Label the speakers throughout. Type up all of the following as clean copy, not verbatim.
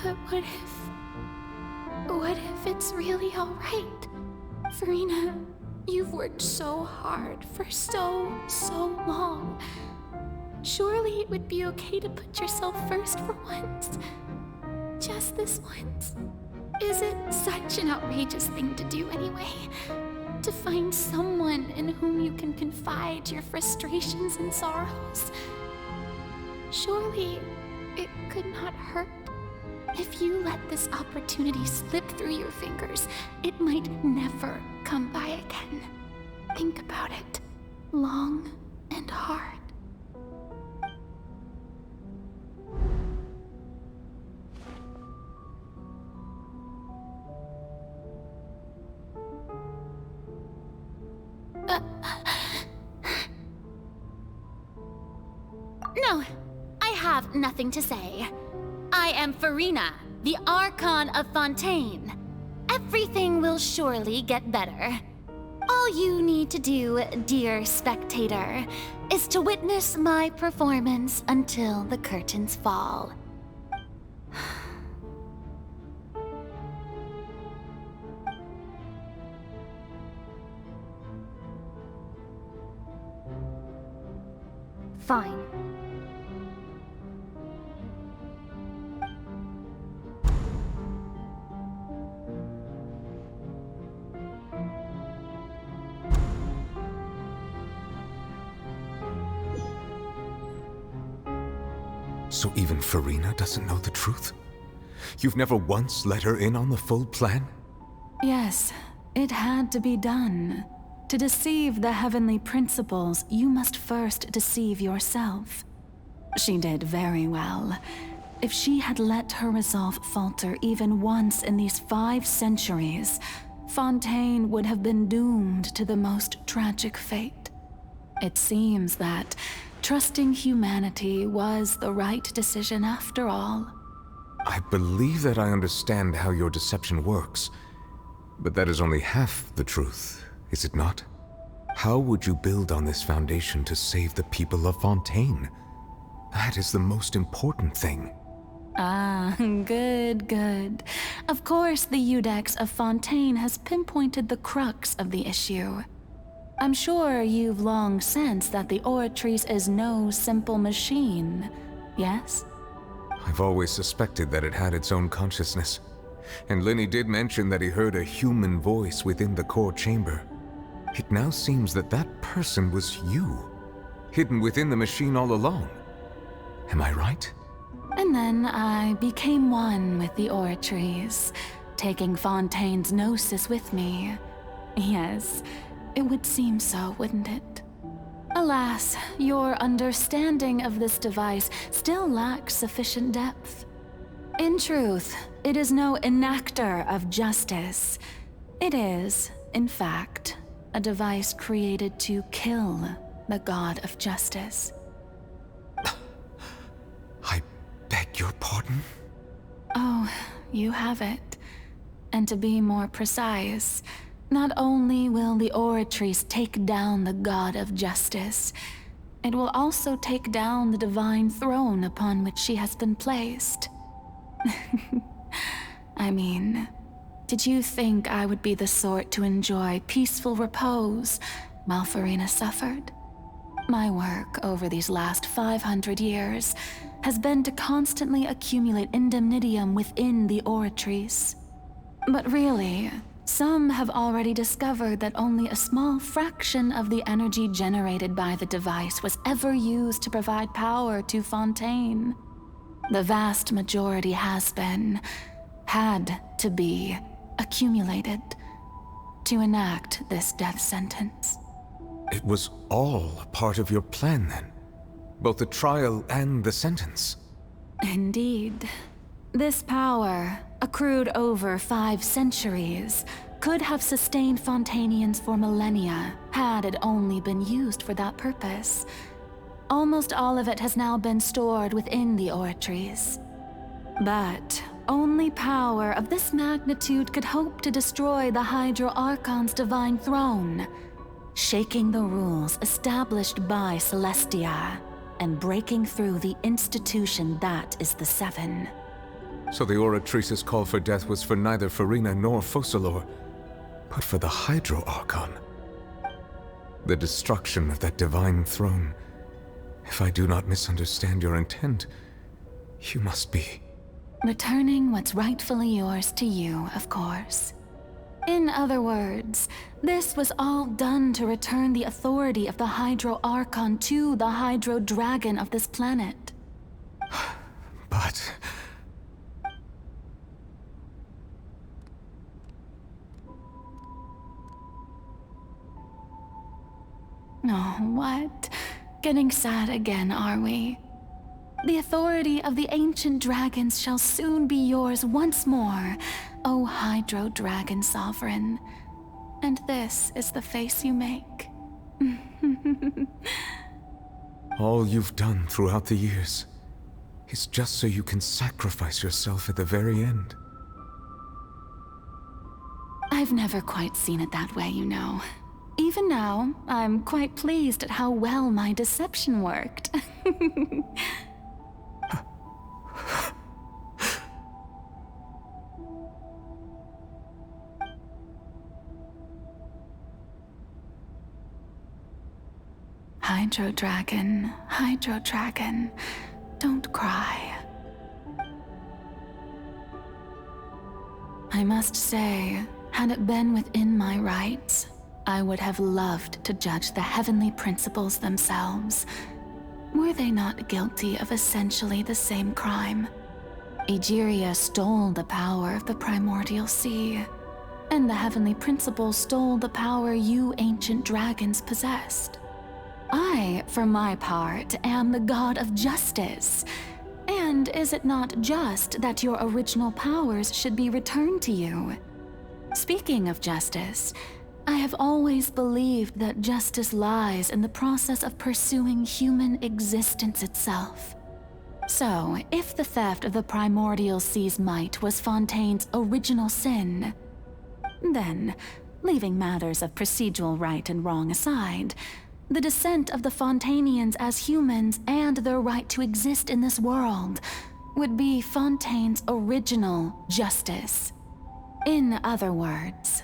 Speaker 1: But what if it's really alright? Farina, you've worked so hard for so long. Surely it would be okay to put yourself first for once. Just this once. Is it such an outrageous thing to do anyway? To find someone in whom you can confide your frustrations and sorrows? Surely it could not hurt. If you let this opportunity slip through your fingers, it might never come by again. Think about it long and hard. No, I have nothing to say. I am Farina, the Archon of Fontaine. Everything will surely get better. All you need to do, dear spectator, is to witness my performance until the curtains fall. Fine.
Speaker 2: So even Farina doesn't know the truth? You've never once let her in on the full plan?
Speaker 3: Yes, it had to be done. To deceive the heavenly principles, you must first deceive yourself. She did very well. If she had let her resolve falter even once in these 5 centuries, Fontaine would have been doomed to the most tragic fate. It seems that trusting humanity was the right decision after all.
Speaker 2: I believe that I understand how your deception works, but that is only half the truth, is it not? How would you build on this foundation to save the people of Fontaine? That is the most important thing.
Speaker 3: Ah, good. Of course, the Iudex of Fontaine has pinpointed the crux of the issue. I'm sure you've long sensed that the Oratrice is no simple machine, yes?
Speaker 2: I've always suspected that it had its own consciousness. And Lenny did mention that he heard a human voice within the core chamber. It now seems that that person was you, hidden within the machine all along. Am I right?
Speaker 3: And then I became one with the Oratrice, taking Fontaine's gnosis with me. Yes, it would seem so, wouldn't it? Alas, your understanding of this device still lacks sufficient depth. In truth, it is no enactor of justice. It is, in fact, a device created to kill the god of justice.
Speaker 2: I beg your pardon?
Speaker 3: Oh, you have it. And to be more precise, not only will the Oratrice take down the god of justice, it will also take down the divine throne upon which she has been placed. I mean, did you think I would be the sort to enjoy peaceful repose while Farina suffered? My work over these last 500 years has been to constantly accumulate indemnitium within the Oratrice. But really, some have already discovered that only a small fraction of the energy generated by the device was ever used to provide power to Fontaine. The vast majority had to be, accumulated to enact this death sentence.
Speaker 2: It was all a part of your plan then? Both the trial and the sentence?
Speaker 3: Indeed. This power, accrued over 5 centuries, could have sustained Fontainians for millennia had it only been used for that purpose. Almost all of it has now been stored within the Oratrice. But only power of this magnitude could hope to destroy the Hydro Archon's divine throne, shaking the rules established by Celestia and breaking through the institution that is the Seven.
Speaker 2: So the Oratrice's call for death was for neither Farina nor Focalor, but for the Hydro Archon. The destruction of that divine throne. If I do not misunderstand your intent, you must be...
Speaker 3: Returning what's rightfully yours to you, of course. In other words, this was all done to return the authority of the Hydro Archon to the Hydro Dragon of this planet.
Speaker 2: But...
Speaker 3: Oh, what? Getting sad again, are we? The authority of the ancient dragons shall soon be yours once more, O Hydro Dragon Sovereign. And this is the face you make.
Speaker 2: all you've done throughout the years is just so you can sacrifice yourself at the very end.
Speaker 3: I've never quite seen it that way, you know. Even now, I'm quite pleased at how well my deception worked. Hydro Dragon, don't cry. I must say, had it been within my rights, I would have loved to judge the heavenly principles themselves. Were they not guilty of essentially the same crime? Egeria stole the power of the primordial sea, and the heavenly principles stole the power you ancient dragons possessed. I, for my part, am the god of justice. And is it not just that your original powers should be returned to you? Speaking of justice, I have always believed that justice lies in the process of pursuing human existence itself. So, if the theft of the primordial sea's might was Fontaine's original sin, then, leaving matters of procedural right and wrong aside, the descent of the Fontainians as humans and their right to exist in this world would be Fontaine's original justice. In other words,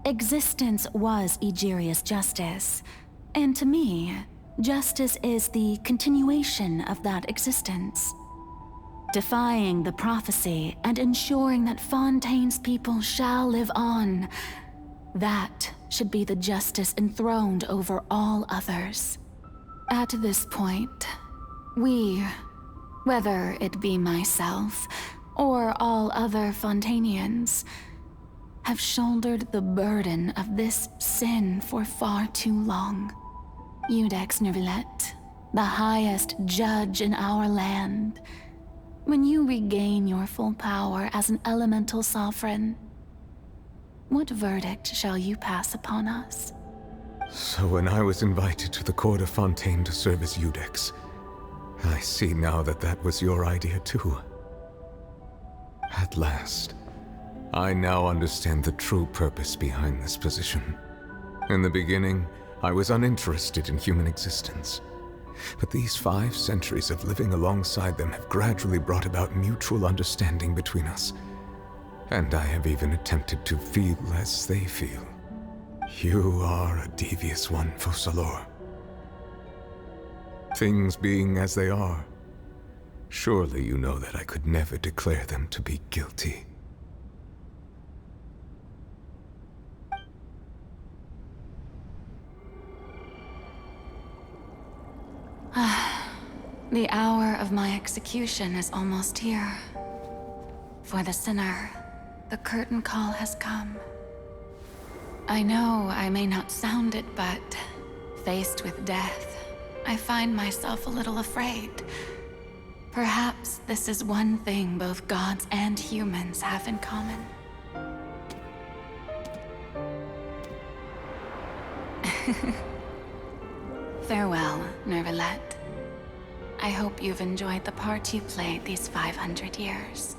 Speaker 3: existence was Egeria's justice, and to me, justice is the continuation of that existence. Defying the prophecy and ensuring that Fontaine's people shall live on, that should be the justice enthroned over all others. At this point, we, whether it be myself or all other Fontainians, have shouldered the burden of this sin for far too long. Iudex Nervillet, the highest judge in our land, when you regain your full power as an elemental sovereign, what verdict shall you pass upon us?
Speaker 2: So when I was invited to the court of Fontaine to serve as Iudex, I see now that that was your idea too. At last, I now understand the true purpose behind this position. In the beginning, I was uninterested in human existence. But these 5 centuries of living alongside them have gradually brought about mutual understanding between us. And I have even attempted to feel as they feel. You are a devious one, Focalor. Things being as they are, surely you know that I could never declare them to be guilty.
Speaker 3: The hour of my execution is almost here. For the sinner, the curtain call has come. I know I may not sound it, but faced with death, I find myself a little afraid. Perhaps this is one thing both gods and humans have in common. Farewell, Nervillet. I hope you've enjoyed the part you played these 500 years.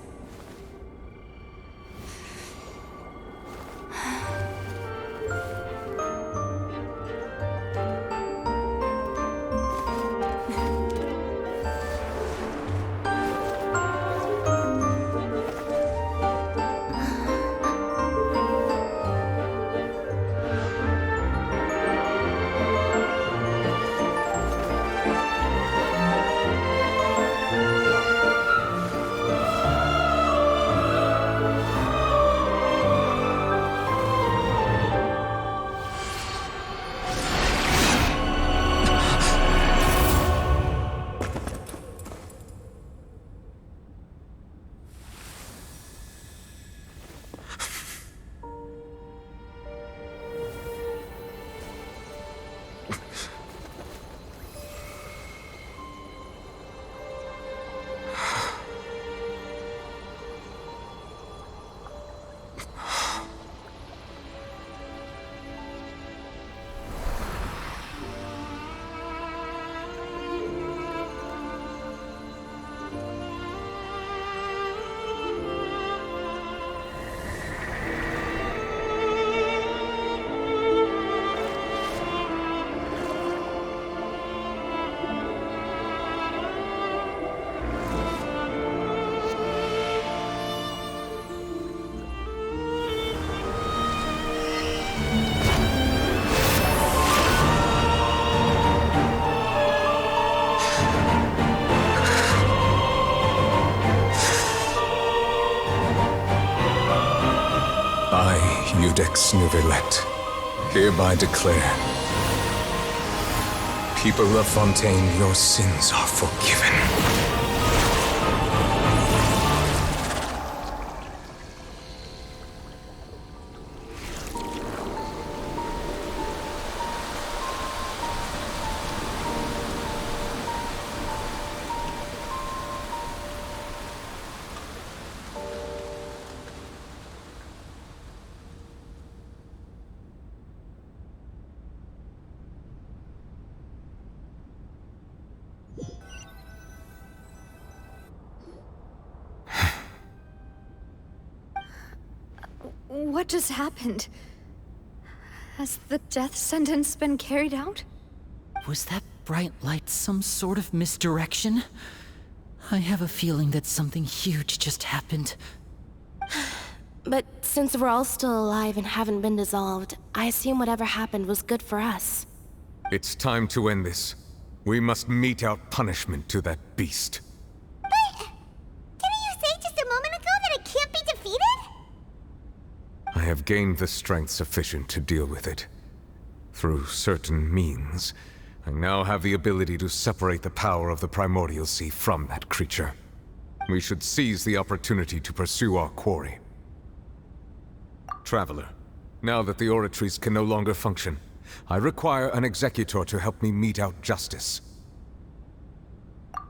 Speaker 2: Judex Nuvelet, hereby declare, people of Fontaine, your sins are forgiven.
Speaker 4: What just happened? Has the death sentence been carried out?
Speaker 5: Was that bright light some sort of misdirection? I have a feeling that something huge just happened.
Speaker 6: But since we're all still alive and haven't been dissolved, I assume whatever happened was good for us.
Speaker 2: It's time to end this. We must mete out punishment to that beast.
Speaker 7: But didn't you say just a moment ago that it can't be defeated?
Speaker 2: I have gained the strength sufficient to deal with it. Through certain means, I now have the ability to separate the power of the Primordial Sea from that creature. We should seize the opportunity to pursue our quarry. Traveler, now that the oratories can no longer function, I require an executor to help me mete out justice.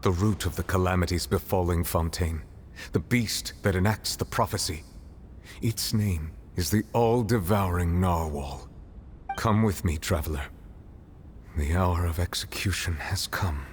Speaker 2: The root of the calamities befalling Fontaine, the beast that enacts the prophecy, its name is the all-devouring narwhal. Come with me, traveler. The hour of execution has come.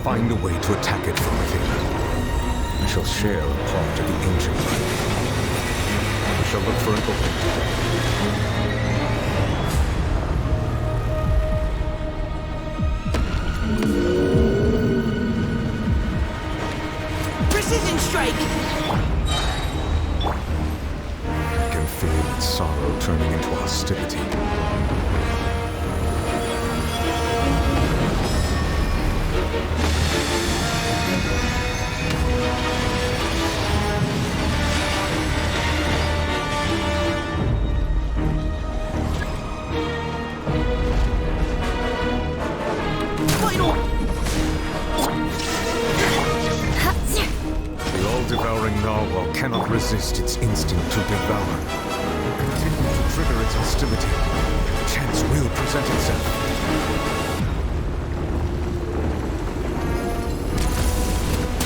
Speaker 2: Find a way to attack it from within. I shall share a part of the ancient life. We shall look for an opening.
Speaker 5: Precision strike!
Speaker 2: I can feel its sorrow turning into hostility. Cannot resist its instinct to devour. Continue to trigger its hostility. A chance will present itself.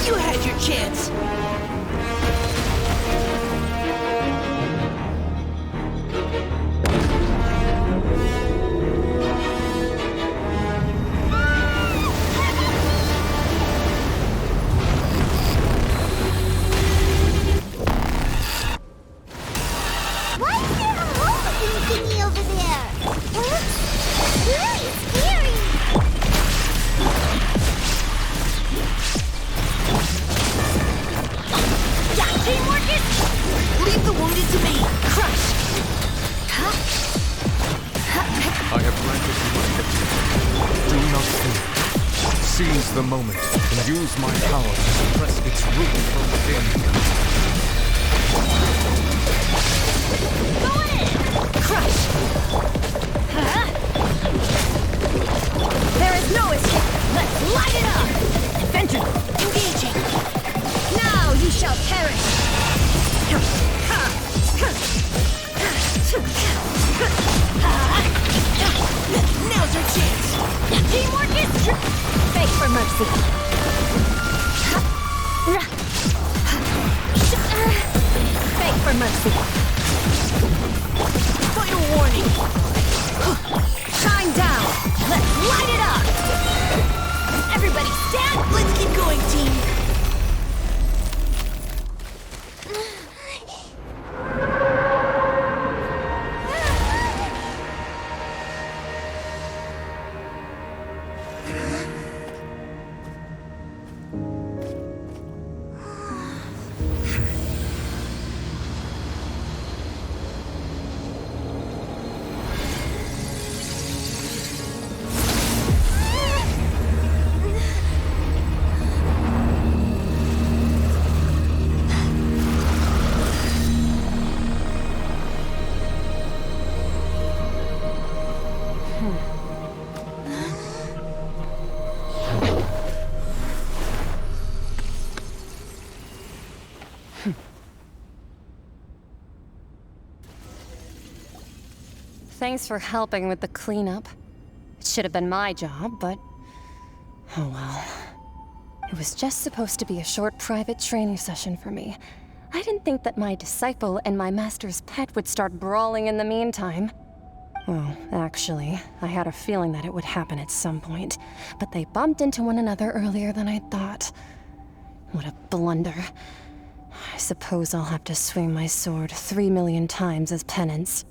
Speaker 5: You had your chance!
Speaker 2: Seize the moment and use my power to suppress its root from within.
Speaker 4: Go in! Crush! There is no escape! Let's light it up! Adventure! Engaging! Now you shall perish!
Speaker 5: Now's your chance!
Speaker 4: Teamwork is true! Beg for mercy! Beg for mercy!
Speaker 5: Final warning!
Speaker 4: Shine down! Let's light it up! thanks for helping with the cleanup. It should have been my job, but... oh well. It was just supposed to be a short private training session for me. I didn't think that my disciple and my master's pet would start brawling in the meantime. Well, actually, I had a feeling that it would happen at some point, but they bumped into one another earlier than I thought. What a blunder. I suppose I'll have to swing my sword 3 million times as penance.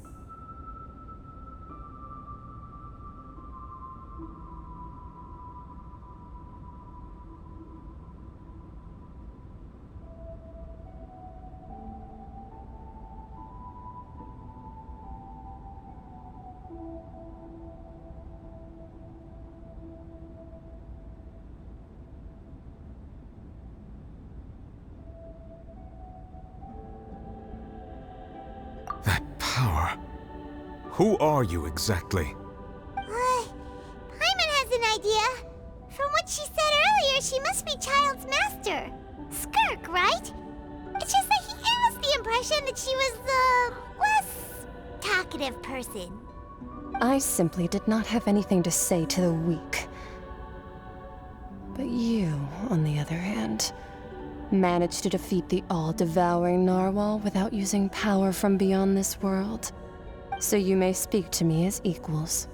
Speaker 2: That power. Who are you exactly?
Speaker 7: Paimon has an idea. From what she said earlier, she must be Child's master. Skirk, right? It's just that he gave us the impression that she was the less talkative person.
Speaker 4: I simply did not have anything to say to the weak. But you, on the other hand, managed to defeat the all-devouring narwhal without using power from beyond this world. So you may speak to me as equals.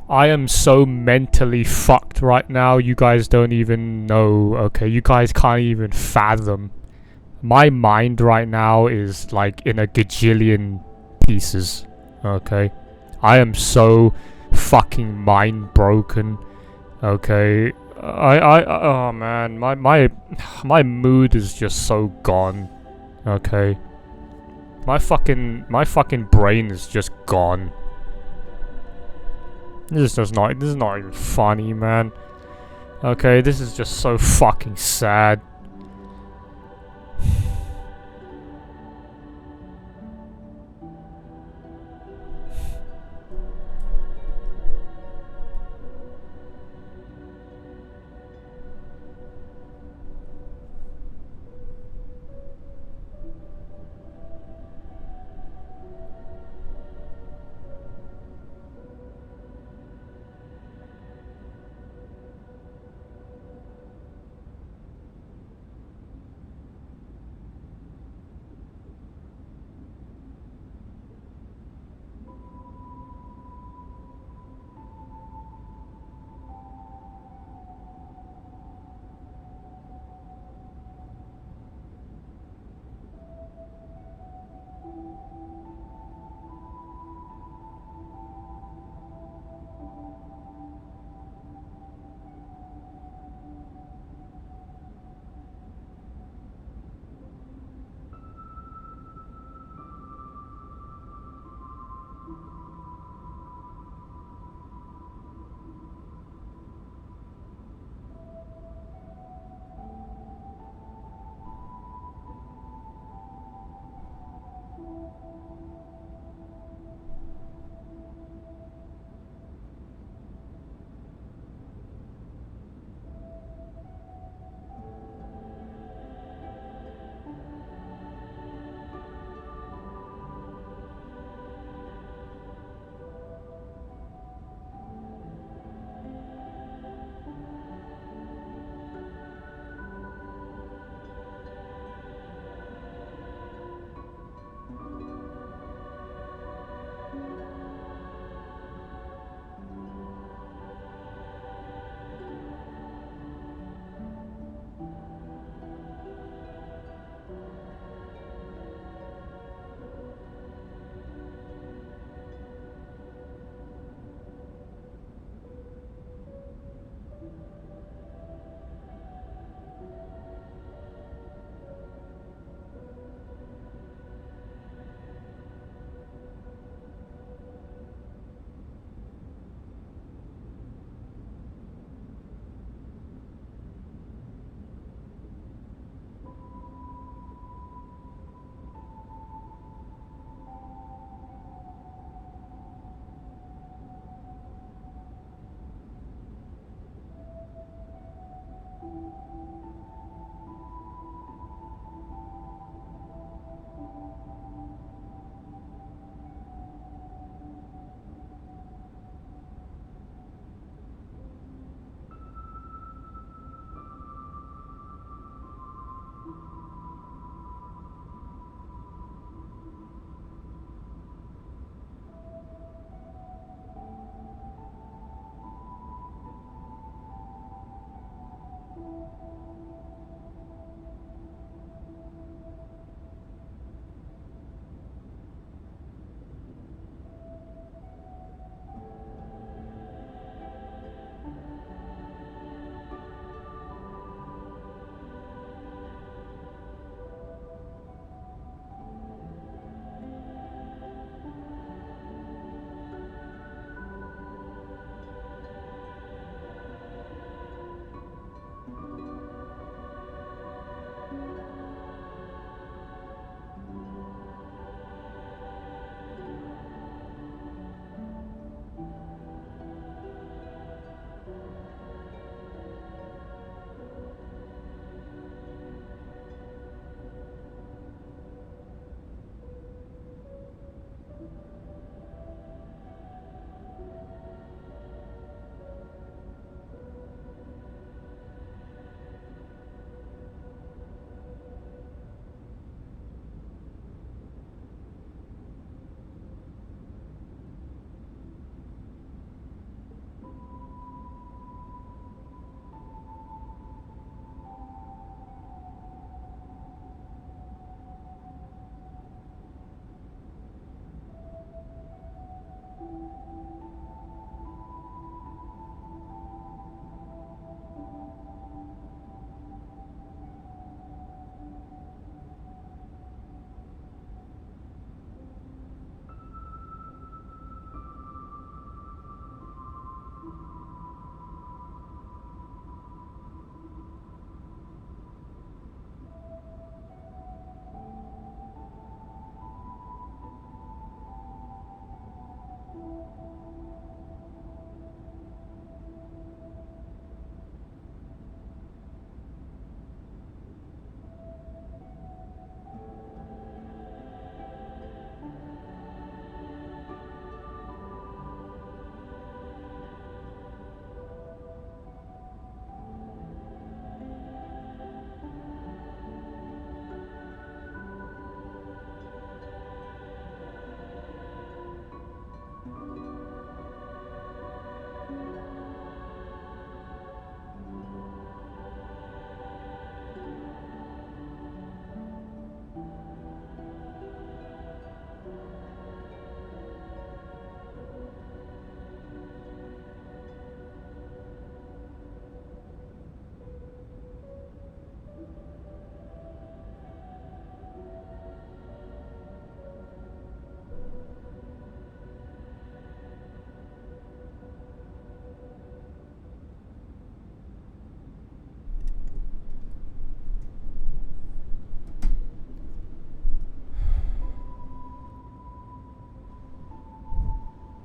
Speaker 8: I am so mentally fucked right now, you guys don't even know, okay? You guys can't even fathom. My mind right now is like in a gajillion pieces, okay? I am so fucking mind broken, okay? Oh man, my mood is just so gone, okay? My fucking brain is just gone. This is not even funny, man. Okay, this is just so fucking sad.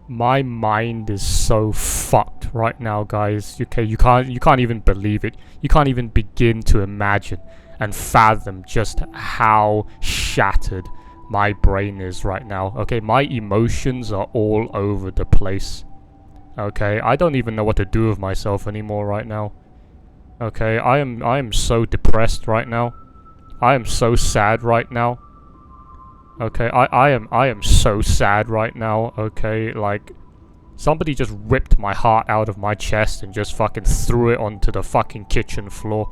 Speaker 8: My mind is so fucked right now, guys. Okay, you can't even believe it. You can't even begin to imagine and fathom just how shattered my brain is right now. Okay, my emotions are all over the place. Okay, I don't even know what to do with myself anymore right now. Okay, I am so depressed right now. I am so sad right now. Okay, I am so sad right now. Okay, like somebody just ripped my heart out of my chest and just fucking threw it onto the fucking kitchen floor.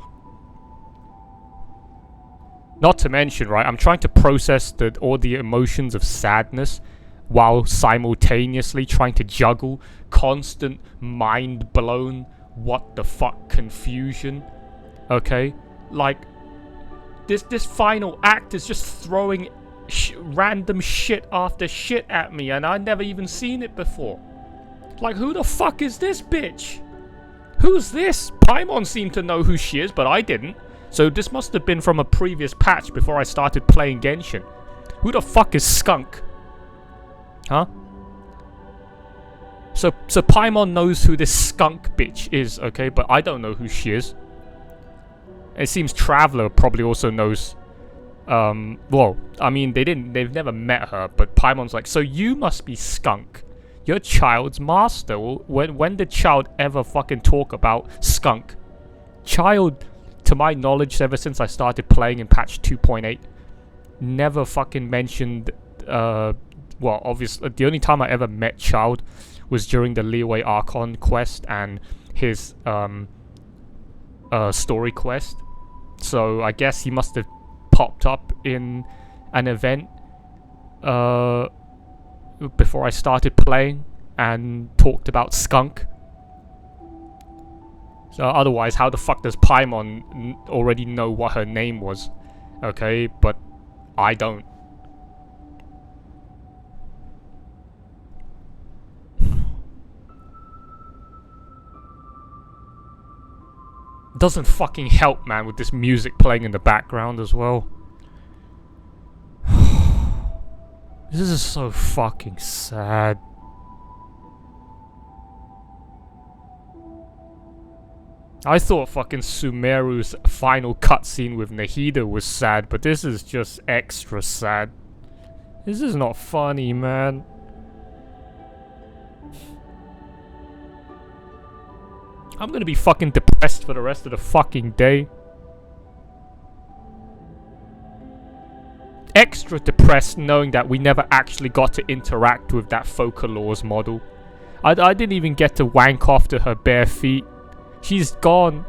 Speaker 8: Not to mention, right, I'm trying to process all the emotions of sadness while simultaneously trying to juggle constant mind blown what the fuck confusion. Okay, like this final act is just throwing random shit after shit at me, and I never even seen it before. Like, who the fuck is this bitch? Who's this? Paimon seemed to know who she is, but I didn't. So this must have been from a previous patch before I started playing Genshin. Who the fuck is Skunk? Huh? So Paimon knows who this skunk bitch is, okay, but I don't know who she is. It seems Traveler probably also knows. Well, I mean, they've never met her, but Paimon's like, so you must be Skunk. You're Child's master. Well, when did Child ever fucking talk about Skunk? Child, to my knowledge, ever since I started playing in patch 2.8, never fucking mentioned, well, obviously, the only time I ever met Child was during the Liyue Archon quest and his, story quest. So I guess he must have popped up in an event, before I started playing and talked about Skunk. So otherwise, how the fuck does Paimon already know what her name was? Okay, but I don't. Doesn't fucking help, man, with this music playing in the background as well. This is so fucking sad. I thought fucking Sumeru's final cutscene with Nahida was sad, but this is just extra sad. This is not funny, man. I'm gonna be fucking depressed for the rest of the fucking day. Extra depressed knowing that we never actually got to interact with that Focalors model. I didn't even get to wank off to her bare feet. She's gone.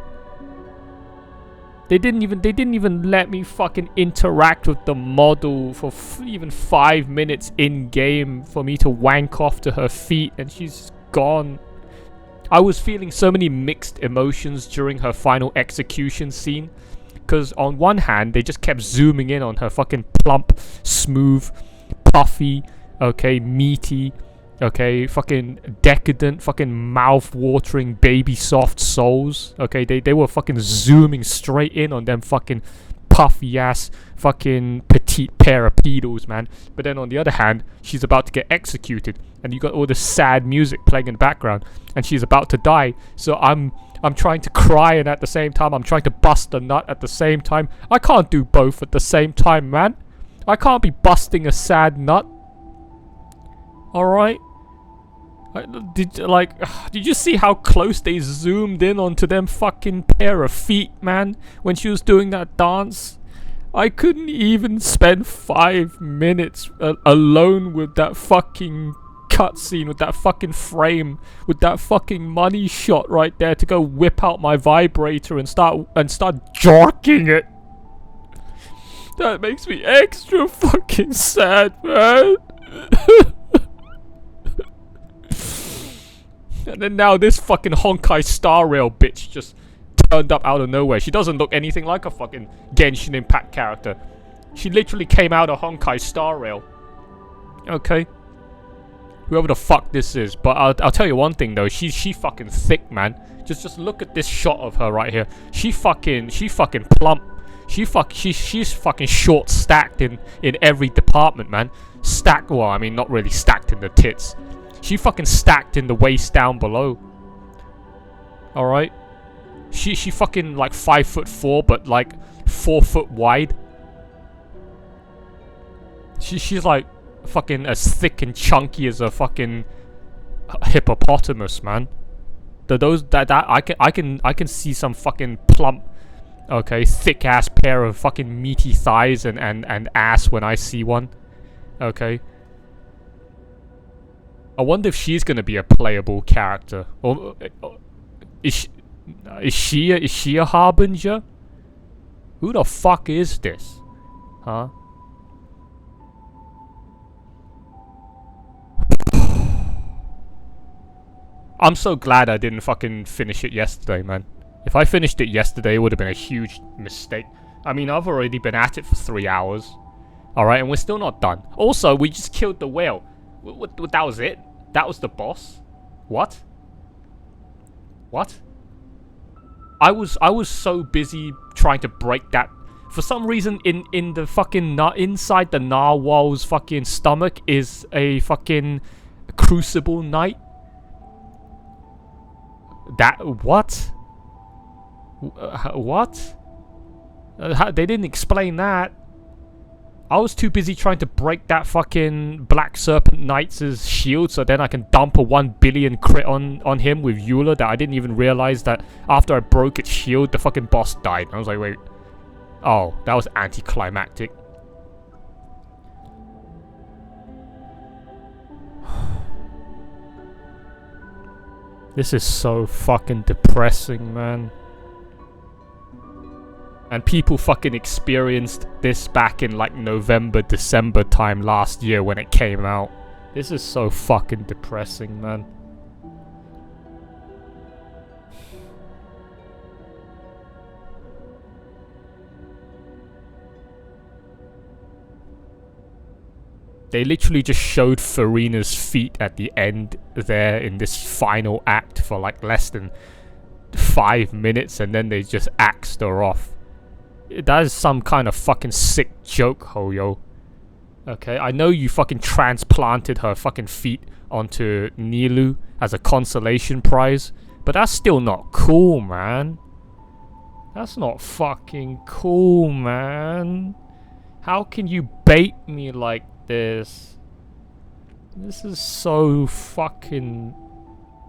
Speaker 8: They didn't even let me fucking interact with the model for even 5 minutes in game for me to wank off to her feet, and she's gone. I was feeling so many mixed emotions during her final execution scene. Because on one hand, they just kept zooming in on her fucking plump, smooth, puffy, okay, meaty, okay, fucking decadent, fucking mouth-watering, baby-soft souls. Okay, they were fucking zooming straight in on them fucking puffy-ass, fucking petite pair of pedals, man. But then on the other hand, she's about to get executed. And you got all this sad music playing in the background. And she's about to die. So I'm trying to cry, and at the same time I'm trying to bust a nut at the same time. I can't do both at the same time, man. I can't be busting a sad nut. Alright? Did you see how close they zoomed in onto them fucking pair of feet, man? When she was doing that dance? I couldn't even spend 5 minutes alone with that fucking cutscene, with that fucking frame, with that fucking money shot right there to go whip out my vibrator and start jorking it. That makes me extra fucking sad, man. And then now this fucking Honkai Star Rail bitch just turned up out of nowhere. She doesn't look anything like a fucking Genshin Impact character. She literally came out of Honkai Star Rail. Okay. Whoever the fuck this is. But I'll tell you one thing though. She fucking thick, man. Just look at this shot of her right here. She fucking plump. She's fucking short stacked in every department, man. Stacked, well, I mean not really stacked in the tits. She fucking stacked in the waist down below. Alright? She fucking like 5'4", but like 4 foot wide. She's like fucking as thick and chunky as a fucking hippopotamus, man. I can see some fucking plump, okay, thick ass pair of fucking meaty thighs and ass when I see one. Okay. I wonder if she's gonna be a playable character. Or is she a harbinger? Who the fuck is this? Huh? I'm so glad I didn't fucking finish it yesterday, man. If I finished it yesterday, it would have been a huge mistake. I mean, I've already been at it for 3 hours. Alright, and we're still not done. Also, we just killed the whale. That was it? That was the boss? What? What? I was so busy trying to break that. For some reason, in the fucking inside the narwhal's fucking stomach is a fucking crucible knight. That what? What? They didn't explain that. I was too busy trying to break that fucking Black Serpent Knight's shield so then I can dump a 1 billion crit on him with Eula that I didn't even realize that after I broke its shield, the fucking boss died. I was like, wait. Oh, that was anticlimactic. This is so fucking depressing, man. And people fucking experienced this back in like November, December time last year when it came out. This is so fucking depressing, man. They literally just showed Farina's feet at the end there in this final act for like less than 5 minutes and then they just axed her off. That is some kind of fucking sick joke, Hoyo. Okay, I know you fucking transplanted her fucking feet onto Nilu as a consolation prize, but that's still not cool, man. That's not fucking cool, man. How can you bait me like this? This is so fucking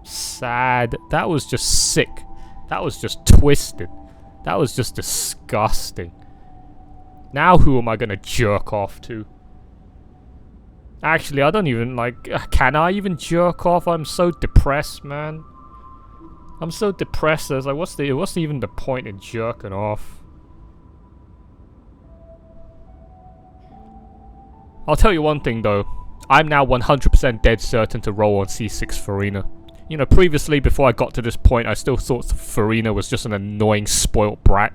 Speaker 8: sad. That was just sick. That was just twisted. That was just disgusting. Now who am I gonna jerk off to? Actually, I don't even like... Can I even jerk off? I'm so depressed, man. I'm so depressed. I was like, what's even the point in jerking off? I'll tell you one thing though. I'm now 100% dead certain to roll on C6 Farina. You know, previously, before I got to this point, I still thought Farina was just an annoying, spoilt brat.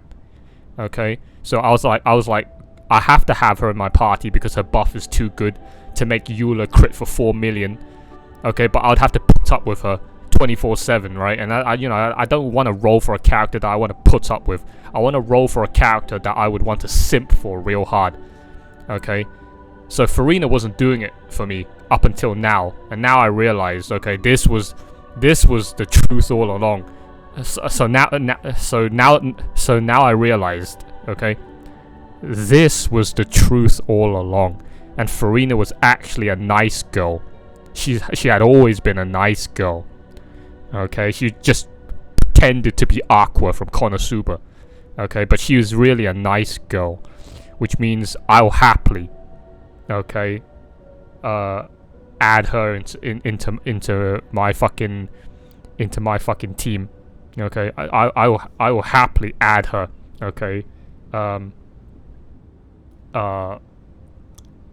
Speaker 8: Okay? So I was like, I have to have her in my party because her buff is too good to make Eula crit for 4 million. Okay, but I'd have to put up with her 24/7, right? And I don't want to roll for a character that I want to put up with. I want to roll for a character that I would want to simp for real hard. Okay? So Farina wasn't doing it for me up until now. And now I realized, okay, this was the truth all along. So now I realized, okay, this was the truth all along, and Farina was actually a nice girl. She had always been a nice girl. Okay, she just pretended to be Aqua from Konosuba. Okay, but she was really a nice girl, which means I'll happily, okay, add her into my fucking team. Okay, I will happily add her. Okay,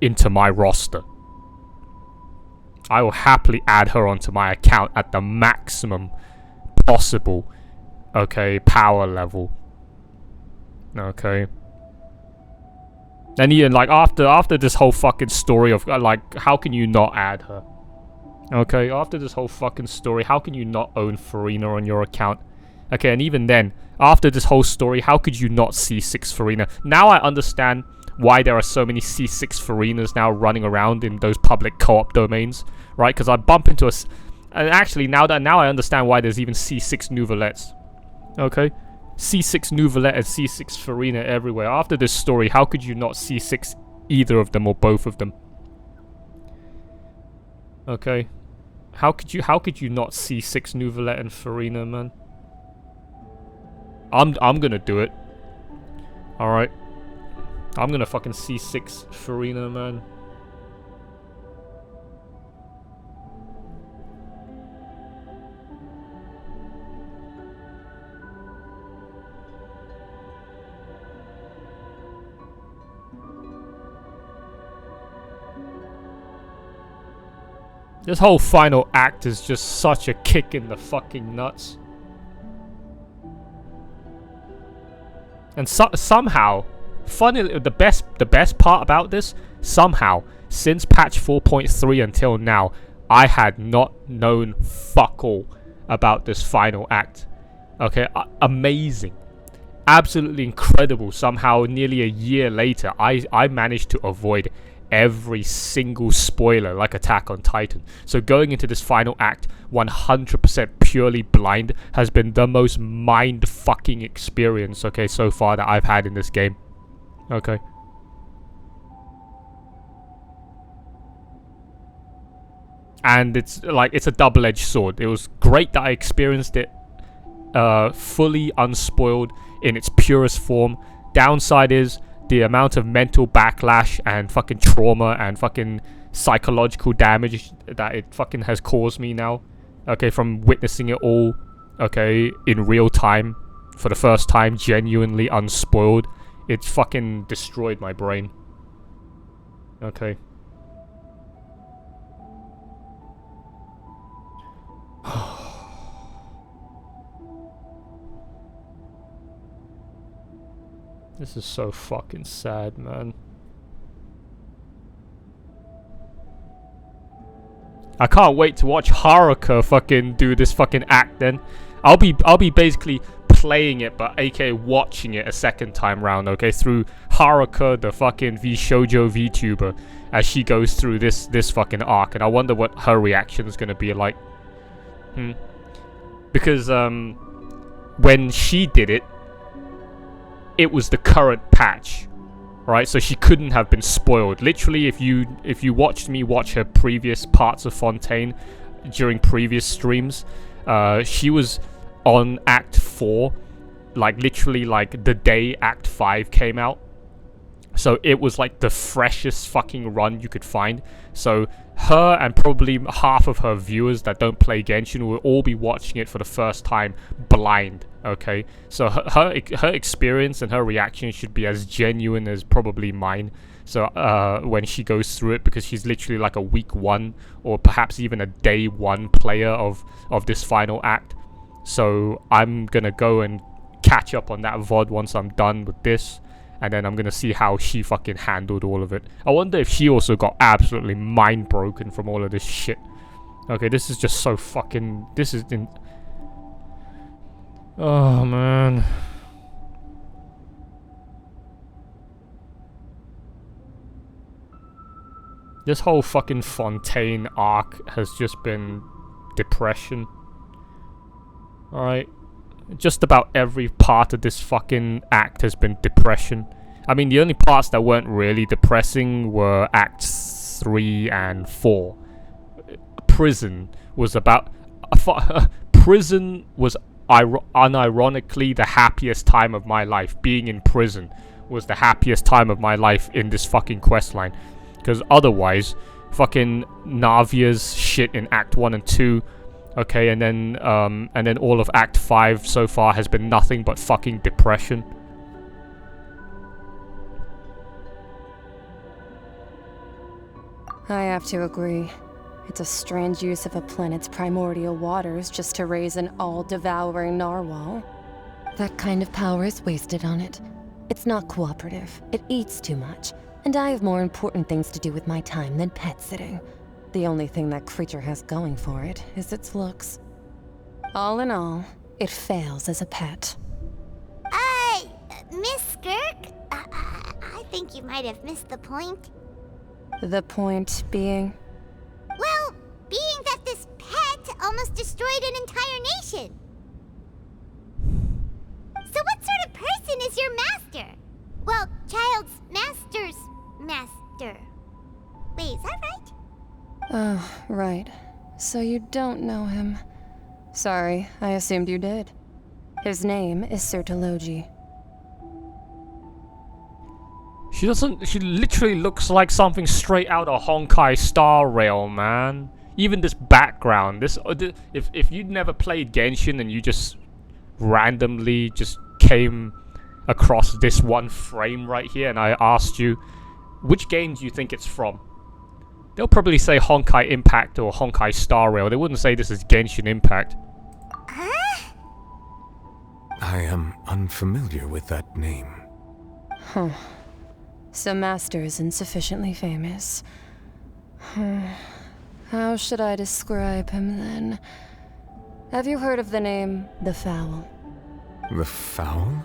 Speaker 8: into my roster. I will happily add her onto my account at the maximum possible, okay, power level. Okay. And even like after this whole fucking story of like, how can you not add her? Okay, after this whole fucking story, how can you not own Farina on your account? Okay, and even then, after this whole story, how could you not see C6 Farina? Now I understand why there are so many C6 Farinas now running around in those public co-op domains, right? Because I bump into and actually now I understand why there's even C6 Nouvelettes. Okay, C6 Nouvellette and C6 Farina everywhere. After this story, how could you not C6 either of them or both of them? Okay, how could you not C6 Nouvellette and Farina, man? I'm gonna do it. All right, I'm gonna fucking C6 Farina, man. This whole final act is just such a kick in the fucking nuts. And somehow, funnily, the best part about this, somehow, since patch 4.3 until now, I had not known fuck all about this final act. Okay, amazing. Absolutely incredible. Somehow, nearly a year later, I managed to avoid every single spoiler like Attack on Titan. So going into this final act 100% purely blind has been the most mind-fucking experience, okay, so far that I've had in this game. Okay. And it's a double-edged sword. It was great that I experienced it fully unspoiled in its purest form. Downside is the amount of mental backlash and fucking trauma and fucking psychological damage that it fucking has caused me now. Okay, from witnessing it all, okay, in real time, for the first time, genuinely unspoiled. It's fucking destroyed my brain. Okay. This is so fucking sad, man. I can't wait to watch Haruka fucking do this fucking act then. I'll be basically playing it, but aka watching it a second time round, okay? Through Haruka, the fucking V-Shoujo VTuber, as she goes through this fucking arc. And I wonder what her reaction is gonna be like. Because, when she did it, it was the current patch, right? So she couldn't have been spoiled. Literally, if you watched me watch her previous parts of Fontaine during previous streams, she was on Act 4, like literally like the day Act 5 came out. So it was like the freshest fucking run you could find. So her and probably half of her viewers that don't play Genshin will all be watching it for the first time blind, okay? So her experience and her reaction should be as genuine as probably mine. So when she goes through it, because she's literally like a week 1 or perhaps even a day 1 player of this final act. So I'm gonna go and catch up on that VOD once I'm done with this. And then I'm gonna see how she fucking handled all of it. I wonder if she also got absolutely mind broken from all of this shit. Okay, this is just so fucking... This is... Oh, man. This whole fucking Fontaine arc has just been depression. Alright. Just about every part of this fucking act has been depression. I mean, the only parts that weren't really depressing were Acts 3 and 4. Prison was about... Prison was unironically the happiest time of my life. Being in prison was the happiest time of my life in this fucking questline. Because otherwise, fucking Navia's shit in Act 1 and 2... Okay, and then all of Act 5 so far has been nothing but fucking depression.
Speaker 4: I have to agree. It's a strange use of a planet's primordial waters just to raise an all-devouring narwhal. That kind of power is wasted on it. It's not cooperative. It eats too much. And I have more important things to do with my time than pet sitting. The only thing that creature has going for it is its looks. All in all, it fails as a pet.
Speaker 7: Miss Skirk? I think think you might have missed the point.
Speaker 4: The point being?
Speaker 7: Well, being that this pet almost destroyed an entire nation. So what sort of person is your master? Well, child's master's master. Wait, is that right?
Speaker 4: Oh, right. So you don't know him. Sorry, I assumed you did. His name is Sertologi.
Speaker 8: She literally looks like something straight out of Honkai Star Rail, man. Even this background, if you'd never played Genshin and you just randomly just came across this one frame right here and I asked you, which game do you think it's from? They'll probably say Honkai Impact or Honkai Star Rail. They wouldn't say this is Genshin Impact.
Speaker 7: Huh?
Speaker 2: I am unfamiliar with that name.
Speaker 4: Huh. So Master isn't sufficiently famous. How should I describe him then? Have you heard of the name The Fowl?
Speaker 2: The Fowl?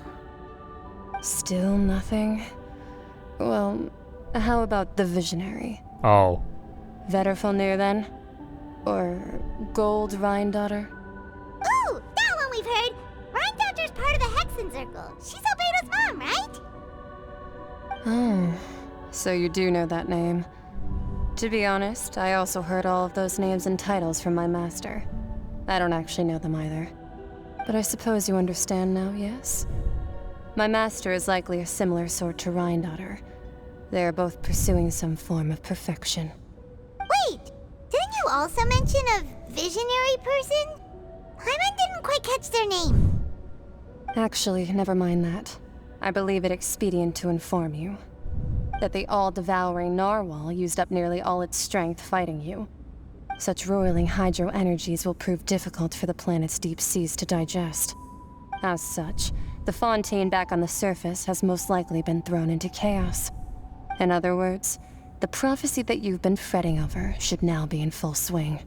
Speaker 4: Still nothing? Well, how about the Visionary?
Speaker 8: Oh.
Speaker 7: Vetterfulnir
Speaker 4: then? Or Gold Rhindaughter?
Speaker 7: Ooh, that one we've heard! Rhindaughter's part of the Hexen Circle. She's Albedo's mom, right?
Speaker 4: Oh, so you do know that name. To be honest, I also heard all of those names and titles from my master. I don't actually know them either. But I suppose you understand now, yes? My master is likely a similar sort to Rhindaughter. They are both pursuing some form of perfection.
Speaker 7: Wait! Didn't you also mention a visionary person? Hyman didn't quite catch their name.
Speaker 4: Actually, never mind that. I believe it expedient to inform you that the all-devouring narwhal used up nearly all its strength fighting you. Such roiling hydro energies will prove difficult for the planet's deep seas to digest. As such, the fontaine back on the surface has most likely been thrown into chaos. In other words, the prophecy that you've been fretting over should now be in full swing.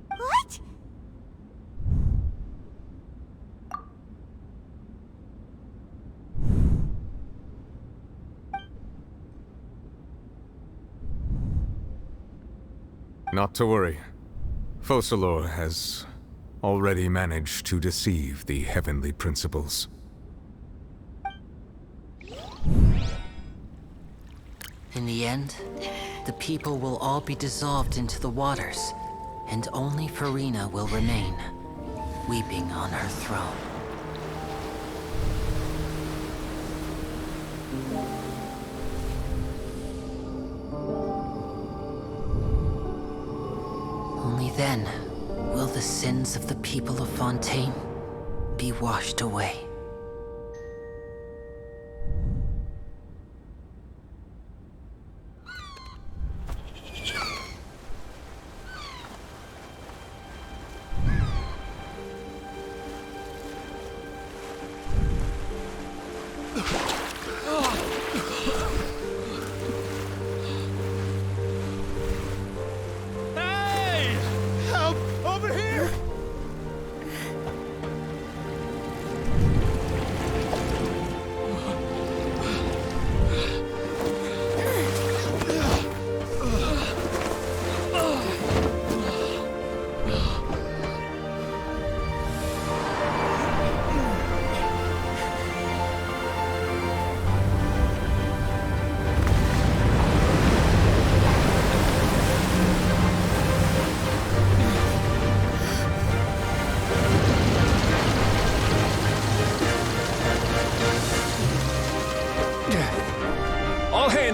Speaker 7: What?
Speaker 2: Not to worry. Focalor has already managed to deceive the heavenly principles.
Speaker 5: In the end, the people will all be dissolved into the waters, and only Farina will remain, weeping on her throne. Only then will the sins of the people of Fontaine be washed away.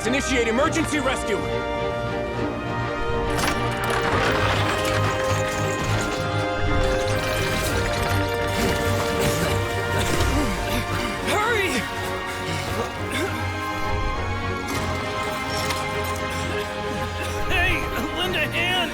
Speaker 9: Initiate emergency rescue! Hurry! Hey, lend a hand!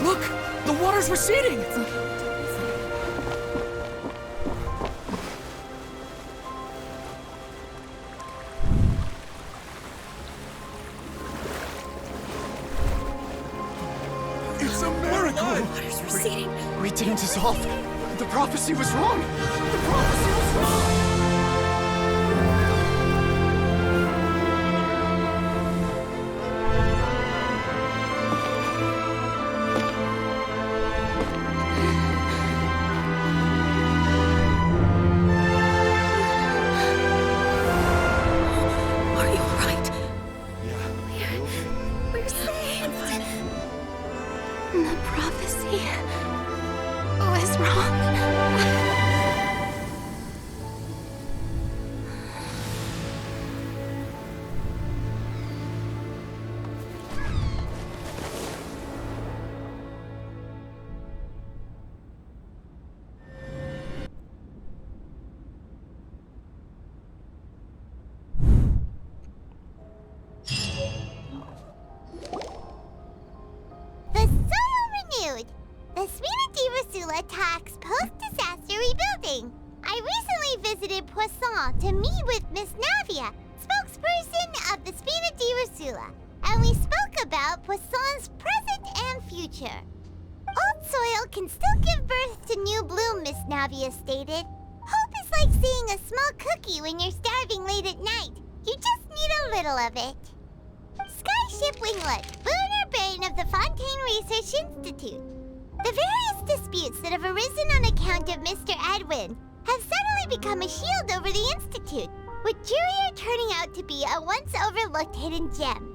Speaker 9: Look! The water's receding!
Speaker 10: It's a miracle!
Speaker 1: Water's receding.
Speaker 10: We didn't dissolve. The prophecy was wrong. The prophecy was wrong!
Speaker 1: Are you alright?
Speaker 10: Yeah.
Speaker 1: We're saved. The prophecy was wrong.
Speaker 7: The SWOLE renewed. The Sphina attacks post-disaster rebuilding. I recently visited Poisson to meet with Miss Navia, spokesperson of the Sphina, and we spoke about Poisson's present and future. Old soil can still give birth to new bloom, Miss Navia stated. Hope is like seeing a small cookie when you're starving late at night. You just need a little of it. Skyship Winglet, lunar brain of the Fontaine Research Institute. The various disputes that have arisen on account of Mr. Edwin have suddenly become a shield over the Institute, with Jurier turning out to be a once overlooked hidden gem.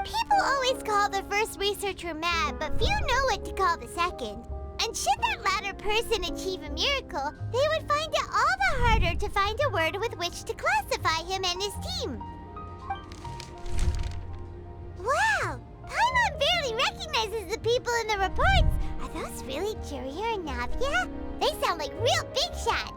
Speaker 7: People always call the first researcher mad, but few know what to call the second. And should that latter person achieve a miracle, they would find it all the harder to find a word with which to classify him and his team. Wow! Paimon barely recognizes the people in the reports. Are those really Jurier and Navia? They sound like real big shots.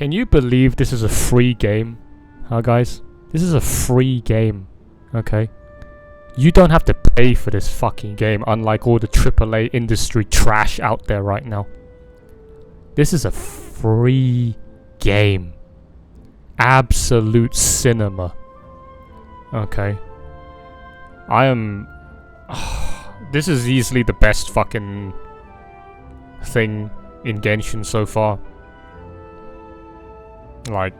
Speaker 8: Can you believe this is a free game? Huh, guys? This is a free game. Okay? You don't have to pay for this fucking game, unlike all the AAA industry trash out there right now. This is a free game. Absolute cinema. Okay. I am... this is easily the best fucking thing in Genshin so far. Like,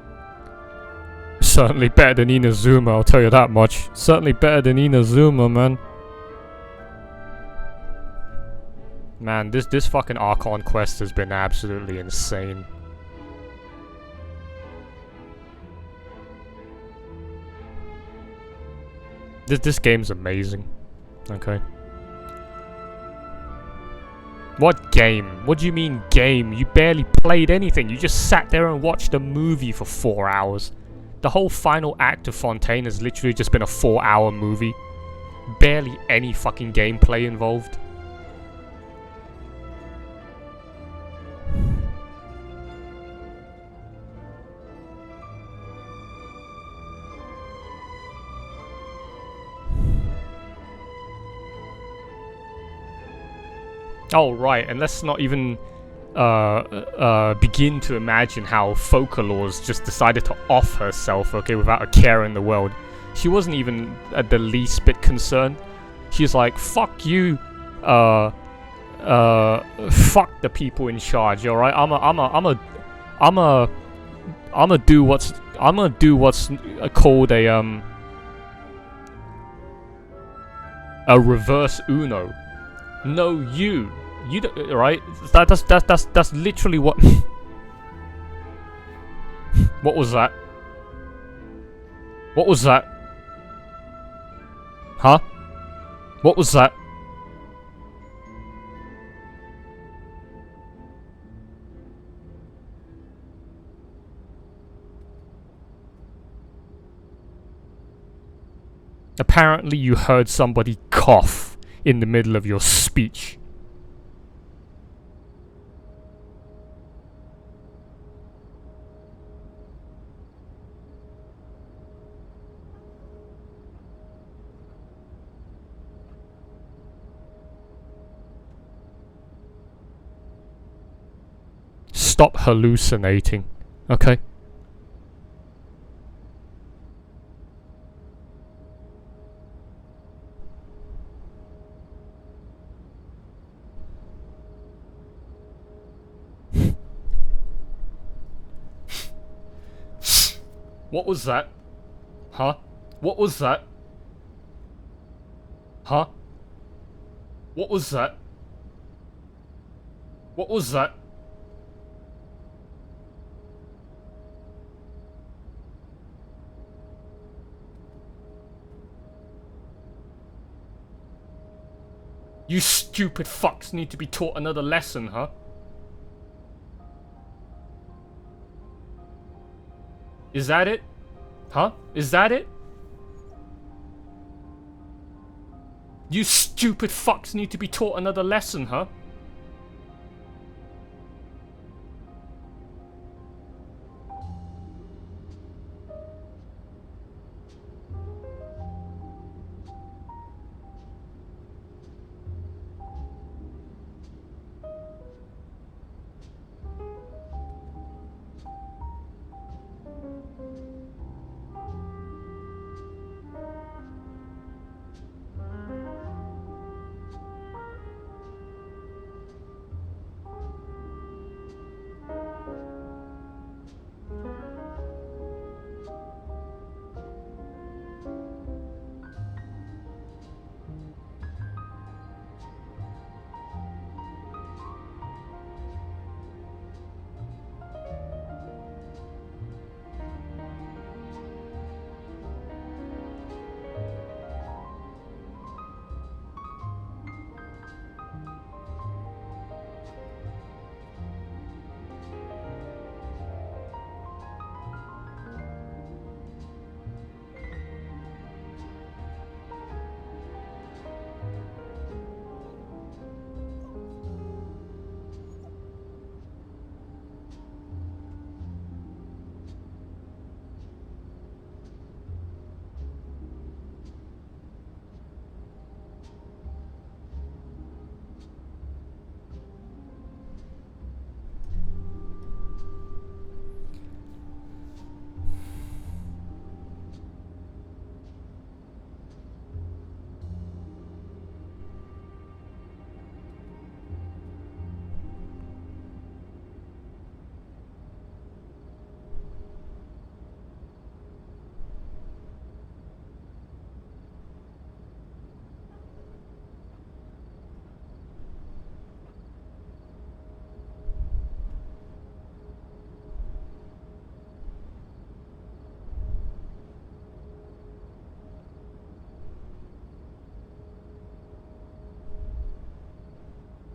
Speaker 8: certainly better than Inazuma, I'll tell you that much. Certainly better than Inazuma, man. Man, this fucking Archon quest has been absolutely insane. This game's amazing. Okay. What game? What do you mean game? You barely played anything. You just sat there and watched a movie for 4 hours. The whole final act of Fontaine has literally just been a 4-hour movie. Barely any fucking gameplay involved. Oh, right, and let's not even begin to imagine how Focalors just decided to off herself, okay, without a care in the world. She wasn't even the least bit concerned. She's like, fuck you, fuck the people in charge, alright? I'ma do what's called a reverse Uno. No, you don't, right? That's literally what. What was that? What was that? Huh? What was that? Apparently you heard somebody cough in the middle of your speech. Stop hallucinating, okay? What was that? Huh? What was that? Huh? What was that? What was that? You stupid fucks need to be taught another lesson, huh? Is that it? Huh? Is that it? You stupid fucks need to be taught another lesson, huh?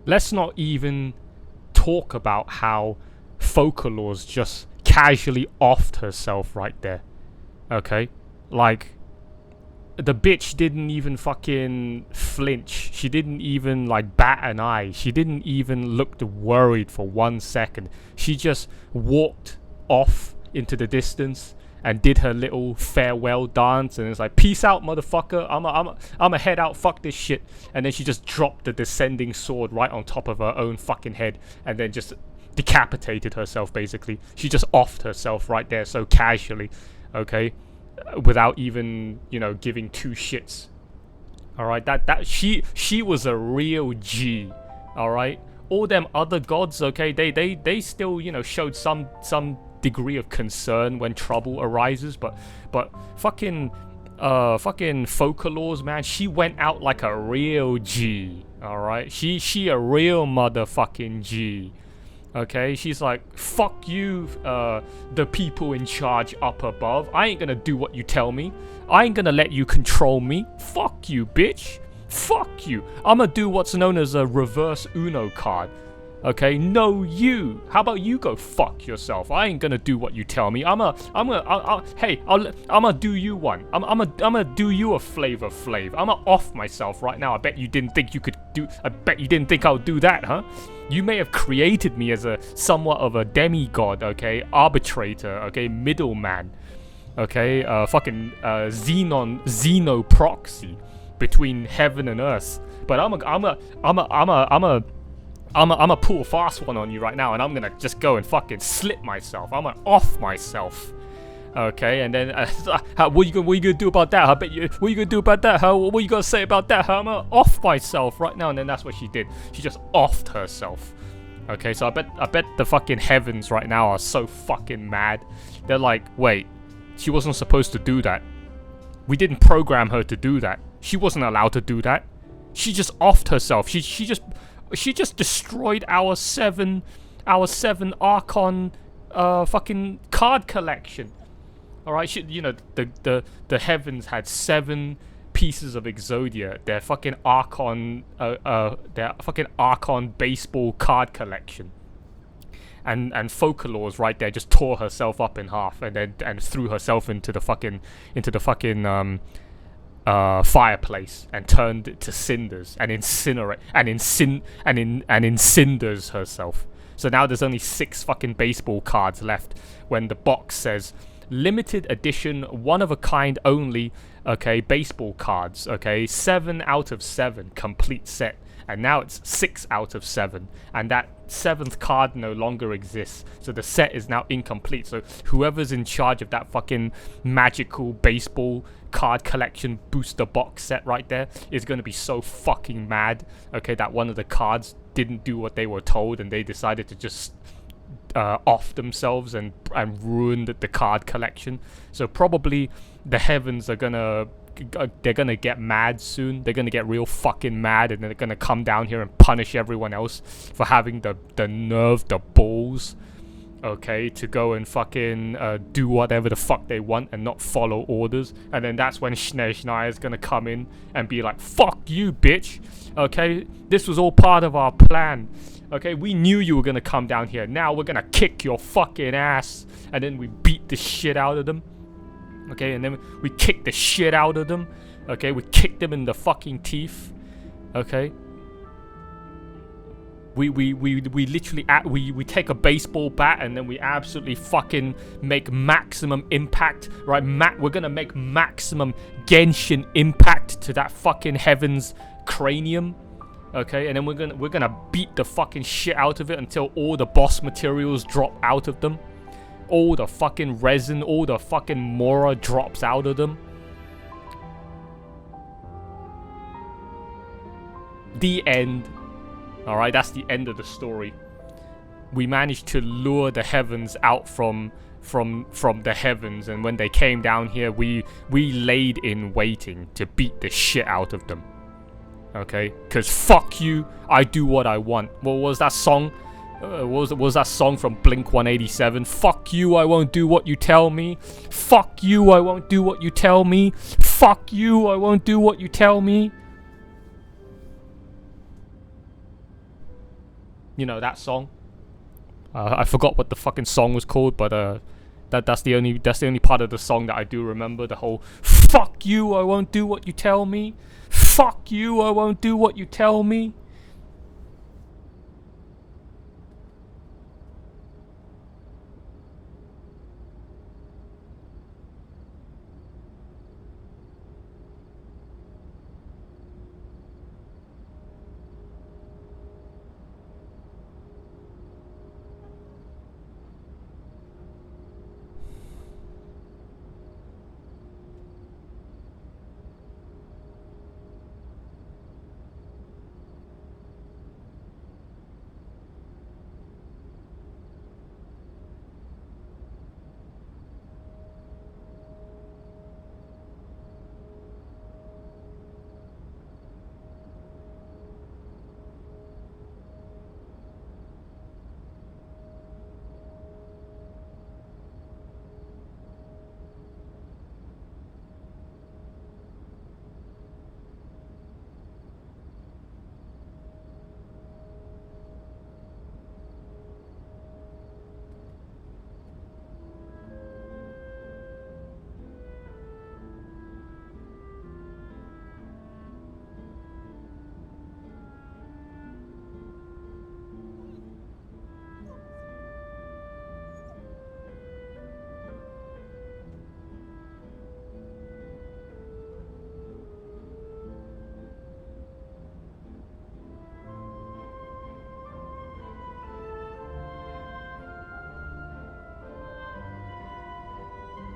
Speaker 8: Let's not even talk about how Focalors just casually offed herself right there. Okay? Like, the bitch didn't even fucking flinch. She didn't even like bat an eye. She didn't even look worried for 1 second. She just walked off into the distance and did her little farewell dance, and it's like, peace out, motherfucker. I'ma head out, fuck this shit. And then she just dropped the descending sword right on top of her own fucking head, and then just decapitated herself, basically. She just offed herself right there so casually, okay? Without even, you know, giving two shits. Alright, she was a real G. Alright? All them other gods, okay, they still, you know, showed some degree of concern when trouble arises, but fucking Focalors, man, she went out like a real G. Alright? She a real motherfucking G. Okay, she's like, fuck you, the people in charge up above. I ain't gonna do what you tell me. I ain't gonna let you control me. Fuck you, bitch. Fuck you. I'ma do what's known as a reverse Uno card. Okay, no you. How about you go fuck yourself? I ain't gonna do what you tell me. I'ma do you one. I'ma do you a Flavor Flav. I'ma off myself right now. I bet you didn't think you could do. I bet you didn't think I would do that, huh? You may have created me as a somewhat of a demigod, okay, arbitrator, okay, middleman, okay, fucking Xeno proxy between heaven and earth. But I'ma pull a fast one on you right now, and I'm gonna just go and fucking slip myself. I'm gonna off myself. Okay, and then what you gonna do about that? What you gonna do about that? What you gonna say about that? I'm gonna off myself right now, and then that's what she did. She just offed herself. Okay, so I bet the fucking heavens right now are so fucking mad. They're like, wait, she wasn't supposed to do that. We didn't program her to do that. She wasn't allowed to do that. She just offed herself. She just destroyed our seven Archon fucking card collection. Alright, you know, the heavens had 7 pieces of Exodia, their fucking Archon baseball card collection. And Focalors right there just tore herself up in half, and threw herself into the fucking fireplace and turned it to cinders and incinders herself. So now there's only 6 fucking baseball cards left when the box says limited edition, one of a kind only, okay, baseball cards, okay, 7 out of 7 complete set. And now it's 6 out of 7, and that 7th card no longer exists, so the set is now incomplete. So whoever's in charge of that fucking magical baseball card collection booster box set right there is going to be so fucking mad, okay, that one of the cards didn't do what they were told, and they decided to just off themselves and ruin the card collection. So probably the heavens are gonna get mad soon. They're gonna get real fucking mad, and they're gonna come down here and punish everyone else for having the nerve, the balls, okay, to go and fucking do whatever the fuck they want and not follow orders. And then that's when Schnee is gonna come in and be like, fuck you, bitch. Okay, this was all part of our plan. Okay, we knew you were gonna come down here. Now we're gonna kick your fucking ass. And then we beat the shit out of them. Okay, and then we kicked the shit out of them. Okay, we kicked them in the fucking teeth. Okay. We literally we take a baseball bat, and then we absolutely fucking make maximum impact, right? We're gonna make maximum Genshin impact to that fucking heavens cranium. Okay, and then we're gonna beat the fucking shit out of it until all the boss materials drop out of them. All the fucking resin, all the fucking Mora drops out of them. The end. Alright, that's the end of the story. We managed to lure the heavens out from the heavens, and when they came down here, we laid in waiting to beat the shit out of them. Okay? Because fuck you, I do what I want. What was that song? What was that song from Blink 187? Fuck you, I won't do what you tell me. Fuck you, I won't do what you tell me. Fuck you, I won't do what you tell me. You know, that song. I forgot what the fucking song was called, but that's the only part of the song that I do remember. The whole "fuck you, I won't do what you tell me. Fuck you, I won't do what you tell me."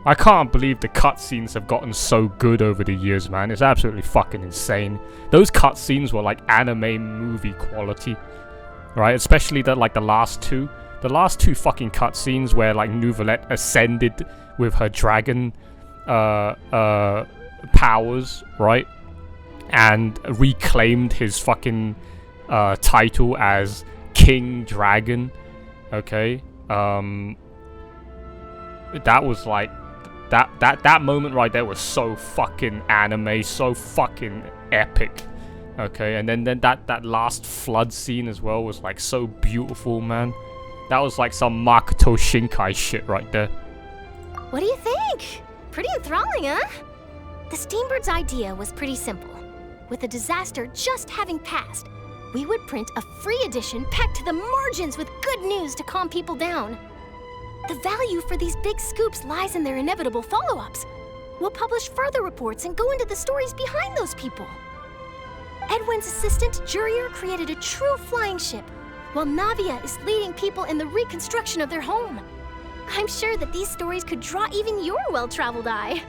Speaker 8: I can't believe the cutscenes have gotten so good over the years, man. It's absolutely fucking insane. Those cutscenes were like anime movie quality, right? Especially the last two. The last two fucking cutscenes where like Nouvelette ascended with her dragon powers, right? And reclaimed his fucking title as King Dragon. Okay? That was like that moment right there was so fucking anime, so fucking epic. Okay, and then that last flood scene as well was like so beautiful, man. That was like some Makoto Shinkai shit right there.
Speaker 7: What do you think? Pretty enthralling, huh? The Steambird's idea was pretty simple. With the disaster just having passed, we would print a free edition packed to the margins with good news to calm people down. The value for these big scoops lies in their inevitable follow-ups. We'll publish further reports and go into the stories behind those people. Edwin's assistant, Jurier, created a true flying ship, while Navia is leading people in the reconstruction of their home. I'm sure that these stories could draw even your well-traveled eye.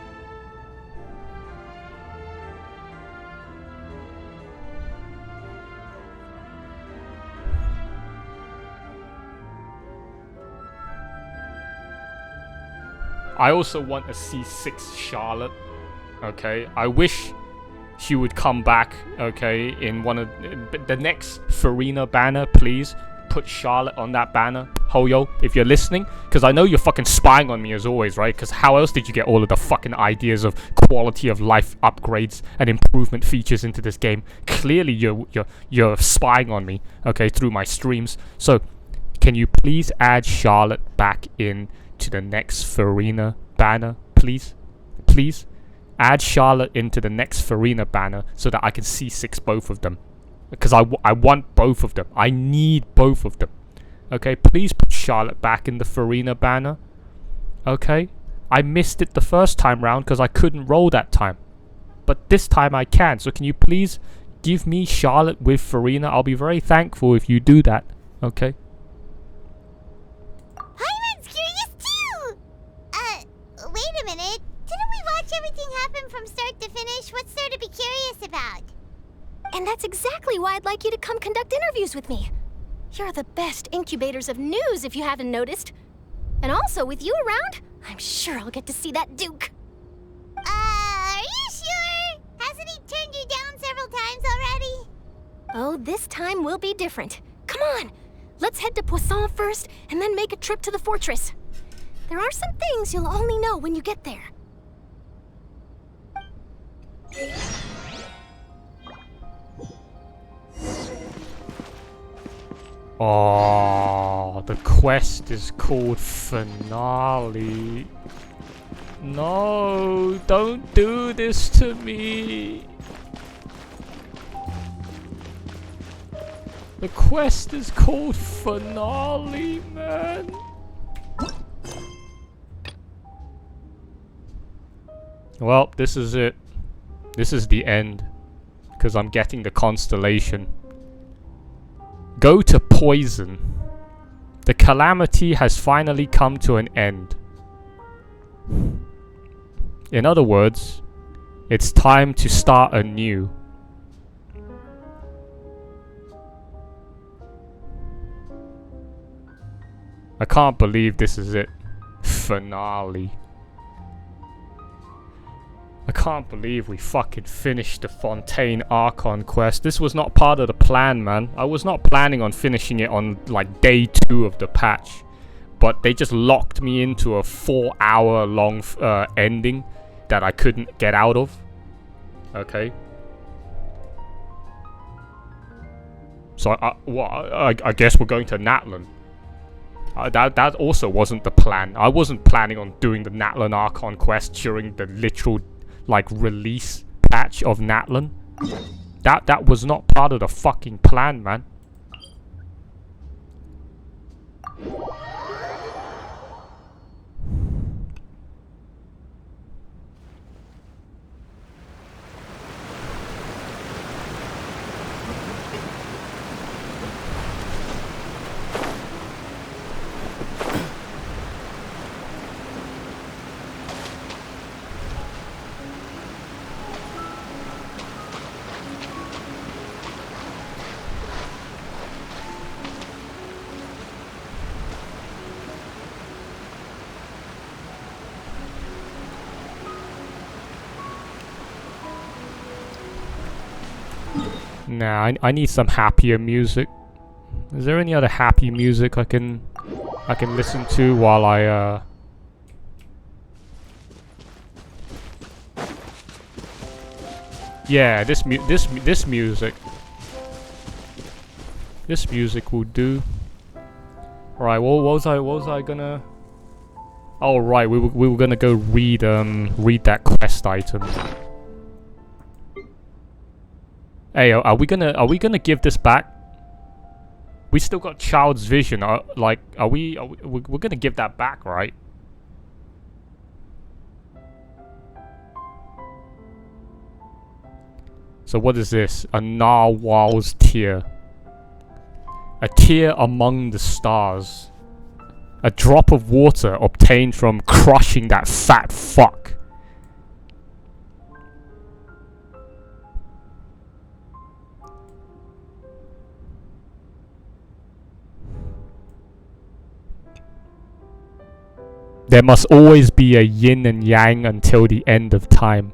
Speaker 8: I also want a C6 Charlotte, okay? I wish she would come back, okay, in one of the next Farina banner, please. Put Charlotte on that banner. Hoyo, if you're listening, because I know you're fucking spying on me as always, right? Because how else did you get all of the fucking ideas of quality of life upgrades and improvement features into this game? Clearly you're spying on me, okay, through my streams. So, can you please add Charlotte back in to the next Farina banner, please? Please add Charlotte into the next Farina banner so that I can C6 both of them, because I want both of them. I need both of them. Okay, please put Charlotte back in the Farina banner. Okay, I missed it the first time round because I couldn't roll that time, but this time I can. So can you please give me Charlotte with Farina? I'll be very thankful if you do that. Okay.
Speaker 7: Wait a minute. Didn't we watch everything happen from start to finish? What's there to be curious about?
Speaker 6: And that's exactly why I'd like you to come conduct interviews with me. You're the best incubators of news, if you haven't noticed. And also, with you around, I'm sure I'll get to see that Duke.
Speaker 7: Are you sure? Hasn't he turned you down several times already?
Speaker 6: Oh, this time will be different. Come on, let's head to Poisson first, and then make a trip to the fortress. There are some things you'll only know when you get there.
Speaker 8: Oh, the quest is called Finale. No, don't do this to me. The quest is called Finale, man. Well, this is it. This is the end. Because I'm getting the constellation. Go to Poison. The calamity has finally come to an end. In other words, it's time to start anew. I can't believe this is it. Finale. I can't believe we fucking finished the Fontaine Archon quest. This was not part of the plan, man. I was not planning on finishing it on like day 2 of the patch. But they just locked me into a 4-hour long ending that I couldn't get out of. Okay. So I guess we're going to Natlan. That also wasn't the plan. I wasn't planning on doing the Natlan Archon quest during the literal like release patch of Natlan. That was not part of the fucking plan, man. Nah, I need some happier music. Is there any other happy music I can listen to while I Yeah, this music. This music will do. Right, what was I gonna? Oh right, we were gonna go read that quest item. Hey, are we gonna give this back? We still got Child's Vision. We're gonna give that back, right? So what is this? A Narwhal's Tear. A tear among the stars. A drop of water obtained from crushing that fat fuck. There must always be a yin and yang until the end of time.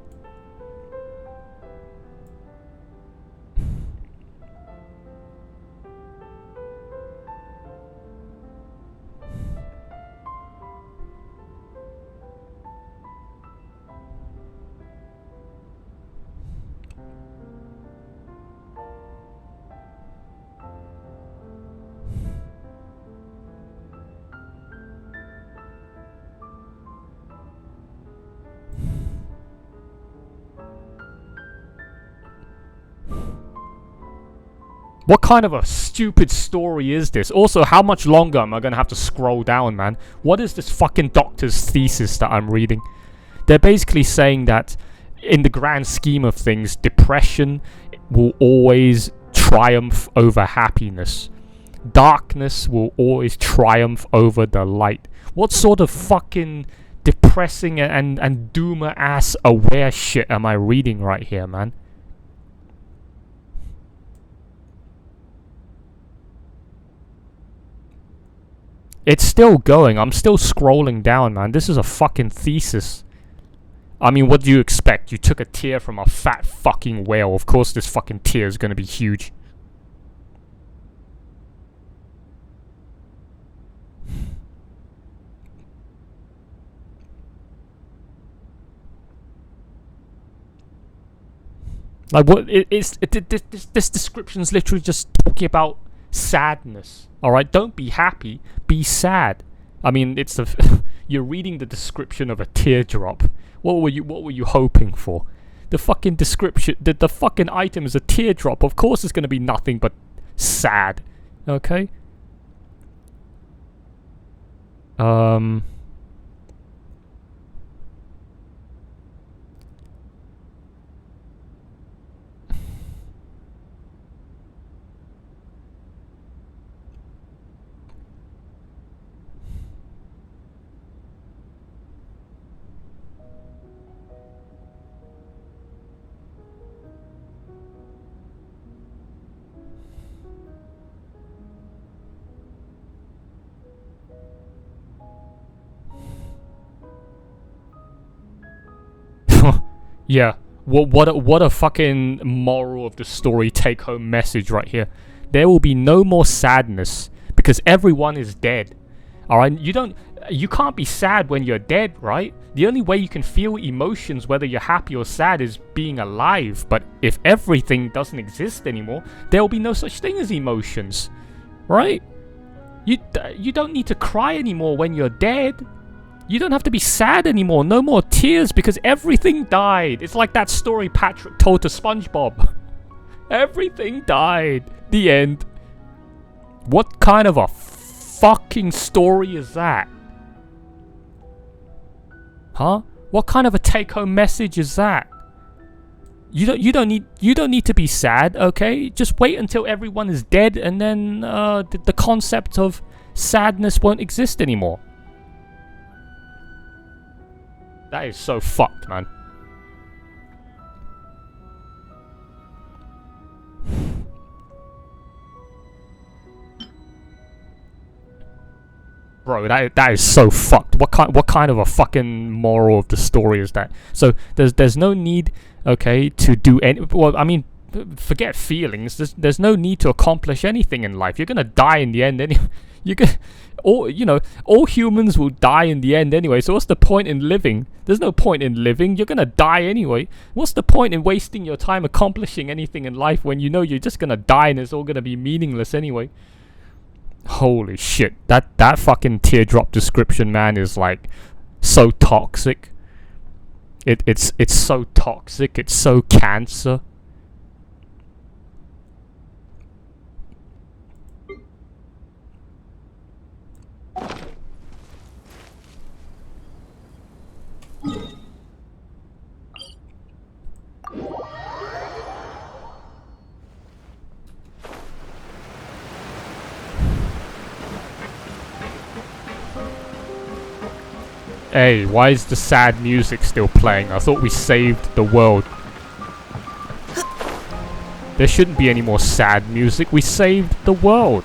Speaker 8: What kind of a stupid story is this? Also, how much longer am I gonna have to scroll down, man? What is this fucking doctor's thesis that I'm reading? They're basically saying that in the grand scheme of things, depression will always triumph over happiness. Darkness will always triumph over the light. What sort of fucking depressing and doomer ass aware shit am I reading right here, man? It's still going. I'm still scrolling down, man. This is a fucking thesis. I mean, what do you expect? You took a tear from a fat fucking whale. Of course this fucking tear is gonna be huge. Like, what? This description is literally just talking about sadness. All right, don't be happy, be sad. I mean, it's the you're reading the description of a teardrop. What were you hoping for? The fucking description, the fucking item is a teardrop. Of course, it's gonna be nothing but sad. Okay. Yeah, what a fucking moral of the story take home message right here. There will be no more sadness because everyone is dead. Alright, you can't be sad when you're dead, right? The only way you can feel emotions, whether you're happy or sad, is being alive. But if everything doesn't exist anymore, there will be no such thing as emotions, right? You don't need to cry anymore when you're dead. You don't have to be sad anymore. No more tears because everything died. It's like that story Patrick told to SpongeBob. Everything died. The end. What kind of a fucking story is that? Huh? What kind of a take-home message is that? You don't need to be sad, okay? Just wait until everyone is dead and then the concept of sadness won't exist anymore. That is so fucked, man. Bro, that is so fucked. What kind of a fucking moral of the story is that? So there's no need, okay, to do any. Well, I mean, forget feelings. There's no need to accomplish anything in life. You're gonna die in the end anyway. All humans will die in the end anyway, so what's the point in living? There's no point in living. You're gonna die anyway. What's the point in wasting your time accomplishing anything in life when you know you're just gonna die and it's all gonna be meaningless anyway? Holy shit. That fucking teardrop description, man, is like so toxic. It's so toxic. It's so cancer. Hey, why is the sad music still playing? I thought we saved the world. There shouldn't be any more sad music. We saved the world.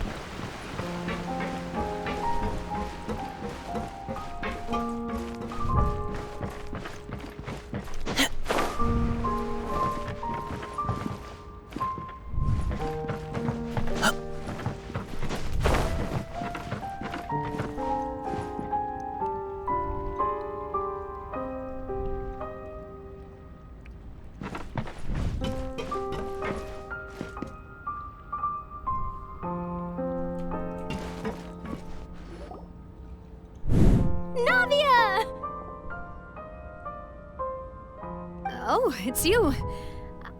Speaker 11: Oh, it's you.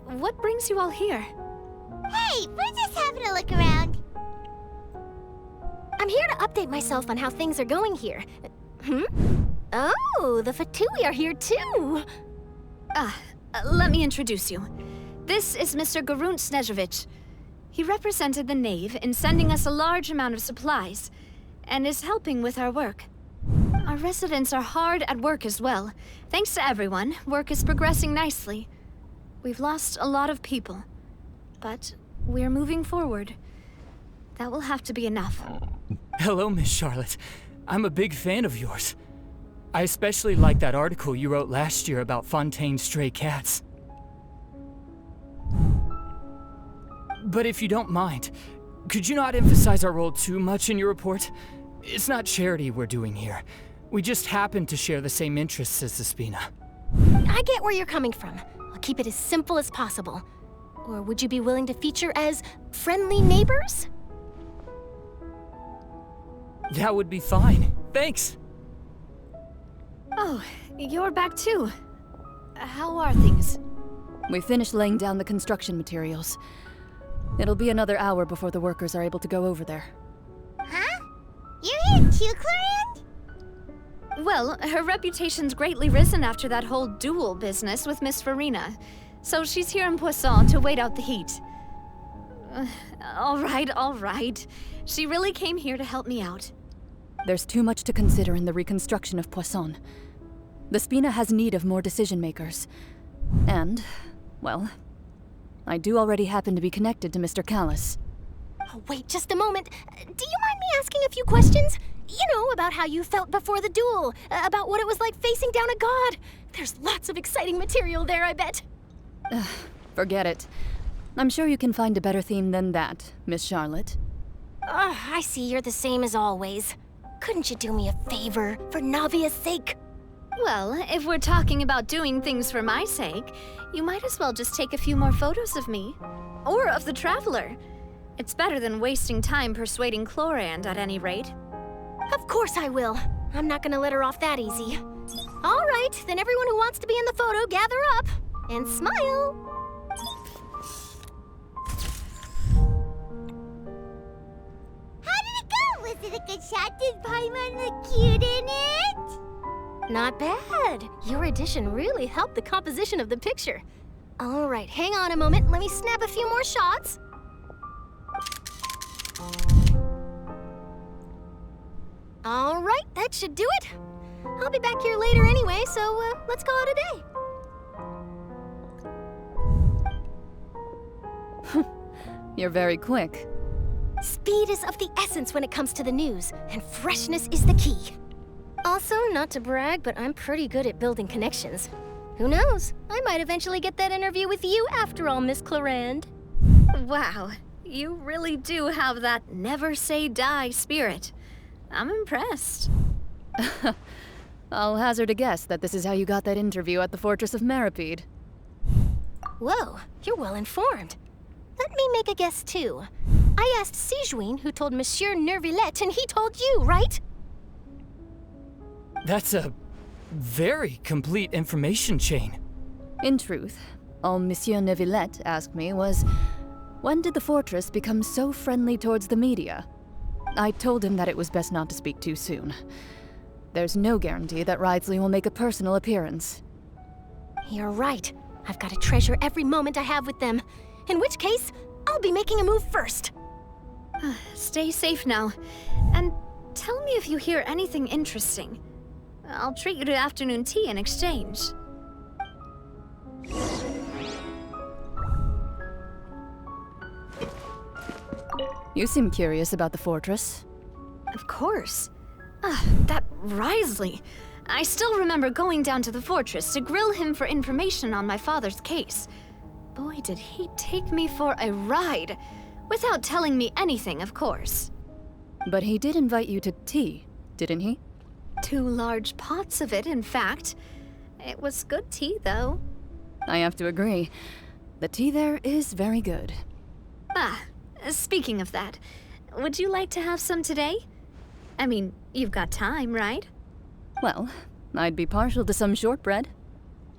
Speaker 11: What brings you all here?
Speaker 7: Hey, we're just having a look around.
Speaker 6: I'm here to update myself on how things are going here. Oh, the Fatui are here too.
Speaker 11: Let me introduce you. This is Mr. Garunt Snežević. He represented the Knave in sending us a large amount of supplies, and is helping with our work. Our residents are hard at work as well. Thanks to everyone, work is progressing nicely. We've lost a lot of people, but we're moving forward. That will have to be enough.
Speaker 9: Hello, Miss Charlotte. I'm a big fan of yours. I especially like that article you wrote last year about Fontaine's stray cats. But if you don't mind, could you not emphasize our role too much in your report? It's not charity we're doing here. We just happen to share the same interests as the Spina.
Speaker 6: I get where you're coming from. I'll keep it as simple as possible. Or would you be willing to feature as friendly neighbors?
Speaker 9: That would be fine. Thanks.
Speaker 11: Oh, you're back too. How are things?
Speaker 12: We finished laying down the construction materials. It'll be another hour before the workers are able to go over there.
Speaker 7: Huh? You're here too, Clorian?
Speaker 11: Well, her reputation's greatly risen after that whole duel business with Miss Farina. So she's here in Poisson to wait out the heat. All right. She really came here to help me out.
Speaker 12: There's too much to consider in the reconstruction of Poisson. The Spina has need of more decision makers. And, well, I do already happen to be connected to Mr. Callis.
Speaker 6: Oh, wait just a moment. Do you mind me asking a few questions? You know, about how you felt before the duel, about what it was like facing down a god. There's lots of exciting material there, I bet.
Speaker 12: Forget it. I'm sure you can find a better theme than that, Miss Charlotte.
Speaker 6: I see you're the same as always. Couldn't you do me a favor, for Navia's sake?
Speaker 11: Well, if we're talking about doing things for my sake, you might as well just take a few more photos of me. Or of the Traveler. It's better than wasting time persuading Clorand at any rate.
Speaker 6: Of course I will. I'm not gonna let her off that easy. All right, then everyone who wants to be in the photo, gather up. And smile.
Speaker 7: How did it go? Was it a good shot? Did Paimon look cute in it?
Speaker 6: Not bad. Your addition really helped the composition of the picture. All right, hang on a moment. Let me snap a few more shots. All right, that should do it. I'll be back here later anyway, so let's call it a day.
Speaker 12: You're very quick.
Speaker 6: Speed is of the essence when it comes to the news, and freshness is the key. Also, not to brag, but I'm pretty good at building connections. Who knows? I might eventually get that interview with you after all, Miss Clorand.
Speaker 11: Wow, you really do have that never say die spirit. I'm impressed.
Speaker 12: I'll hazard a guess that this is how you got that interview at the Fortress of Meripede.
Speaker 6: Whoa, you're well informed. Let me make a guess too. I asked Sijuin, who told Monsieur Nervillette, and he told you, right?
Speaker 9: That's a very complete information chain.
Speaker 12: In truth, all Monsieur Neuvillette asked me was, when did the fortress become so friendly towards the media? I told him that it was best not to speak too soon. There's no guarantee that Ridesley will make a personal appearance.
Speaker 6: You're right. I've got to treasure every moment I have with them. In which case, I'll be making a move first.
Speaker 11: Stay safe now. And tell me if you hear anything interesting. I'll treat you to afternoon tea in exchange.
Speaker 12: You seem curious about the fortress.
Speaker 11: Of course. That Ridesley. I still remember going down to the fortress to grill him for information on my father's case. Boy, did he take me for a ride. Without telling me anything, of course.
Speaker 12: But he did invite you to tea, didn't he?
Speaker 11: 2 large pots of it, in fact. It was good tea, though.
Speaker 12: I have to agree. The tea there is very good.
Speaker 11: Speaking of that, would you like to have some today? I mean, you've got time, right?
Speaker 12: Well, I'd be partial to some shortbread.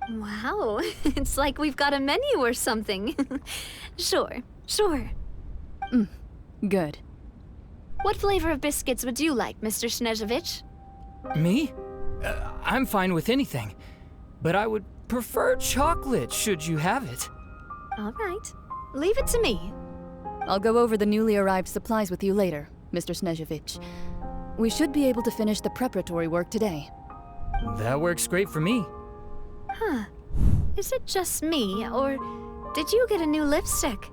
Speaker 11: Wow, it's like we've got a menu or something. Sure.
Speaker 12: Good.
Speaker 11: What flavor of biscuits would you like, Mr. Snezhovich?
Speaker 9: Me? I'm fine with anything. But I would prefer chocolate, should you have it.
Speaker 11: All right. Leave it to me.
Speaker 12: I'll go over the newly arrived supplies with you later, Mr. Snezhovich. We should be able to finish the preparatory work today.
Speaker 9: That works great for me.
Speaker 11: Huh. Is it just me, or did you get a new lipstick?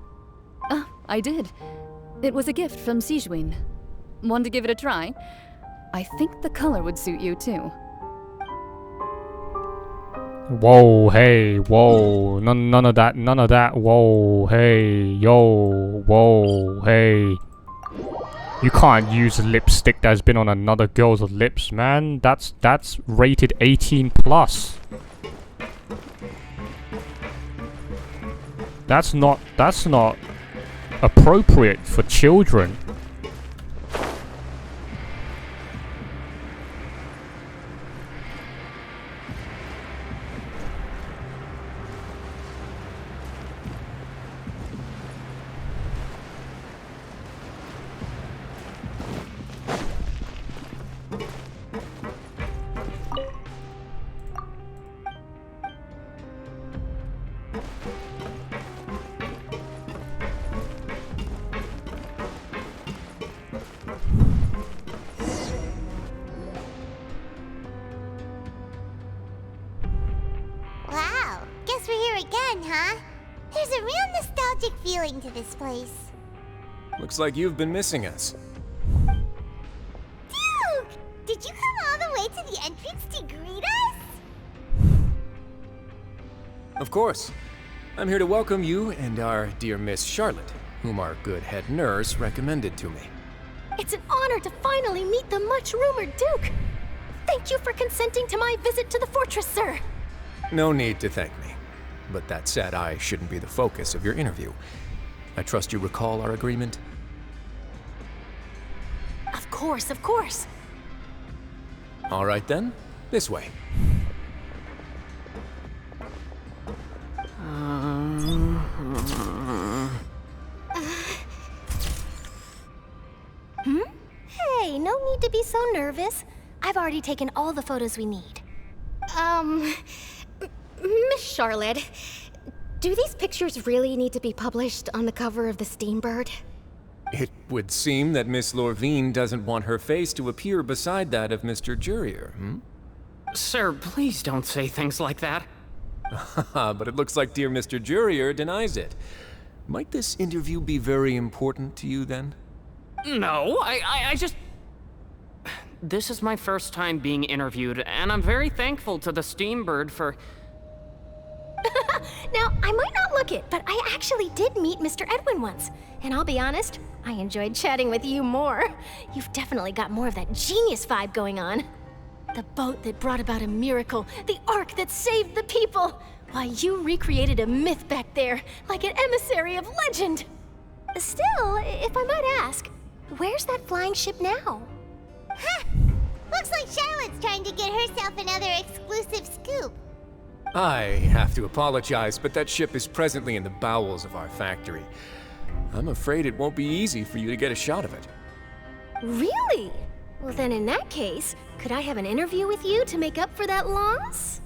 Speaker 12: I did. It was a gift from Sijuin. Want to give it a try? I think the color would suit you too.
Speaker 8: Whoa, hey, whoa, none of that, whoa, hey, yo, whoa, hey. You can't use a lipstick that's been on another girl's lips, man. That's rated 18+. That's not appropriate for children.
Speaker 7: fun, huh? There's a real nostalgic feeling to this place.
Speaker 10: Looks like you've been missing us.
Speaker 7: Duke! Did you come all the way to the entrance to greet us?
Speaker 10: Of course. I'm here to welcome you and our dear Miss Charlotte, whom our good head nurse recommended to me.
Speaker 6: It's an honor to finally meet the much-rumored Duke. Thank you for consenting to my visit to the fortress, sir.
Speaker 10: No need to thank me. But that said, I shouldn't be the focus of your interview. I trust you recall our agreement?
Speaker 6: Of course, of course.
Speaker 10: All right then, this way.
Speaker 6: Hey, no need to be so nervous. I've already taken all the photos we need. Miss Charlotte, do these pictures really need to be published on the cover of the Steambird?
Speaker 10: It would seem that Miss Lorvine doesn't want her face to appear beside that of Mr. Jurier, hmm?
Speaker 13: Sir, please don't say things like that.
Speaker 10: But it looks like dear Mr. Jurier denies it. Might this interview be very important to you then?
Speaker 13: No, I just... This is my first time being interviewed, and I'm very thankful to the Steambird for...
Speaker 6: Now, I might not look it, but I actually did meet Mr. Edwin once. And I'll be honest, I enjoyed chatting with you more. You've definitely got more of that genius vibe going on. The boat that brought about a miracle, the ark that saved the people. Why, you recreated a myth back there, like an emissary of legend. Still, if I might ask, where's that flying ship now?
Speaker 7: Huh! Looks like Charlotte's trying to get herself another exclusive scoop.
Speaker 10: I have to apologize, but that ship is presently in the bowels of our factory. I'm afraid it won't be easy for you to get a shot of it.
Speaker 6: Really? Well then in that case, could I have an interview with you to make up for that loss?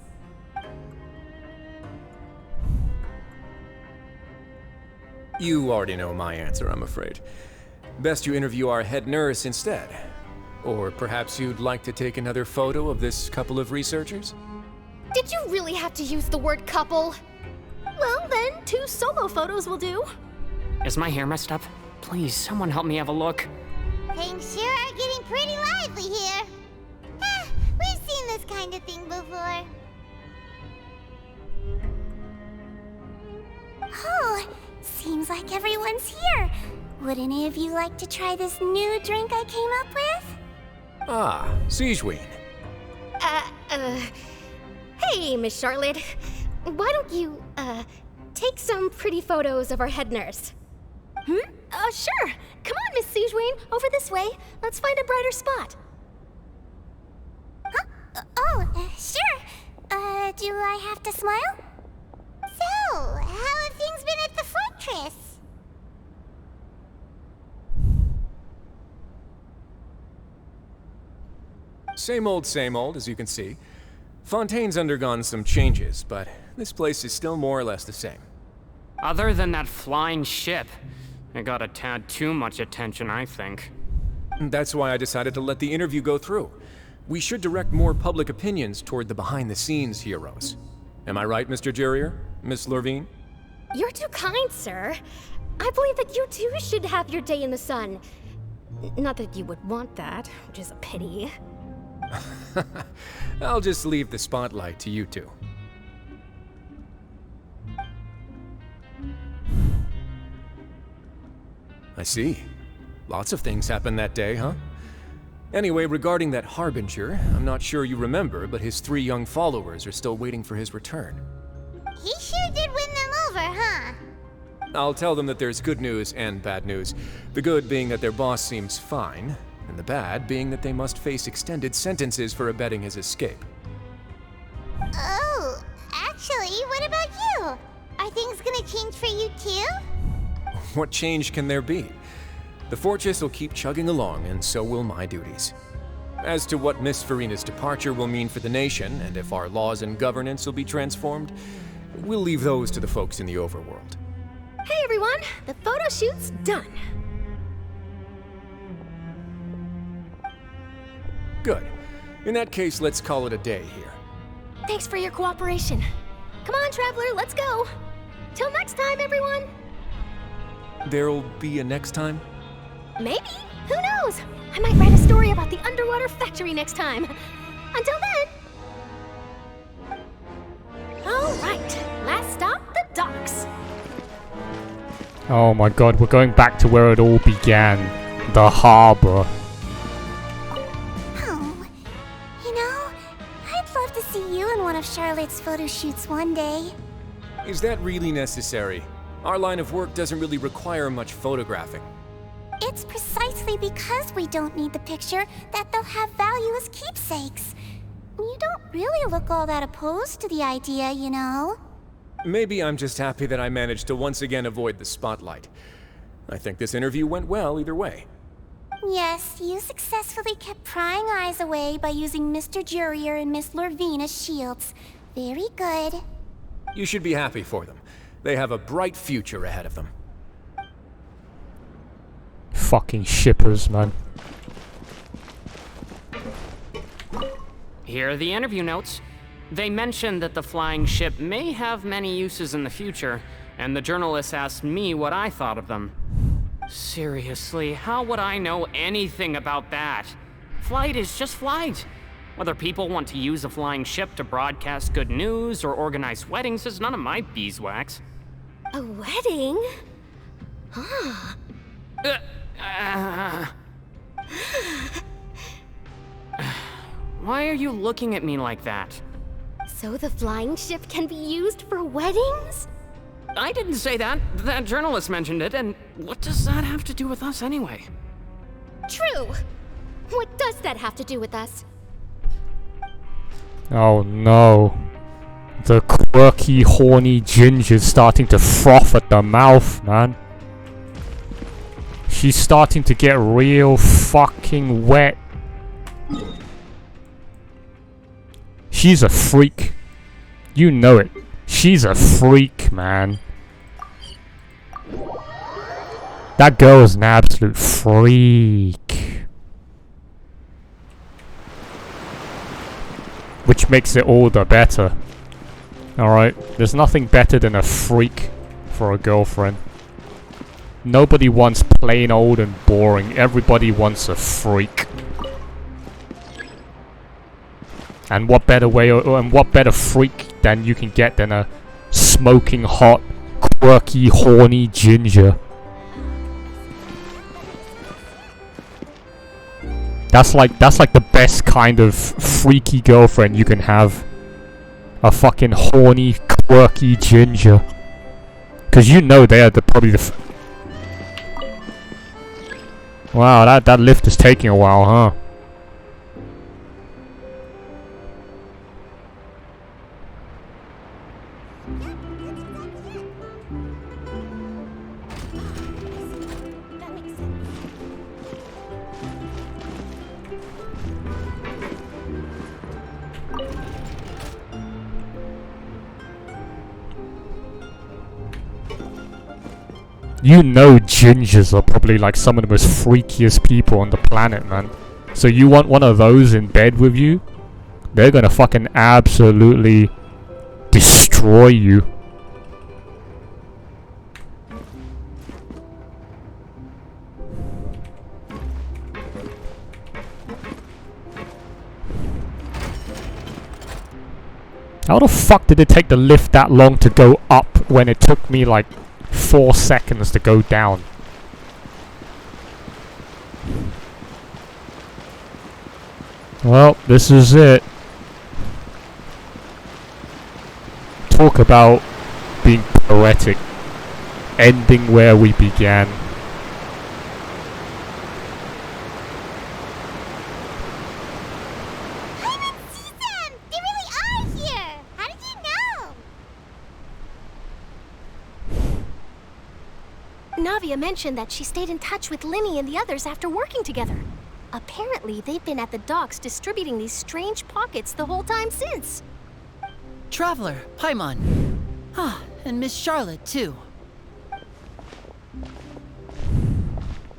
Speaker 10: You already know my answer, I'm afraid. Best you interview our head nurse instead. Or perhaps you'd like to take another photo of this couple of researchers?
Speaker 6: Did you really have to use the word couple? Well then, 2 solo photos will do.
Speaker 13: Is my hair messed up? Please, someone help me have a look.
Speaker 7: Things sure are getting pretty lively here. We've seen this kind of thing before. Oh, seems like everyone's here. Would any of you like to try this new drink I came up with?
Speaker 10: Ah, Siegeween.
Speaker 6: Hey, Miss Charlotte. Why don't you, take some pretty photos of our head nurse? Sure. Come on, Miss Siegeween. Over this way. Let's find a brighter spot.
Speaker 7: Huh? Sure. Do I have to smile? So, how have things been at the fortress?
Speaker 10: Same old, as you can see. Fontaine's undergone some changes, but this place is still more or less the same.
Speaker 13: Other than that flying ship, it got a tad too much attention, I think.
Speaker 10: That's why I decided to let the interview go through. We should direct more public opinions toward the behind-the-scenes heroes. Am I right, Mr. Jurier? Miss Lorvine?
Speaker 6: You're too kind, sir. I believe that you too should have your day in the sun. Not that you would want that, which is a pity.
Speaker 10: I'll just leave the spotlight to you two. I see. Lots of things happened that day, huh? Anyway, regarding that Harbinger, I'm not sure you remember, but his 3 young followers are still waiting for his return.
Speaker 7: He sure did win them over, huh?
Speaker 10: I'll tell them that there's good news and bad news. The good being that their boss seems fine, and the bad being that they must face extended sentences for abetting his escape.
Speaker 7: Oh, actually, what about you? Are things gonna change for you too?
Speaker 10: What change can there be? The fortress will keep chugging along, and so will my duties. As to what Miss Farina's departure will mean for the nation, and if our laws and governance will be transformed, we'll leave those to the folks in the overworld.
Speaker 6: Hey everyone, the photo shoot's done.
Speaker 10: Good. In that case, let's call it a day here.
Speaker 6: Thanks for your cooperation. Come on, Traveler, let's go. Till next time, everyone!
Speaker 10: There'll be a next time?
Speaker 6: Maybe. Who knows? I might write a story about the underwater factory next time. Until then. All right. Last stop, the docks.
Speaker 8: Oh my god, we're going back to where it all began. The harbor.
Speaker 7: Oh, you know, I'd love to see you in one of Charlotte's photo shoots one day.
Speaker 10: Is that really necessary? Our line of work doesn't really require much photographing.
Speaker 7: It's precisely because we don't need the picture that they'll have value as keepsakes. You don't really look all that opposed to the idea, you know.
Speaker 10: Maybe I'm just happy that I managed to once again avoid the spotlight. I think this interview went well either way.
Speaker 7: Yes, you successfully kept prying eyes away by using Mr. Jurier and Miss Lorvine as shields. Very good.
Speaker 10: You should be happy for them. They have a bright future ahead of them.
Speaker 8: Fucking shippers, man.
Speaker 13: Here are the interview notes. They mentioned that the flying ship may have many uses in the future, and the journalist asked me what I thought of them. Seriously, how would I know anything about that? Flight is just flight. Whether people want to use a flying ship to broadcast good news or organize weddings is none of my beeswax.
Speaker 6: A wedding? Huh.
Speaker 13: Why are you looking at me like that?
Speaker 6: So the flying ship can be used for weddings?
Speaker 13: I didn't say that. That journalist mentioned it, and what does that have to do with us anyway?
Speaker 6: True. What does that have to do with us?
Speaker 8: Oh no. The quirky, horny ginger's starting to froth at the mouth, man. She's starting to get real fucking wet. She's a freak. You know it. She's a freak, man. That girl is an absolute freak. Which makes it all the better. Alright, there's nothing better than a freak for a girlfriend. Nobody wants plain old and boring. Everybody wants a freak. And what better way, and what better freak than you can get than a smoking hot, quirky, horny ginger? That's like the best kind of freaky girlfriend you can have. A fucking horny, quirky ginger. Cause you know they are probably the. Wow, that lift is taking a while, huh? You know gingers are probably like some of the most freakiest people on the planet, man. So you want one of those in bed with you? They're gonna fucking absolutely destroy you. How the fuck did it take the lift that long to go up when it took me like 4 seconds to go down? Well, this is it. Talk about being poetic. Ending where we began.
Speaker 6: Navia mentioned that she stayed in touch with Linny and the others after working together. Apparently, they've been at the docks distributing these strange pockets the whole time since.
Speaker 14: Traveler, Paimon. Ah, and Miss Charlotte, too.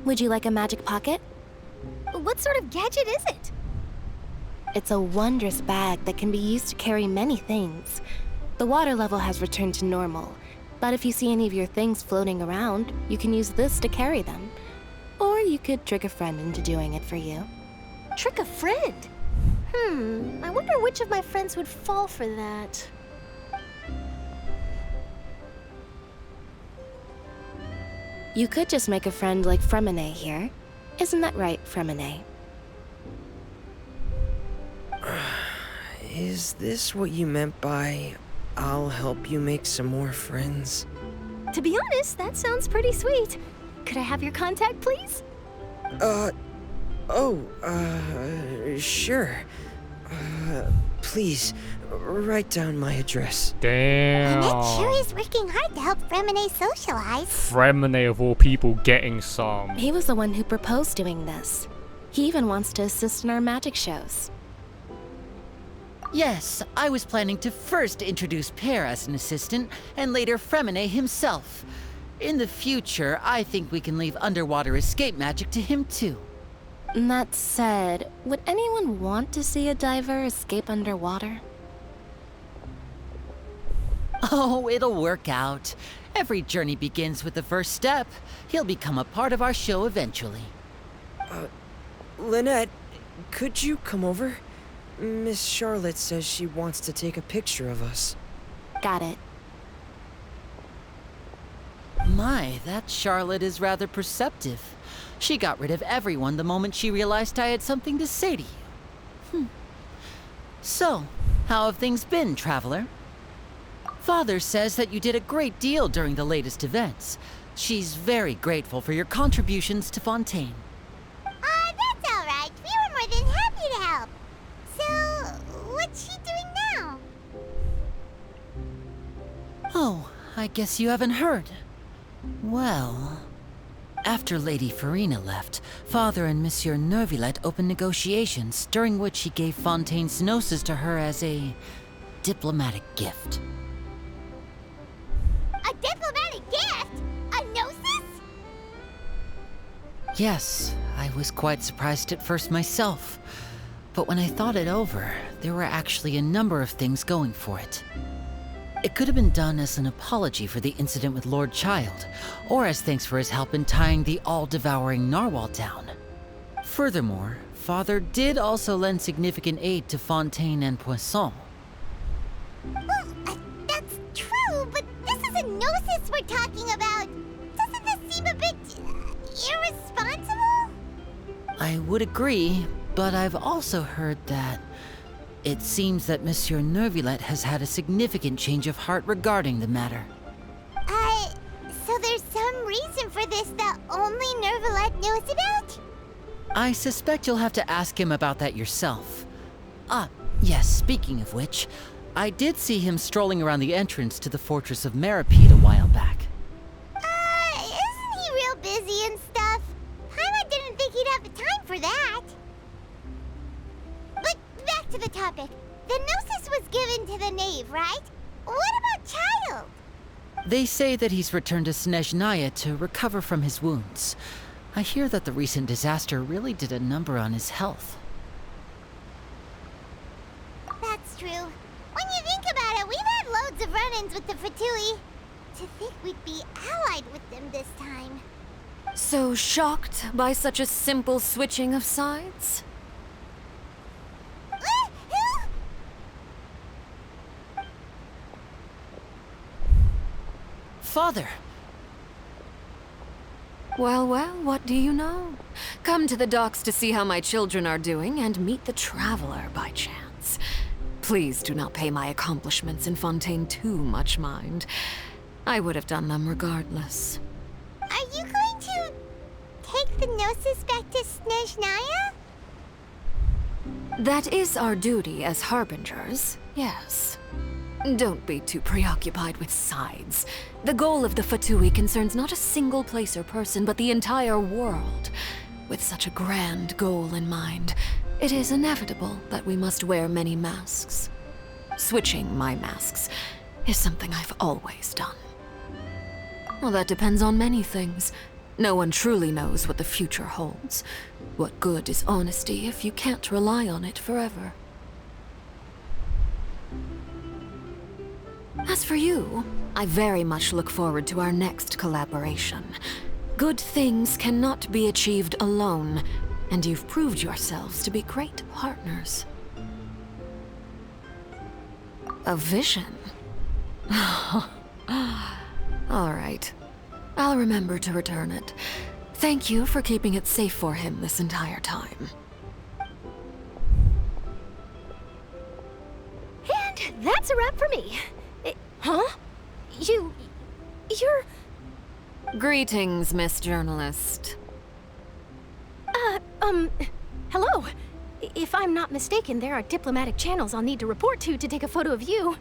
Speaker 15: Would you like a magic pocket?
Speaker 6: What sort of gadget is it?
Speaker 15: It's a wondrous bag that can be used to carry many things. The water level has returned to normal, But if you see any of your things floating around, you can use this to carry them. Or you could trick a friend into doing it for you.
Speaker 6: Trick a friend? I wonder which of my friends would fall for that.
Speaker 15: You could just make a friend like Fremine here. Isn't that right, Fremine?
Speaker 16: Is this what you meant by, I'll help you make some more friends?
Speaker 6: To be honest, that sounds pretty sweet. Could I have your contact, please?
Speaker 16: Sure. Please, write down my address.
Speaker 8: Damn.
Speaker 7: Annette sure is working hard to help Fremine socialize.
Speaker 8: Fremine of all people getting some.
Speaker 15: He was the one who proposed doing this. He even wants to assist in our magic shows.
Speaker 14: Yes, I was planning to first introduce Pear as an assistant, and later Fremine himself. In the future, I think we can leave underwater escape magic to him too.
Speaker 15: That said, would anyone want to see a diver escape underwater?
Speaker 14: Oh, it'll work out. Every journey begins with the first step. He'll become a part of our show eventually.
Speaker 16: Lynette, could you come over? Miss Charlotte says she wants to take a picture of us.
Speaker 15: Got it.
Speaker 14: My, that Charlotte is rather perceptive. She got rid of everyone the moment she realized I had something to say to you. So, how have things been, Traveler? Father says that you did a great deal during the latest events. She's very grateful for your contributions to Fontaine.
Speaker 7: That's all right. We were more than happy to help. So, what's she doing now?
Speaker 14: Oh, I guess you haven't heard. Well, after Lady Farina left, Father and Monsieur Neuvillette opened negotiations, during which he gave Fontaine's gnosis to her as a diplomatic gift.
Speaker 7: A diplomatic gift? A gnosis?
Speaker 14: Yes, I was quite surprised at first myself. But when I thought it over, there were actually a number of things going for it. It could have been done as an apology for the incident with Lord Child, or as thanks for his help in tying the all-devouring narwhal down. Furthermore, Father did also lend significant aid to Fontaine and Poisson.
Speaker 7: Well, that's true, but this is a gnosis we're talking about. Doesn't this seem a bit irresponsible?
Speaker 14: I would agree, but I've also heard that it seems that Monsieur Neuvillette has had a significant change of heart regarding the matter.
Speaker 7: So there's some reason for this that only Neuvillette knows about?
Speaker 14: I suspect you'll have to ask him about that yourself. Yes, speaking of which, I did see him strolling around the entrance to the Fortress of Meripede a while back.
Speaker 7: Isn't he real busy and stuff? Paimon didn't think he'd have the time for that. But back to the topic. The gnosis was given to the knave, right? What about Child?
Speaker 14: They say that he's returned to Snezhnaya to recover from his wounds. I hear that the recent disaster really did a number on his health.
Speaker 7: That's true. When you think about it, we've had loads of run-ins with the Fatui. To think we'd be allied with them this time.
Speaker 17: So shocked by such a simple switching of sides?
Speaker 14: Father!
Speaker 17: Well, what do you know? Come to the docks to see how my children are doing and meet the Traveler by chance. Please do not pay my accomplishments in Fontaine too much mind. I would have done them regardless.
Speaker 7: Are you going to take the gnosis back to Snezhnaya?
Speaker 17: That is our duty as harbingers, yes. Don't be too preoccupied with sides. The goal of the Fatui concerns not a single place or person, but the entire world. With such a grand goal in mind, it is inevitable that we must wear many masks. Switching my masks is something I've always done. Well, that depends on many things. No one truly knows what the future holds. What good is honesty if you can't rely on it forever? As for you, I very much look forward to our next collaboration. Good things cannot be achieved alone, and you've proved yourselves to be great partners. A vision? All right. I'll remember to return it. Thank you for keeping it safe for him this entire time.
Speaker 6: And that's a wrap for me. Huh? You're...
Speaker 17: Greetings, Miss Journalist.
Speaker 6: Hello. If I'm not mistaken, there are diplomatic channels I'll need to report to take a photo of you.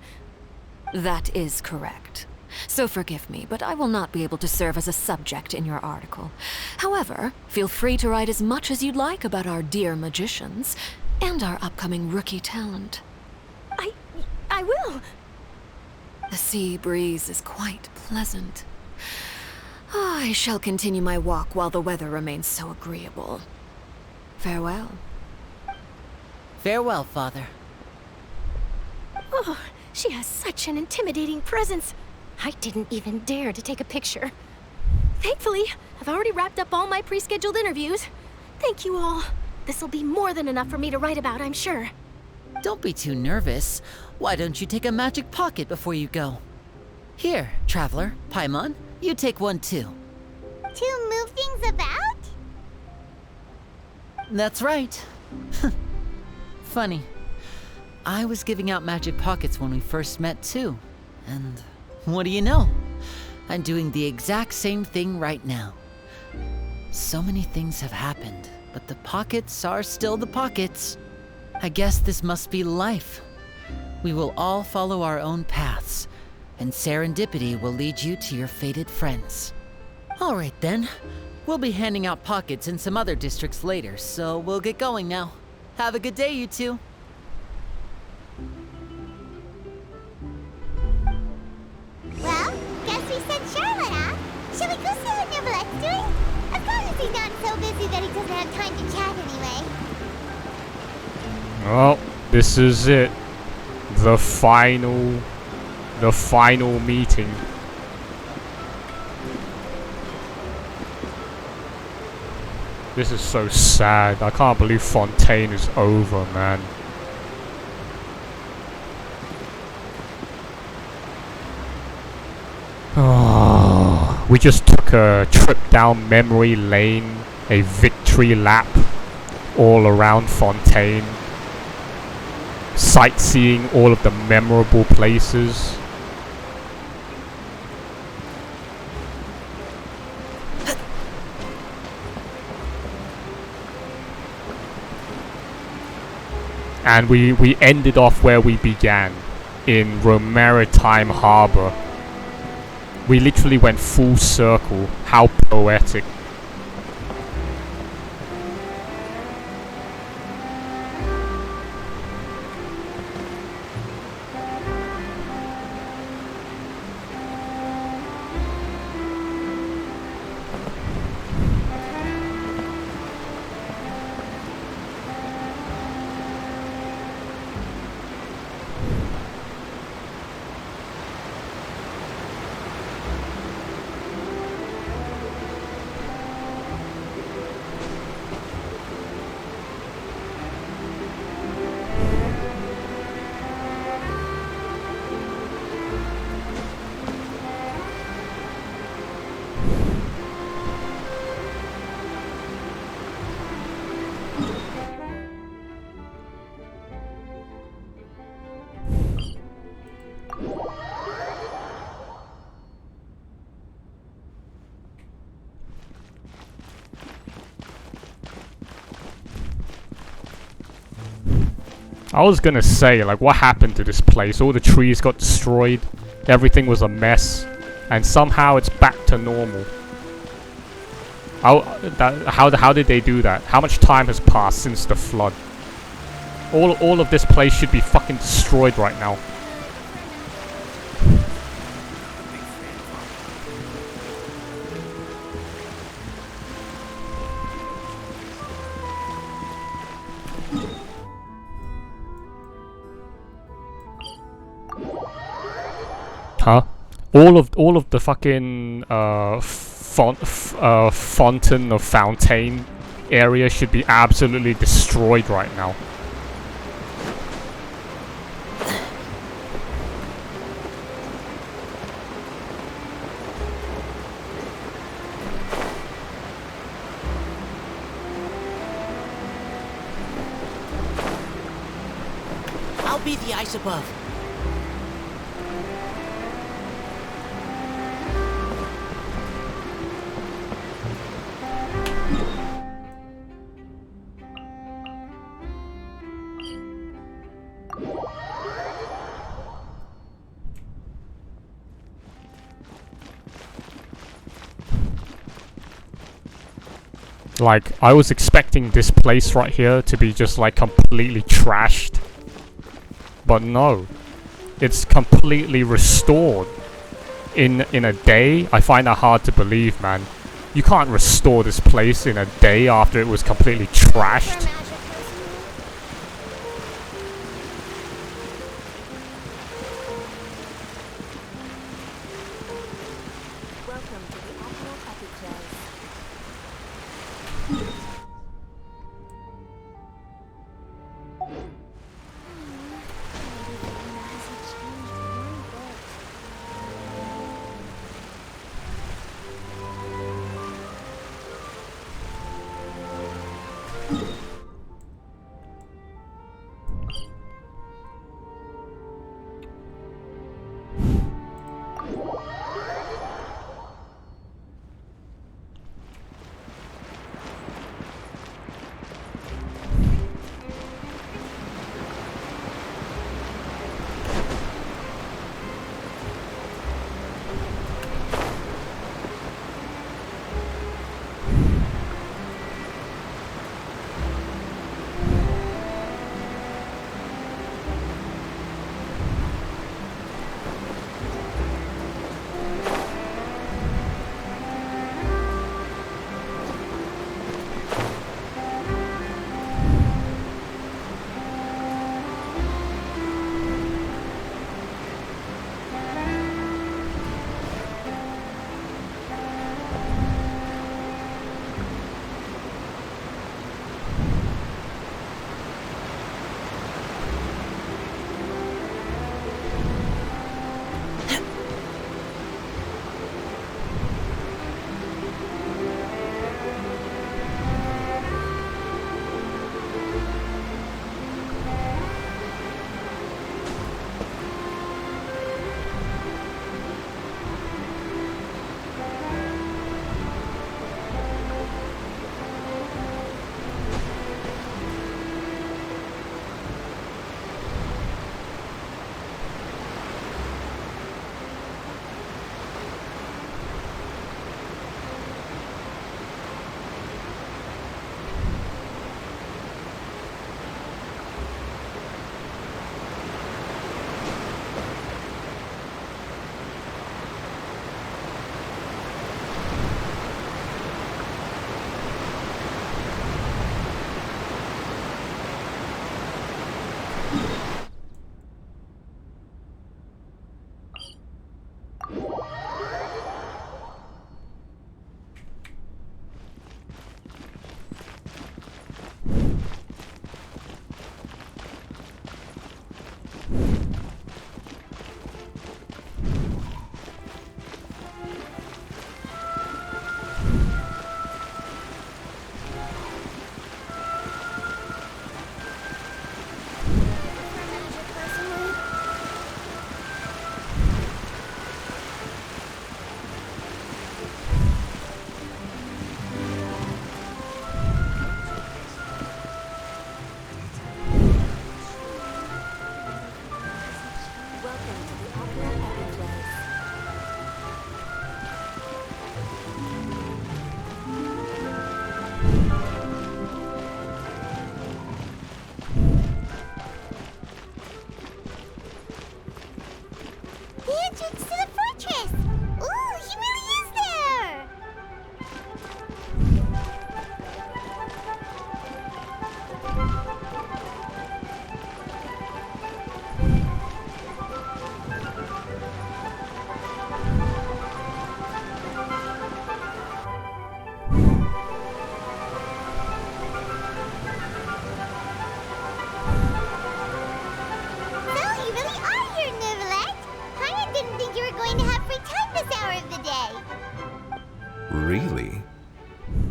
Speaker 17: That is correct. So forgive me, but I will not be able to serve as a subject in your article. However, feel free to write as much as you'd like about our dear magicians and our upcoming rookie talent.
Speaker 6: I will.
Speaker 17: The sea breeze is quite pleasant. I shall continue my walk while the weather remains so agreeable. Farewell.
Speaker 14: Farewell, Father.
Speaker 6: Oh, she has such an intimidating presence. I didn't even dare to take a picture. Thankfully, I've already wrapped up all my pre-scheduled interviews. Thank you all. This'll be more than enough for me to write about, I'm sure.
Speaker 14: Don't be too nervous. Why don't you take a magic pocket before you go? Here, Traveler, Paimon, you take one too.
Speaker 7: To move things about?
Speaker 14: That's right. Funny. I was giving out magic pockets when we first met too. And what do you know? I'm doing the exact same thing right now. So many things have happened, but the pockets are still the pockets. I guess this must be life. We will all follow our own paths, and serendipity will lead you to your fated friends. All right then. We'll be handing out pockets in some other districts later, so we'll get going now. Have a good day, you two.
Speaker 7: Well, guess we sent Charlotte off. Shall we go see what Neverlette's doing? As long as he's not so busy that he doesn't have time to chat anyway.
Speaker 8: Well, this is it. The final meeting. This is so sad. I can't believe Fontaine is over, man. Oh, we just took a trip down memory lane, a victory lap all around Fontaine, sightseeing all of the memorable places. And we ended off where we began, in Romaritime Harbor. We literally went full circle. How poetic. I was gonna say, like, what happened to this place? All the trees got destroyed, everything was a mess, and somehow it's back to normal. How did they do that? How much time has passed since the flood? All of this place should be fucking destroyed right now. all of the fucking fountain or fountain area should be absolutely destroyed right now.
Speaker 14: I'll be the ice above.
Speaker 8: Like, I was expecting this place right here to be just like completely trashed. But no. It's completely restored. In a day? I find that hard to believe, man. You can't restore this place in a day after it was completely trashed.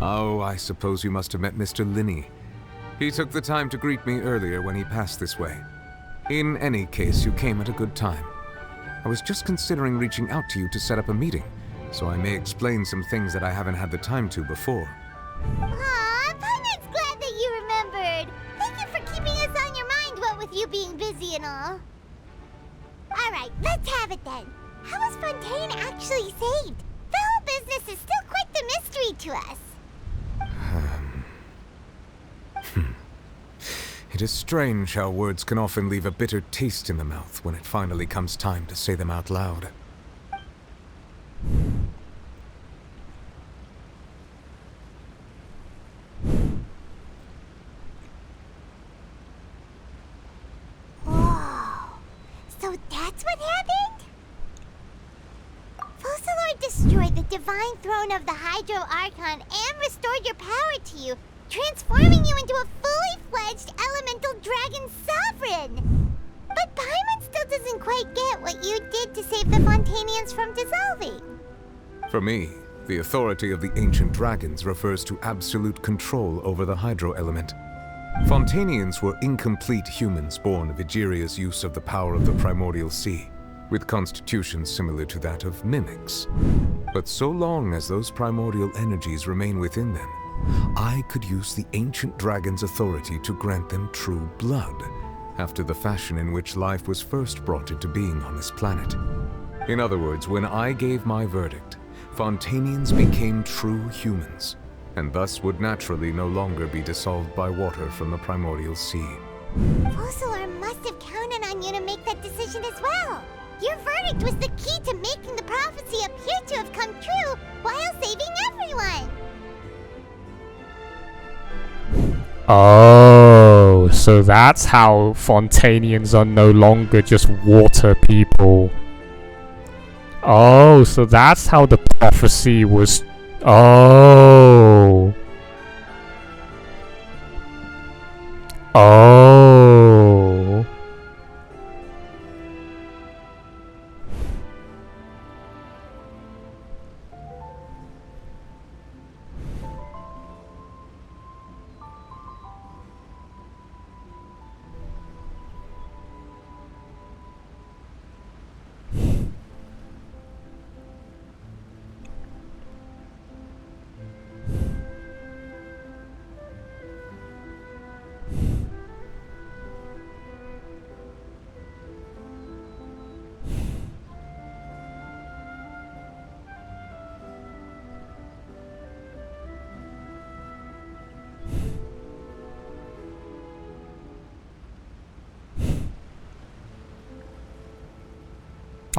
Speaker 2: Oh, I suppose you must have met Mr. Linney. He took the time to greet me earlier when he passed this way. In any case, you came at a good time. I was just considering reaching out to you to set up a meeting, so I may explain some things that I haven't had the time to before.
Speaker 7: Aw, Paimon's glad that you remembered. Thank you for keeping us on your mind, what with you being busy and all. Alright, let's have it then. How was Fontaine actually saved? The whole business is still quite the mystery to us.
Speaker 2: It is strange how words can often leave a bitter taste in the mouth when it finally comes time to say them out loud.
Speaker 7: Whoa. So that's what happened? Focalor destroyed the divine throne of the Hydro Archon and restored your power to you, transforming you into a fully fledged elemental dragon sovereign. But Paimon still doesn't quite get what you did to save the Fontanians from dissolving.
Speaker 2: For me, the authority of the ancient dragons refers to absolute control over the hydro element. Fontanians were incomplete humans born of Egeria's use of the power of the primordial sea, with constitutions similar to that of mimics. But so long as those primordial energies remain within them, I could use the ancient dragon's authority to grant them true blood, after the fashion in which life was first brought into being on this planet. In other words, when I gave my verdict, Fontanians became true humans, and thus would naturally no longer be dissolved by water from the primordial sea.
Speaker 7: Focalor must have counted on you to make that decision as well. Your verdict was the key to making the prophecy appear to have come true while saving everyone.
Speaker 8: Oh, so that's how Fontanians are no longer just water people. Oh, so that's how the prophecy was... Oh. Oh.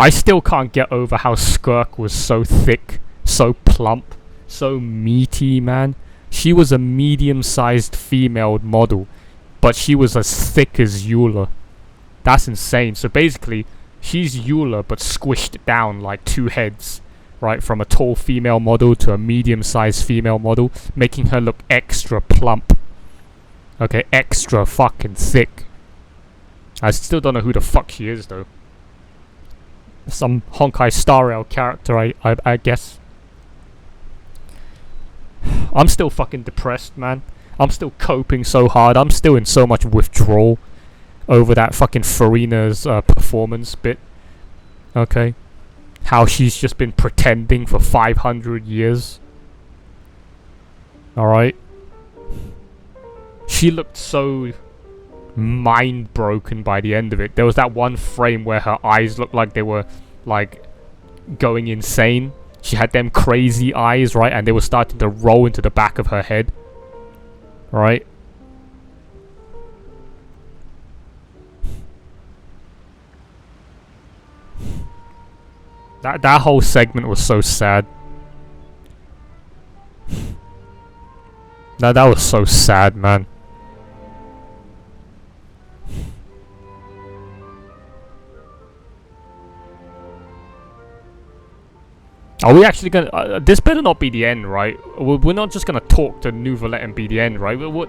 Speaker 8: I still can't get over how Skirk was so thick, so plump, so meaty, man. She was a medium-sized female model, but she was as thick as Eula. That's insane. So basically, she's Eula, but squished down like two heads, right? From a tall female model to a medium-sized female model, making her look extra plump. Okay, extra fucking thick. I still don't know who the fuck she is, though. Some Honkai Star Rail character, I guess. I'm still fucking depressed, man. I'm still coping so hard. I'm still in so much withdrawal over that fucking Farina's performance bit. Okay. How she's just been pretending for 500 years. Alright. She looked so mind broken by the end of it. There was that one frame where her eyes looked like they were like going insane. She had them crazy eyes, right? And they were starting to roll into the back of her head. Right? That whole segment was so sad. That was so sad, man. Are we actually gonna... this better not be the end, right? We're not just gonna talk to Nouvelette and be the end, right? What...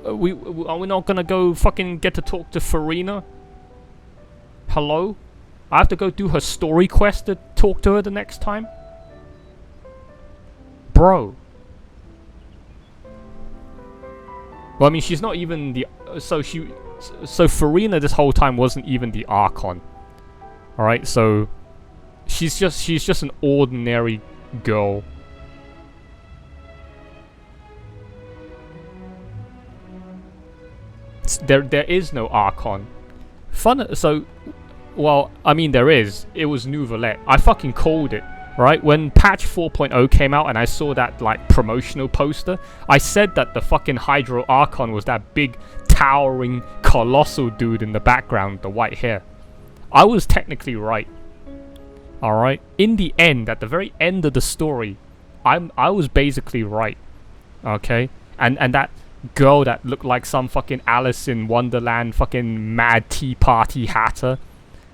Speaker 8: are we not gonna go fucking get to talk to Farina? Hello? I have to go do her story quest to talk to her the next time? Bro. Well, I mean, she's not even the... So Farina this whole time wasn't even the Archon. Alright, so... She's just an ordinary girl. There is no Archon. Well, I mean there is. It was Nouvellette. I fucking called it, right? When patch 4.0 came out and I saw that like promotional poster, I said that the fucking Hydro Archon was that big towering colossal dude in the background with the white hair. I was technically right. Alright? In the end, at the very end of the story, I was basically right. Okay? And that girl that looked like some fucking Alice in Wonderland fucking mad tea party hatter,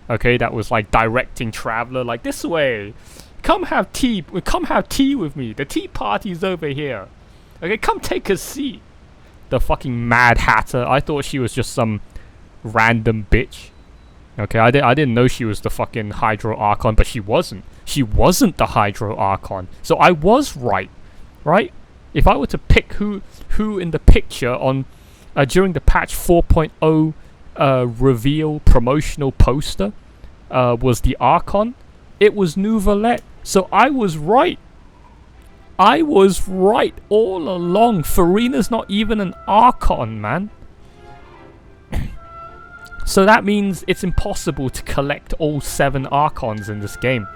Speaker 8: okay, that was like directing Traveler like, this way, come have tea with me, the tea party's over here, okay, come take a seat. The fucking mad hatter. I thought she was just some random bitch. Okay, I didn't know she was the fucking Hydro Archon, but she wasn't the Hydro Archon, so I was right. If I were to pick who in the picture on during the patch 4.0 reveal promotional poster was the Archon, it was Nouvellette. So I was right. I was right all along. Farina's not even an Archon, man. So that means it's impossible to collect all 7 Archons in this game.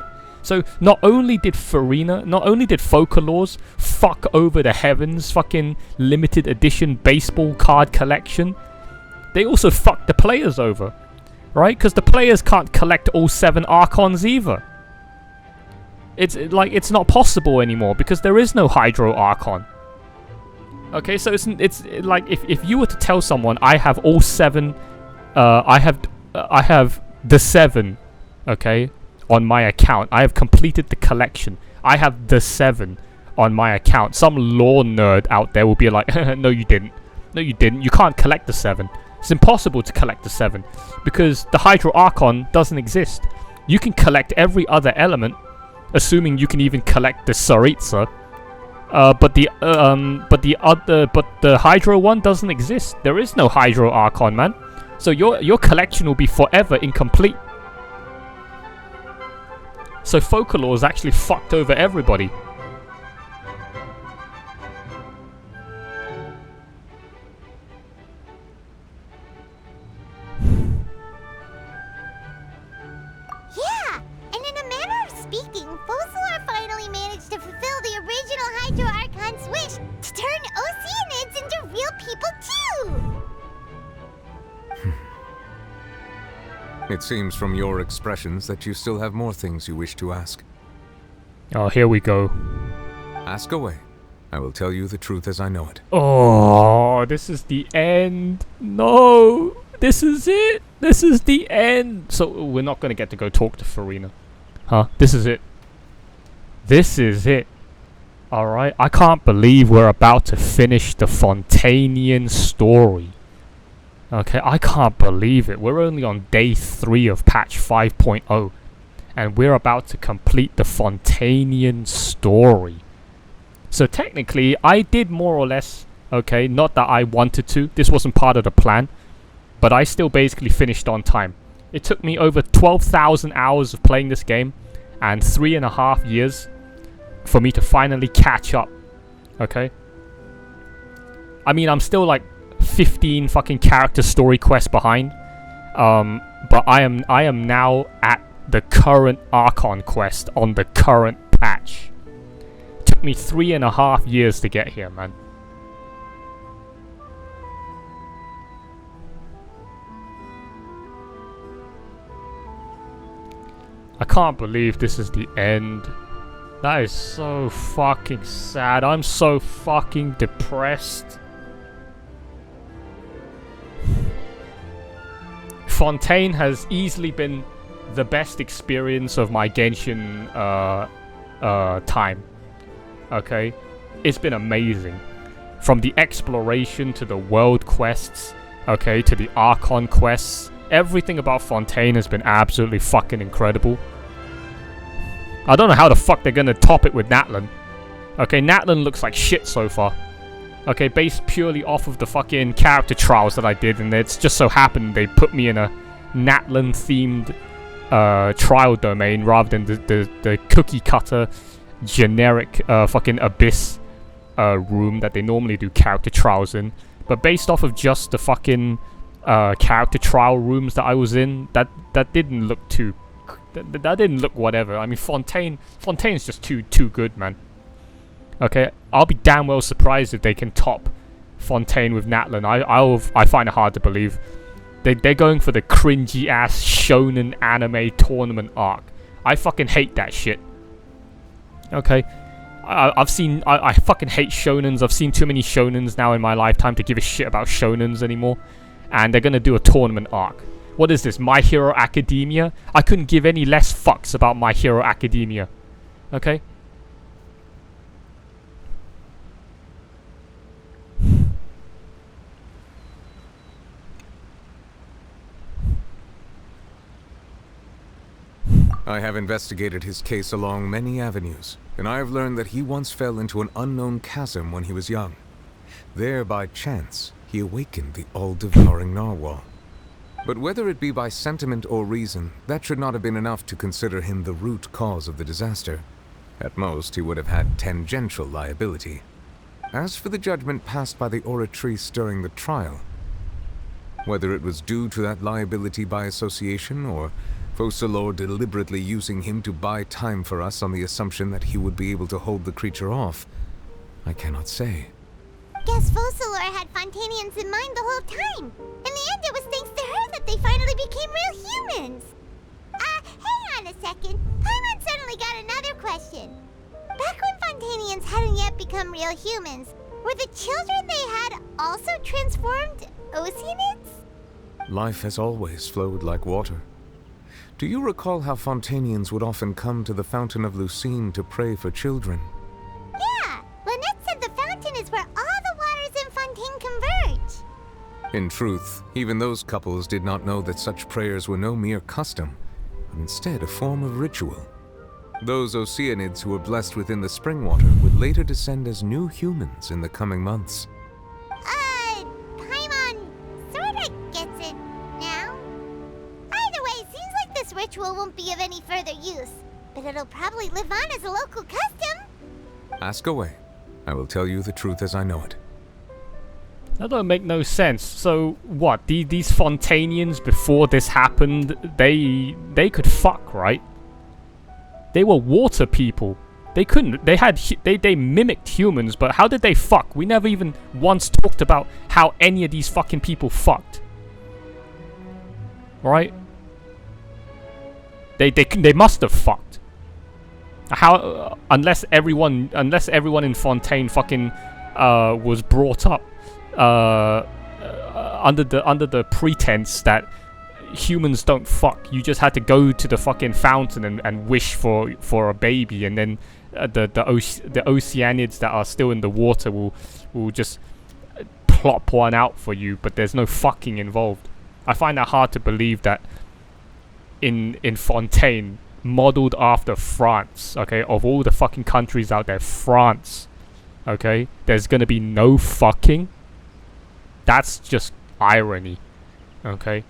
Speaker 8: So not only did Focalors fuck over the Heavens fucking limited edition baseball card collection, they also fucked the players over, right? Because the players can't collect all 7 Archons either. It's not possible anymore because there is no Hydro Archon. Okay, so it's like if you were to tell someone I have all 7, I have the 7, okay, on my account. I have completed the collection. I have the 7 on my account. Some lore nerd out there will be like, no you didn't. No you didn't. You can't collect the 7. It's impossible to collect the 7 because the Hydro Archon doesn't exist. You can collect every other element, assuming you can even collect the Tsaritsa. But the Hydro one doesn't exist. There is no Hydro Archon, man. So your collection will be forever incomplete. So Focalors actually fucked over everybody.
Speaker 7: Yeah, and in a manner of speaking, Focalor finally managed to fulfill the original Hydro Archon's wish to turn Oceanids into real people too!
Speaker 2: It seems from your expressions that you still have more things you wish to ask.
Speaker 8: Oh, here we go.
Speaker 2: Ask away. I will tell you the truth as I know it.
Speaker 8: Oh, this is the end. No, this is it. This is the end. So we're not going to get to go talk to Farina. Huh? This is it. This is it. Alright, I can't believe we're about to finish the Fontainian story. Okay, I can't believe it. We're only on day 3 of patch 5.0 and we're about to complete the Fontainian story. So technically, I did more or less, okay, not that I wanted to. This wasn't part of the plan, but I still basically finished on time. It took me over 12,000 hours of playing this game and 3.5 years for me to finally catch up. Okay? I mean, I'm still like 15 fucking character story quests behind, but I am now at the current Archon quest on the current patch. Took me 3.5 years to get here, man. I can't believe this is the end. That is so fucking sad. I'm so fucking depressed. Fontaine has easily been the best experience of my Genshin time. Okay? It's been amazing. From the exploration to the world quests, okay, to the Archon quests. Everything about Fontaine has been absolutely fucking incredible. I don't know how the fuck they're gonna top it with Natlan. Okay, Natlan looks like shit so far. Okay, based purely off of the fucking character trials that I did, and it's just so happened they put me in a Natlan-themed trial domain rather than the cookie-cutter generic fucking Abyss room that they normally do character trials in. But based off of just the fucking character trial rooms that I was in, that didn't look too... That didn't look whatever. I mean, Fontaine's just too good, man. Okay, I'll be damn well surprised if they can top Fontaine with Natlan. I find it hard to believe. They're going for the cringy ass shonen anime tournament arc. I fucking hate that shit. Okay, I fucking hate shonens. I've seen too many shonens now in my lifetime to give a shit about shonens anymore. And they're gonna do a tournament arc. What is this, My Hero Academia? I couldn't give any less fucks about My Hero Academia. Okay?
Speaker 2: I have investigated his case along many avenues, and I have learned that he once fell into an unknown chasm when he was young. There, by chance, he awakened the all-devouring narwhal. But whether it be by sentiment or reason, that should not have been enough to consider him the root cause of the disaster. At most, he would have had tangential liability. As for the judgment passed by the oratrice during the trial, whether it was due to that liability by association, or Focalor deliberately using him to buy time for us on the assumption that he would be able to hold the creature off, I cannot say.
Speaker 7: Guess Focalor had Fontanians in mind the whole time. In the end, it was thanks to her that they finally became real humans. Hang on a second. Paimon suddenly got another question. Back when Fontanians hadn't yet become real humans, were the children they had also transformed Oceanids?
Speaker 2: Life has always flowed like water. Do you recall how Fontanians would often come to the Fountain of Lucine to pray for children?
Speaker 7: Yeah, Lynette said the fountain is where all the waters in Fontaine converge.
Speaker 2: In truth, even those couples did not know that such prayers were no mere custom, but instead a form of ritual. Those Oceanids who were blessed within the spring water would later descend as new humans in the coming months.
Speaker 7: Paimon sorta gets it now. Either way, it seems like this ritual won't be of any further use, but it'll probably live on as a local custom.
Speaker 2: Ask away. I will tell you the truth as I know it.
Speaker 8: That don't make no sense. So what? These Fontanians before this happened, they could fuck, right? They were water people. They couldn't. They mimicked humans, but how did they fuck? We never even once talked about how any of these fucking people fucked. Right? They must have fucked. How unless everyone in Fontaine fucking was brought up under the pretense that humans don't fuck. You just had to go to the fucking fountain and wish for a baby, and then the Oceanids that are still in the water will just plop one out for you, but there's no fucking involved. I find that hard to believe that in Fontaine, modeled after France, okay, of all the fucking countries out there, France, okay, there's gonna be no fucking. That's just irony, okay?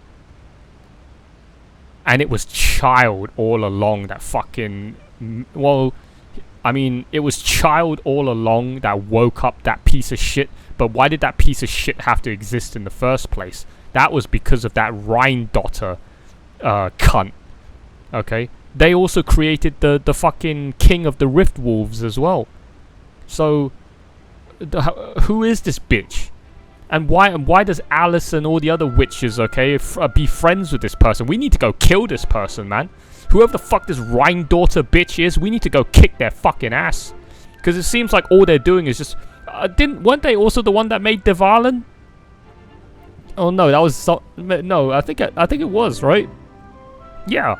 Speaker 8: And it was Child all along that fucking... Well, I mean, it was Child all along that woke up that piece of shit. But why did that piece of shit have to exist in the first place? That was because of that Rheindotter cunt. Okay? They also created the fucking King of the Rift Wolves as well. So, who is this bitch? And why does Alice and all the other witches, okay, be friends with this person? We need to go kill this person, man. Whoever the fuck this Rheindotter bitch is, we need to go kick their fucking ass. Because it seems like all they're doing is just... weren't they also the one that made Devalen? Oh no, that was... No, I think it was, right? Yeah.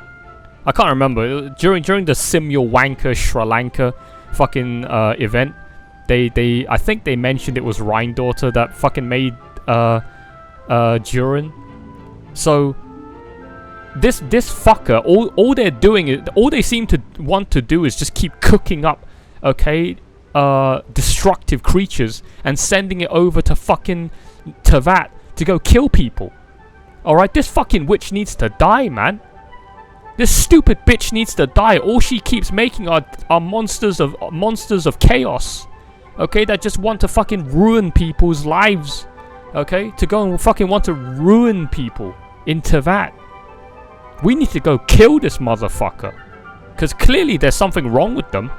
Speaker 8: I can't remember. During the Simul Wanker Sri Lanka fucking event, I think they mentioned it was Rheindotter that fucking made Durin. So this fucker, all they're doing is, all they seem to want to do is just keep cooking up, okay, destructive creatures and sending it over to fucking Teyvat to go kill people. Alright, this fucking witch needs to die, man. This stupid bitch needs to die. All she keeps making are monsters of chaos. Okay, that just want to fucking ruin people's lives. Okay, to go and fucking want to ruin people in Teyvat. We need to go kill this motherfucker. Because clearly there's something wrong with them.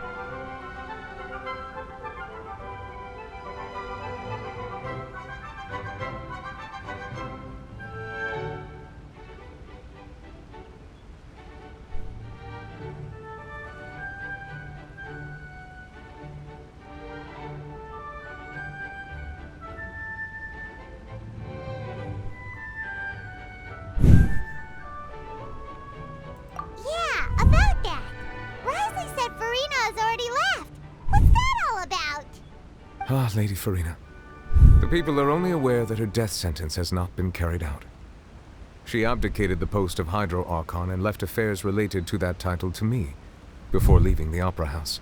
Speaker 2: Ah, Lady Farina. The people are only aware that her death sentence has not been carried out. She abdicated the post of Hydro Archon and left affairs related to that title to me, before leaving the Opera House.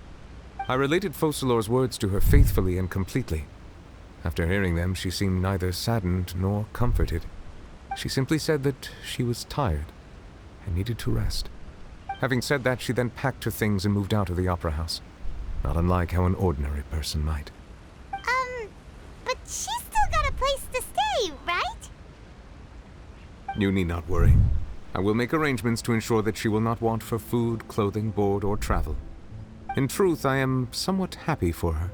Speaker 2: I related Focalor's words to her faithfully and completely. After hearing them, she seemed neither saddened nor comforted. She simply said that she was tired and needed to rest. Having said that, she then packed her things and moved out of the Opera House, not unlike how an ordinary person might.
Speaker 7: But she's still got a place to stay, right?
Speaker 2: You need not worry. I will make arrangements to ensure that she will not want for food, clothing, board, or travel. In truth, I am somewhat happy for her.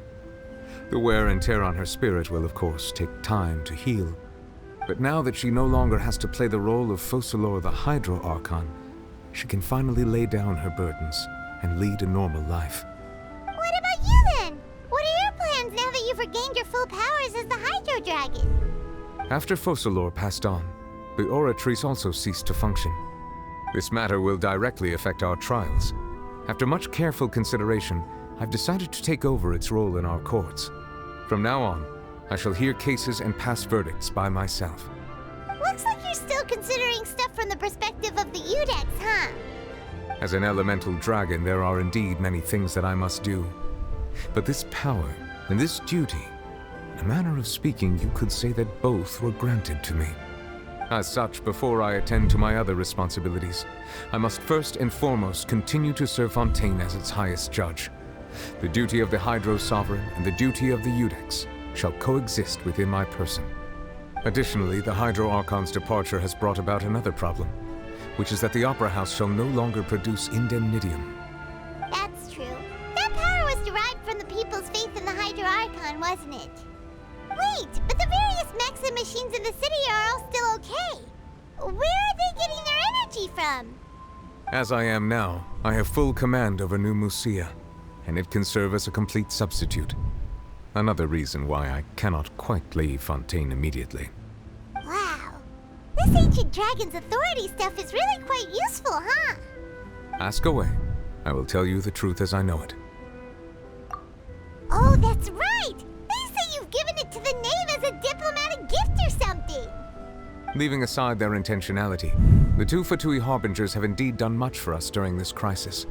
Speaker 2: The wear and tear on her spirit will, of course, take time to heal. But now that she no longer has to play the role of Focalor the Hydro Archon, she can finally lay down her burdens and lead a normal life.
Speaker 7: What about you then? What are your plans now that you've regained your full powers as the Hydro Dragon?
Speaker 2: After Focalor passed on, the Oratrice also ceased to function. This matter will directly affect our trials. After much careful consideration, I've decided to take over its role in our courts. From now on, I shall hear cases and pass verdicts by myself.
Speaker 7: Looks like you're still considering stuff from the perspective of the Udex, huh?
Speaker 2: As an elemental dragon, there are indeed many things that I must do. But this power and this duty, in a manner of speaking, you could say that both were granted to me. As such, before I attend to my other responsibilities, I must first and foremost continue to serve Fontaine as its highest judge. The duty of the Hydro Sovereign and the duty of the Udex shall coexist within my person. Additionally, the Hydro Archon's departure has brought about another problem, which is that the Opera House shall no longer produce indemnitium.
Speaker 7: That's true. That power was derived from the people's faith in the Hydro Archon, wasn't it? Wait, but the various mechs and machines in the city are all still okay. Where are they getting their energy from?
Speaker 2: As I am now, I have full command over New Musia, and it can serve as a complete substitute. Another reason why I cannot quite leave Fontaine immediately.
Speaker 7: Wow. This ancient dragon's authority stuff is really quite useful, huh?
Speaker 2: Ask away. I will tell you the truth as I know it.
Speaker 7: Oh, that's right! They say you've given it to the knave as a diplomatic gift or something!
Speaker 2: Leaving aside their intentionality, the two Fatui Harbingers have indeed done much for us during this crisis.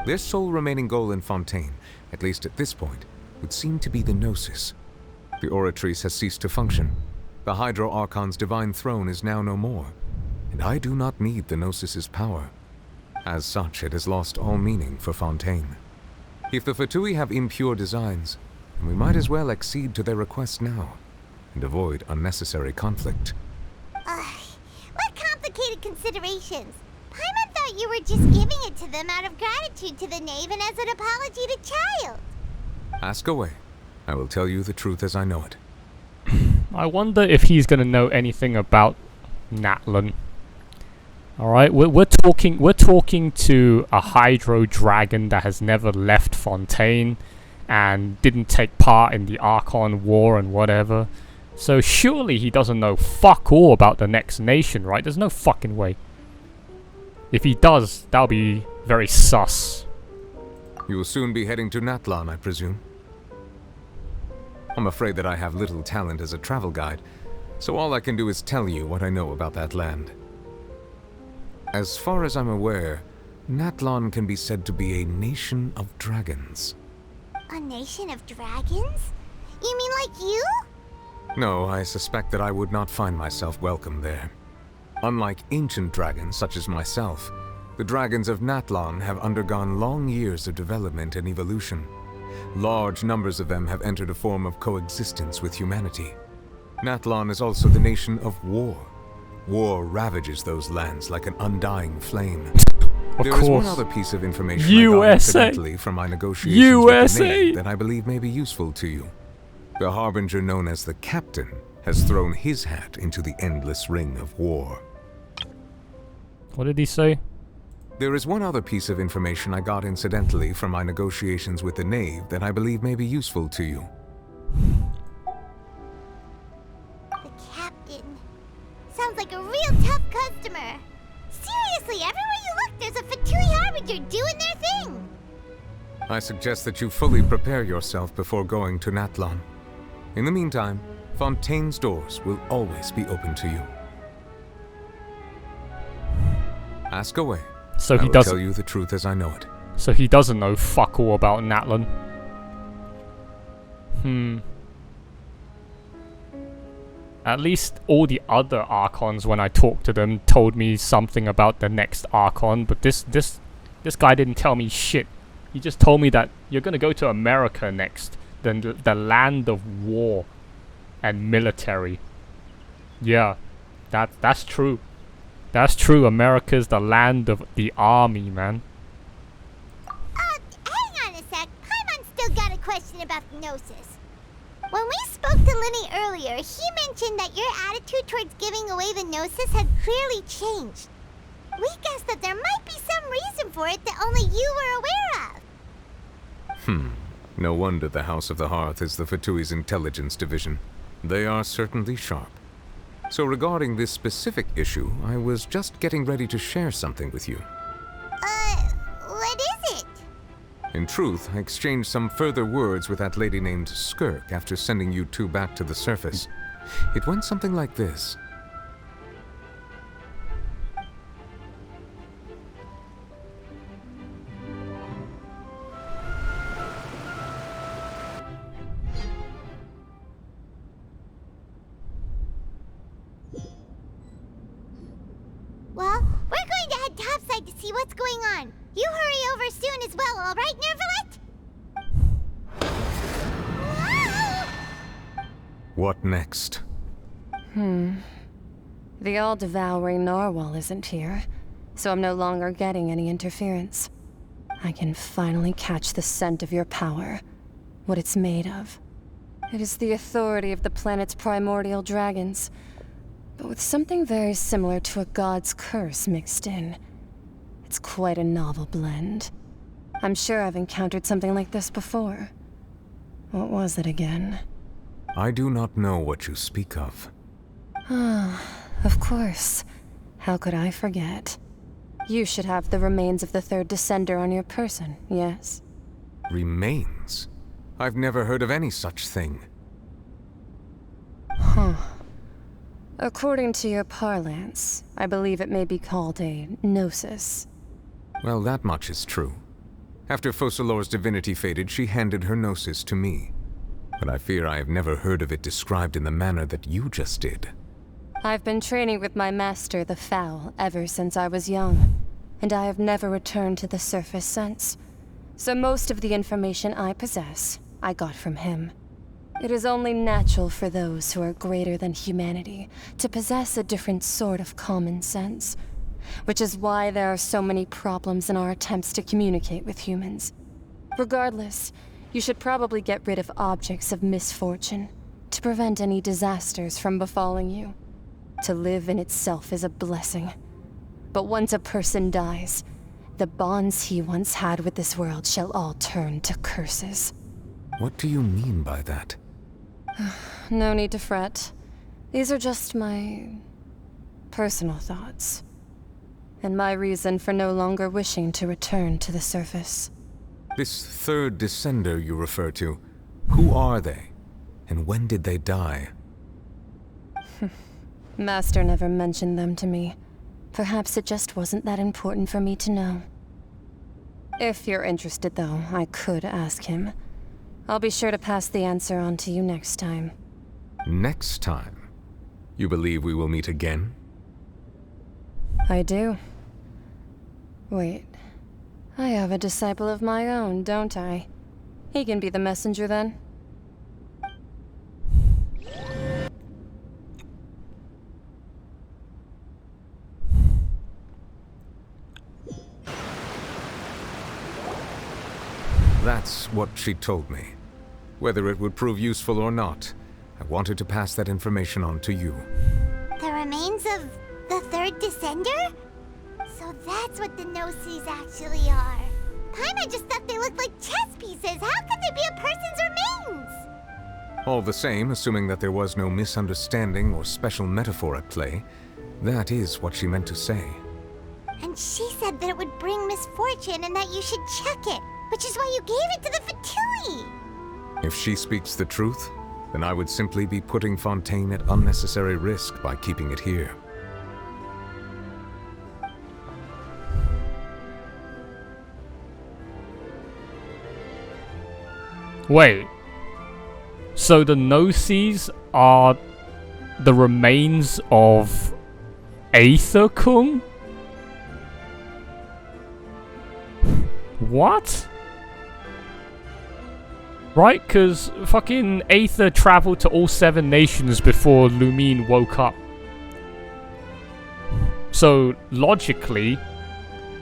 Speaker 2: Their sole remaining goal in Fontaine, at least at this point, would seem to be the Gnosis. The Oratrice has ceased to function. The Hydro Archon's divine throne is now no more, and I do not need the Gnosis's power. As such, it has lost all meaning for Fontaine. If the Fatui have impure designs, then we might as well accede to their request now, and avoid unnecessary conflict.
Speaker 7: What complicated considerations? Paimon thought you were just giving it to them out of gratitude to the knave and as an apology to Child.
Speaker 2: Ask away. I will tell you the truth as I know it.
Speaker 8: I wonder if he's gonna know anything about Natlan. Alright, we're talking to a Hydro Dragon that has never left Fontaine and didn't take part in the Archon War and whatever. So surely he doesn't know fuck all about the next nation, right? There's no fucking way. If he does, that'll be very sus.
Speaker 2: You will soon be heading to Natlan, I presume? I'm afraid that I have little talent as a travel guide, so all I can do is tell you what I know about that land. As far as I'm aware, Natlan can be said to be a nation of dragons.
Speaker 7: A nation of dragons? You mean like you?
Speaker 2: No, I suspect that I would not find myself welcome there. Unlike ancient dragons such as myself, the dragons of Natlan have undergone long years of development and evolution. Large numbers of them have entered a form of coexistence with humanity. Natlan is also the nation of war. War ravages those lands like an undying flame. There is one other piece of information I got incidentally from my negotiations with the Navy that I believe may be useful to you. The Harbinger known as the Captain has thrown his hat into the endless ring of war.
Speaker 8: What did he say?
Speaker 2: There is one other piece of information I got incidentally from my negotiations with the Knave that I believe may be useful to you.
Speaker 7: The Captain. Sounds like a real tough customer. Seriously, everywhere you look, there's a Fatui Harbinger doing their thing.
Speaker 2: I suggest that you fully prepare yourself before going to Natlan. In the meantime, Fontaine's doors will always be open to you. Ask away.
Speaker 8: So
Speaker 2: I
Speaker 8: he
Speaker 2: will
Speaker 8: doesn't
Speaker 2: tell you the truth as I know it.
Speaker 8: So he doesn't know fuck all about Natlan. At least all the other Archons, when I talked to them, told me something about the next Archon, but this guy didn't tell me shit. He just told me that you're gonna go to America next, the land of war and military. Yeah, that's true. That's true. America's the land of the army, man.
Speaker 7: Hang on a sec. Paimon's still got a question about the Gnosis. When we spoke to Lenny earlier, he mentioned that your attitude towards giving away the Gnosis had clearly changed. We guessed that there might be some reason for it that only you were aware of.
Speaker 2: No wonder the House of the Hearth is the Fatui's intelligence division. They are certainly sharp. So regarding this specific issue, I was just getting ready to share something with you.
Speaker 7: What is it?
Speaker 2: In truth, I exchanged some further words with that lady named Skirk after sending you two back to the surface. It went something like this.
Speaker 7: Well, we're going to head topside to see what's going on. You hurry over soon as well, all right, Nervalet?
Speaker 2: What next?
Speaker 4: The all-devouring narwhal isn't here, so I'm no longer getting any interference. I can finally catch the scent of your power, what it's made of. It is the authority of the planet's primordial dragons, but with something very similar to a god's curse mixed in. It's quite a novel blend. I'm sure I've encountered something like this before. What was it again?
Speaker 2: I do not know what you speak of.
Speaker 4: Of course. How could I forget? You should have the remains of the third descender on your person, yes?
Speaker 2: Remains? I've never heard of any such thing.
Speaker 4: According to your parlance, I believe it may be called a gnosis.
Speaker 2: Well, that much is true. After Focalor's divinity faded, she handed her gnosis to me. But I fear I have never heard of it described in the manner that you just did.
Speaker 4: I've been training with my master, the Foul, ever since I was young, and I have never returned to the surface since. So most of the information I possess, I got from him. It is only natural for those who are greater than humanity to possess a different sort of common sense, which is why there are so many problems in our attempts to communicate with humans. Regardless, you should probably get rid of objects of misfortune to prevent any disasters from befalling you. To live in itself is a blessing, but once a person dies, the bonds he once had with this world shall all turn to curses.
Speaker 2: What do you mean by that?
Speaker 4: No need to fret. These are just my personal thoughts, and my reason for no longer wishing to return to the surface.
Speaker 2: This third descender you refer to, who are they? And when did they die?
Speaker 4: Master never mentioned them to me. Perhaps it just wasn't that important for me to know. If you're interested, though, I could ask him. I'll be sure to pass the answer on to you next time.
Speaker 2: Next time? You believe we will meet again?
Speaker 4: I do. Wait. I have a disciple of my own, don't I? He can be the messenger then.
Speaker 2: That's what she told me. Whether it would prove useful or not, I wanted to pass that information on to you.
Speaker 7: The remains of the third descender? So that's what the Gnosis actually are. Paimon just thought they looked like chess pieces. How could they be a person's remains?
Speaker 2: All the same, assuming that there was no misunderstanding or special metaphor at play, that is what she meant to say.
Speaker 7: And she said that it would bring misfortune and that you should check it, which is why you gave it to the Fatui.
Speaker 2: If she speaks the truth, then I would simply be putting Fontaine at unnecessary risk by keeping it here.
Speaker 8: Wait. So the Gnosis are the remains of Aether-kun? What? Right, because fucking Aether traveled to all 7 nations before Lumine woke up. So, logically,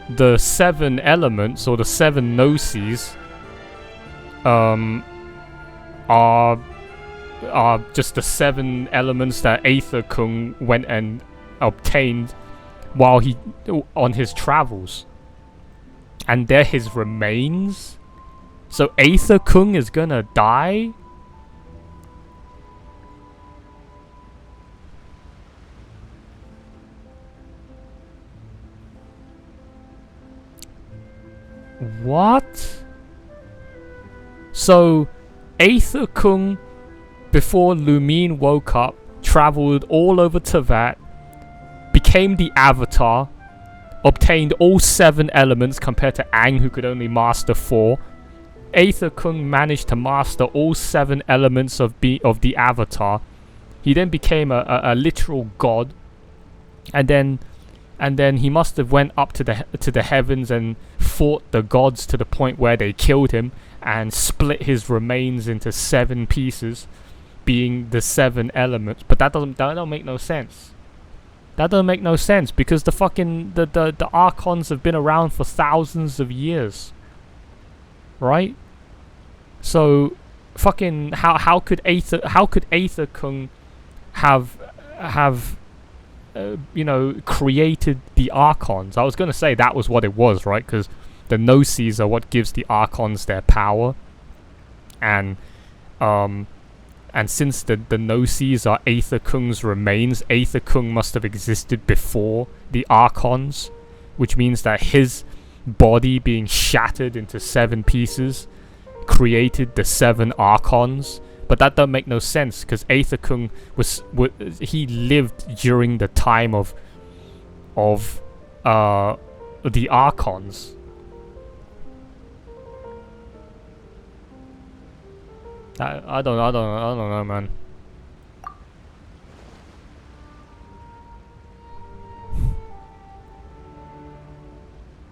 Speaker 8: the 7 elements, or the 7 Gnosis, are just the 7 elements that Aether-kun went and obtained while he on his travels. And they're his remains? So Aether-kun is gonna die? What? So Aether-kun, before Lumine woke up, traveled all over Teyvat, became the Avatar, obtained all 7 elements compared to Aang, who could only master 4. Aether-kun managed to master all 7 elements of the Avatar. He then became a literal god, and then he must have went up to the heavens and fought the gods to the point where they killed him and split his remains into 7 pieces, being the 7 elements. But that don't make no sense. That doesn't make no sense because the fucking the Archons have been around for thousands of years, right? So fucking how could Aether-kun have created the Archons? I was gonna say that was what it was, right? Because the Gnosis are what gives the Archons their power, and since the Gnosis are Aether-kun's remains, Aether-kun must have existed before the Archons, which means that his body being shattered into 7 pieces created the 7 Archons. But that don't make no sense because Aether-kun he lived during the time of the Archons. I don't know, man.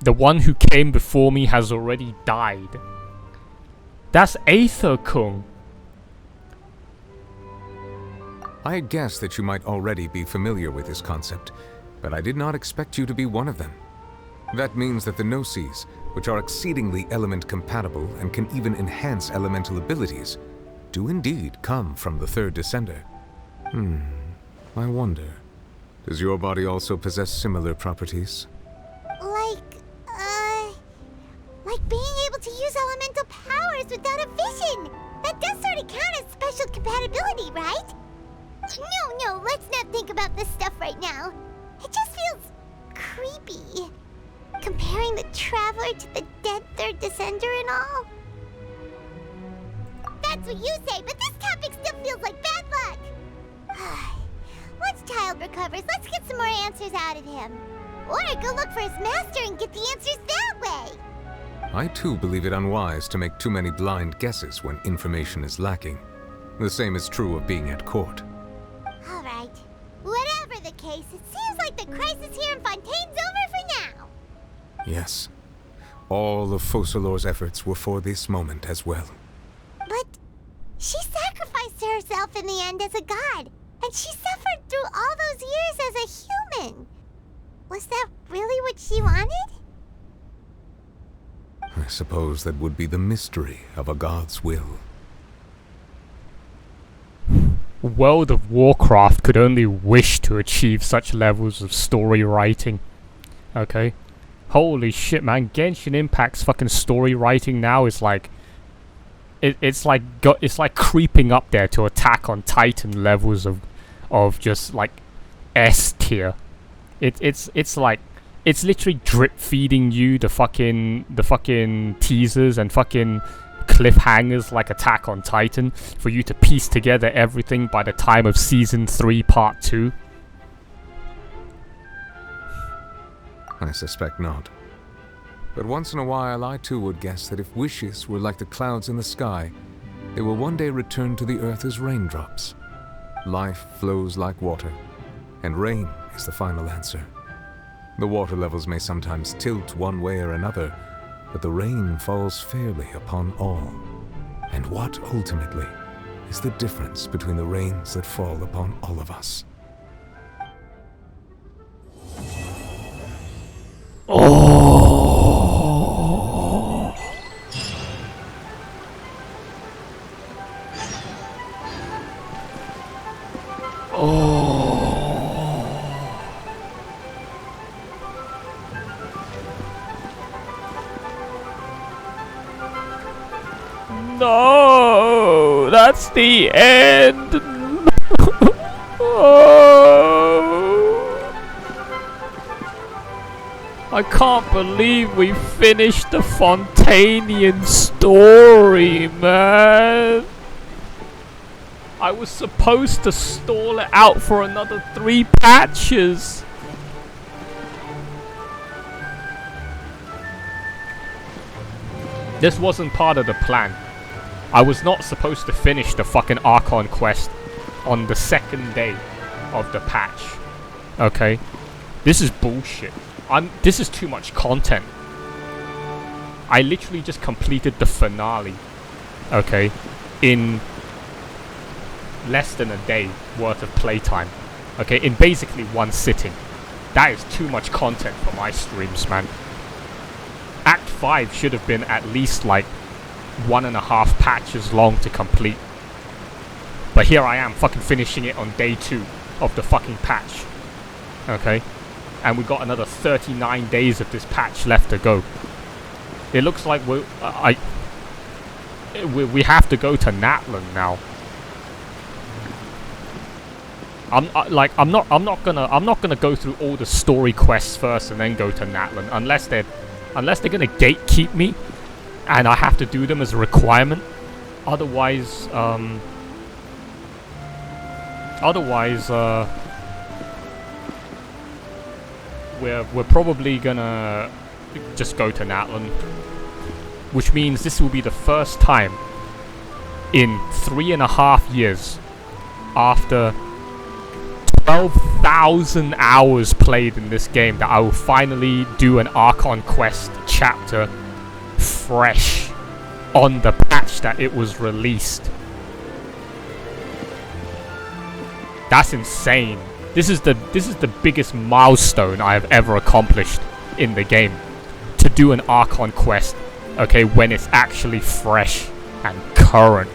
Speaker 8: The one who came before me has already died. That's Aether-kun.
Speaker 2: I had guessed that you might already be familiar with this concept, but I did not expect you to be one of them. That means that the Gnosis, which are exceedingly element compatible and can even enhance elemental abilities, do indeed come from the third descender. I wonder, does your body also possess similar properties?
Speaker 7: Like being able to use elemental powers without a vision. That does sort of count as special compatibility, right? No, let's not think about this stuff right now. It just feels creepy. Comparing the Traveler to the dead third descender and all. That's what you say, but this topic still feels like bad luck. Once Child recovers, let's get some more answers out of him. Or go look for his master and get the answers that way.
Speaker 2: I too believe it unwise to make too many blind guesses when information is lacking. The same is true of being at court.
Speaker 7: All right. Whatever the case, it seems like the crisis here in Fontaine's over for now.
Speaker 2: Yes. All of Focalor's efforts were for this moment as well.
Speaker 7: But she sacrificed herself in the end as a god, and she suffered through all those years as a human. Was that really what she wanted?
Speaker 2: I suppose that would be the mystery of a god's will.
Speaker 8: World of Warcraft could only wish to achieve such levels of story writing. Okay? Holy shit, man. Genshin Impact's fucking story writing now is like... It's like creeping up there to Attack on Titan levels of just like S tier. It's like... It's literally drip feeding you the fucking teasers and fucking cliffhangers like Attack on Titan for you to piece together everything by the time of Season 3 Part 2.
Speaker 2: I suspect not. But once in a while I too would guess that if wishes were like the clouds in the sky, they will one day return to the earth as raindrops. Life flows like water, and rain is the final answer. The water levels may sometimes tilt one way or another, but the rain falls fairly upon all. And what, ultimately, is the difference between the rains that fall upon all of us?
Speaker 8: Oh! Oh! No, that's the end. Oh. I can't believe we finished the Fontainian story, man. I was supposed to stall it out for another 3 patches. This wasn't part of the plan. I was not supposed to finish the fucking Archon quest on the 2nd day of the patch. Okay? This is bullshit. This is too much content. I literally just completed the finale. Okay? In less than a day worth of playtime. Okay? In basically one sitting. That is too much content for my streams, man. Act 5 should have been at least like 1.5 patches long to complete. But here I am fucking finishing it on day 2 of the fucking patch. Okay? And we got another 39 days of this patch left to go. It looks like we have to go to Natlan now. I'm not gonna go through all the story quests first and then go to Natlan unless they're gonna gatekeep me and I have to do them as a requirement. Otherwise, we're probably gonna just go to Natlan, which means this will be the first time in 3.5 years after 12,000 hours played in this game that I will finally do an Archon quest chapter fresh on the patch that it was released. That's insane. This is the biggest milestone I have ever accomplished in the game. To do an Archon quest, okay, when it's actually fresh and current.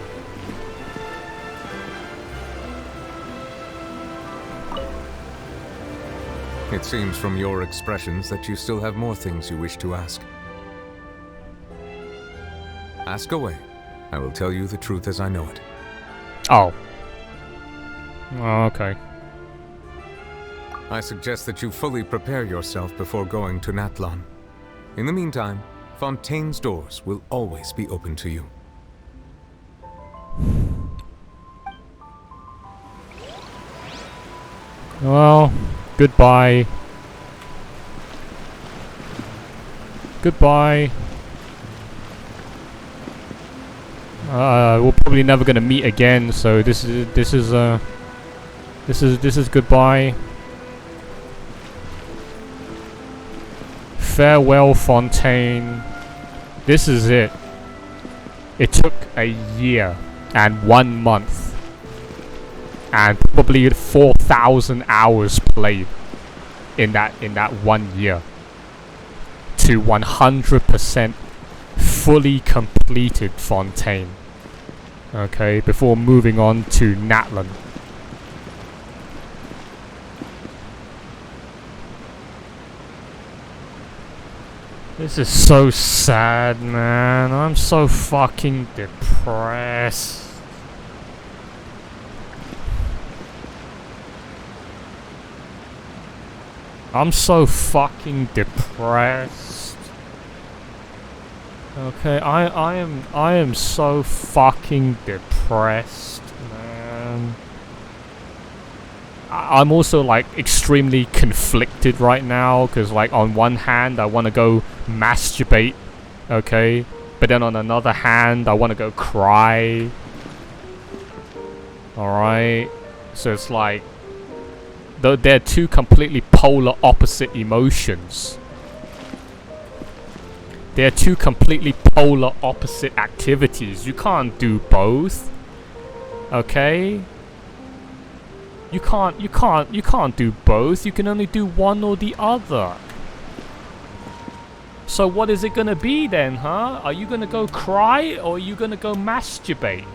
Speaker 2: It seems from your expressions that you still have more things you wish to ask. Ask away. I will tell you the truth as I know it.
Speaker 8: Oh. Okay.
Speaker 2: I suggest that you fully prepare yourself before going to Natlan. In the meantime, Fontaine's doors will always be open to you.
Speaker 8: Well, goodbye. Goodbye. We're probably never gonna meet again, so this is goodbye. Farewell, Fontaine. This is it. It took a year and 1 month and probably 4,000 hours played in that 1 year to 100% fully completed Fontaine. Okay, before moving on to Natlan. This is so sad, man. I'm so fucking depressed. I'm so fucking depressed. Okay, I am so fucking depressed, man. I'm also like extremely conflicted right now because like on one hand I want to go masturbate, okay, but then on another hand I want to go cry. Alright, so it's like they're two completely polar opposite emotions. They're two completely polar opposite activities. You can't do both. Okay? You can't do both. You can only do one or the other. So what is it gonna be then, huh? Are you gonna go cry or are you gonna go masturbate?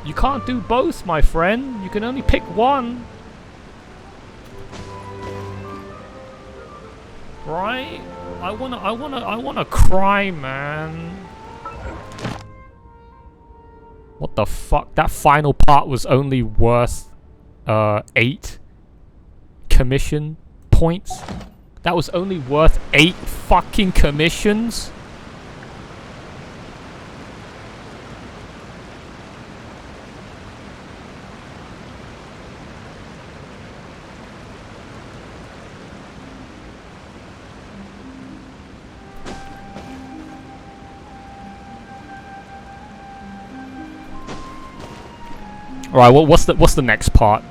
Speaker 8: You can't do both, my friend. You can only pick one. Right? I wanna cry, man. What the fuck? That final part was only worth 8 commission points. That was only worth 8 fucking commissions. Alright, what's the next part?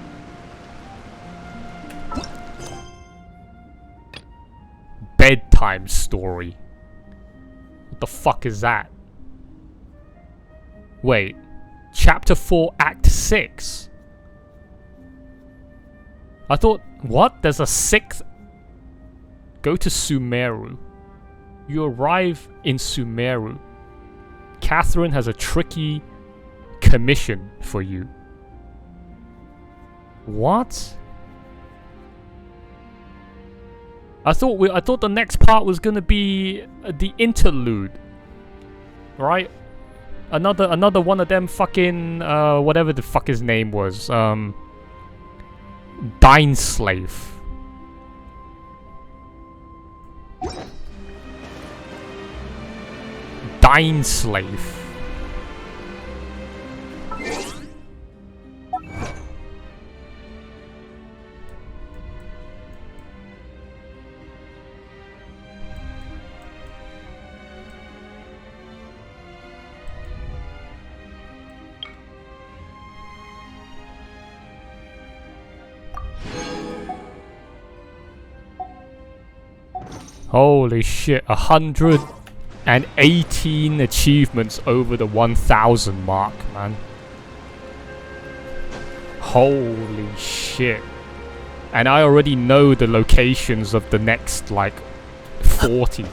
Speaker 8: Bedtime story. What the fuck is that? Wait. Chapter 4, Act 6? I thought... What? There's a 6th... Go to Sumeru. You arrive in Sumeru. Catherine has a tricky commission for you. What? I thought the next part was gonna be the interlude, right? Another one of them fucking whatever the fuck his name was, Dineslave. Dineslave. Holy shit, 118 achievements over the 1000 mark, man. Holy shit. And I already know the locations of the next, like, 40.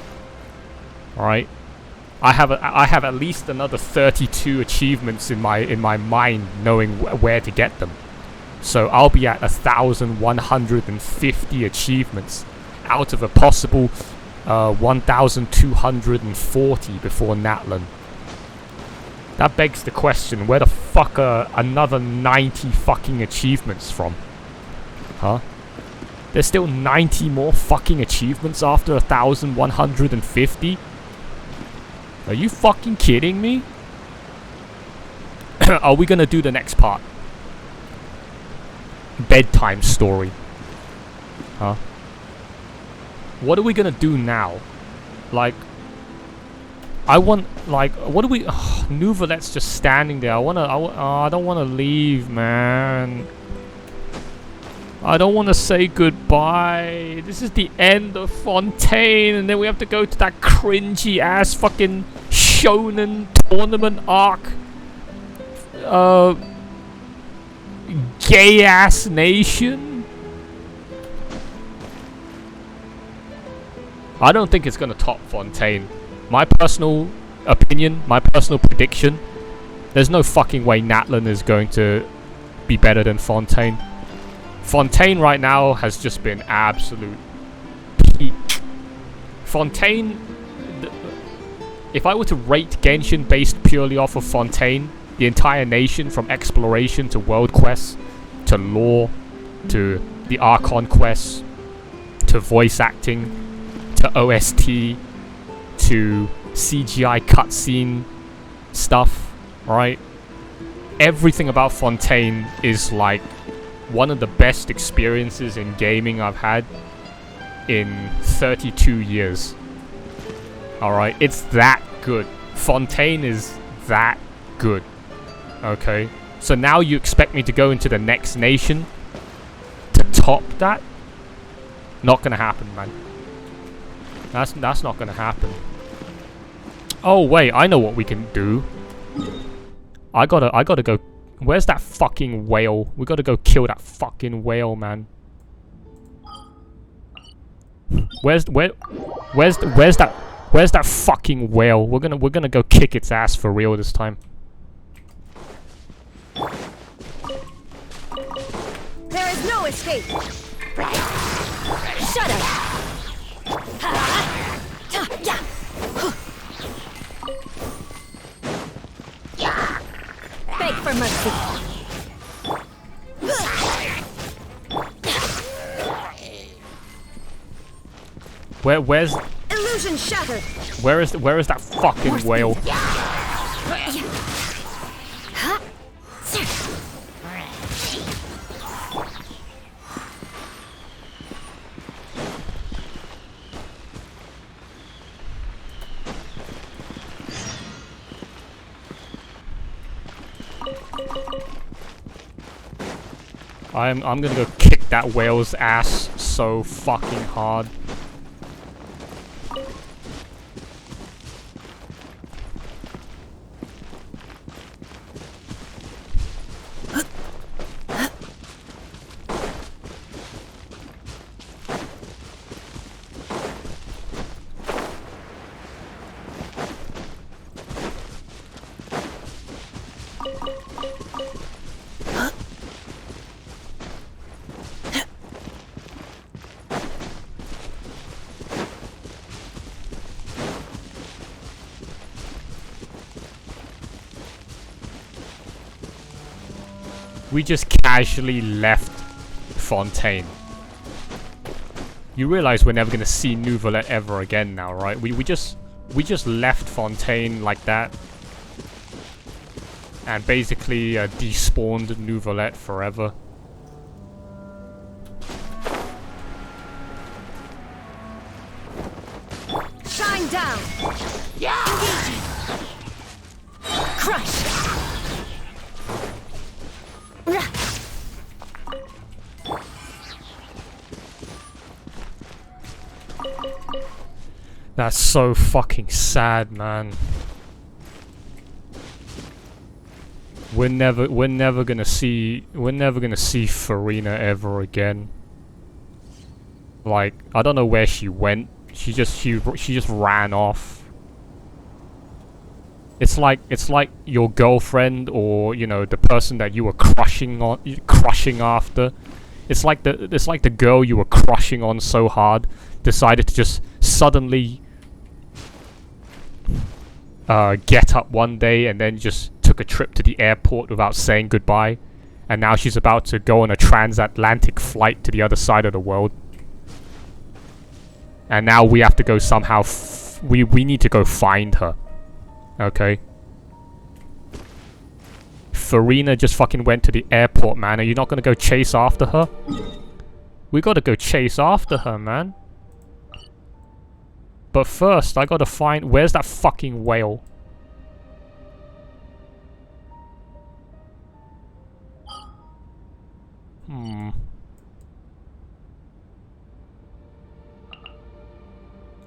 Speaker 8: Alright? I have at least another 32 achievements in my mind knowing where to get them. So I'll be at 1,150 achievements out of a possible 1,240 before Natlan. That begs the question, where the fuck are another 90 fucking achievements from? Huh? There's still 90 more fucking achievements after 1,150? Are you fucking kidding me? Are we gonna do the next part? Bedtime story. Huh? What are we gonna do now? Like, I want, like, what do we... Nouvelette's just standing there. I don't want to leave, man. I don't want to say goodbye. This is the end of Fontaine, and then we have to go to that cringy ass fucking shonen tournament arc. Gay ass nation. I don't think it's gonna top Fontaine. My personal opinion, my personal prediction, there's no fucking way Natlan is going to be better than Fontaine. Fontaine right now has just been absolute peak. Fontaine, if I were to rate Genshin based purely off of Fontaine, the entire nation from exploration to world quests, to lore, to the Archon quests, to voice acting, to OST, to CGI cutscene stuff, right? Everything about Fontaine is like one of the best experiences in gaming I've had in 32 years. Alright, it's that good. Fontaine is that good. Okay, so now you expect me to go into the next nation to top that? Not gonna happen, man. That's not gonna happen. Oh wait, I know what we can do. I gotta go. Where's that fucking whale? We gotta go kill that fucking whale, man. Where's that fucking whale? We're gonna go kick its ass for real this time.
Speaker 18: There is no escape. Shut up. Beg for mercy.
Speaker 8: Where's
Speaker 18: illusion shattered?
Speaker 8: Where is that fucking whale? I'm gonna go kick that whale's ass so fucking hard. We just casually left Fontaine. You realize we're never gonna see Nouvelet ever again now, right? We just left Fontaine like that. And basically despawned Nouvelet forever.
Speaker 18: Shine down. Yeah. Crush.
Speaker 8: That's so fucking sad, man. We're never gonna see Farina ever again. Like, I don't know where she went. She just ran off. It's like your girlfriend, or you know, the person that you were crushing after. It's like the girl you were crushing on so hard decided to just suddenly get up one day and then just took a trip to the airport without saying goodbye, and now she's about to go on a transatlantic flight to the other side of the world. And now we have to go somehow. We need to go find her. Okay. Farina just fucking went to the airport, man. Are you not gonna go chase after her? We gotta go chase after her, man. But first, I gotta find... Where's that fucking whale?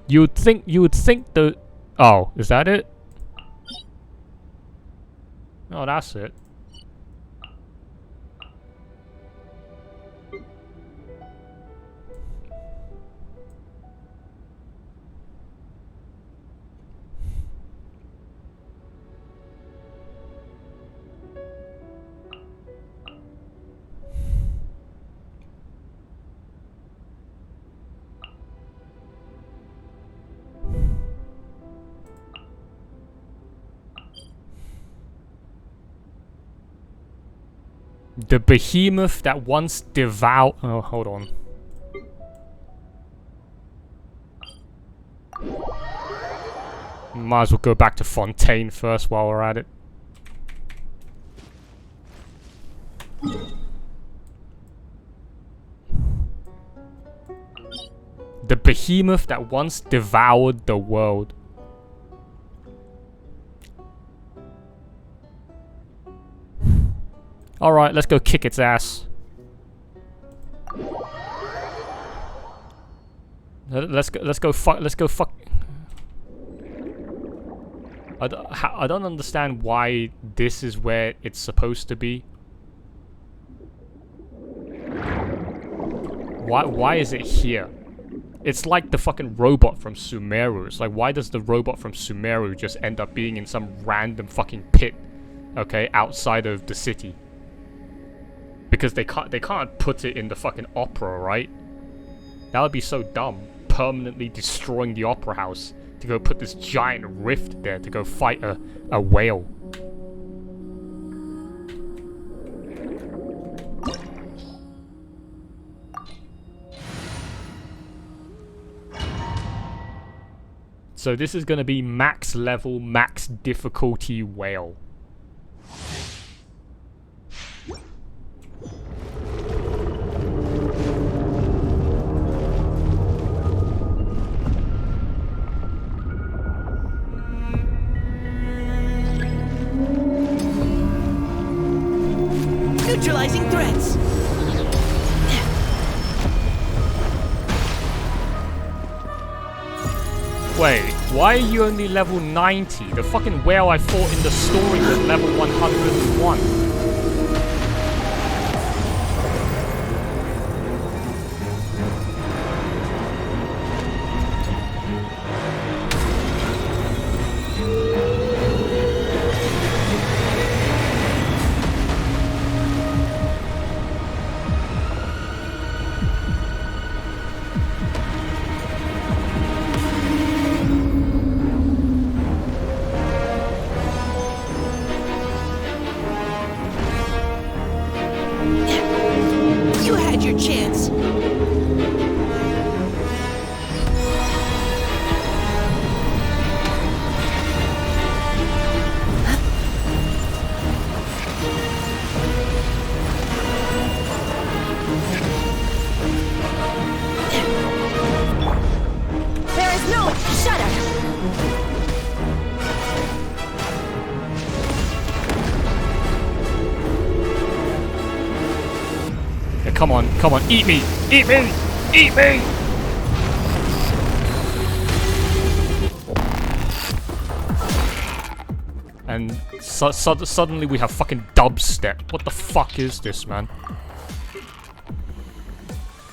Speaker 8: You would think the... Oh, is that it? Oh, that's it. The behemoth that once devoured... Oh, hold on. Might as well go back to Fontaine first while we're at it. The behemoth that once devoured the world. Alright, let's go kick its ass. Let's go fuck. I don't understand why this is where it's supposed to be. Why is it here? It's like the fucking robot from Sumeru. It's like, why does the robot from Sumeru just end up being in some random fucking pit, okay, outside of the city? Because they can't put it in the fucking opera, right? That would be so dumb. Permanently destroying the opera house to go put this giant rift there to go fight a whale. So this is gonna be max level, max difficulty whale.
Speaker 19: Neutralizing threats.
Speaker 8: Wait, why are you only level 90? The fucking whale I fought in the story was level 101. Come on, eat me! Eat me! Eat me! And suddenly we have fucking dubstep. What the fuck is this, man?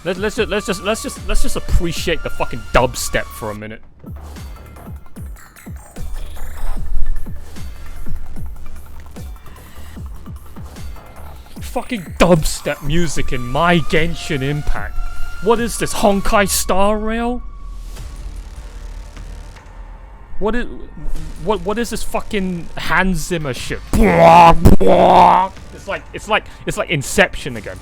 Speaker 8: Let's just appreciate the fucking dubstep for a minute. Fucking dubstep music in my Genshin Impact. What is this, Honkai Star Rail? What is this fucking Hans Zimmer shit? It's like Inception again.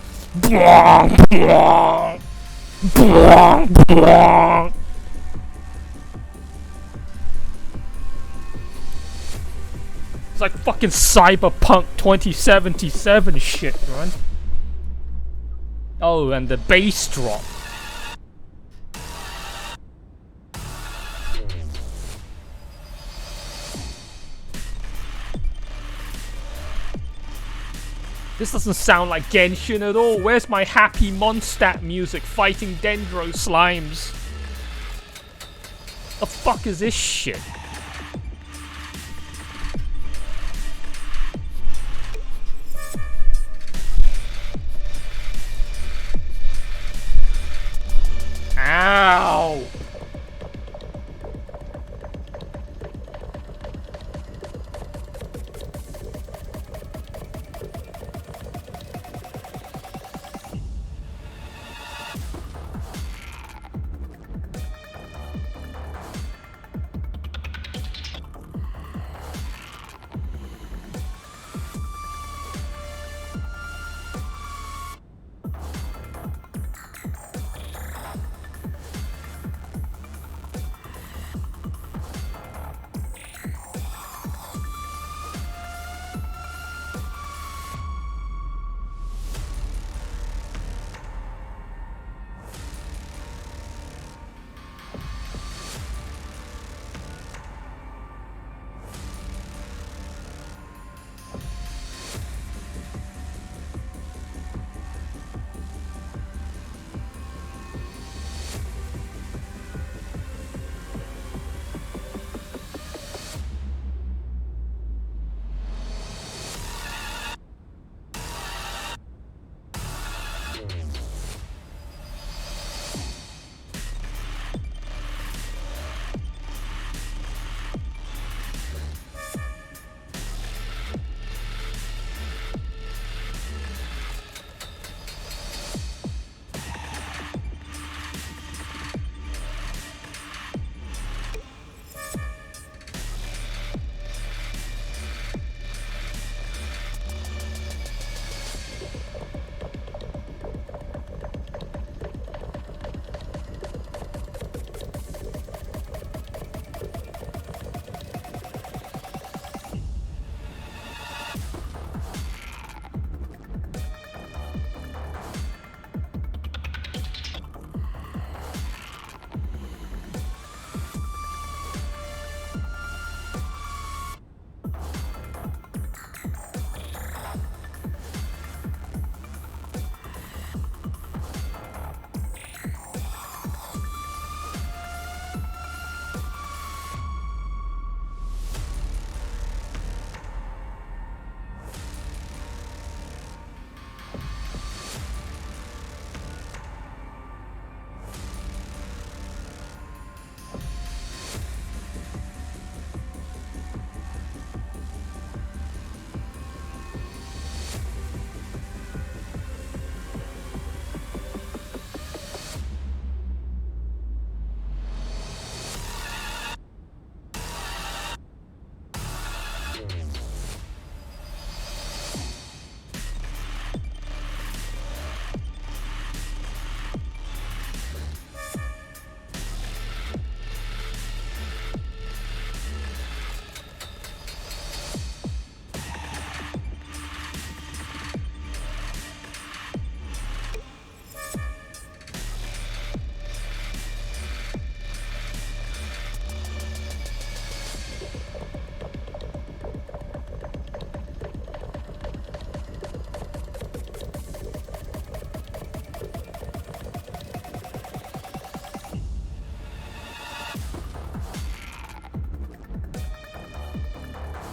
Speaker 8: It's like fucking Cyberpunk 2077 shit, man. Oh, and the bass drop. This doesn't sound like Genshin at all. Where's my happy Mondstadt music fighting Dendro slimes? The fuck is this shit? Ow!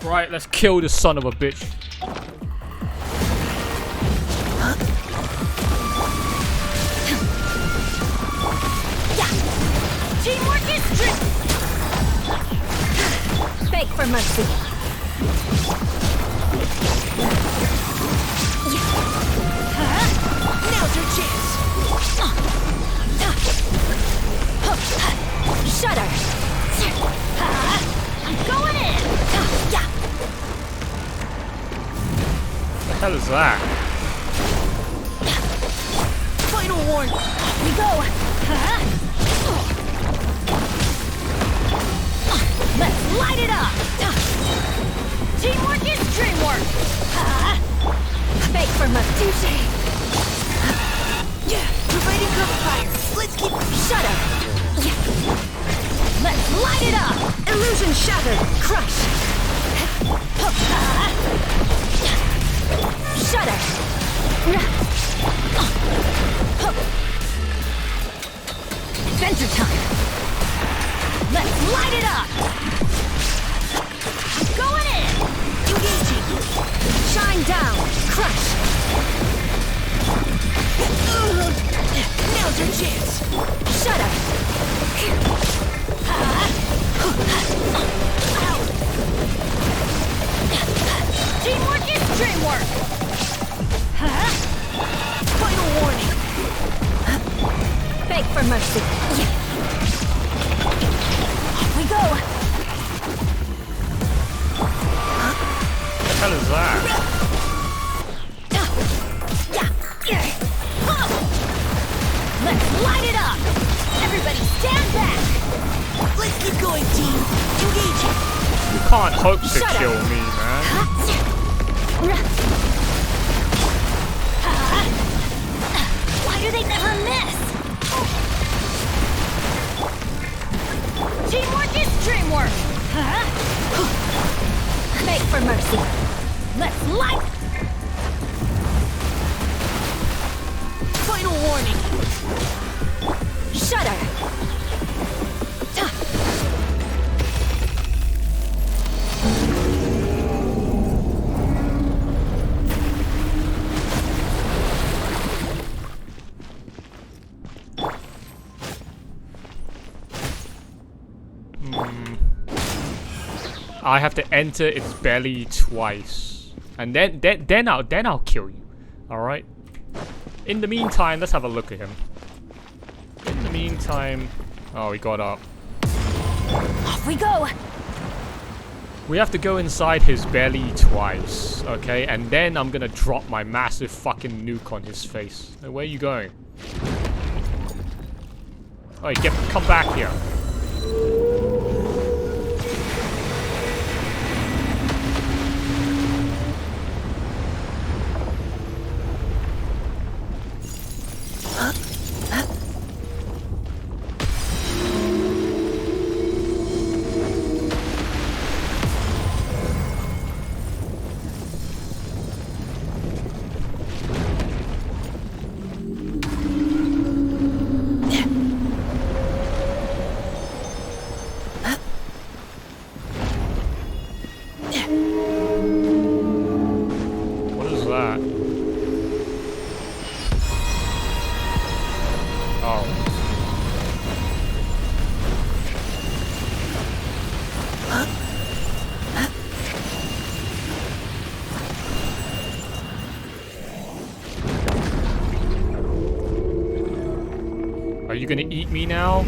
Speaker 8: Right, let's kill this son of a bitch.
Speaker 18: Teamwork is tricky. Beg for mercy. Now's your chance. Shudder. I'm going in.
Speaker 8: What the hell is that?
Speaker 18: Final warning. We go. Let's light it up. Teamwork is dreamwork. Beg for mercy. Providing cover fire. Let's keep. Shudder. Let's light it up. Illusion shattered. Crush. Shudder. Adventure time! Let's light it up! I'm going in! Engaging! Shine down! Crush! Now's your chance! Shut up! Teamwork is dreamwork! Final warning! Beg for mercy! Off we go!
Speaker 8: What the hell is that?
Speaker 18: Let's light it up! Everybody stand back! Let's keep going, team! Engaging!
Speaker 8: You can't hope to kill me, man.
Speaker 18: Why do they never miss? Teamwork is dreamwork! Beg for mercy! Let's light! Final warning! Shudder!
Speaker 8: I have to enter its belly twice, and then I'll kill you. All right. In the meantime, let's have a look at him. In the meantime, oh, he got up.
Speaker 18: Off we go.
Speaker 8: We have to go inside his belly twice, okay? And then I'm gonna drop my massive fucking nuke on his face. Hey, where are you going? Oh, come back here. Are you gonna eat me now?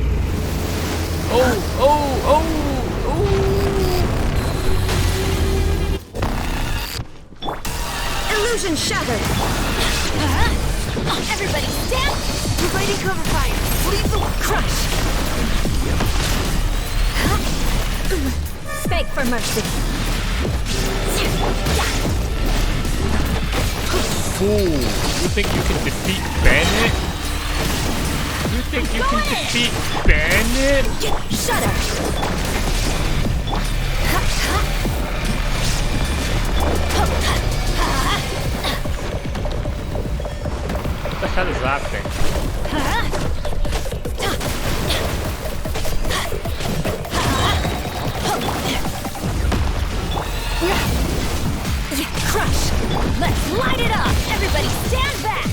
Speaker 8: Oh!
Speaker 18: Illusion shattered! Everybody stand! Providing cover fire! Lethal crush! Beg for mercy!
Speaker 8: Fool! You think you can defeat Bennett? You think you can defeat Bennett?
Speaker 18: Shudder!
Speaker 8: What the hell is that thing?
Speaker 18: Crush! Let's light it up! Everybody stand back!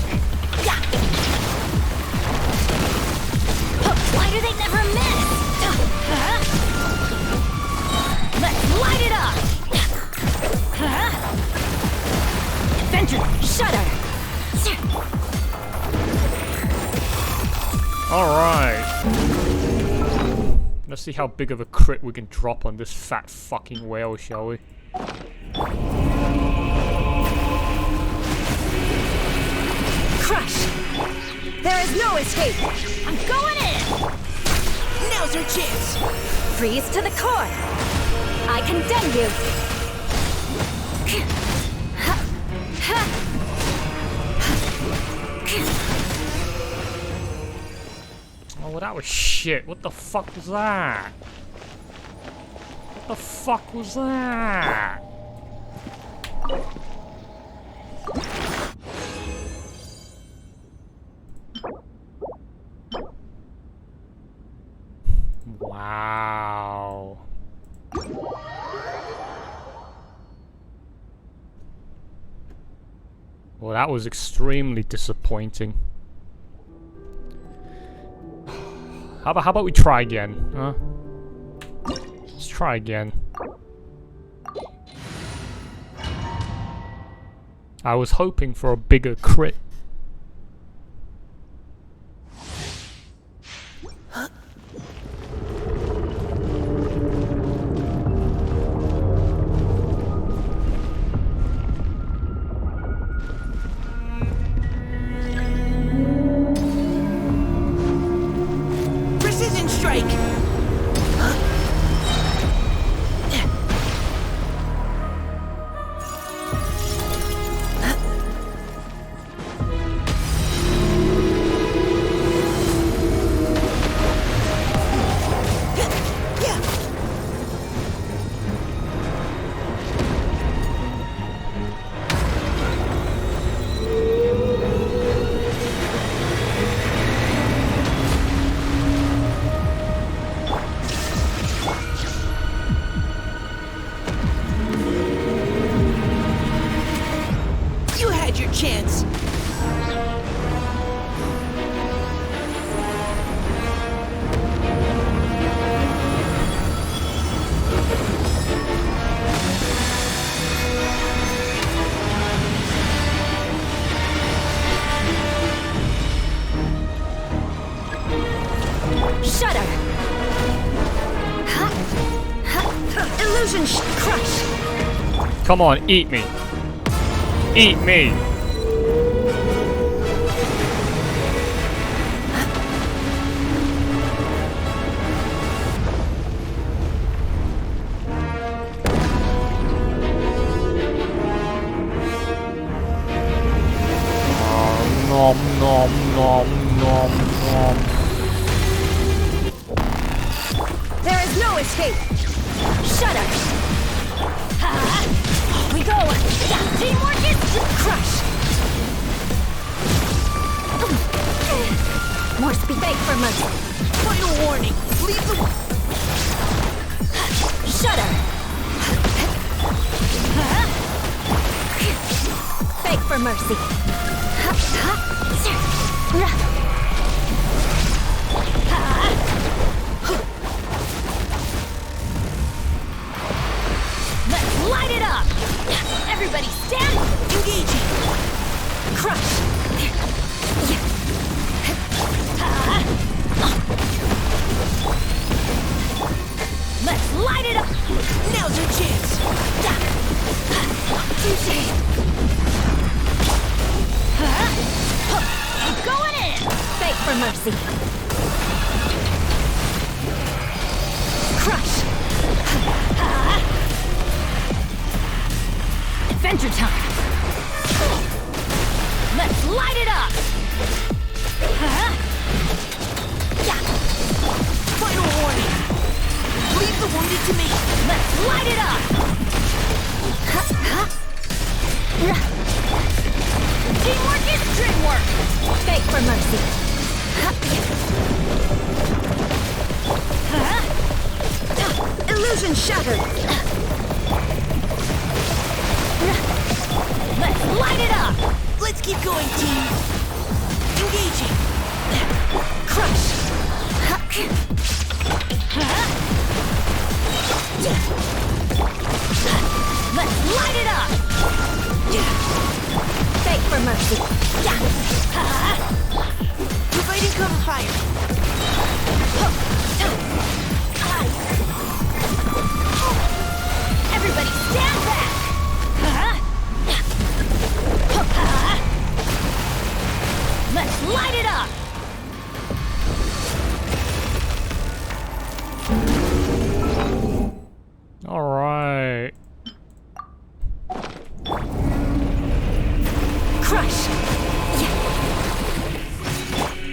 Speaker 18: Why do they never miss? Let's light it up! Adventure! Shudder!
Speaker 8: Alright. Let's see how big of a crit we can drop on this fat fucking whale, shall we?
Speaker 18: Crush! There is no escape! I'm going in! Now's your chance! Freeze to the core! I condemn you!
Speaker 8: Oh, well, that was shit. What the fuck was that? What the fuck was that? Wow. Well, that was extremely disappointing. How about we try again, huh? Let's try again. I was hoping for a bigger crit.
Speaker 16: Precision strike! You had your chance.
Speaker 18: Shudder! Illusion crush!
Speaker 8: Come on, eat me. Eat me. Nom nom nom nom nom.
Speaker 18: There is no escape! Shudder! Off we go! Teamwork is crush! More speed. Beg for mercy. Final warning. Leave the... Shudder! Beg for mercy. Let's light it up! Everybody stand! Engaging! Crush! Let's light it up! Now's your chance! Touché! I'm going in! Beg for mercy! Crush! Adventure time! Let's light it up! Final warning! Leave the wounded to me! Let's light it up! Teamwork is dreamwork! Beg for mercy! Illusion shattered! Let's light it up! Let's keep going, team! Engaging! Crush! Let's light it up! Beg for mercy! Providing cover fire! Everybody stand back! Let's light it up!
Speaker 8: All right.
Speaker 18: Crush!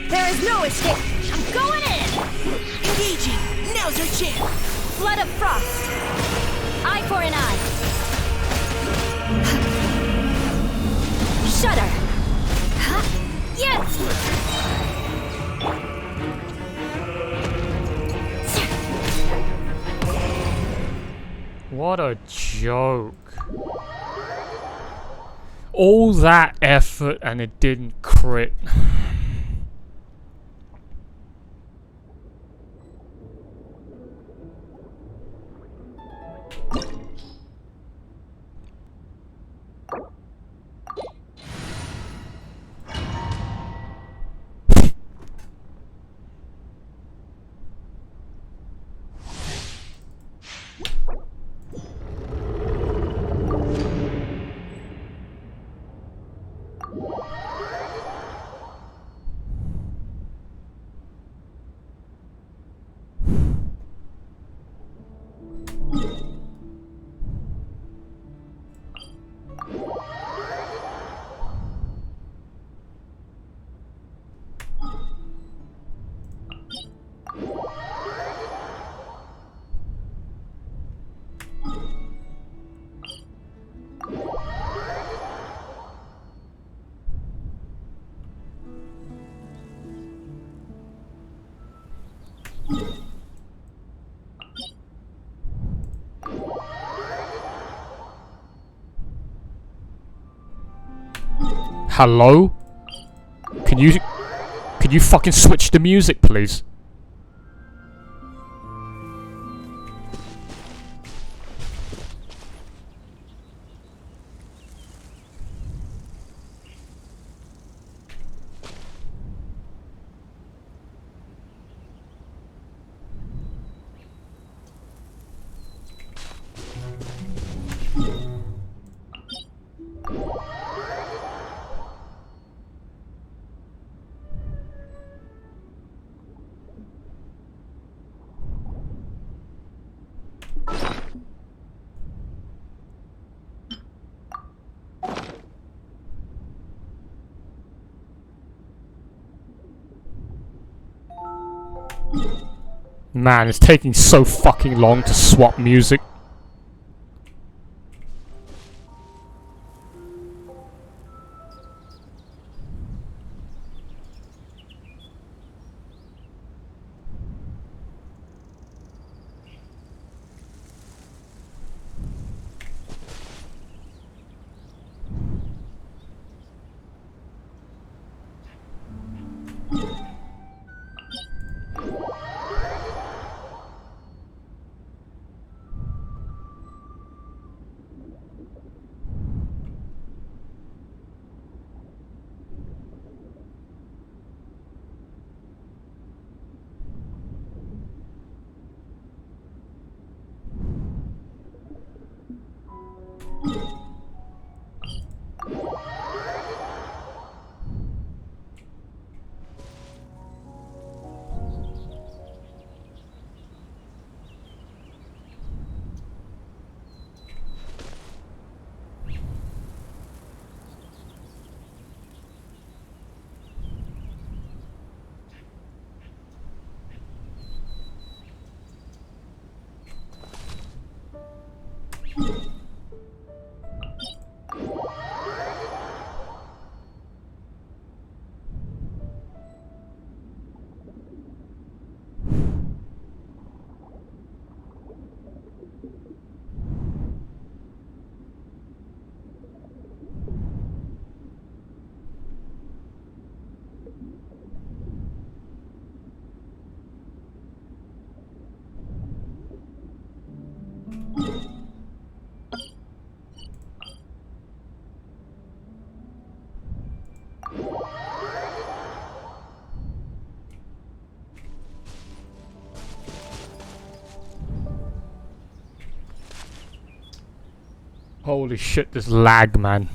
Speaker 18: There is no escape! I'm going in! Engaging! Now's our chance! Flood of frost! Eye for an eye! Shudder! Yes!
Speaker 8: What a joke. All that effort and it didn't crit. Hello? Can you fucking switch the music, please? Man, it's taking so fucking long to swap music. Holy shit, this lag, man.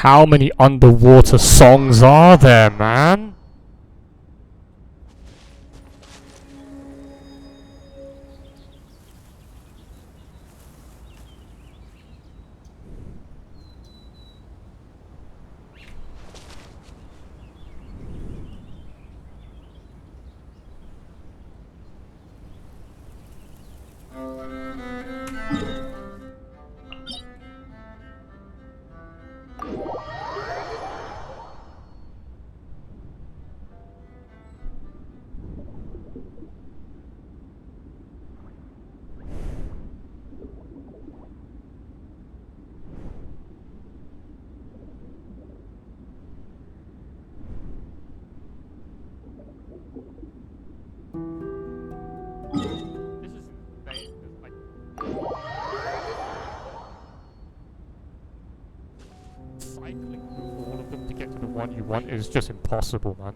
Speaker 8: How many underwater songs are there, man? Cycling through all of them to get to the one you want is just impossible, man.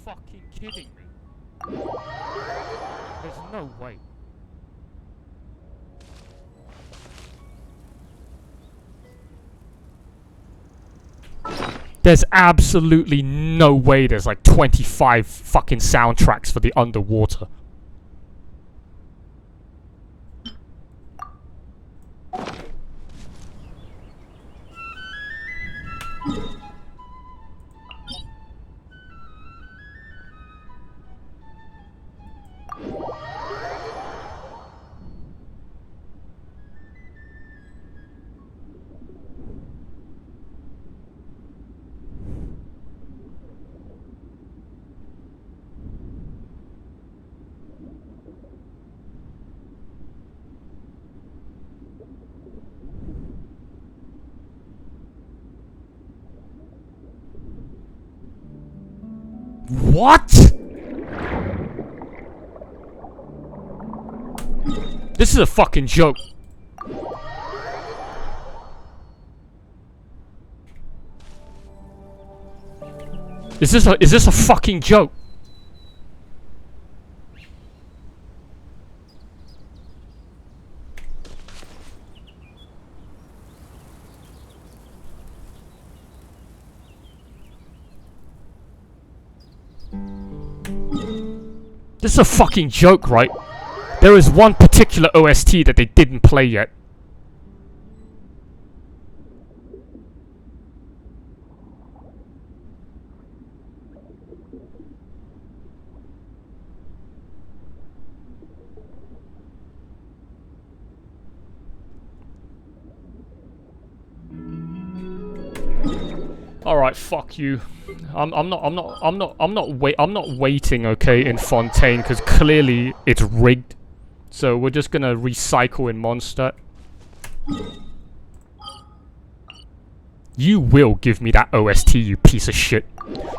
Speaker 8: fucking kidding me? There's no way. There's absolutely no way there's like 25 fucking soundtracks for the underwater. What? This is a fucking joke. Is this a fucking joke? This is a fucking joke, right? There is one particular OST that they didn't play yet. All right, fuck you. I'm not waiting, okay, in Fontaine, because clearly it's rigged. So we're just gonna recycle in Mondstadt. You will give me that OST, you piece of shit.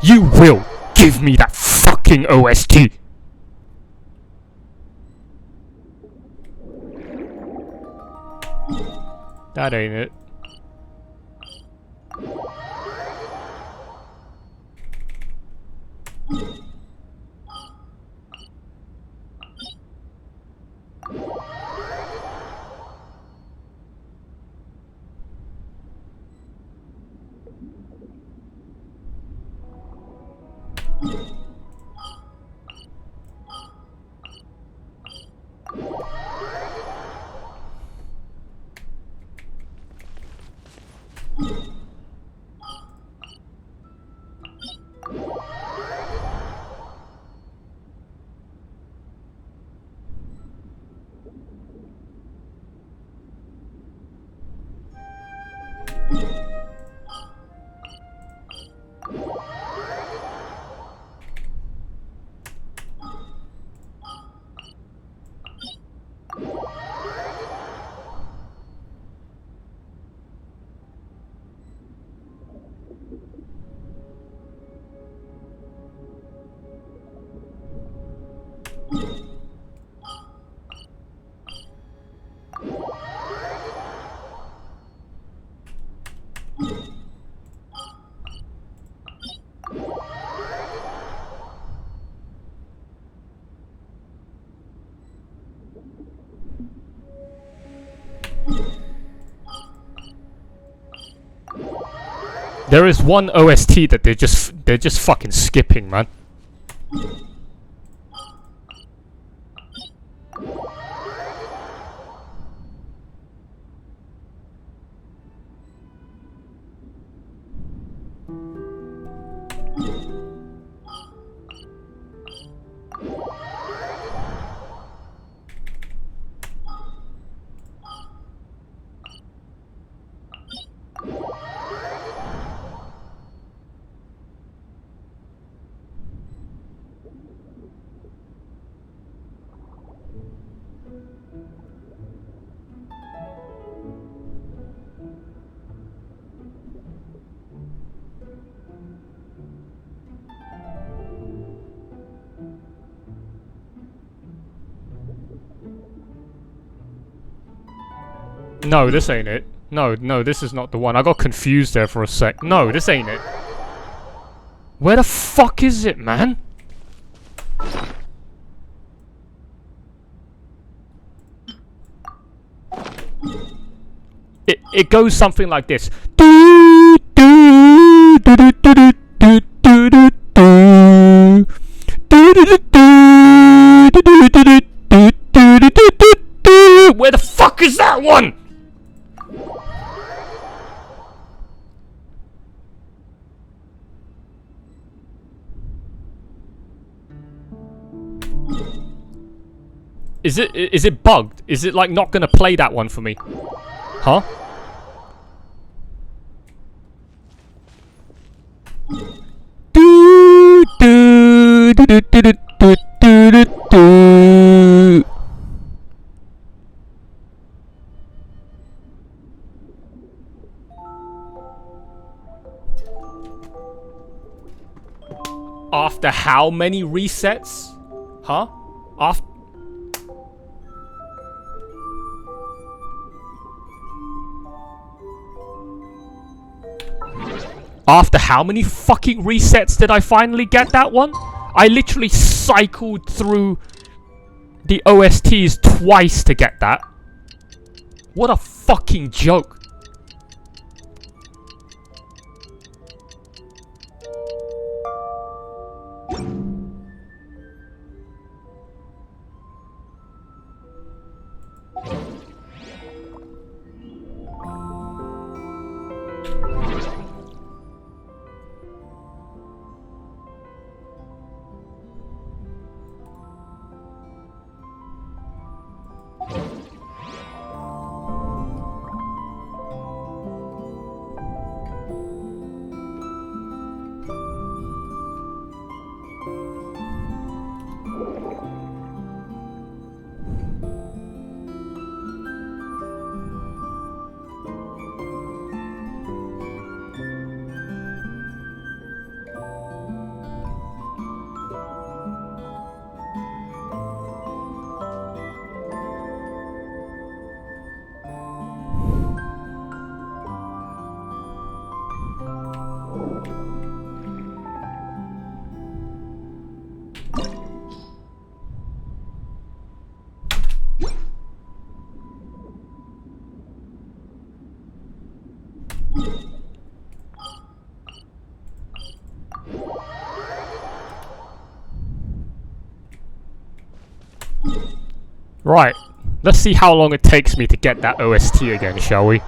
Speaker 8: You will give me that fucking OST. That ain't it. There is one OST that they're just fucking skipping, man. No, this ain't it. No, this is not the one. I got confused there for a sec. No, this ain't it. Where the fuck is it, man? It goes something like this. Do, do, do, do, do, do, do, do, do, do. Where the fuck is that one? Is it bugged? Is it like not gonna play that one for me? Huh? Do do do do do do do do do. After how many resets? Huh? After how many fucking resets did I finally get that one? I literally cycled through the OSTs twice to get that. What a fucking joke. Right, let's see how long it takes me to get that OST again, shall we?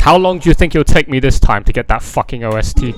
Speaker 8: How long do you think it'll take me this time to get that fucking OST?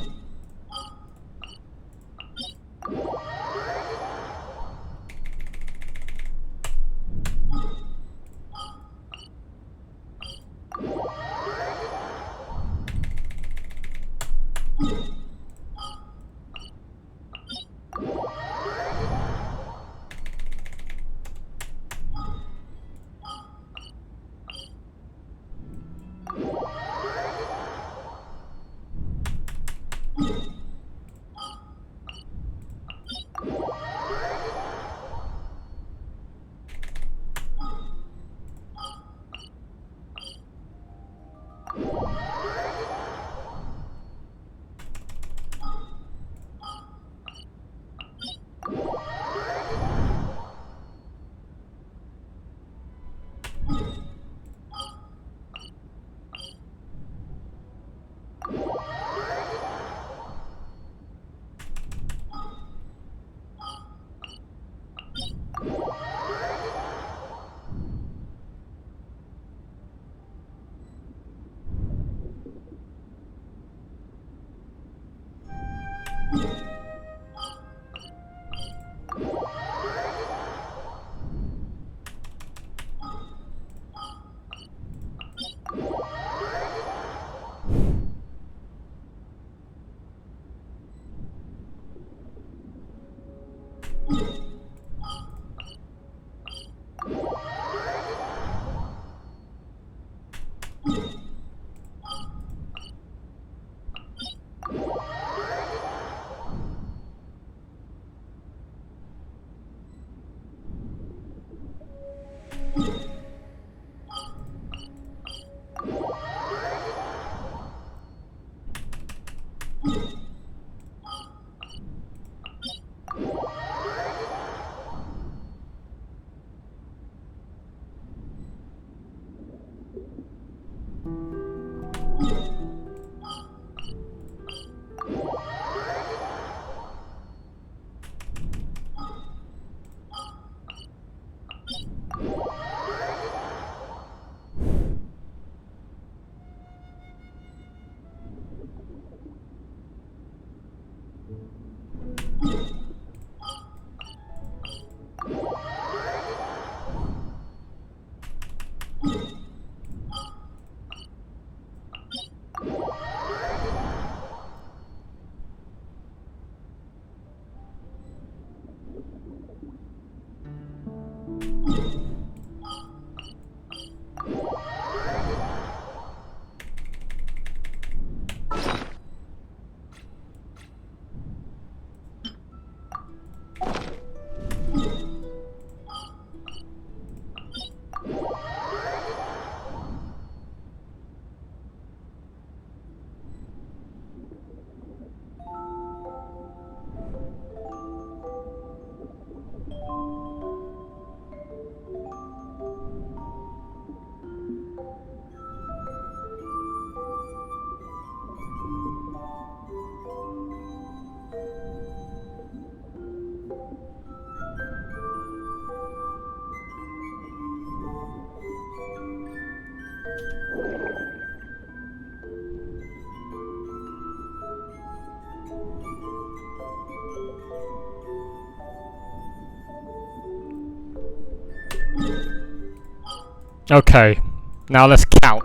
Speaker 8: Okay, now let's count.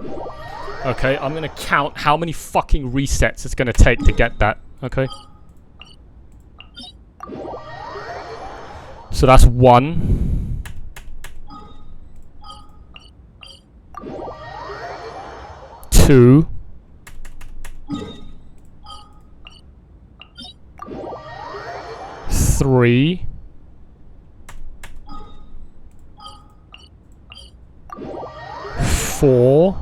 Speaker 8: Okay, I'm gonna count how many fucking resets it's gonna take to get that. Okay. So that's 1. 2. 3. 4.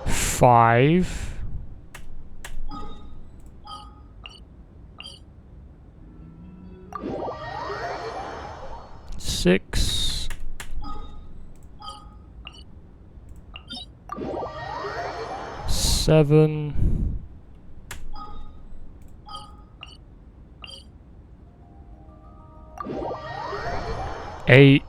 Speaker 8: 5. 6. 7. 8.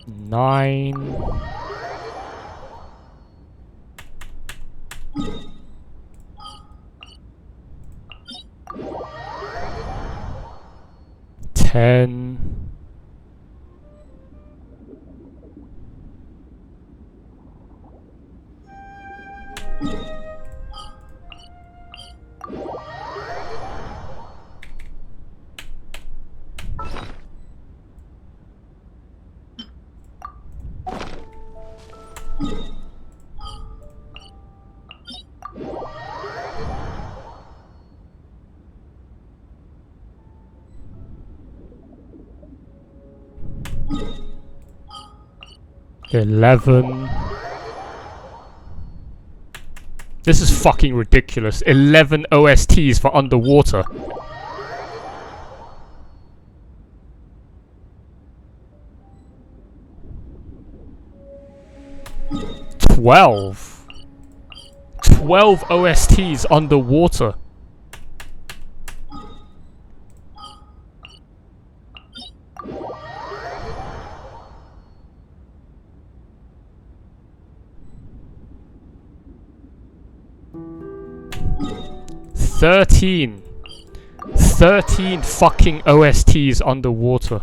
Speaker 8: 9. 10. 11. This is fucking ridiculous. 11 OSTs for underwater. 12. 12 OSTs underwater. Thirteen fucking OSTs underwater.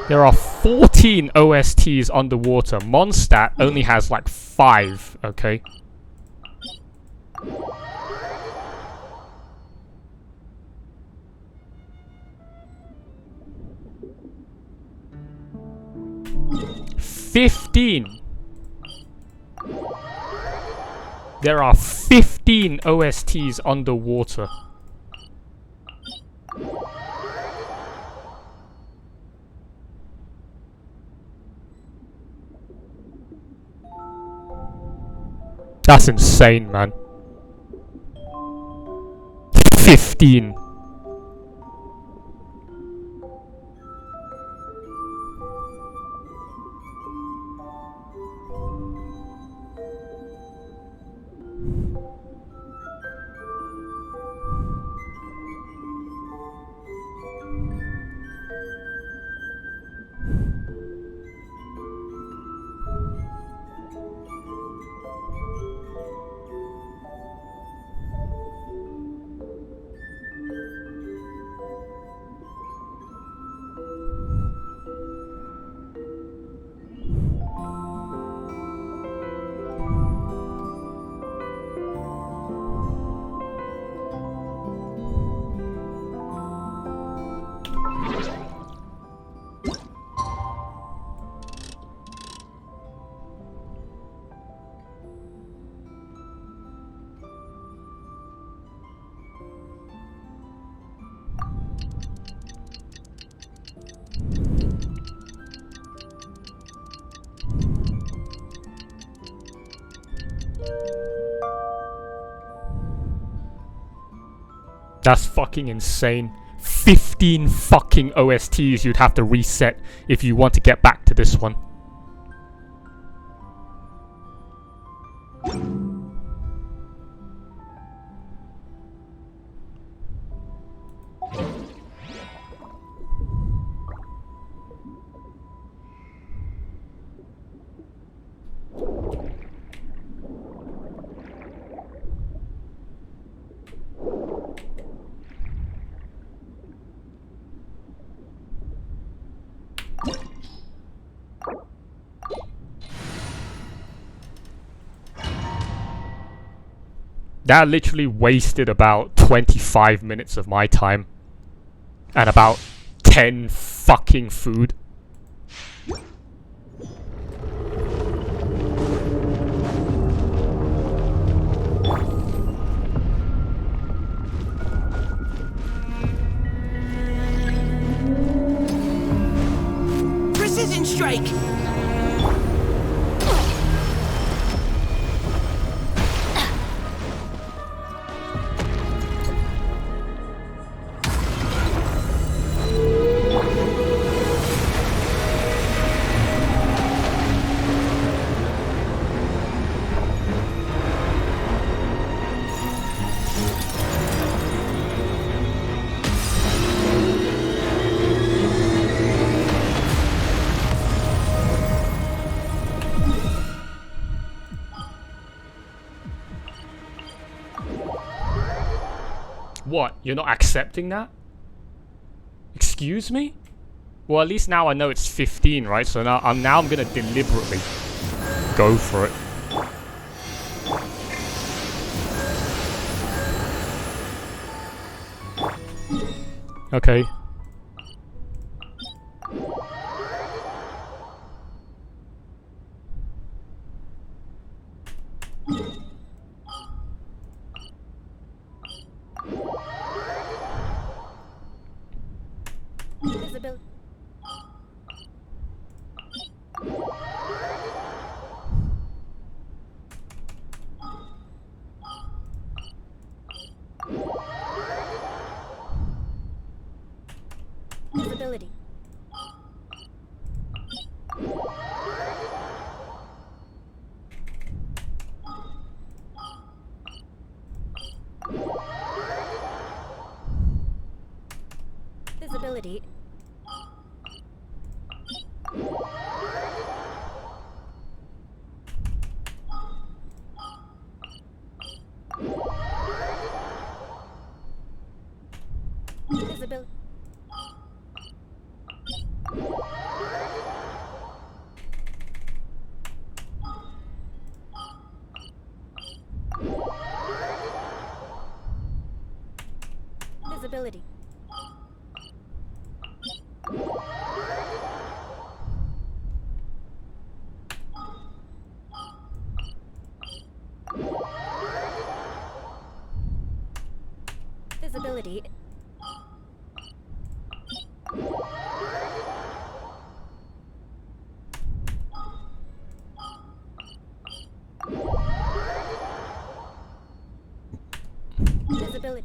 Speaker 8: There are 14 OSTs underwater. Mondstadt only has like 5, okay? There are 15 OSTs underwater. That's insane, man. 15. That's fucking insane. 15 fucking OSTs you'd have to reset if you want to get back to this one. That literally wasted about 25 minutes of my time. And about 10 fucking food.
Speaker 19: Precision strike!
Speaker 8: What? You're not accepting that? Excuse me? Well, at least now I know it's 15, right? So now I'm gonna deliberately go for it. Okay.
Speaker 6: Visibility. Visibility. Visibility. Visibility. Visibility. Visibility. Visibility.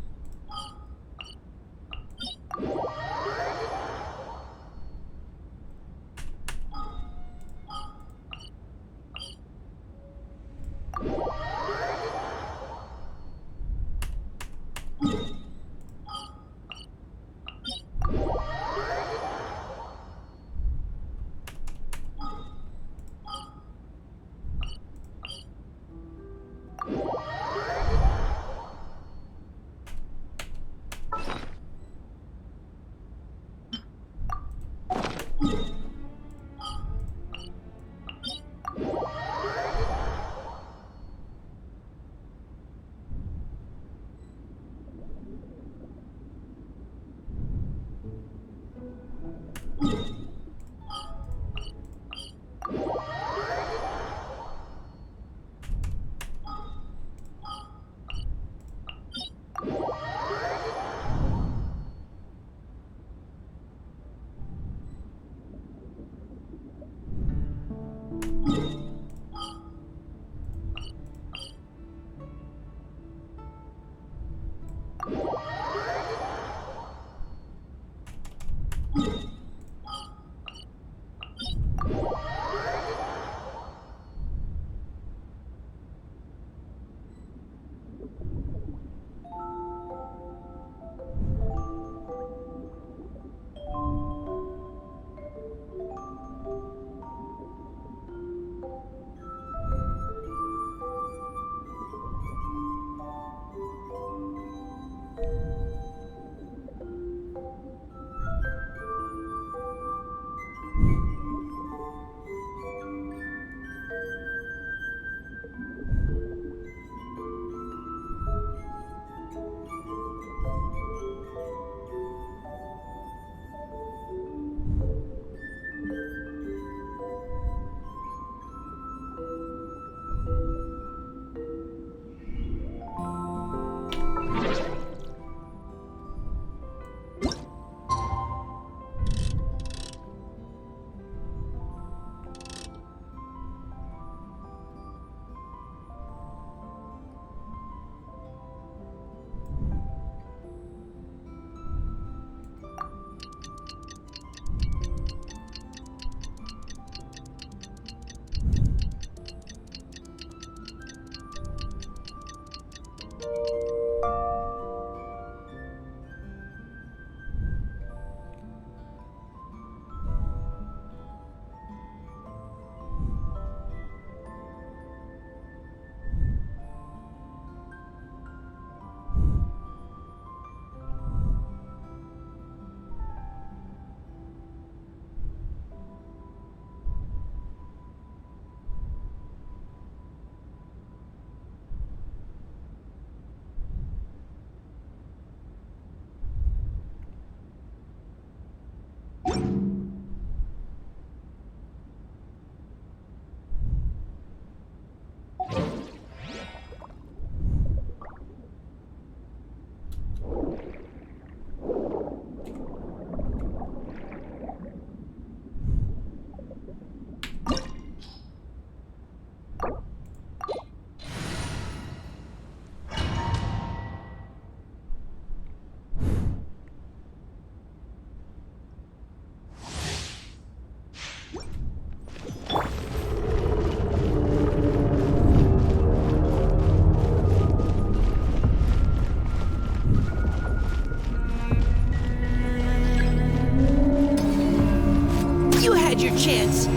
Speaker 16: chance!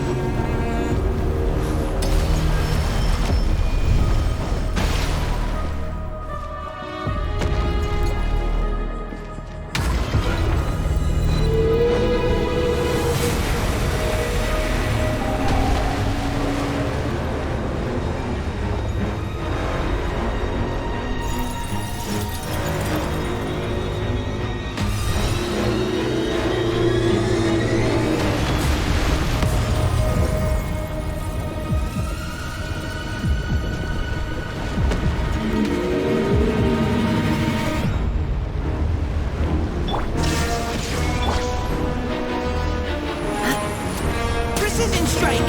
Speaker 16: Precision strike!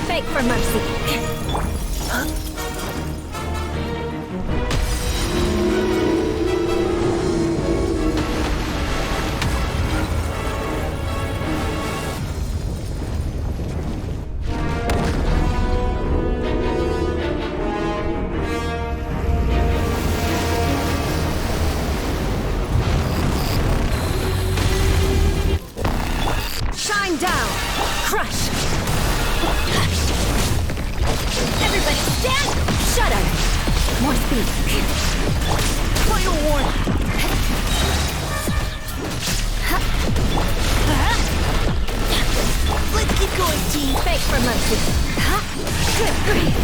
Speaker 18: Beg for mercy. Shine down! Crush! Everybody stand! Shudder! More speed! Final warning! Let's keep going, team! Beg for mercy! Good grief!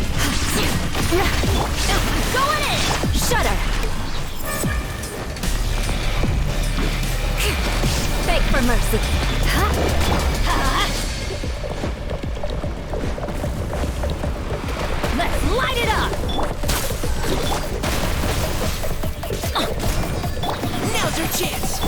Speaker 18: Going in! Shudder! Beg for mercy! Let's light it up!
Speaker 16: Now's our chance!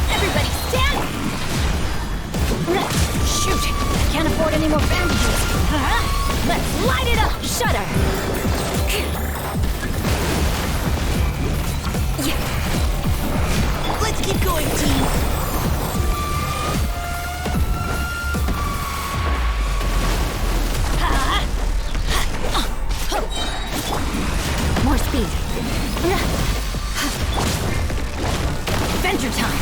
Speaker 18: Everybody stand! Shoot! Can't afford any more bandages! Let's light it up! Shudder!
Speaker 16: Let's keep going, team!
Speaker 18: More speed! Adventure time!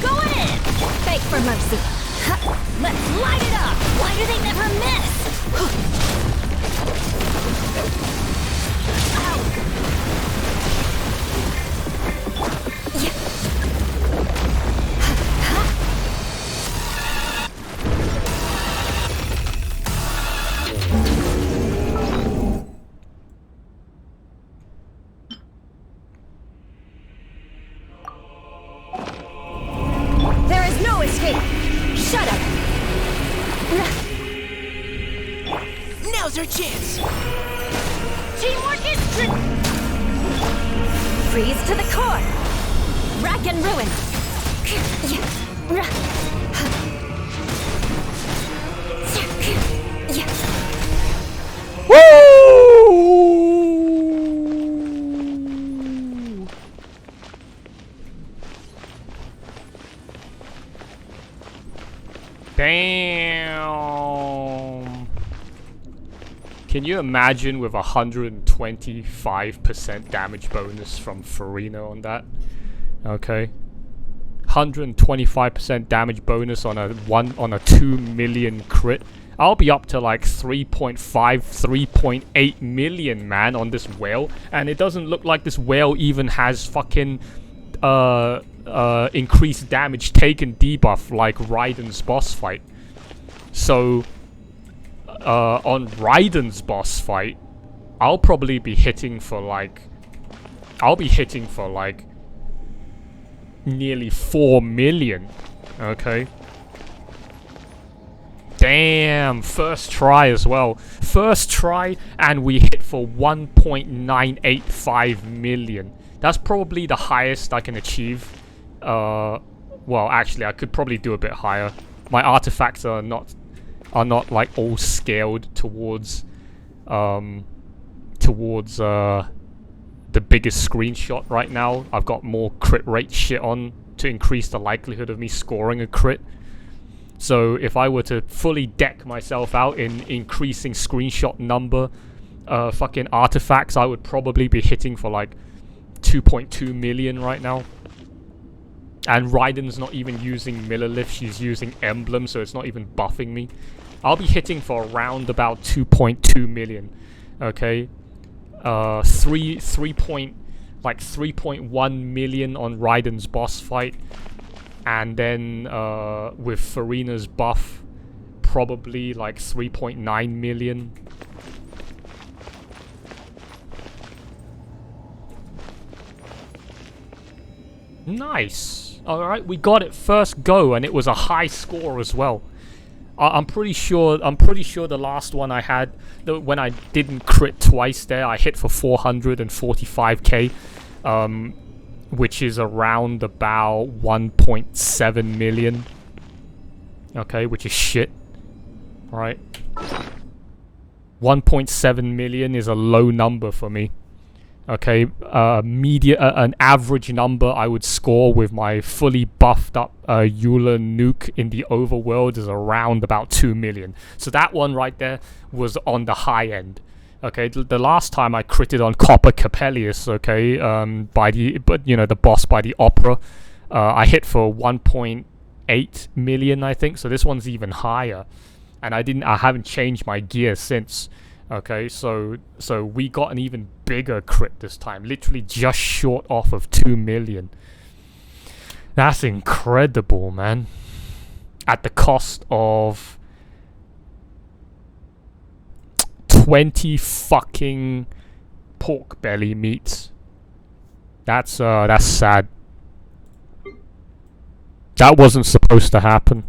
Speaker 18: Going in! Beg for mercy! Let's light it up! Why do they never miss? There is no escape! Shut up!
Speaker 16: Now's our chance!
Speaker 18: Teamwork is freeze to the core! Rack and ruin!
Speaker 8: Damn. Can you imagine with 125% damage bonus from Farina on that? Okay. 125% damage bonus on a 2 million crit. I'll be up to like 3.5, 3.8 million, man, on this whale. And it doesn't look like this whale even has fucking increased damage taken debuff like Raiden's boss fight. So on Raiden's boss fight, I'll probably be hitting for like nearly 4 million. Okay. Damn, first try as well. First try and we hit for 1.985 million. That's probably the highest I can achieve. Well, actually, I could probably do a bit higher. My artifacts are not like all scaled towards towards the biggest screenshot right now. I've got more crit rate shit on to increase the likelihood of me scoring a crit. So if I were to fully deck myself out in increasing screenshot number fucking artifacts, I would probably be hitting for like 2.2 million right now. And Raiden's not even using Millilith, she's using Emblem, so it's not even buffing me. I'll be hitting for around about 2.2 million. Okay? 3.1 million on Raiden's boss fight. And then with Farina's buff, probably like 3.9 million. Nice. Alright, we got it first go, and it was a high score as well. I'm pretty sure the last one I had, when I didn't crit twice there, I hit for 445k, which is around about 1.7 million. Okay, which is shit. Alright. 1.7 million is a low number for me. Okay, an average number I would score with my fully buffed up Eula nuke in the overworld is around about 2 million. So that one right there was on the high end. Okay, the last time I critted on Copper Capellius, okay, the boss by the opera, I hit for 1.8 million, I think. So this one's even higher, and I haven't changed my gear since. Okay, so we got an even bigger crit this time, literally just short off of 2 million. That's incredible, man. At the cost of 20 fucking pork belly meats. That's sad. That wasn't supposed to happen.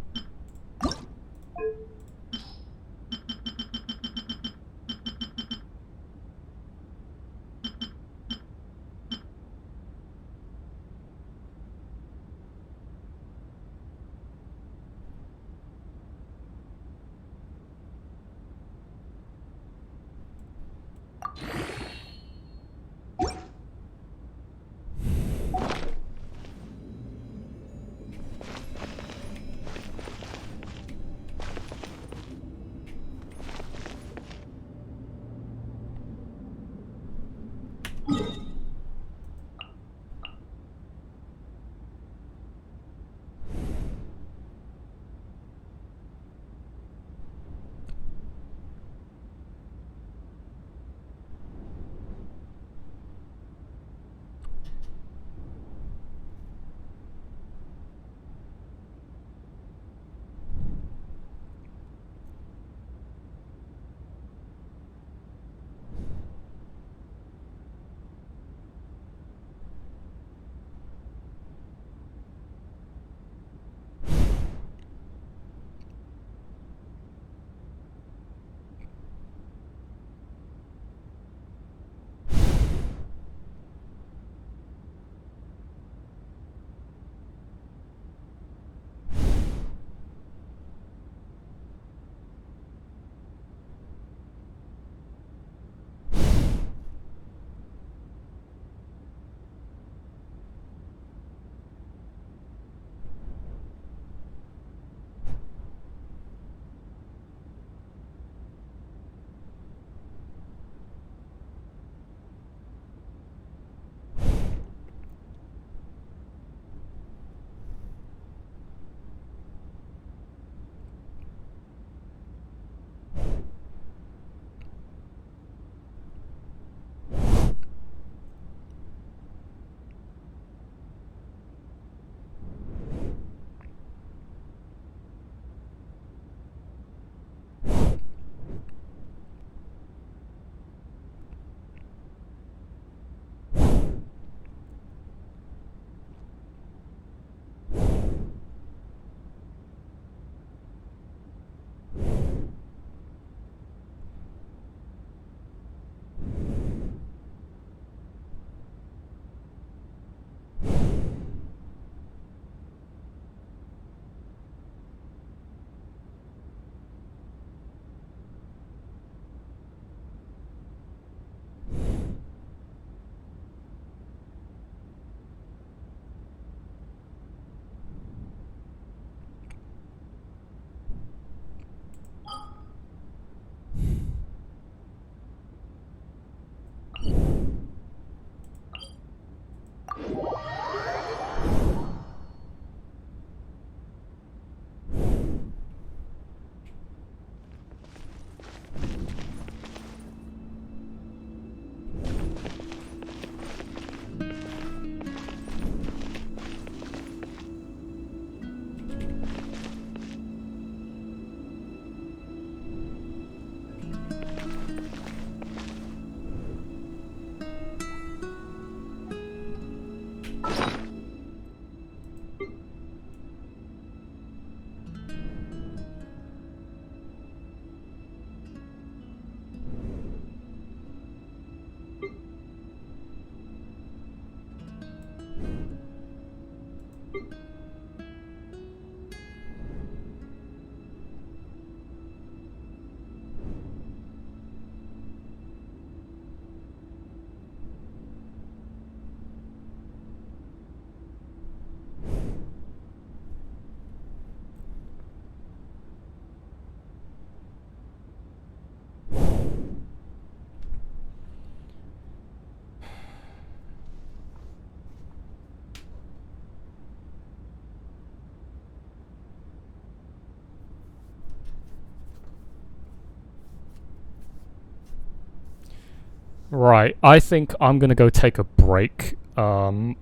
Speaker 8: Right, I think I'm gonna go take a break. When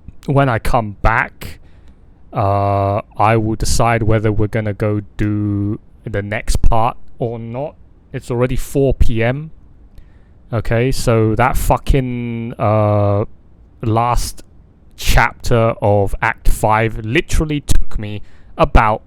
Speaker 8: I come back, I will decide whether we're gonna go do the next part or not. It's already 4 p.m. Okay, so that fucking last chapter of Act 5 literally took me about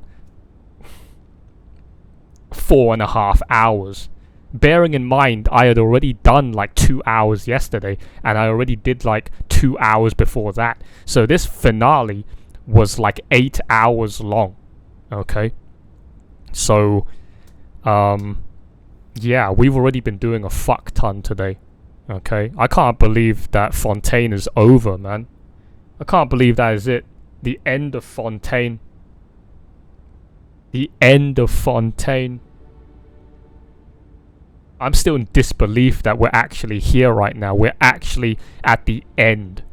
Speaker 8: 4.5 hours. Bearing in mind, I had already done like 2 hours yesterday, and I already did like 2 hours before that. So this finale was like 8 hours long. Okay, so yeah, we've already been doing a fuck ton today. Okay, I can't believe that Fontaine is over, man. I can't believe that is it. The end of Fontaine. The end of Fontaine. I'm still in disbelief that we're actually here right now. We're actually at the end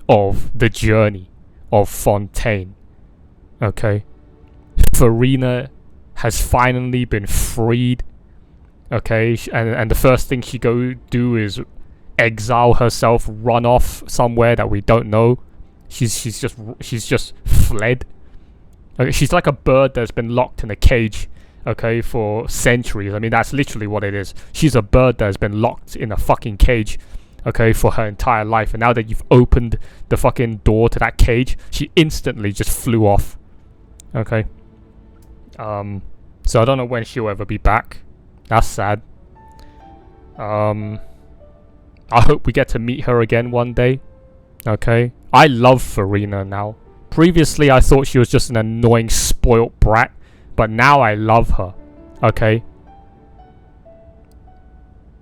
Speaker 8: of the journey of Fontaine. Okay. Farina has finally been freed. Okay, and the first thing she go do is exile herself, run off somewhere that we don't know. She's just fled. Okay, she's like a bird that's been locked in a cage, okay, for centuries. I mean, that's literally what it is. She's a bird that has been locked in a fucking cage, okay, for her entire life. And now that you've opened the fucking door to that cage, she instantly just flew off. Okay. So I don't know when she'll ever be back. That's sad. I hope we get to meet her again one day. Okay. I love Farina now. Previously, I thought she was just an annoying, spoilt brat, but now I love her. Okay.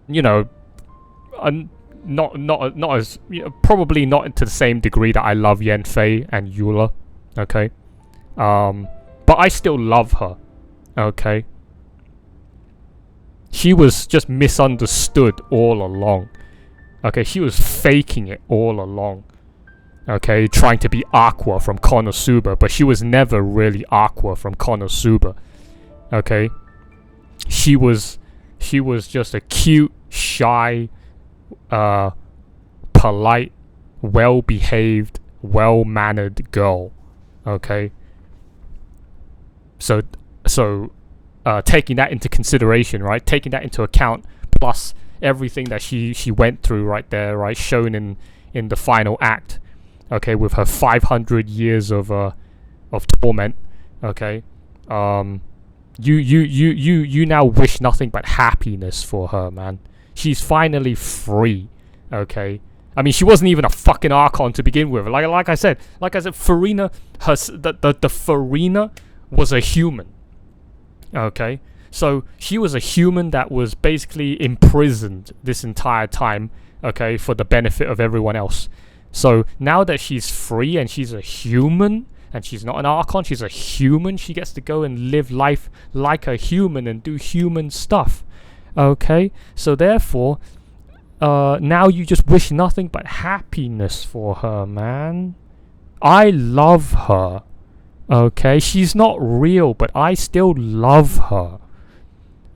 Speaker 8: You know, not as, you know, probably not to the same degree that I love Yanfei and Eula. Okay. But I still love her. Okay. She was just misunderstood all along. Okay, she was faking it all along. Okay, trying to be Aqua from Konosuba, but she was never really Aqua from Konosuba. Okay, she was just a cute, shy, polite, well-behaved, well-mannered girl. Okay, so taking that into consideration, right? Taking that into account, plus everything that she went through right there, right? Shown in the final act, okay, with her 500 years of torment, okay. You now wish nothing but happiness for her, man. She's finally free, okay. I mean, she wasn't even a fucking Archon to begin with. Like I said, Farina, the Farina was a human. Okay, so she was a human that was basically imprisoned this entire time, okay, for the benefit of everyone else. So now that she's free and she's a human, and she's not an Archon, she's a human, she gets to go and live life like a human and do human stuff. Okay, so therefore, now you just wish nothing but happiness for her, man. I love her. Okay, she's not real, but I still love her.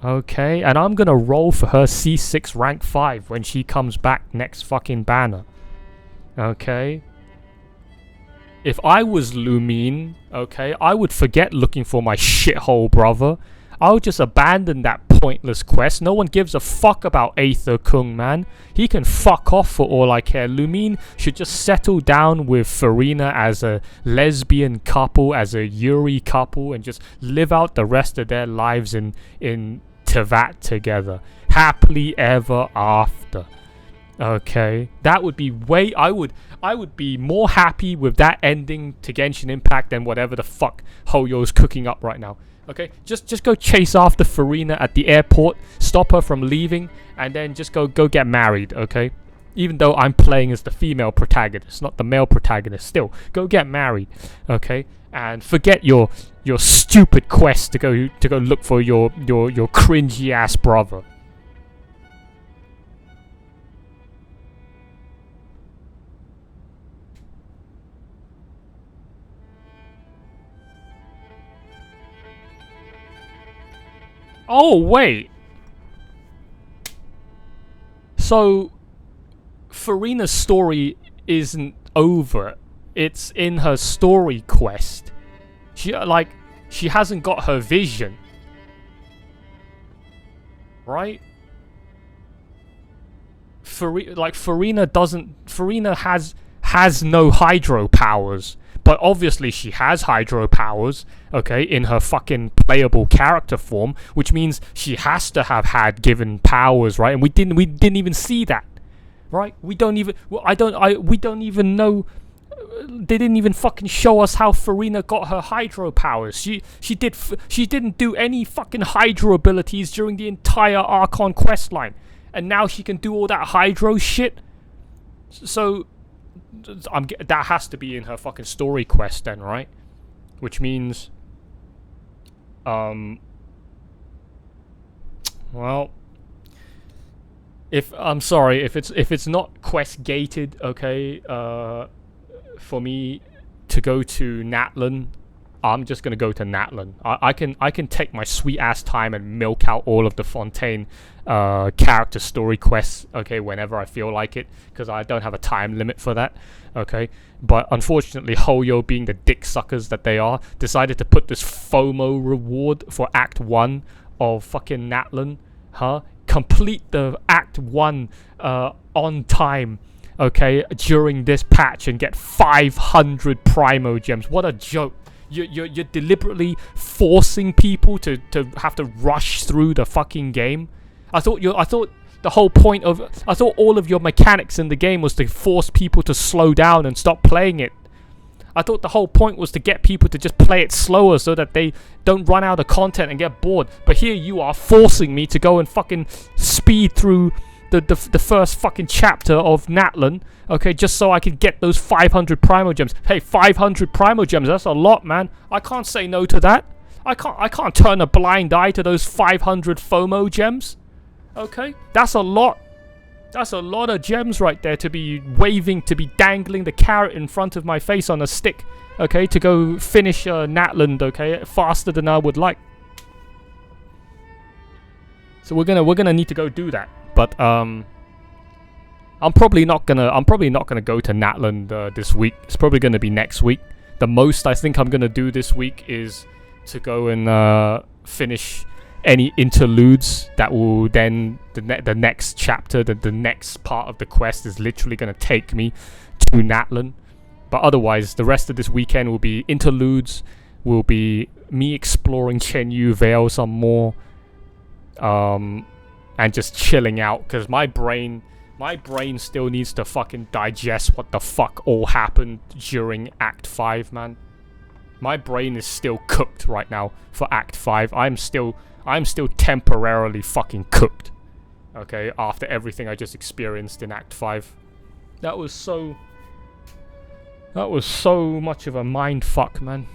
Speaker 8: Okay, and I'm gonna roll for her C6 rank 5 when she comes back next fucking banner. Okay. If I was Lumine, okay, I would forget looking for my shithole brother. I would just abandon that pointless quest. No one gives a fuck about Aether Kung, man. He can fuck off for all I care. Lumine should just settle down with Farina as a lesbian couple, as a Yuri couple, and just live out the rest of their lives in Tevat together. Happily ever after. Okay, that would be way. I would be more happy with that ending to Genshin Impact than whatever the fuck Hoyo's cooking up right now. Okay, just go chase after Farina at the airport, stop her from leaving, and then just go get married. Okay, even though I'm playing as the female protagonist, not the male protagonist, still go get married. Okay, and forget your stupid quest to go look for your cringy ass brother. Oh, wait. So, Furina's story isn't over. It's in her story quest. She hasn't got her vision. Right? Furina has no hydro powers. But obviously she has hydro powers, okay, in her fucking playable character form, which means she has to have had given powers, right? And we didn't even see that. Right? We don't even know. They didn't even fucking show us how Furina got her hydro powers. She didn't do any fucking hydro abilities during the entire Archon questline, and now she can do all that hydro shit. So that has to be in her fucking story quest then, right? Which means, well, if it's not quest gated, okay, for me to go to Natlan, I'm just gonna go to Natlan. I can take my sweet ass time and milk out all of the Fontaine character story quests, okay, whenever I feel like it, because I don't have a time limit for that, okay. But unfortunately, Hoyo, being the dick suckers that they are, decided to put this FOMO reward for Act 1 of fucking Natlan, huh? Complete the Act 1 on time, okay, during this patch and get 500 Primo Gems. What a joke. You're deliberately forcing people to have to rush through the fucking game. I thought all of your mechanics in the game was to force people to slow down and stop playing it. I thought the whole point was to get people to just play it slower so that they don't run out of content and get bored. But here you are forcing me to go and fucking speed through the first fucking chapter of Natlan, okay, just so I can get those 500 Primo Gems. Hey, 500 Primo Gems, that's a lot, man. I can't say no to that. I can't turn a blind eye to those 500 FOMO Gems. Okay, that's a lot. That's a lot of gems right there to be waving, to be dangling the carrot in front of my face on a stick, okay, to go finish Natland, okay, faster than I would like. So we're gonna need to go do that. But I'm probably not gonna go to Natland this week. It's probably gonna be next week. The most I think I'm gonna do this week is to go and finish any interludes that will then the next chapter, the next part of the quest is literally gonna take me to Natlan. But otherwise, the rest of this weekend will be interludes, will be me exploring Chenyu Vale some more, and just chilling out, because my brain still needs to fucking digest what the fuck all happened during Act 5, man. My brain is still cooked right now for Act 5. I'm still temporarily fucking cooked, okay, after everything I just experienced in Act 5. That was so much of a mind fuck, man.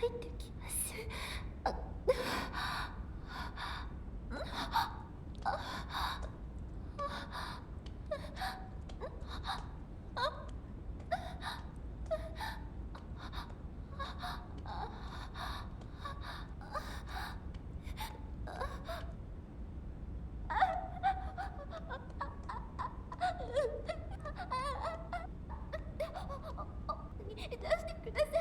Speaker 7: いてきます。出してください。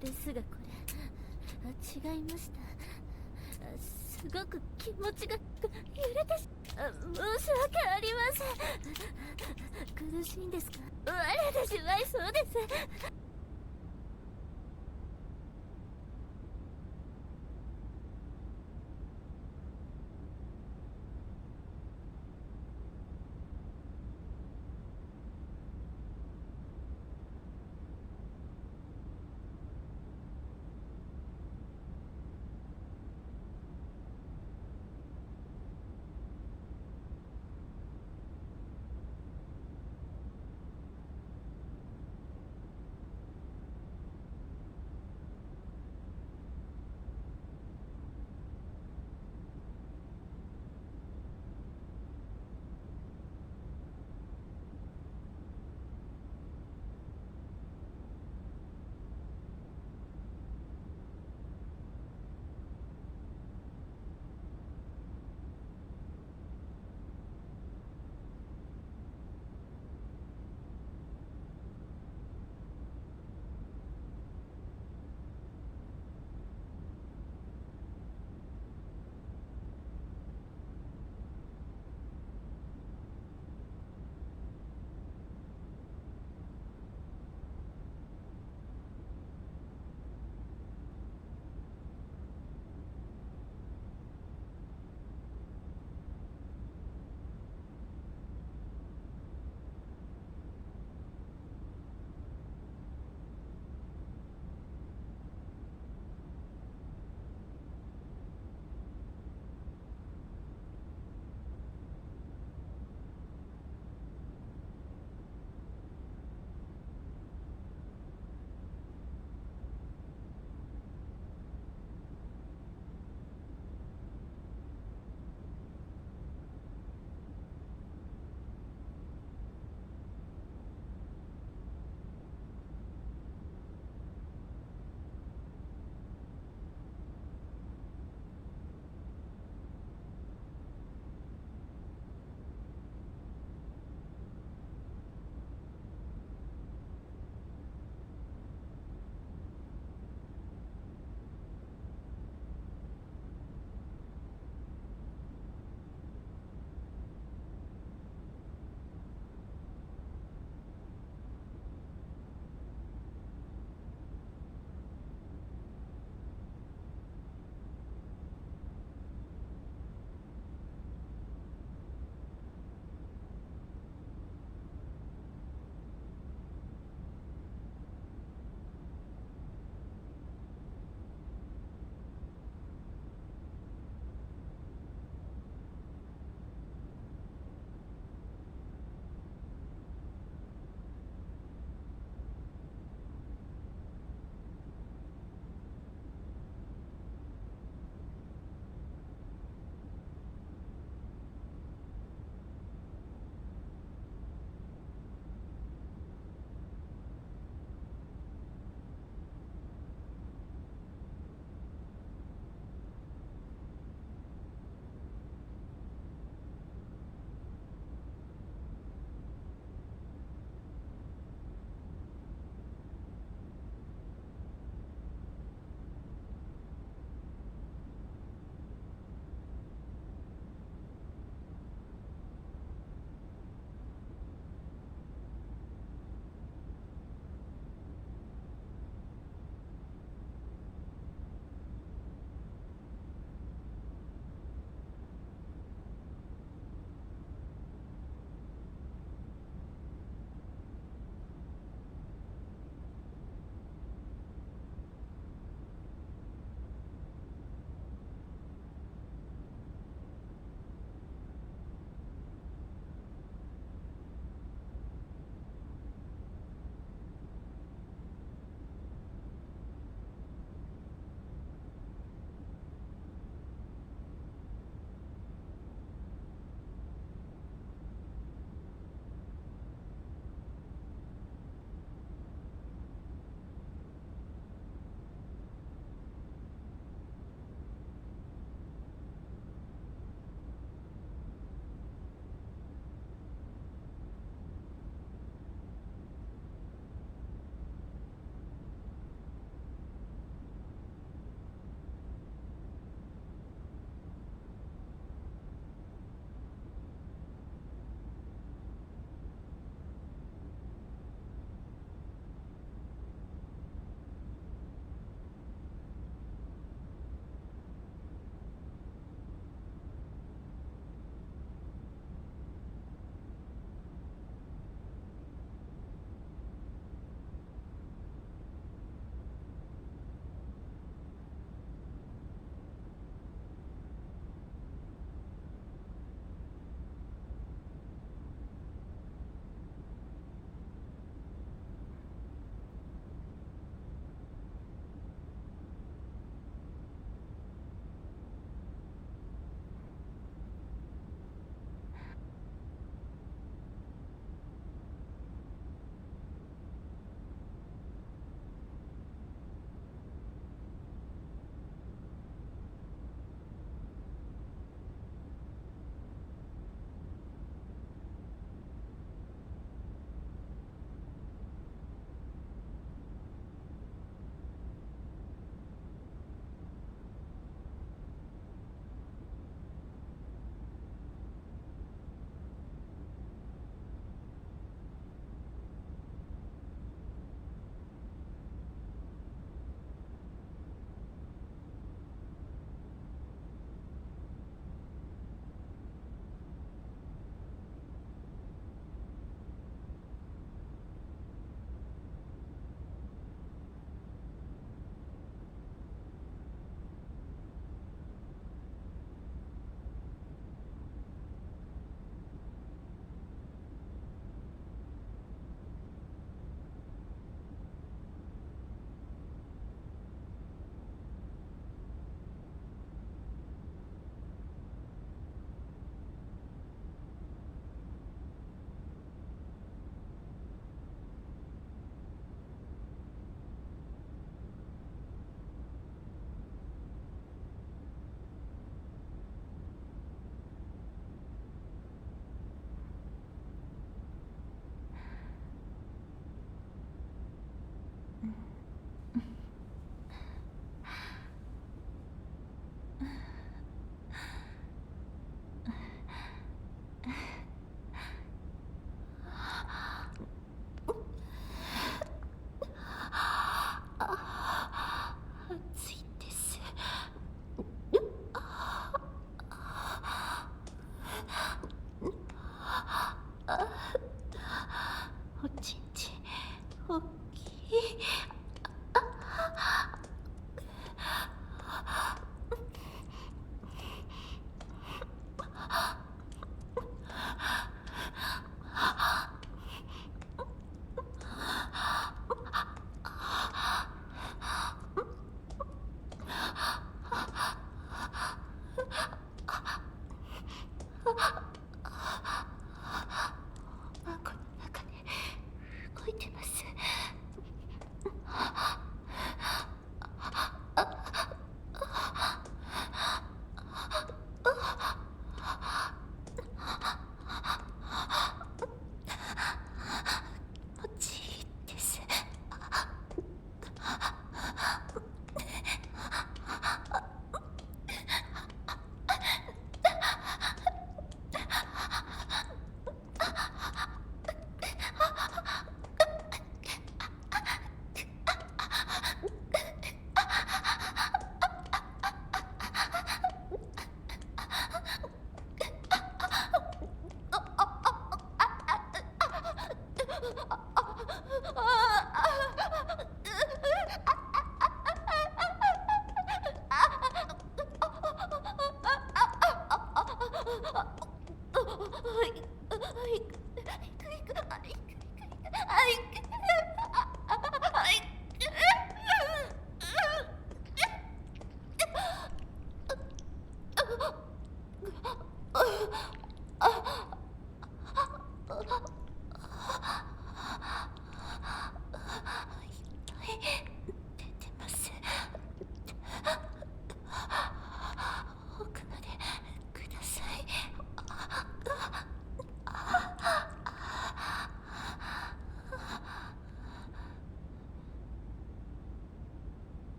Speaker 7: ですがこれ違いました。すごく気持ちが揺れて申し訳ありません。苦しいんですか？我でしまいそうです。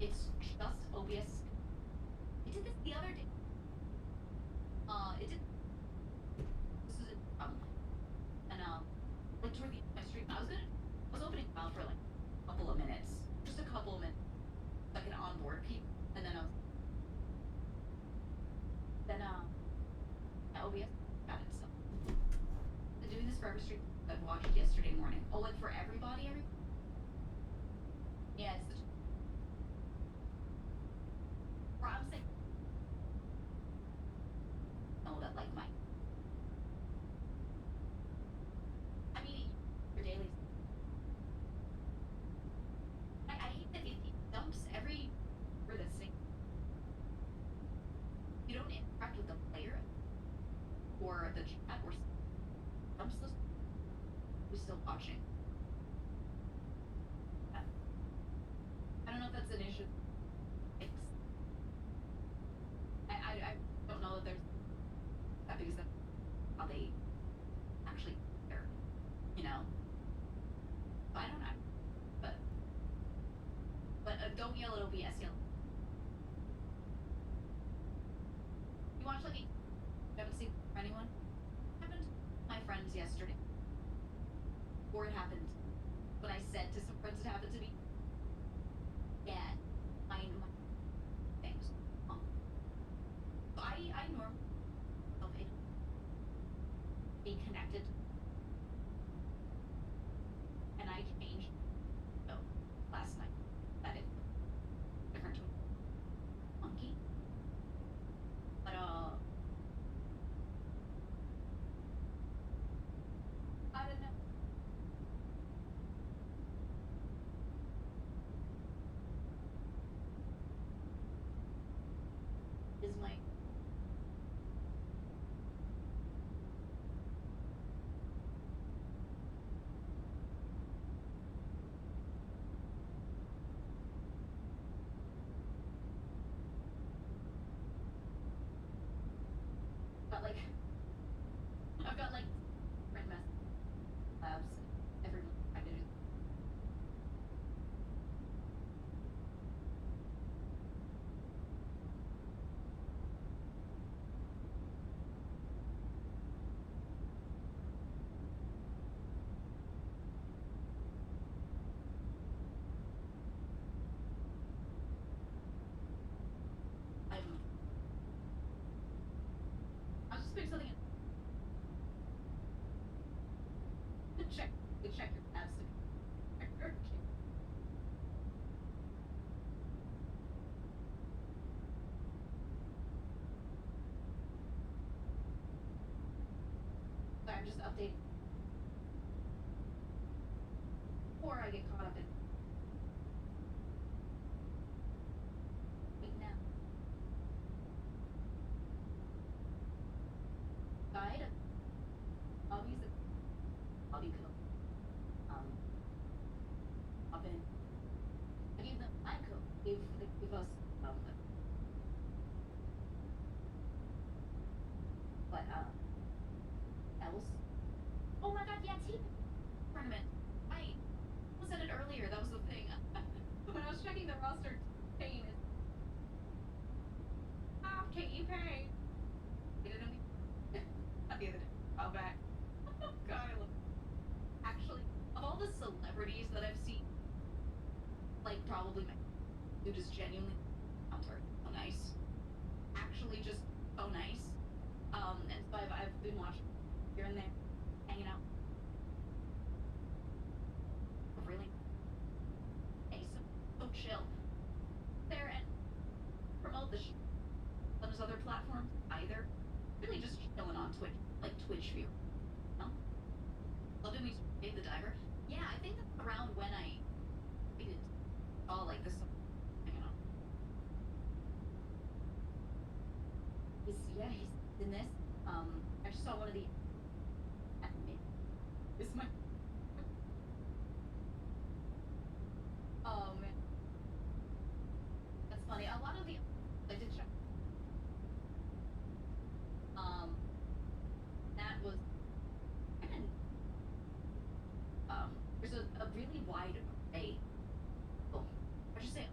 Speaker 19: It's just OBS. It did this the other day. It did. This is and like toward the end of my stream, I was opening file for like a couple of minutes, just a couple of minutes, so I can onboard people, and then OBS got it. So I'm doing this for every stream I've watched yesterday morning. Oh, like for everybody. Yeah, it's the. Or I'm saying. Know that like my. I mean, your daily. I hate that it dumps every for the same. You don't interact with the player or the chat or dumps those. Who's still watching? I don't know if that's an issue. I don't know that there's that because that's how they actually care, you know. But I don't know. But don't yell at OBS. Yell. You watch like you haven't seen anyone? It happened to my friends yesterday. Or it happened when I said to some friends it happened to me. Yeah, my things. So I normally be connected, and I changed last night that it different to a monkey, but I don't know. Is my I've got like friend mess labs everyone I do. I'll just pick something. Check your tabs to Sorry, I'm just updating. Before I get caught up in. Wait now. Guide. Hobbies. Hobby club. Up in. I gave them my code. Give us but else. Oh my god, yeah, team tournament. I said it earlier. That was the thing. When I was checking the roster, Kane is. Can you pay? Not the other day. Oh, back. Oh god, I love. Actually, of all the celebrities that I've seen, like probably my dude is genuinely so nice. Actually, just so nice. And so I've been watching here and there, hanging out. Really, hey, so chill. There and promote the on those other platforms either. Really, just chilling on Twitch, like Twitch view. No, loving me the diver. Yeah, I think that's around when I saw like this. Hanging on. He's in this. I just saw one of the. This is my. Oh man, that's funny. A lot of the I did check. That was. There's a really wide array. Oh, I should say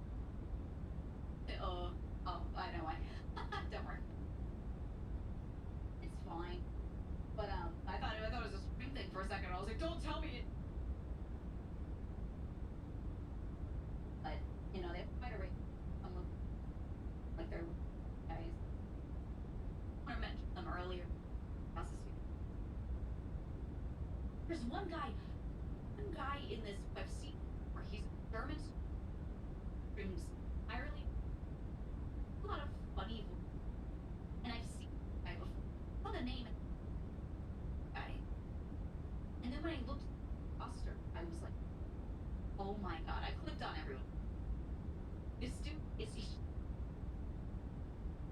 Speaker 19: there's one guy in this I've seen where he's German streams entirely a lot of funny and I've seen the guy before. I saw the name guy. And then when I looked at the roster, I was like, oh my god, I clicked on everyone. This dude is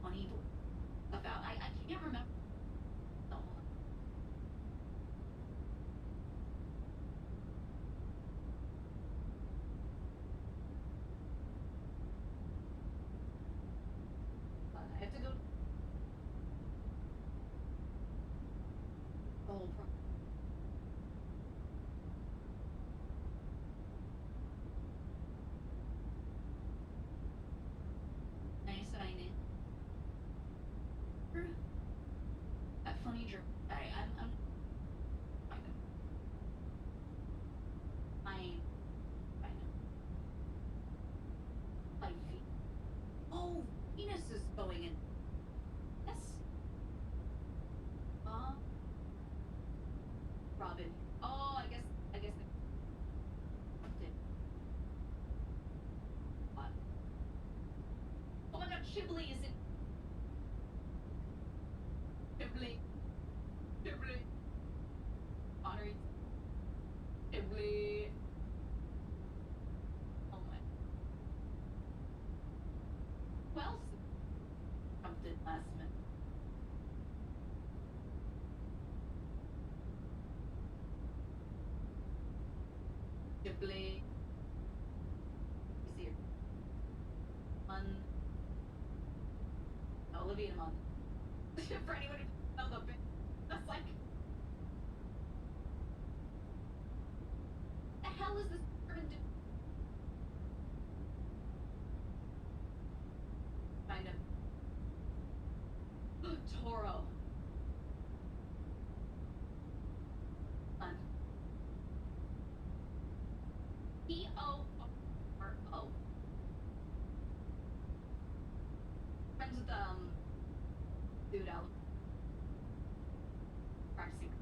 Speaker 19: funny about I can't remember. No. I have to go. The whole pro. Nice sign in. That funny jerk. I'm I know. Like oh, Venus is going in. Yes. Robin. Oh, I guess they did. What? Oh my god, Chibli is in. Chibli. Honoring. Chibli. Oh my. Who else jumped in last minute? Chibli. You see her. Olivia and Mon. For anyone who doesn't know the bit, that's like. The hell is this urban dude? Kind of. Toro. T-O-R-O. Friends with dude out practicing.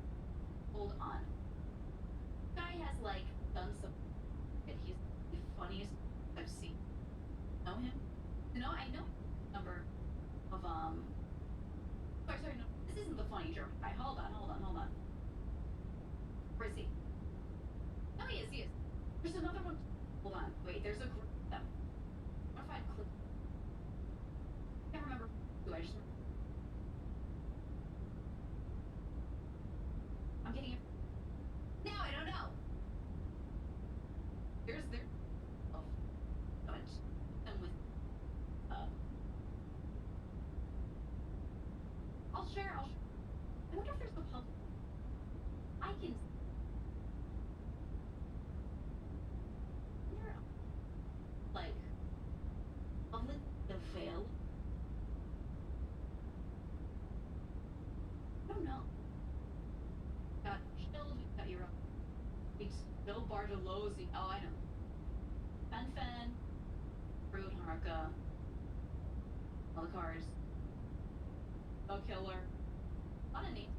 Speaker 19: Hold on. Guy has like done some and he's the funniest I've seen. Know him? No, I know number of sorry, no, this isn't the funny German guy. Hold on. Where is he? Oh, he is. There's another one. Hold on. Wait, there's a group of them. What if I click? I can't remember who I just. I'm getting it. Now I don't know. There's there. Oh, bunch. Them with. I'll share. I wonder if there's a public. I can. Like, public avail. I don't know. Got Shield, we got Europe. We Bill Bartolozzi. Oh, I know. Fen, Root, Haruka. All the cars. Go Killer. A lot of names.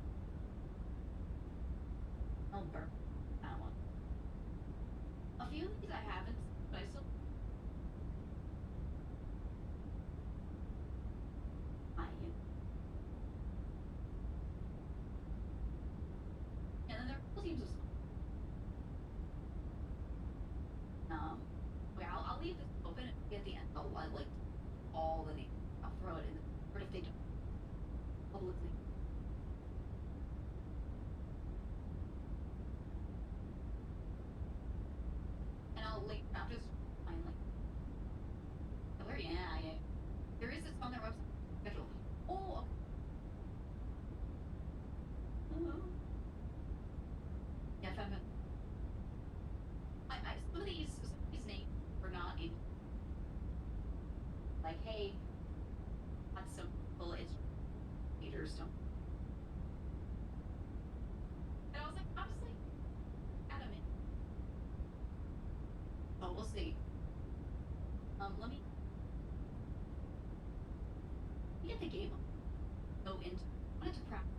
Speaker 19: Elbert. That one. A few of these I haven't, but I still. And then there are full teams of okay, I'll leave this open at the end. I'll like all the names. I'll throw it in the but if they don't publicly. And I'll link after this find like where yeah. There is this on their website schedule. Oh, yeah, some of these names were not in like, hey, that's some people leaders don't. And I was like, honestly, adamant. Oh, we'll see. Let me get the game. Go into. I wanted to practice.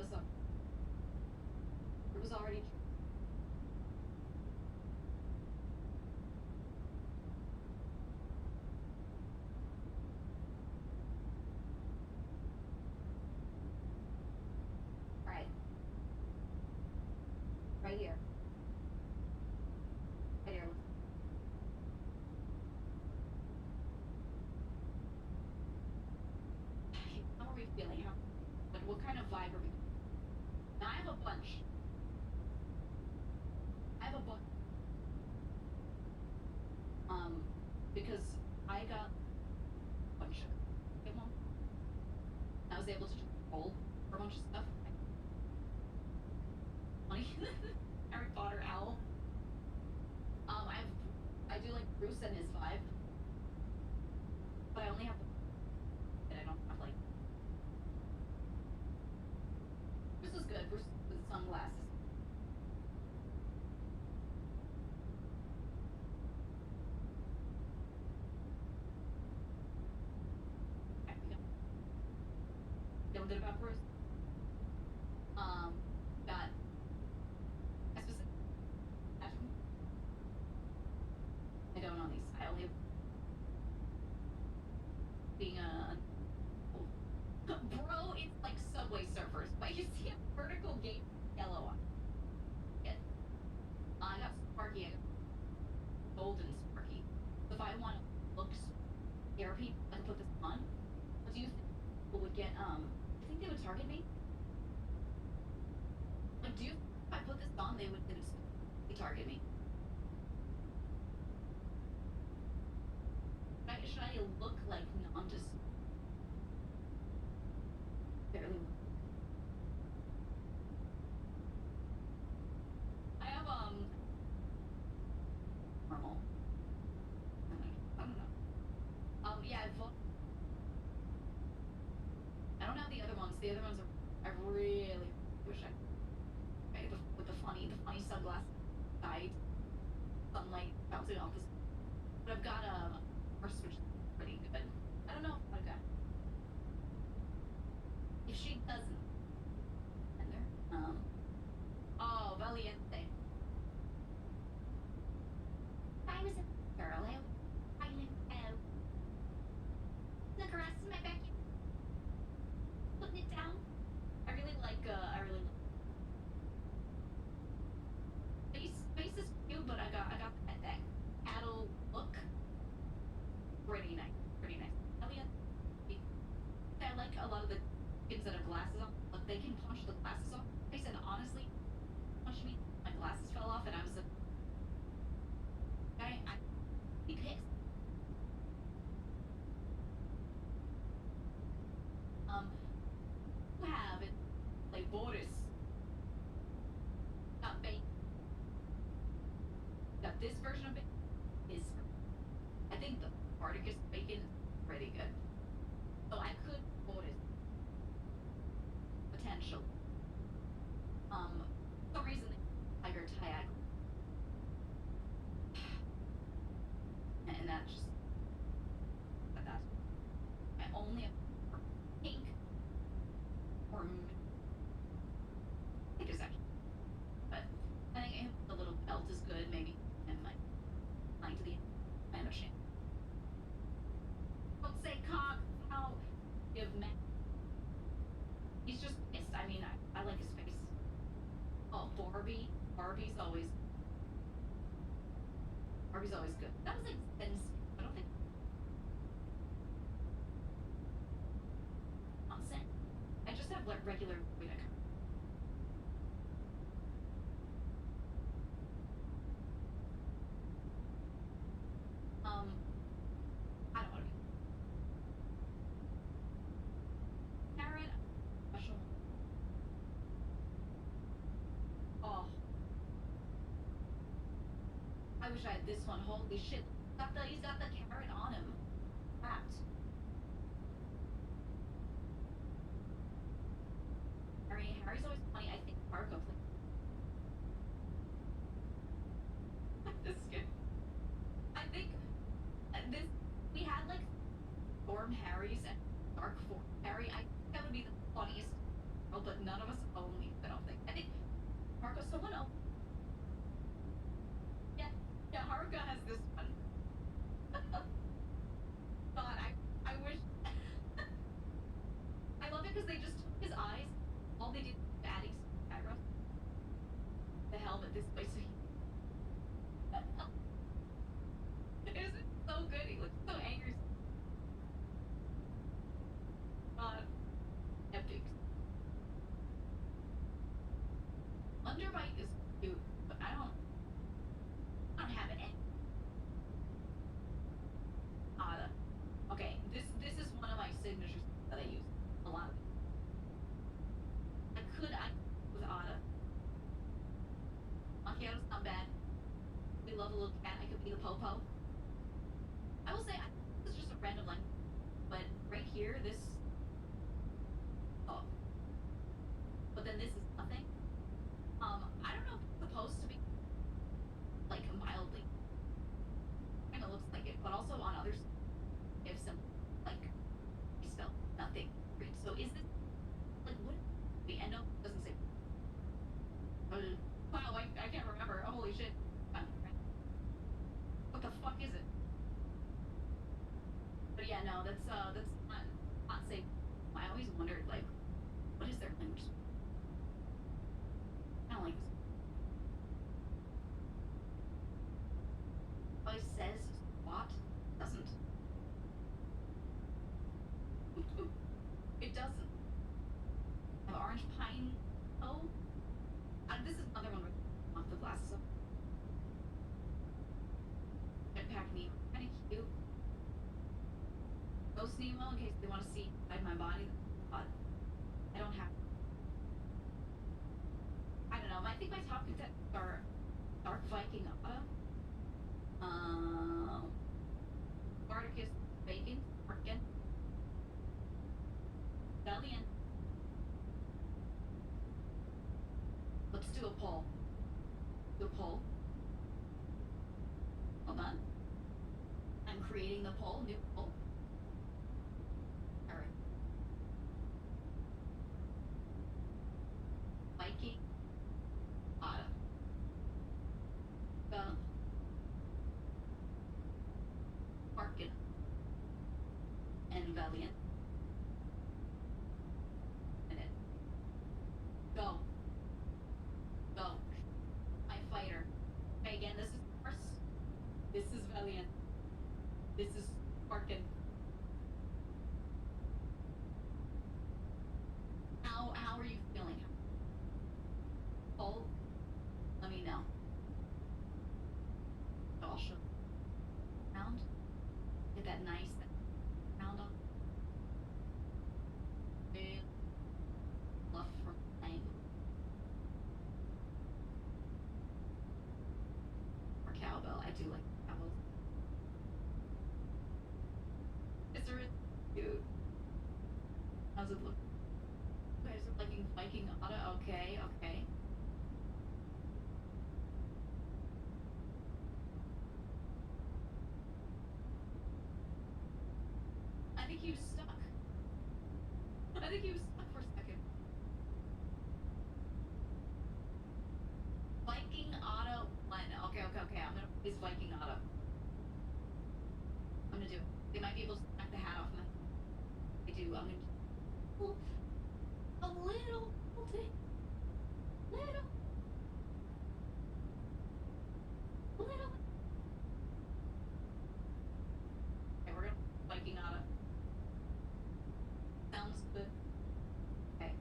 Speaker 19: us up. It was already. Right. Right here. Right here. How are we feeling? What kind of vibe are we? Now I have a bunch. Because I got a bunch of them. I was able to just roll for a bunch of stuff. Funny. Harry Potter owl. I do like Bruce and his vibe. But I only have and I don't have like Bruce is good. Bruce with sunglasses. Feeling good about Bruce. Got a specific. I don't know these. I only have being a bro. It's like Subway Surfers, but you see a vertical gate yellow one. Good. I got Sparky. I got golden Sparky. So if I want to look therapy, I can put this on. What do you think people would get? I think they would target me. Like, do you? If I put this on, they would target me. Should I look like non-just barely? I have normal. I don't know. Yeah, I don't have the other ones. The other ones are. I really wish I. Okay, with the funny sunglasses, side sunlight bouncing off this. But I've got first, which is pretty good. I don't know. Okay. If she doesn't, and there. Oh, Valiente. I was a girl. I went out. The grass in my backyard. Putting it down. I really like. Face is cute, but I got that cattle look. Pretty nice. I like a lot of the kids that have glasses on. Look, they can punch the glasses off. I said, honestly, punch me. My glasses fell off, and I was like, I'd be pissed. Who have it like Boris? Got bacon. Got this version of bacon. Is I think the Spartacus bacon is pretty good. So I could Boris potential. For some reason Tiger Tag. And that just that I only have pink or pink is actually, but I think the little belt is good maybe, and like lying to the I understand. Don't say cock. How give Matt? He's just pissed. I mean, I like his face. Oh, Barbie. Barbie's always good. That was like sense. I don't think. Nonsense. I just have like regular Rita. I don't want to be. Karen, special. Oh. I wish I had this one. Holy shit. He's got the carrot on him. Wrapped. Harry's always funny. I think Marco played. This is good. I think this we had like Storm Harry's and Dark Form Harry. I think that would be the funniest girl, but none of us I could be the Popo. I will say, this is just a random line, but right here, this. Oh. But then this is nothing. I don't know if it's supposed to be like mildly. Kind of looks like it, but also on others, if some like spell nothing. So is this like what? The end of doesn't say. Wow, I can't remember. Oh, holy shit. What the fuck is it? But yeah, no, that's not safe. I always wondered like, what is their language? I don't like this. Oh, it says what? Doesn't. It doesn't. Have orange pine. Oh. This is another one with off the glasses up. Jetpack Nemo. Kinda cute. Ghost Nemo in case they want to see inside my body. But I don't have. I don't know. I think my top contenders are Dark Viking Otta. Spartacus Bacon. Arkin. Valiant. Let's do a poll. Do a poll. Hold on. I'm creating the poll. New poll. Alright. Viking. Otta. Arkin. And Valiant. And it. Go. Go. My fighter. Okay, again, this is Horse. This is Valiant. This is Arkin. How are you feeling? Oh, let me know. I'll show. Round. Get that nice round on. Big fluff from angle. Or cowbell. I do like cowbells. It's really cute. How's it look? You guys are liking Viking Otta? Okay, okay. I think he was stuck. I think he was stuck for a second. Viking Otta 1. Okay. I'm gonna place Viking Otta. I'm gonna do it. They might be able to knock the hat off my. I do. I'm gonna do a little thing. Little. Okay, we're gonna Viking Otta. Sounds good. Okay.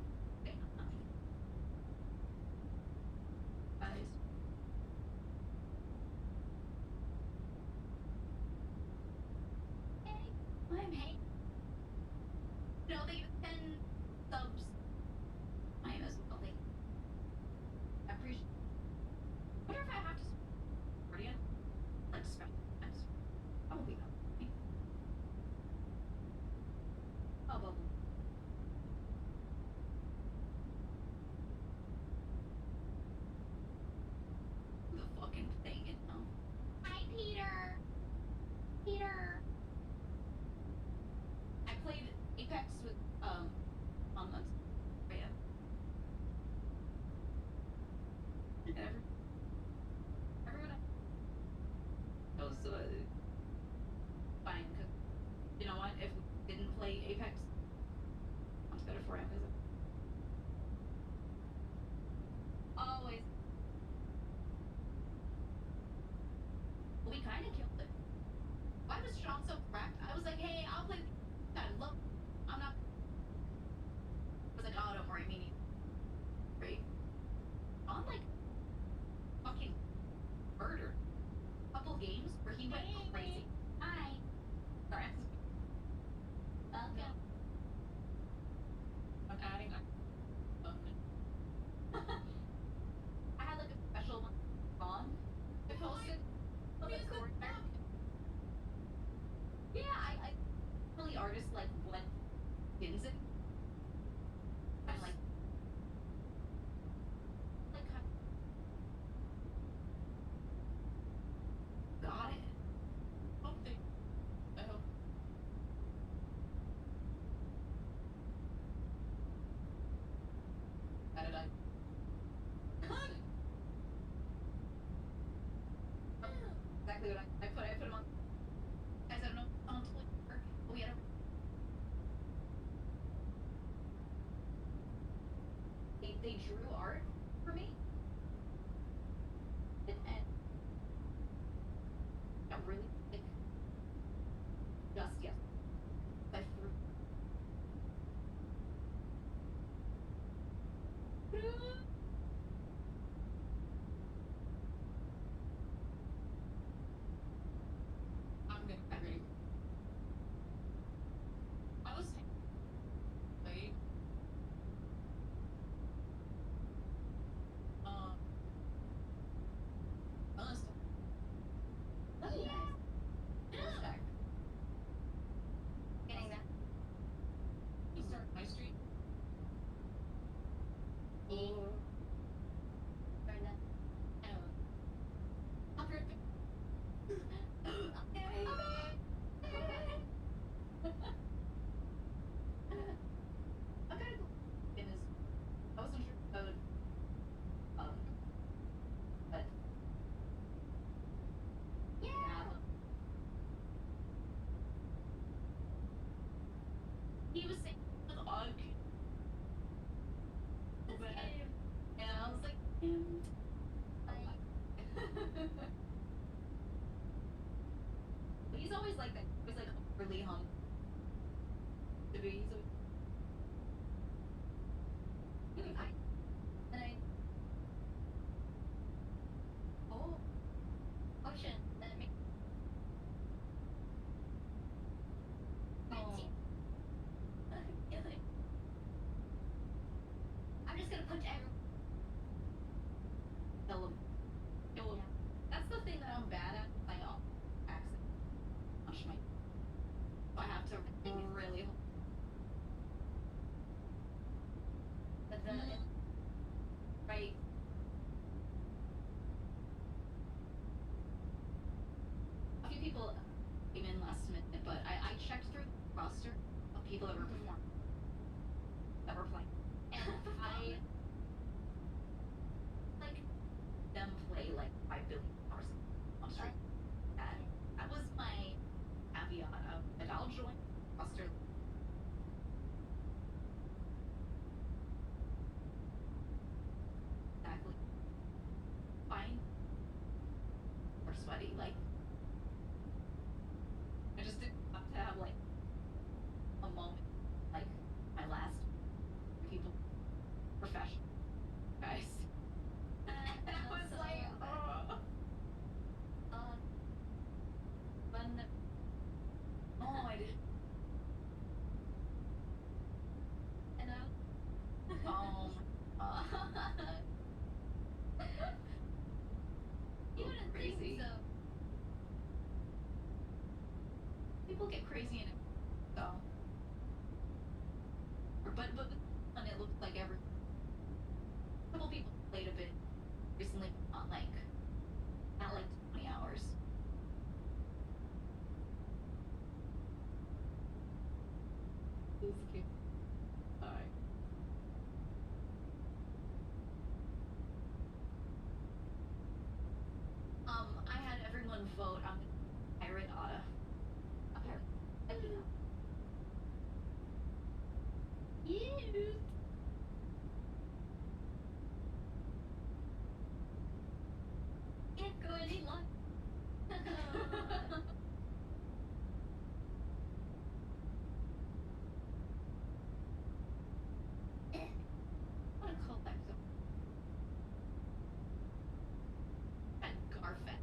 Speaker 19: Guys. Hey, I'm Hank. No, they have 10 subs. I am as well. Thank you. I appreciate. Wonder if I have to. Brilliant. Like special times. Probably not. Oh, well. The fucking thing, you know. Hi, Peter. Peter. I played Apex with on the yeah. Everyone knows fine because you know what? If we didn't play Apex, it's better for him, is it? Always. We kind of killed it. Why was Sean so cracked? I was like, hey, I'll play. I love. I'm not. I was like, oh, don't worry, me neither. Right? On like fucking murder. Couple games where he went crazy. Hi. Sorry. Welcome. I'm adding a I had like a special one on. I posted. Look at exactly what I put him on. Guys, I don't know on Twitter. We had a they drew art for me. And got really like just yes. I threw I'm gonna agree. I was like honest. Oh, nice. Respect. Getting that. You start my street. Or that. I don't know. I'll be right back. Okay. I'm kind of in this. I wasn't sure if I would. But yeah. He was saying with Og. And I was like, he's always like that. He's like overly humble. To be, he's always really high. And ocean. That makes I'm just gonna punch everyone. Kill him. Kill him. That's the thing that I'm bad at. I accidentally punch my. So I have to really hold. But then, right. A few people came in last minute, but I checked through the roster of people that were performing, that were playing, and I like them play like 5 billion hours on stream. That was my caveat of that I'll join the roster. Exactly. Fine. Or sweaty, like. I just didn't have to have like a moment, like my last people, professional guys. That was like, when I did, and you wouldn't think so. People get crazy in it, so. But when it looked like a couple people played a bit recently, not like 20 hours. This kid. Alright. I had everyone vote on the pirate Otta. A pirate. Cute. Can't go any longer. What a callback though. And Garfet.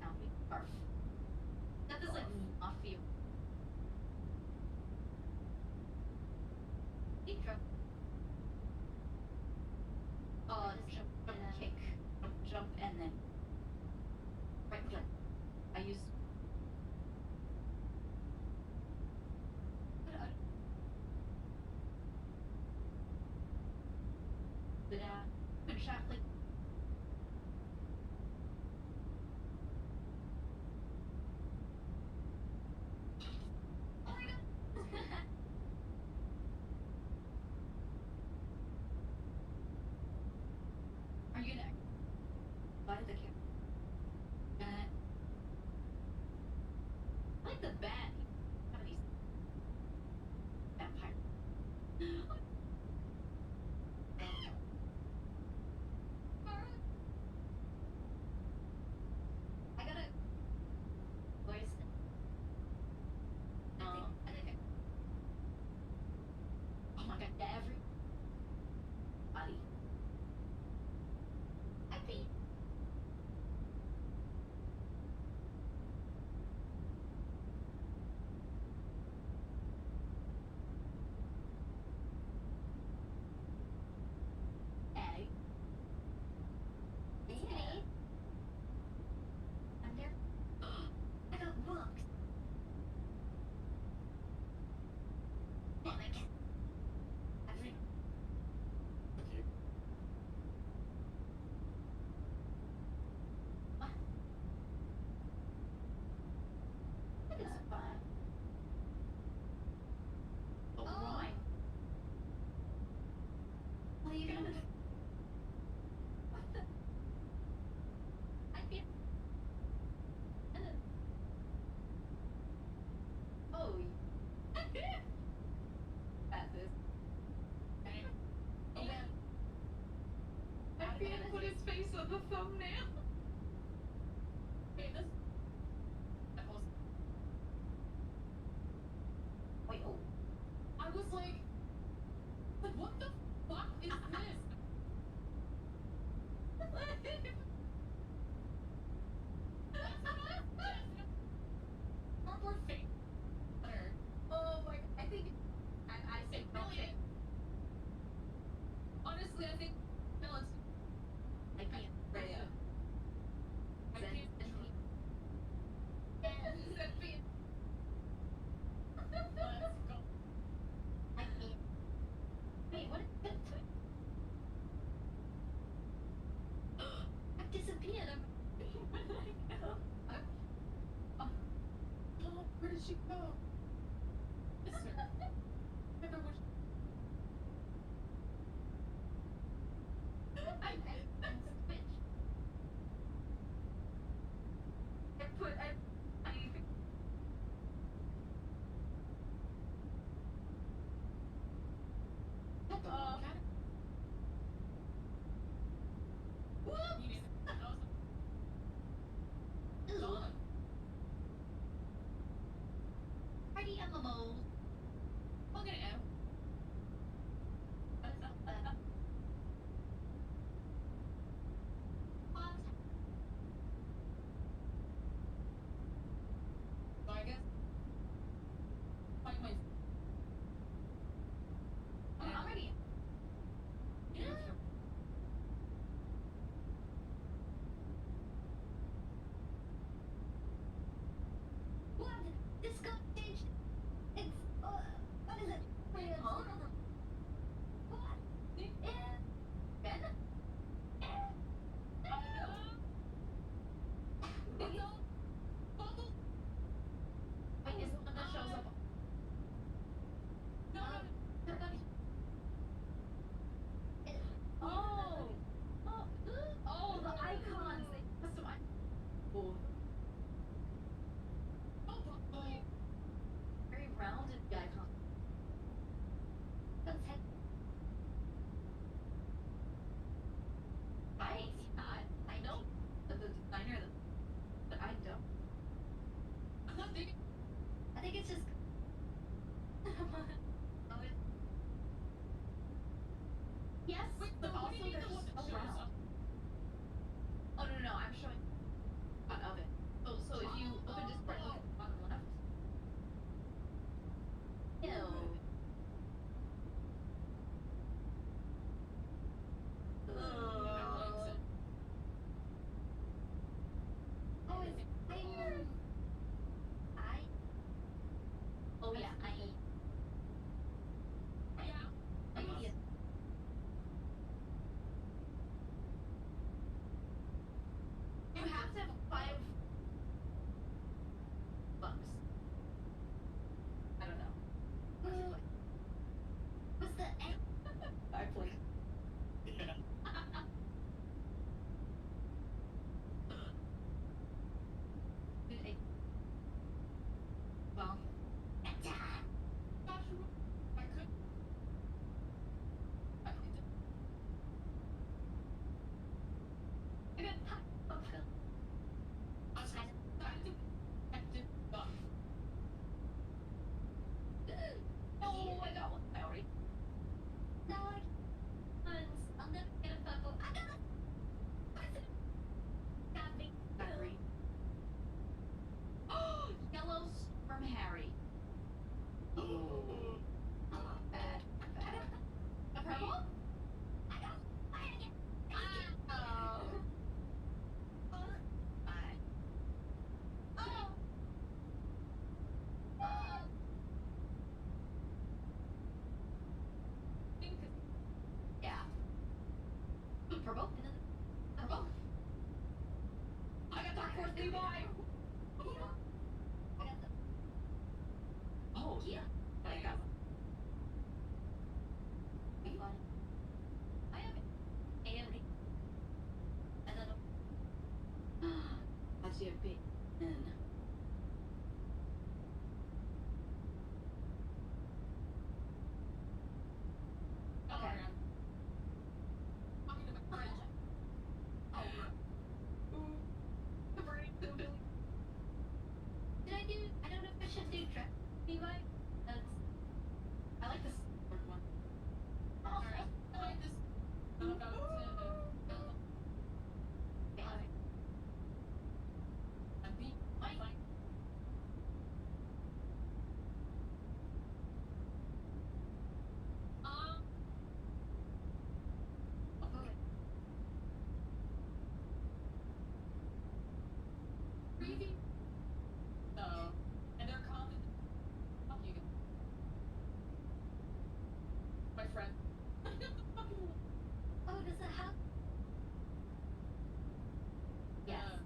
Speaker 19: Now we Garf. That is like mafia. Jump, kick, jump, and then right click. I use. But shot click. Oh my god. you go? Party MMOs. Look at it. What is that? So I guess my I'm ready. Yeah. What? This got changed. It's what is it? What? Ben? Wait, is the one that shows up? No. Oh, the icons. They custom oh. Very rounded the icon. That's head. I know the designer, but I don't. I'm not thinking. I think it's just. Yes, but also they're so round. Oh no, I'm showing of it. Oh, so if you open Discord, look at the bottom left. Ew. Oh, is it there? Oh yeah, yeah. You have to have 5 bucks. I don't know. What's the egg? I played. Yeah. Well. Oh, I got one. I already. No, I can't. I'll never get a purple. I got it. Got me. Green. Oh, yellow from Harry. Oh, bad. A purple? I got it. Oh. Fine. Oh. Yeah. Purple? Purple? I got Dark Horse Levi! I got the... Oh, yeah. I got one. Fun. I have AMD. And then... That's your big... Okay. Did I do? I don't know if I should do track Levi. That's. I like this one. Oh, I like this. I'm about to. Breathing. So, and they're confident. You go. My friend. Oh, does that have? Yes.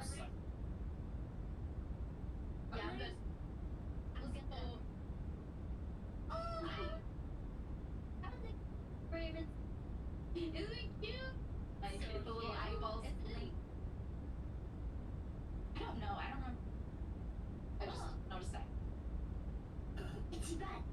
Speaker 19: Yeah, I'm good. We'll get them. Oh, I was like, Raven. Isn't it cute? Like, it's the little eyeballs. I don't know. I don't remember. I just noticed that. It's bad.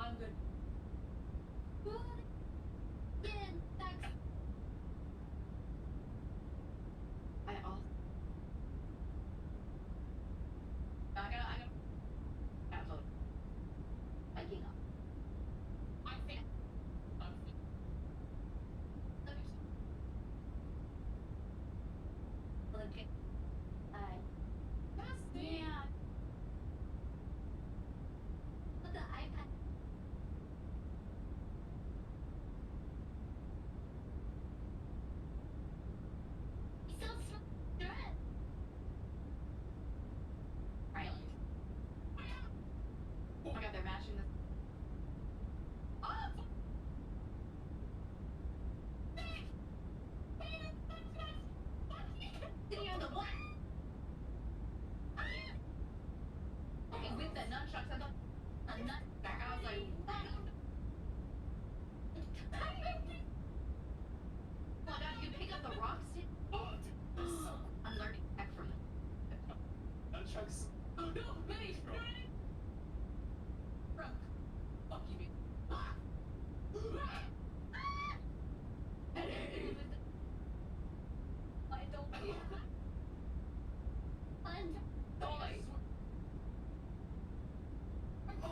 Speaker 19: I'm good. Yeah, thanks. I also. I gotta vote. Liking up. I think. Okay. Yeah. But the iPad. He's so stressed. Right. Oh my god, they're matching this. Oh! Sitting on the what? Okay, with the nunchucks, I thought a nunchuck. I was like, what? Oh my god, you pick up the rocks too? I'm learning tech from them. Nunchucks. Oh no, Benny! Bro. Fuck you, man. I don't care. Oh, I swear. Oh,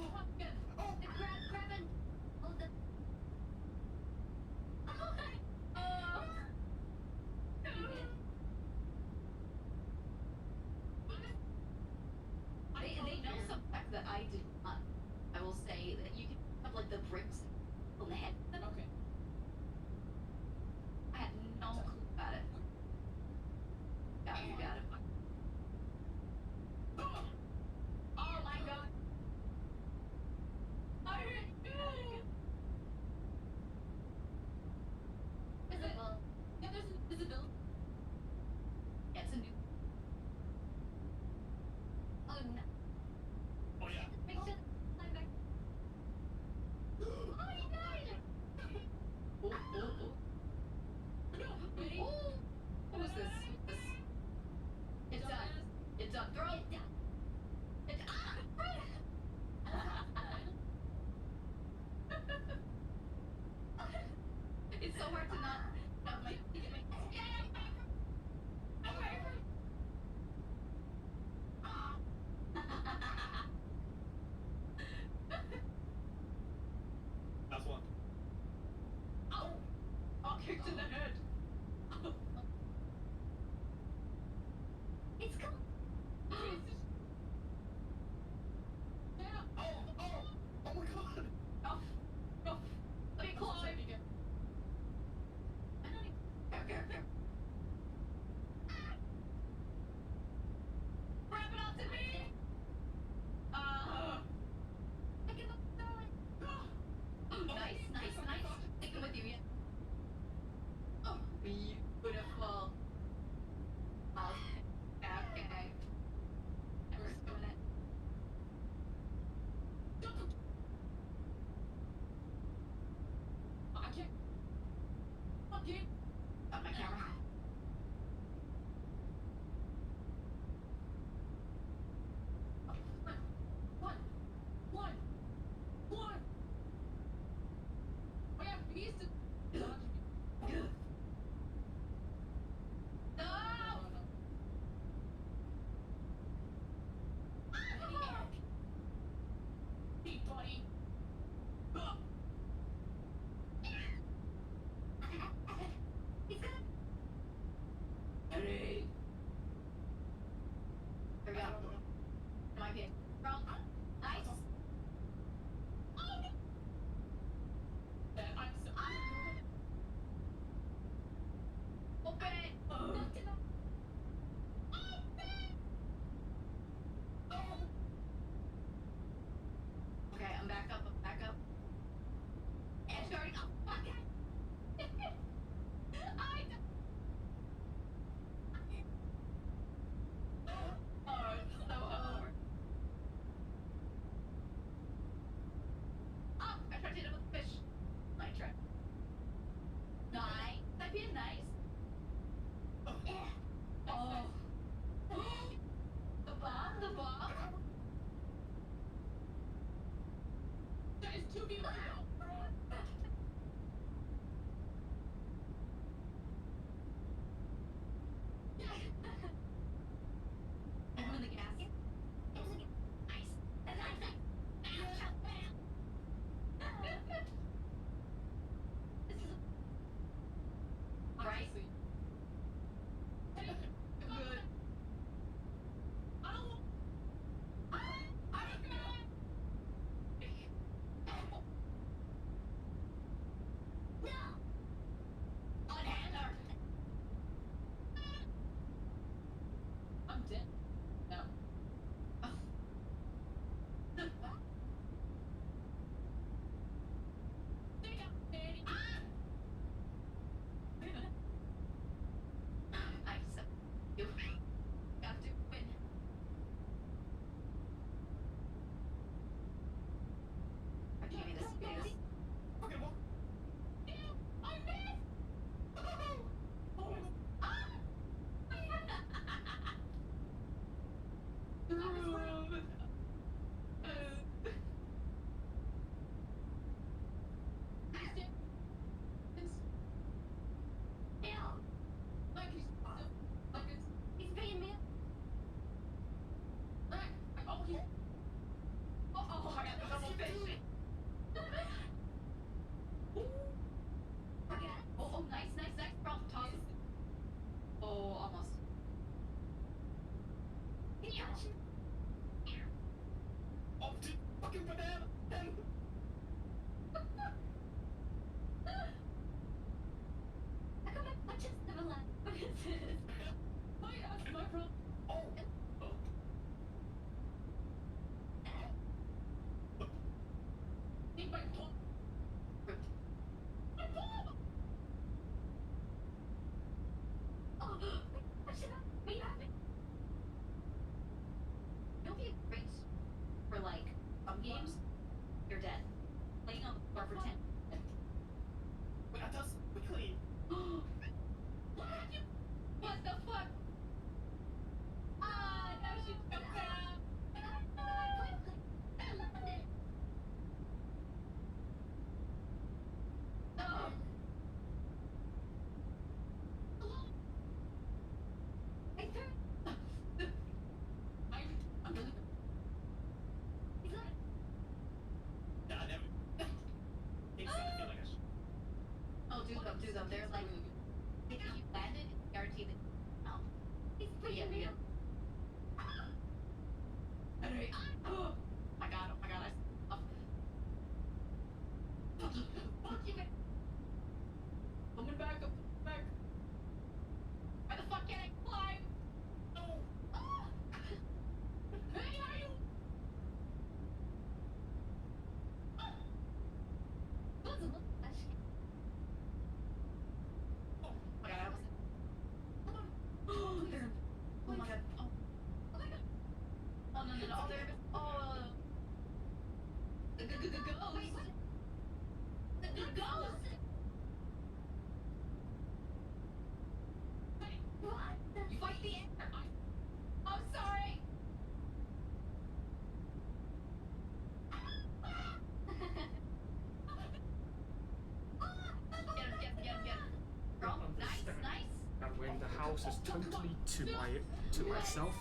Speaker 8: When the house is totally to myself,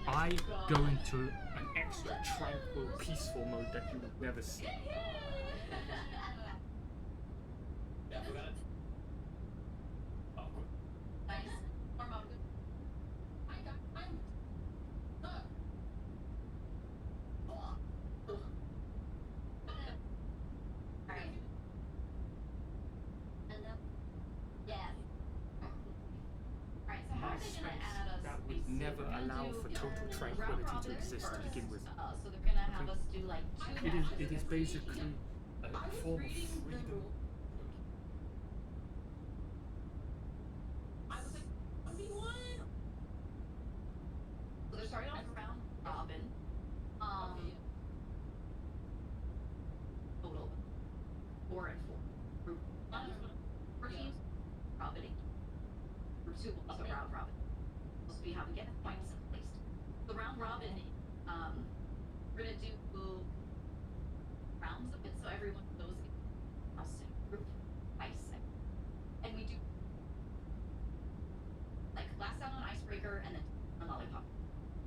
Speaker 8: I go into an extra tranquil, peaceful mode that you would never see. Never allow for total tranquility to exist to begin with.
Speaker 19: So they're gonna have us do like 2 matches.
Speaker 8: It is basically a form of freedom.
Speaker 19: So they're starting off round robin. Total 4 and 4. Group 1 for teams, robining. Group 2 also round robin. We have to get points placed. The round robin, we're gonna do rounds of it. So every everyone knows us in group ice. And we do like last out on icebreaker and then on lollipop.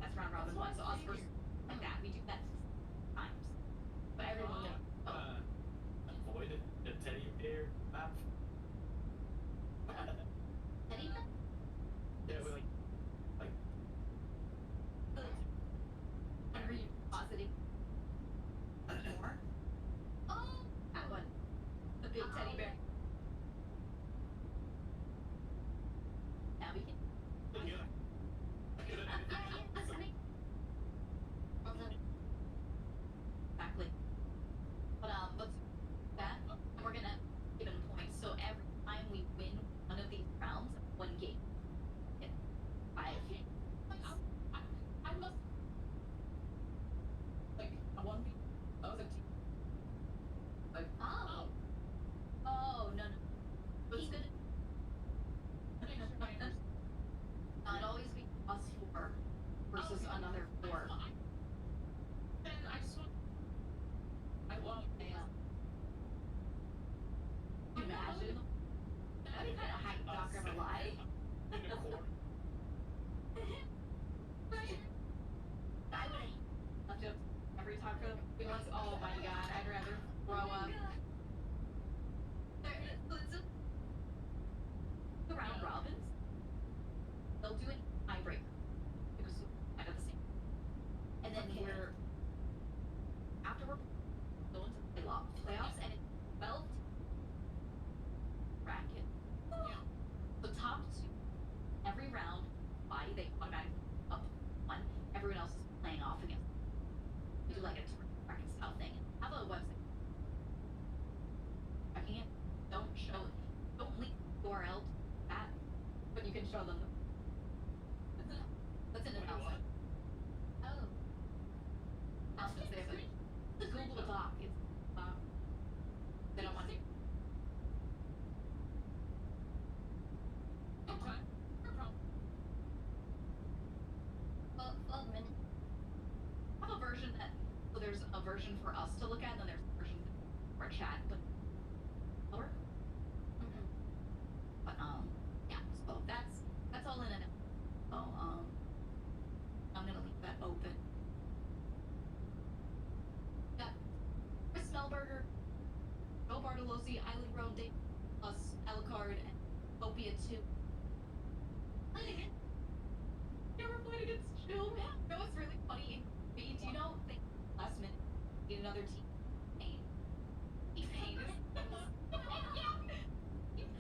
Speaker 19: That's round robin one. So us versus like that. We do that times. But everyone knows.
Speaker 20: Avoid the teddy bear map.
Speaker 19: Teddy bear?
Speaker 20: Yeah, we like.
Speaker 19: Are you positing more? Oh, that one. The big teddy bear. Now we can. Exactly. But let's do that. We're gonna give it points. So every time we win one of these rounds, one game. Yeah. I must like a 1v. That was a team. Like oh no. It's good. Not always be us four versus another four.
Speaker 20: And I just want. I want.
Speaker 19: Imagine. That'd be kind of hype, not gonna lie.
Speaker 20: Unicorn.
Speaker 19: I would hate left up every time for the feelings. Oh my god, I'd rather throw up. The round robins, they'll do an tiebreaker because we're kind of the same. And then we're after we're going to playoffs and it's 12 bracket. Yeah. The top two every round body they automatically up one. Everyone else is playing off against. We do like a bracket style thing. Have a website. Checking it. Don't link URL to that, but you can show them. That's an announcement. Oh. Announcements there, but the Google Doc is they don't want to. Okay. No problem. Well, have a version that so there's a version for us to look at, and then there's a version for chat, but lower. But yeah. So that's all in it. So I'm gonna leave that open. Got Chris Melberger, Joe Bartolozzi, Island Road, Dave plus Alucard, and Opia 2. Never played against Jill. You know what's really funny? Do you know last minute need another team? Pain. T-Pain.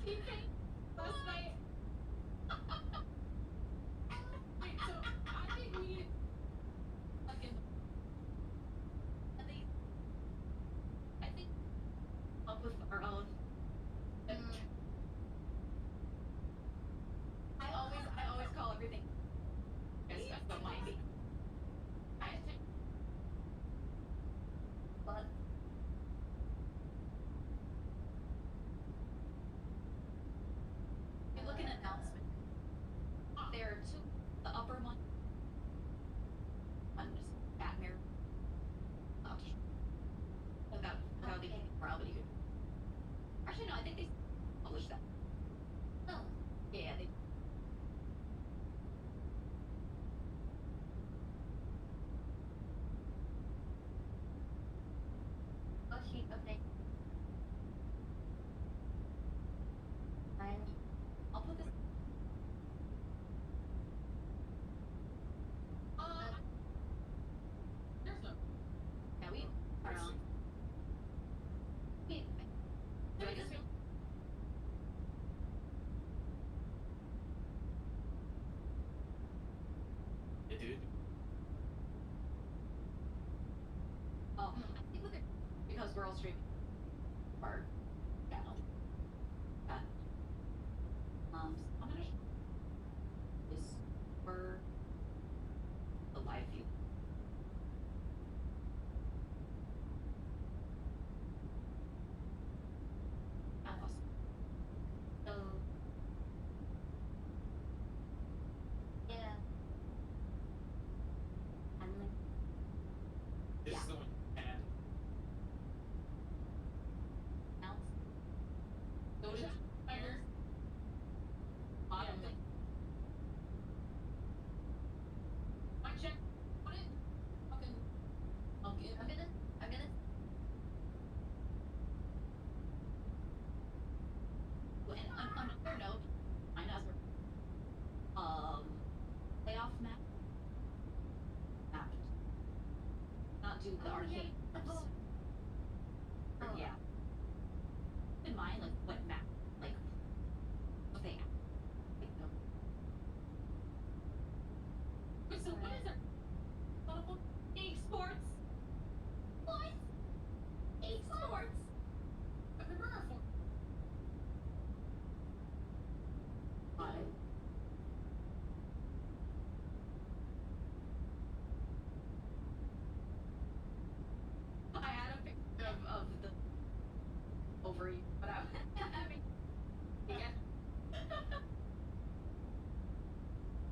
Speaker 19: T-Pain. Last night. Wait, so I think we need fucking I think up with our own. I always call everything. Yes, don't mind me. But you look at an announcement. There are two. The upper one. One is Batmere. Without the morality. Actually, no. I think they published that. Oh. Yeah, they. Sheet of things. I'll put this. There's no. Yeah, we are on. Wait. Do I just?
Speaker 20: Yeah, dude.
Speaker 19: Oh, I think with it because we're all streaming our channel. I'm gonna this for the live view. Awesome. So yeah. I'm like
Speaker 20: This is the one you had.
Speaker 19: do the arcade. Yeah. In mind, like what map, like what they. Like, no. Wait, so what is it? Sports. What? Sports. I had a picture of the ovary, but I mean, yeah.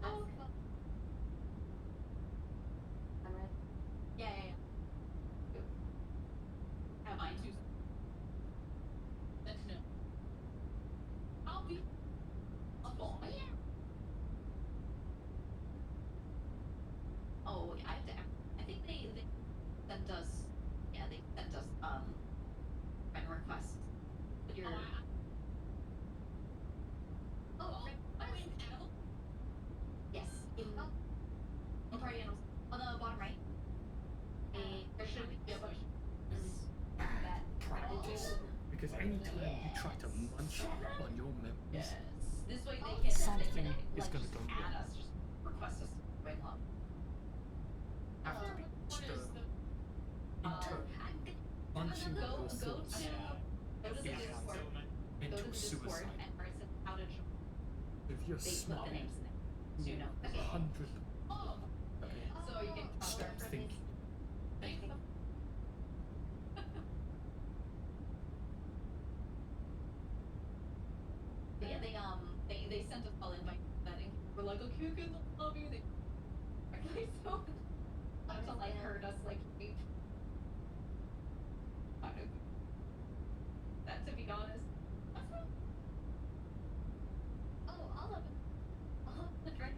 Speaker 19: Oh. I'm ready. Yeah. Have mine too. That's no. I'll be. Yeah. Oh, I have to. I think they sent us. Yeah, they sent us friend requests. But you're. Oh, yes. In party animals on the bottom right. There should be a bunch. That.
Speaker 9: Because anytime you try to munch on your memories,
Speaker 19: This way they can.
Speaker 9: something
Speaker 19: They
Speaker 9: is
Speaker 19: can,
Speaker 9: gonna go
Speaker 19: just
Speaker 9: wrong.
Speaker 19: add us. Just request us. Right along.
Speaker 9: Have to be disturbed. Munching
Speaker 19: Go
Speaker 9: your
Speaker 19: to
Speaker 9: thoughts
Speaker 19: the
Speaker 9: is
Speaker 19: Discord. Go
Speaker 9: mental
Speaker 19: to the Discord
Speaker 9: suicide.
Speaker 19: and where it says how to join.
Speaker 9: If you're
Speaker 19: They put
Speaker 9: smart,
Speaker 19: the names in there. So you know.
Speaker 9: 100. Okay.
Speaker 19: So you can
Speaker 9: Stop thinking.
Speaker 19: Yeah, they sent us all invites to that and we're like, okay, we can love you. They so until I heard us like that, to be honest. Oh, all of it. All of the drink.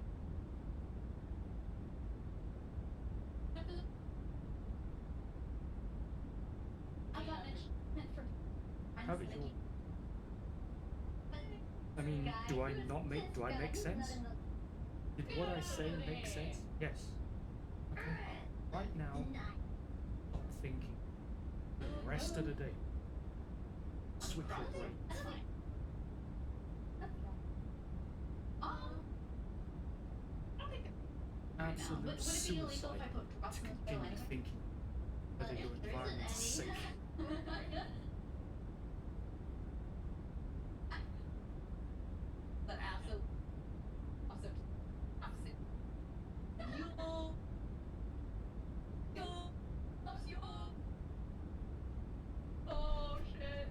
Speaker 19: I got mentioned for
Speaker 9: How about you? I mean, do I make sense? Did what I say make sense? Yes. Okay. Right now, I'm thinking. The rest of the day. Switch your brain. Absolute suicide to continue thinking whether your environment is safe.
Speaker 19: But absolute opposite. Oh shit.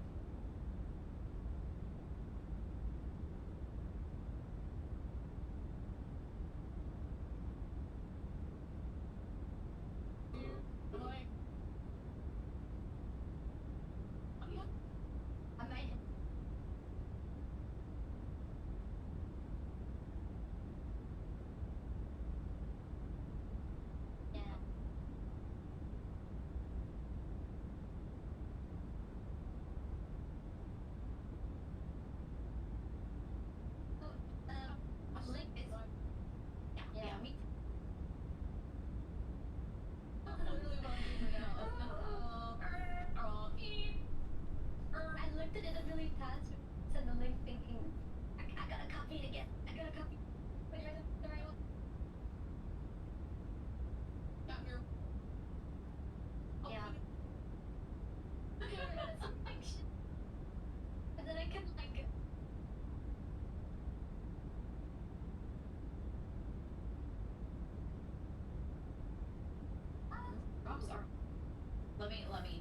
Speaker 19: Let me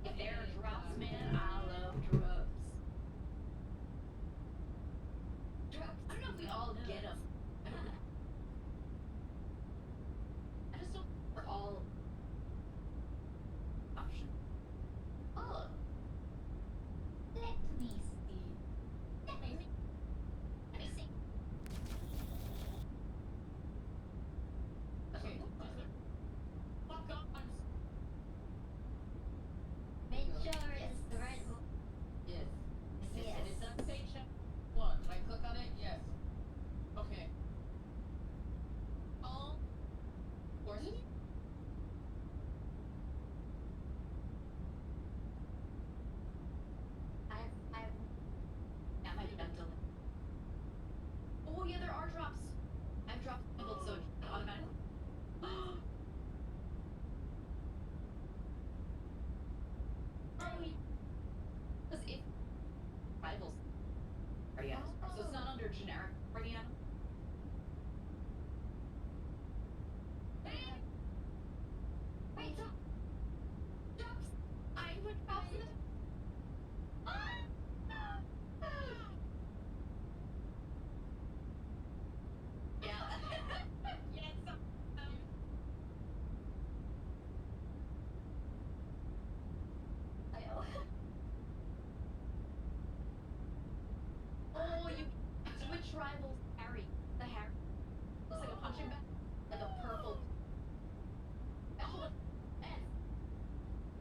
Speaker 19: if there are drops, man, I love drops. Drops. I don't know if we all get them. I just don't. We're all option. Oh. Let me see. Let me see. Okay. Because if rivals party animals, so it's not under generic party animal. Wait, Jobs! I would pass it. Yeah. Yes. Oh, you switch rivals Harry. The Harry looks like a punching bag, like a purple. Oh, yes.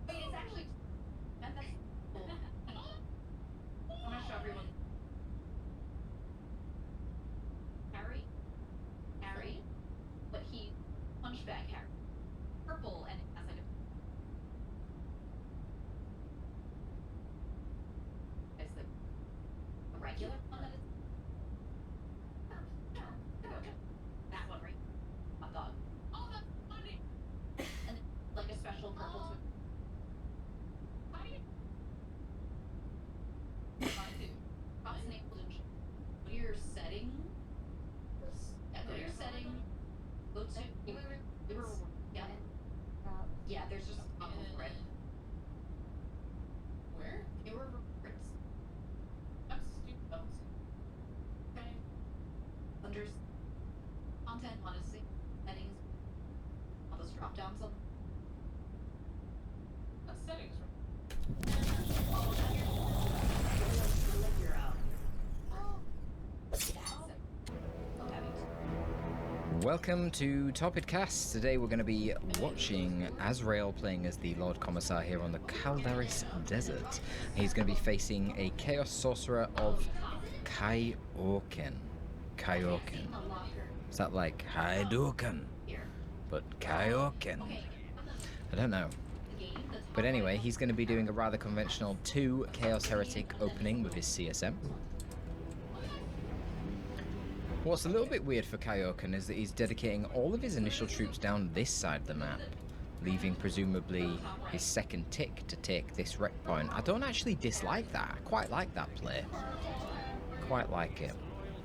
Speaker 19: Wait, it's actually. That's cool. I'm gonna show everyone. Harry, but he punchbag Harry, purple, and it has like a. It's the regular one that is. That one, right? Hot dog. Oh, that's funny. And like a special purple twist. How do you? What's enabled in clear setting? Yeah, clear setting. Go to. Yeah. Yeah, there's just a couple of red. Where? They were rewards. That's stupid. Okay. Under content, honestly, settings. All those drop downs on. That's settings,
Speaker 21: Welcome to Topidcast. Today we're going to be watching Azrael playing as the Lord Commissar here on the Calderis Desert. He's going to be facing a Chaos Sorcerer of Kaioken. Kaioken. Is that like Hadouken? But Kaioken. I don't know. But anyway, he's going to be doing a rather conventional 2 Chaos Heretic opening with his CSM. What's a little bit weird for Kaioken is that he's dedicating all of his initial troops down this side of the map, leaving presumably his second tick to take this wreck point. I don't actually dislike that. I quite like that play. Quite like it.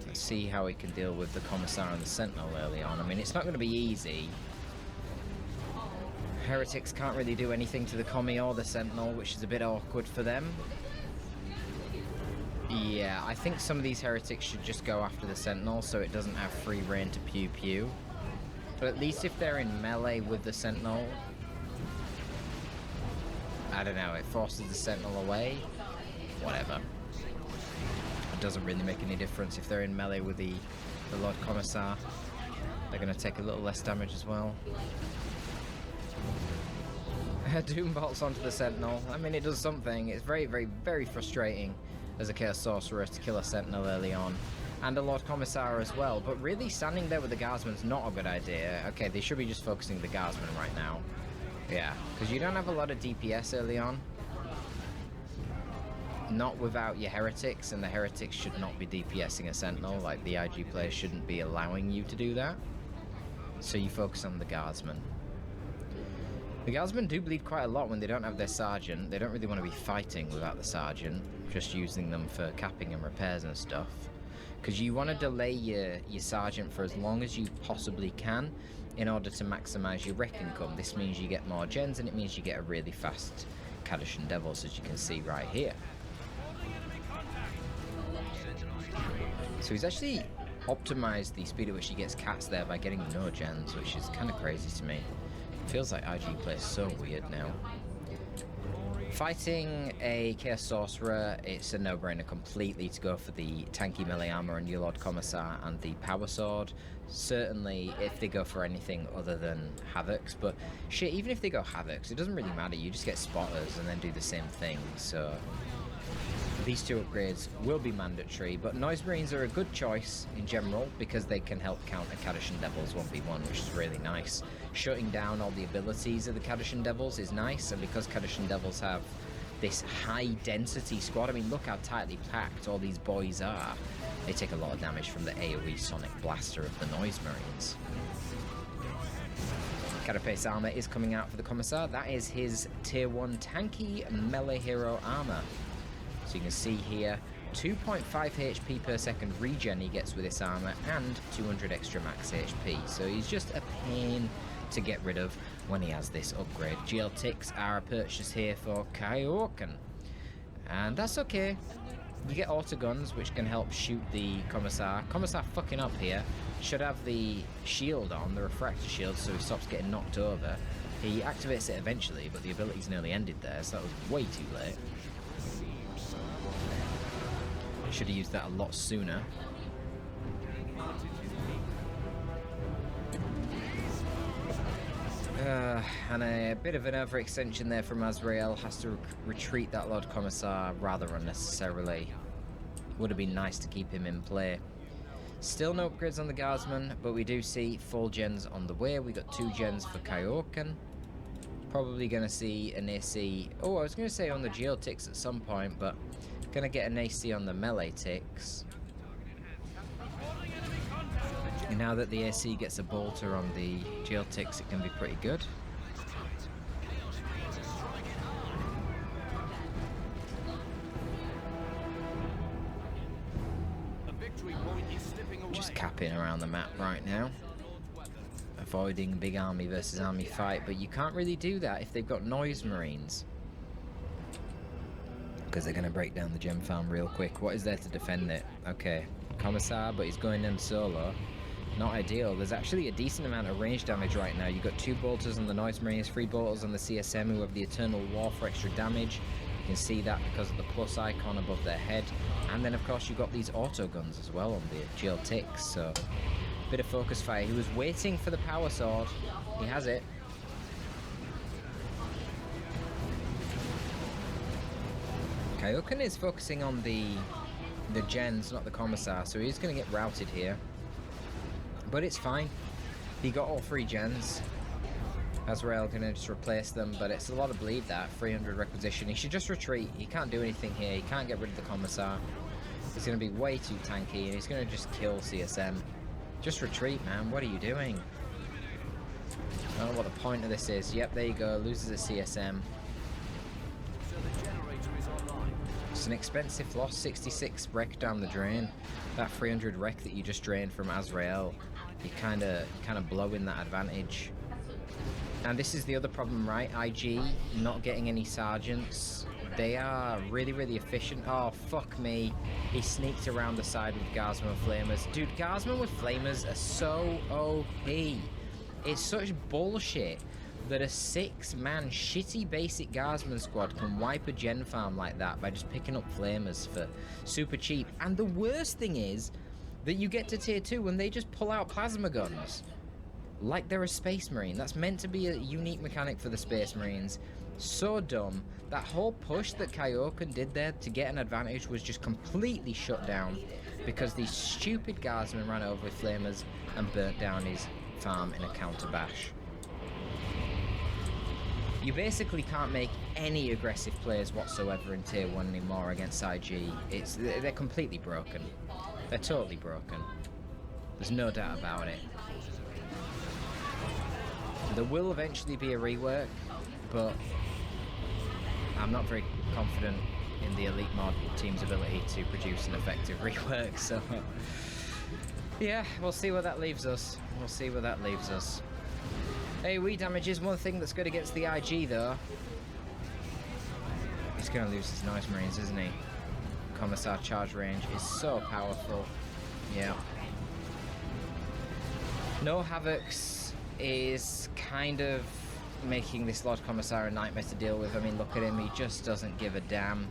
Speaker 21: Let's see how he can deal with the Commissar and the Sentinel early on. I mean, it's not going to be easy. Heretics can't really do anything to the Commie or the Sentinel, which is a bit awkward for them. Yeah, I think some of these heretics should just go after the Sentinel so it doesn't have free reign to pew-pew. But at least if they're in melee with the Sentinel, I don't know, it forces the Sentinel away. Whatever. It doesn't really make any difference if they're in melee with the Lord Commissar. They're going to take a little less damage as well. Doom bolts onto the Sentinel. I mean, it does something. It's very, very, very frustrating as a Chaos Sorcerer to kill a Sentinel early on. And a Lord Commissar as well. But really, standing there with the Guardsman's not a good idea. Okay, they should be just focusing the Guardsman right now. Yeah, because you don't have a lot of DPS early on. Not without your Heretics, and the Heretics should not be DPSing a Sentinel. Like, the IG players shouldn't be allowing you to do that. So you focus on the Guardsman. The Guardsmen do bleed quite a lot when they don't have their Sergeant. They don't really want to be fighting without the Sergeant, just using them for capping and repairs and stuff. Because you want to delay your Sergeant for as long as you possibly can in order to maximise your wreck income. This means you get more gens and it means you get a really fast Kadishan Devils, as you can see right here. So he's actually optimised the speed at which he gets cats there by getting no gens, which is kind of crazy to me. Feels like IG plays so weird now. Fighting a Chaos Sorcerer, it's a no-brainer completely to go for the tanky melee armor and your Lord Commissar and the Power Sword. Certainly if they go for anything other than Havocs, but shit, even if they go Havocs, it doesn't really matter. You just get Spotters and then do the same thing, so these 2 upgrades will be mandatory, but Noise Marines are a good choice in general because they can help counter Kadishan Devils 1v1, which is really nice. Shutting down all the abilities of the Kadishan Devils is nice, and because Kadishan Devils have this high density squad, I mean, look how tightly packed all these boys are. They take a lot of damage from the AoE Sonic Blaster of the Noise Marines. Carapace armor is coming out for the Commissar. That is his tier 1 tanky melee hero armor. So you can see here, 2.5 HP per second regen he gets with this armor, and 200 extra max HP. So he's just a pain to get rid of when he has this upgrade. GL ticks are a purchase here for Kyokan, and that's okay. You get auto guns, which can help shoot the Commissar. Commissar fucking up here. Should have the shield on, the refractor shield, so he stops getting knocked over. He activates it eventually, but the ability's nearly ended there, so that was way too late. Should have used that a lot sooner. And a bit of an overextension there from Azrael. Has to retreat that Lord Commissar rather unnecessarily. Would have been nice to keep him in play. Still no upgrades on the Guardsman, but we do see full gens on the way. We got 2 gens for Kyokan. Probably going to see an AC. Oh, I was going to say on the Geo ticks at some point, but going to get an AC on the melee ticks. And now that the AC gets a bolter on the Geo ticks, it can be pretty good. Just capping around the map right now. Avoiding big army versus army fight, but you can't really do that if they've got noise marines. Because they're going to break down the gem farm real quick. What is there to defend it? Okay, Commissar, but he's going in solo. Not ideal. There's actually a decent amount of range damage right now. You've got 2 bolters on the noise marines, 3 bolters on the CSM who have the Eternal War for extra damage. You can see that because of the plus icon above their head. And then of course you've got these auto guns as well on the GL ticks, so bit of focus fire. He was waiting for the power sword. He has it. Kyokan is focusing on the gens, not the Commissar, so he's going to get routed here. But it's fine. He got all 3 gens. Azrael going to just replace them, but it's a lot of bleed that. 300 requisition. He should just retreat. He can't do anything here. He can't get rid of the Commissar. He's going to be way too tanky, and he's going to just kill CSM. Just retreat, man. What are you doing? I don't know what the point of this is. Yep, there you go. Loses a CSM. It's an expensive loss. 66 wreck down the drain. That 300 wreck that you just drained from Azrael, you kind of blowing that advantage. And this is the other problem, right? IG not getting any sergeants. They are really, really efficient. Oh, fuck me. He sneaked around the side with Guardsmen with Flamers. Dude, Guardsmen with Flamers are so OP. It's such bullshit that a 6-man shitty basic Guardsman squad can wipe a gen farm like that by just picking up Flamers for super cheap. And the worst thing is that you get to tier 2 and they just pull out plasma guns. Like they're a Space Marine. That's meant to be a unique mechanic for the Space Marines. So dumb. That whole push that Kyokan did there to get an advantage was just completely shut down because these stupid Guardsmen ran over with Flamers and burnt down his farm in a counter bash. You basically can't make any aggressive plays whatsoever in tier 1 anymore against IG. They're completely broken. They're totally broken. There's no doubt about it. There will eventually be a rework, but I'm not very confident in the Elite Mod team's ability to produce an effective rework, so yeah, we'll see where that leaves us. We'll see where that leaves us. AoE damage is one thing that's good against the IG, though. He's going to lose his Noise Marines, isn't he? Commissar charge range is so powerful. Yeah. No Havocs is kind of making this Lord Commissar a nightmare to deal with. I mean, look at him, he just doesn't give a damn.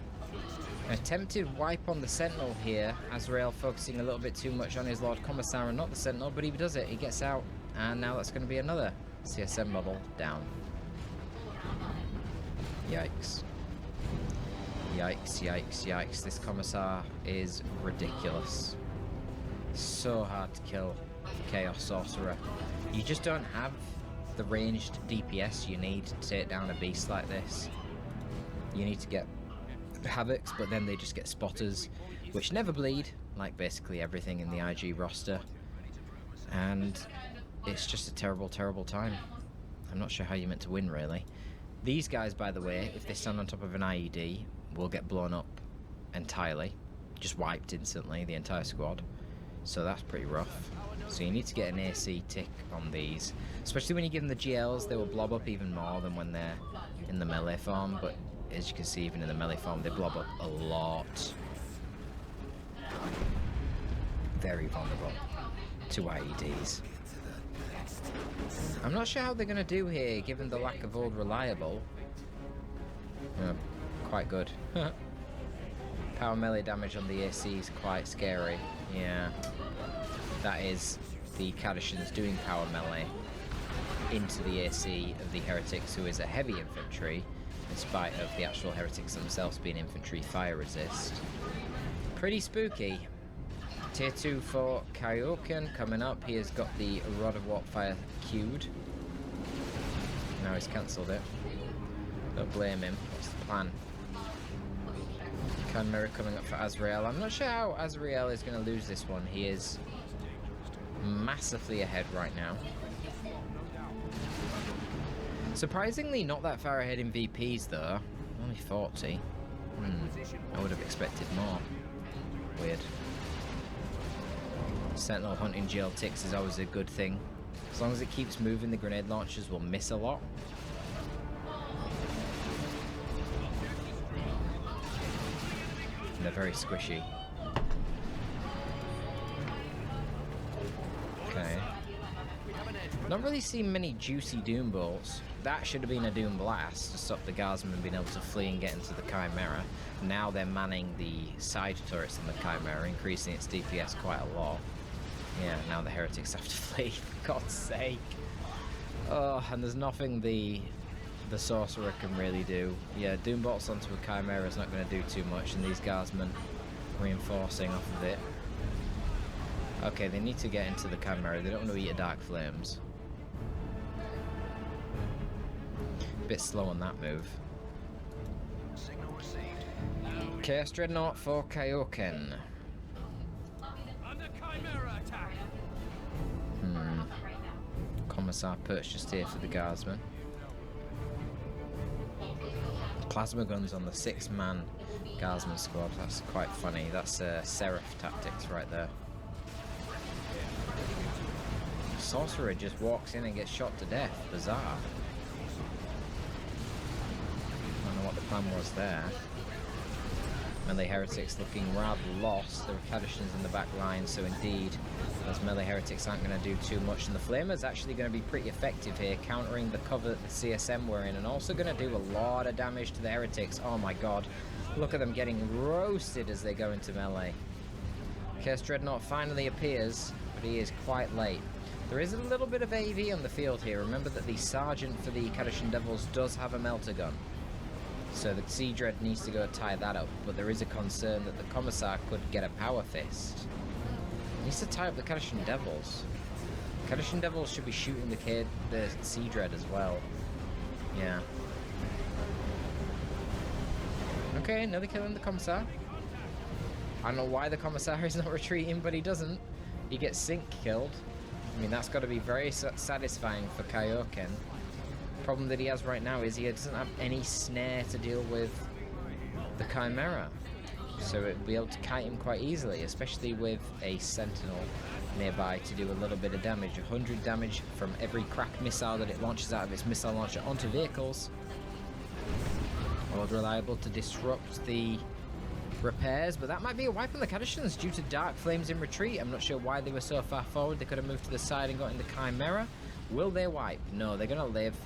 Speaker 21: An attempted wipe on the Sentinel here. Azrael focusing a little bit too much on his Lord Commissar and not the Sentinel, but he does it, he gets out. And now that's going to be another CSM model down. Yikes. Yikes, yikes, yikes. This Commissar is ridiculous. So hard to kill Chaos Sorcerer. You just don't have the ranged DPS you need to take down a beast like this. You need to get Havocs, but then they just get Spotters, which never bleed, like basically everything in the IG roster. And it's just a terrible, terrible time. I'm not sure how you're meant to win, really. These guys, by the way, if they stand on top of an IED, will get blown up entirely. Just wiped instantly, the entire squad. So that's pretty rough. So you need to get an AC tick on these. Especially when you give them the GLs, they will blob up even more than when they're in the melee form. But as you can see, even in the melee form, they blob up a lot. Very vulnerable to IEDs. I'm not sure how they're going to do here, given the lack of old reliable. Quite good. Power melee damage on the AC is quite scary. Yeah. That is the Kadishans doing power melee into the AC of the Heretics, who is a heavy infantry, in spite of the actual Heretics themselves being infantry fire resist. Pretty spooky. Tier 2 for Kaioken coming up. He has got the Rod of Warpfire queued. Now he's cancelled it. Don't blame him. What's the plan? Chimera coming up for Azrael. I'm not sure how Azrael is going to lose this one. He is massively ahead right now. Surprisingly not that far ahead in VPs though. Only 40. I would have expected more. Weird. Sentinel hunting GL ticks is always a good thing. As long as it keeps moving, the grenade launchers will miss a lot. And they're very squishy. Okay. Not really seen many juicy Doom bolts. That should have been a Doom blast to stop the Guardsmen being able to flee and get into the Chimera. Now they're manning the side turrets on the Chimera, increasing its DPS quite a lot. Yeah, now the Heretics have to flee, for God's sake. Oh, and there's nothing the Sorcerer can really do. Yeah, Doom bolts onto a Chimera is not going to do too much, and these Guardsmen reinforcing off of it. Okay, they need to get into the Chimera. They don't want to eat a Dark Flames. Bit slow on that move. Chaos Dreadnought for Kaioken. Commissar purchased here for the Guardsmen. Plasma guns on the 6-man Guardsman squad. That's quite funny. That's Seraph tactics right there. Sorcerer just walks in and gets shot to death. Bizarre. I don't know what the plan was there. Melee Heretics looking rather lost. There are Kadishans in the back line, so indeed those Melee Heretics aren't going to do too much. And the Flamer's actually going to be pretty effective here, countering the cover that the CSM were in, and also going to do a lot of damage to the Heretics. Oh my god. Look at them getting roasted as they go into melee. Chaos Dreadnought finally appears, but he is quite late. There is a little bit of AV on the field here. Remember that the Sergeant for the Kadishan Devils does have a melter gun. So the Sea Dread needs to go tie that up, but there is a concern that the Commissar could get a Power Fist. He needs to tie up the Kadishan Devils. Kadishan Devils should be shooting the Sea Dread as well. Yeah. Okay, another kill on the Commissar. I don't know why the Commissar is not retreating, but he doesn't. He gets Sync killed. I mean, that's got to be very satisfying for Kaioken. Problem that he has right now is he doesn't have any snare to deal with the Chimera, so it'll be able to kite him quite easily, especially with a Sentinel nearby to do a little bit of damage. 100 damage from every crack missile that it launches out of its missile launcher onto vehicles. All reliable to disrupt the repairs, but that might be a wipe on the Kadishans due to Dark Flames in retreat. I'm not sure why they were so far forward. They could have moved to the side and got in the Chimera. Will they wipe? No, they're going to live.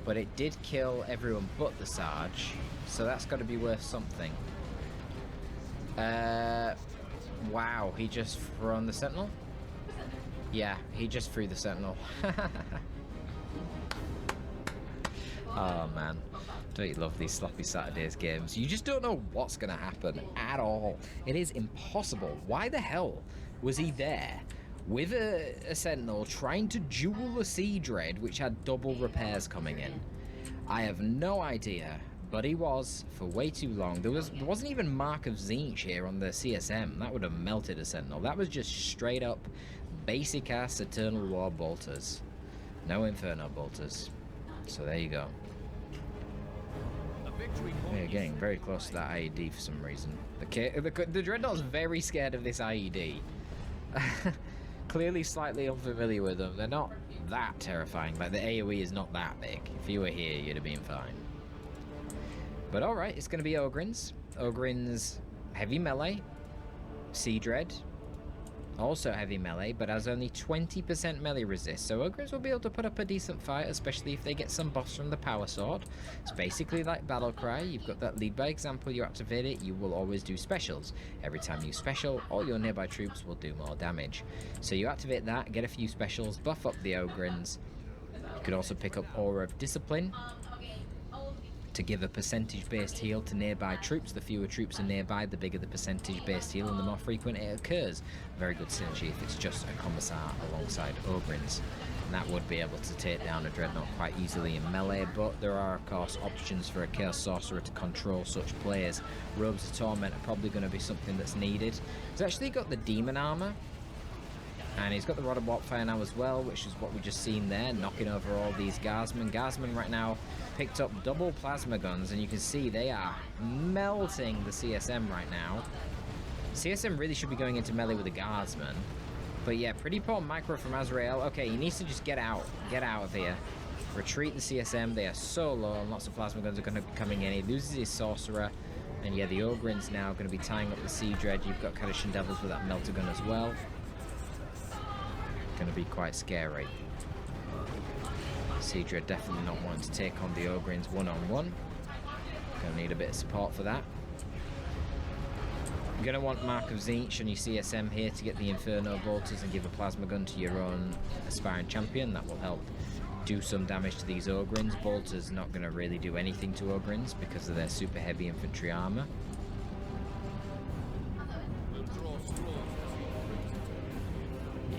Speaker 21: But it did kill everyone but the Sarge, so that's got to be worth something. Wow, he just thrown the Sentinel? Yeah, he just threw the Sentinel. Oh man, don't you love these sloppy Saturdays games? You just don't know what's going to happen at all. It is impossible. Why the hell was he there with a Sentinel trying to duel a Sea Dread, which had double repairs coming in? I have no idea, but he was for way too long. There wasn't even mark of Zinch here on the CSM. That would have melted a Sentinel. That was just straight up basic ass Eternal War bolters. No Inferno bolters. So there you go. We're getting very close to that IED for some reason. The Dreadnought's very scared of this IED. Clearly slightly unfamiliar with them. They're not that terrifying. Like, the AoE is not that big. If you were here, you'd have been fine. But alright, it's going to be Ogryns. Ogryns, heavy melee. Sea Dread, also heavy melee, but has only 20% melee resist, so Ogryns will be able to put up a decent fight, especially if they get some buffs from the Power Sword. It's basically like Battle Cry. You've got that lead by example, you activate it, you will always do specials. Every time you special, all your nearby troops will do more damage. So you activate that, get a few specials, buff up the Ogryns. You could also pick up Aura of Discipline to give a percentage-based heal to nearby troops. The fewer troops are nearby, the bigger the percentage-based heal and the more frequent it occurs. Very good synergy if it's just a Commissar alongside Ogryns. And that would be able to take down a Dreadnought quite easily in melee, but there are of course options for a Chaos Sorcerer to control such players. Robes of Torment are probably going to be something that's needed. He's actually got the Demon Armor, and he's got the Rod of Warpfire now as well, which is what we just seen there, knocking over all these Guardsmen. Guardsmen right now picked up double plasma guns, and you can see they are melting the CSM right now. CSM really should be going into melee with the Guardsmen. But yeah, pretty poor micro from Azrael. Okay, he needs to just get out of here. Retreat the CSM, they are so low, and lots of plasma guns are going to be coming in. He loses his Sorcerer, and yeah, the Ogryns now going to be tying up the Sea Dread. You've got Kadishan Devils with that Melter Gun as well. Going to be quite scary. Sea Dread definitely not wanting to take on the Ogryns one-on-one. Going to need a bit of support for that. You're going to want Mark of Tzeentch on your CSM here to get the Inferno Bolters and give a Plasma Gun to your own aspiring champion. That will help do some damage to these Ogryns. Bolters not going to really do anything to Ogryns because of their super heavy infantry armor.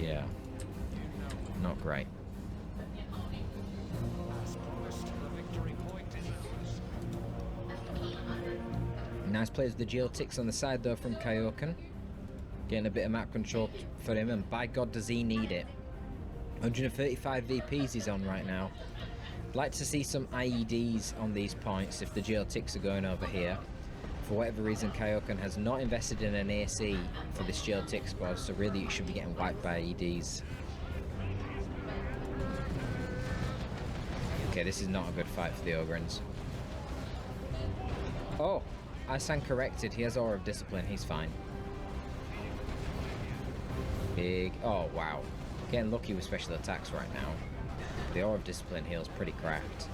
Speaker 21: Yeah. Not great. Nice plays with the geotics on the side though from Kaioken. Getting a bit of map control for him, and by God does he need it. 135 VPs he's on right now. Like to see some IEDs on these points if the geotics are going over here. For whatever reason, Kaioken has not invested in an AC for this geotic squad, so really it should be getting wiped by IEDs. Okay, this is not a good fight for the Ogryns. Oh, I stand corrected. He has Aura of Discipline. He's fine. Big. Oh, wow. Getting lucky with special attacks right now. The Aura of Discipline heals pretty cracked.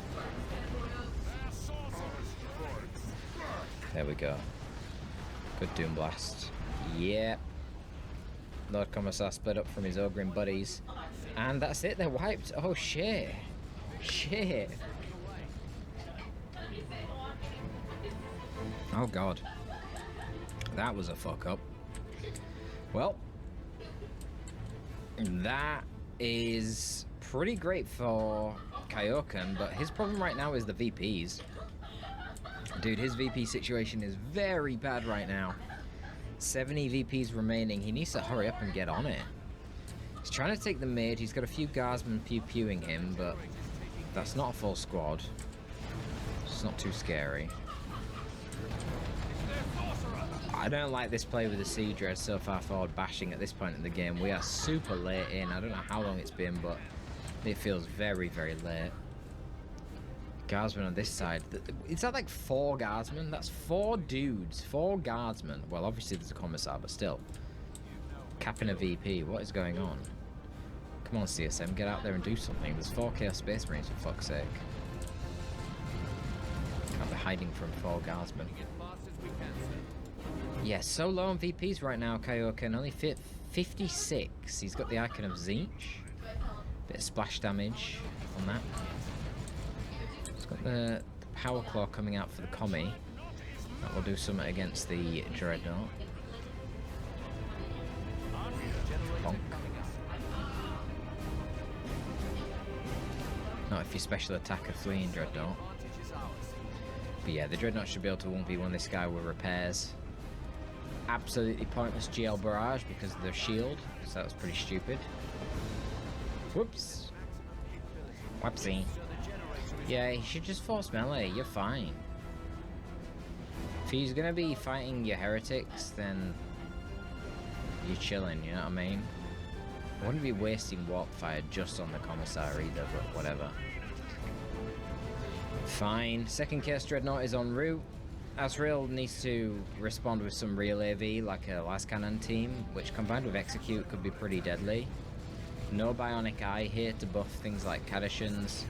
Speaker 21: There we go. Good Doom Blast. Yep. Lord Commissar split up from his Ogryn buddies. And that's it. They're wiped. Oh, shit. Shit. Oh god. That was a fuck up. Well, that is pretty great for Kaioken, but his problem right now is the VPs. Dude, his VP situation is very bad right now. 70 VPs remaining. He needs to hurry up and get on it. He's trying to take the mid. He's got a few guardsmen pew-pewing him, but that's not a full squad. It's not too scary. I don't like this play with the Sea Dread so far forward bashing at this point in the game. We are super late in. I don't know how long it's been, but it feels very, very late. Guardsmen on this side. Is that like 4 guardsmen? That's 4 dudes. 4 guardsmen. Well, obviously there's a commissar, but still. Capping a VP. What is going on? Come on, CSM. Get out there and do something. There's 4 Chaos Space Marines, for fuck's sake. Can't be hiding from 4 guardsmen. Yeah, so low on VPs right now, Kaioken. Only 56. He's got the Icon of Tzeentch. Bit of splash damage on that. He's got the Power Claw coming out for the commie. That will do something against the Dreadnought. Bonk. Not if you special attack a fleeing Dreadnought. But yeah, the Dreadnought should be able to 1v1 this guy with repairs. Absolutely pointless GL barrage because of their shield, so that was pretty stupid. Whoops. Whoopsie. Yeah, you should just force melee, you're fine. If he's gonna be fighting your heretics, then you're chilling, you know what I mean? I wouldn't be wasting warp fire just on the commissar either, but whatever. Fine. Second case dreadnought is en route. Azrael needs to respond with some real AV, like a last cannon team, which combined with execute could be pretty deadly. No bionic eye here to buff things like Cadishans.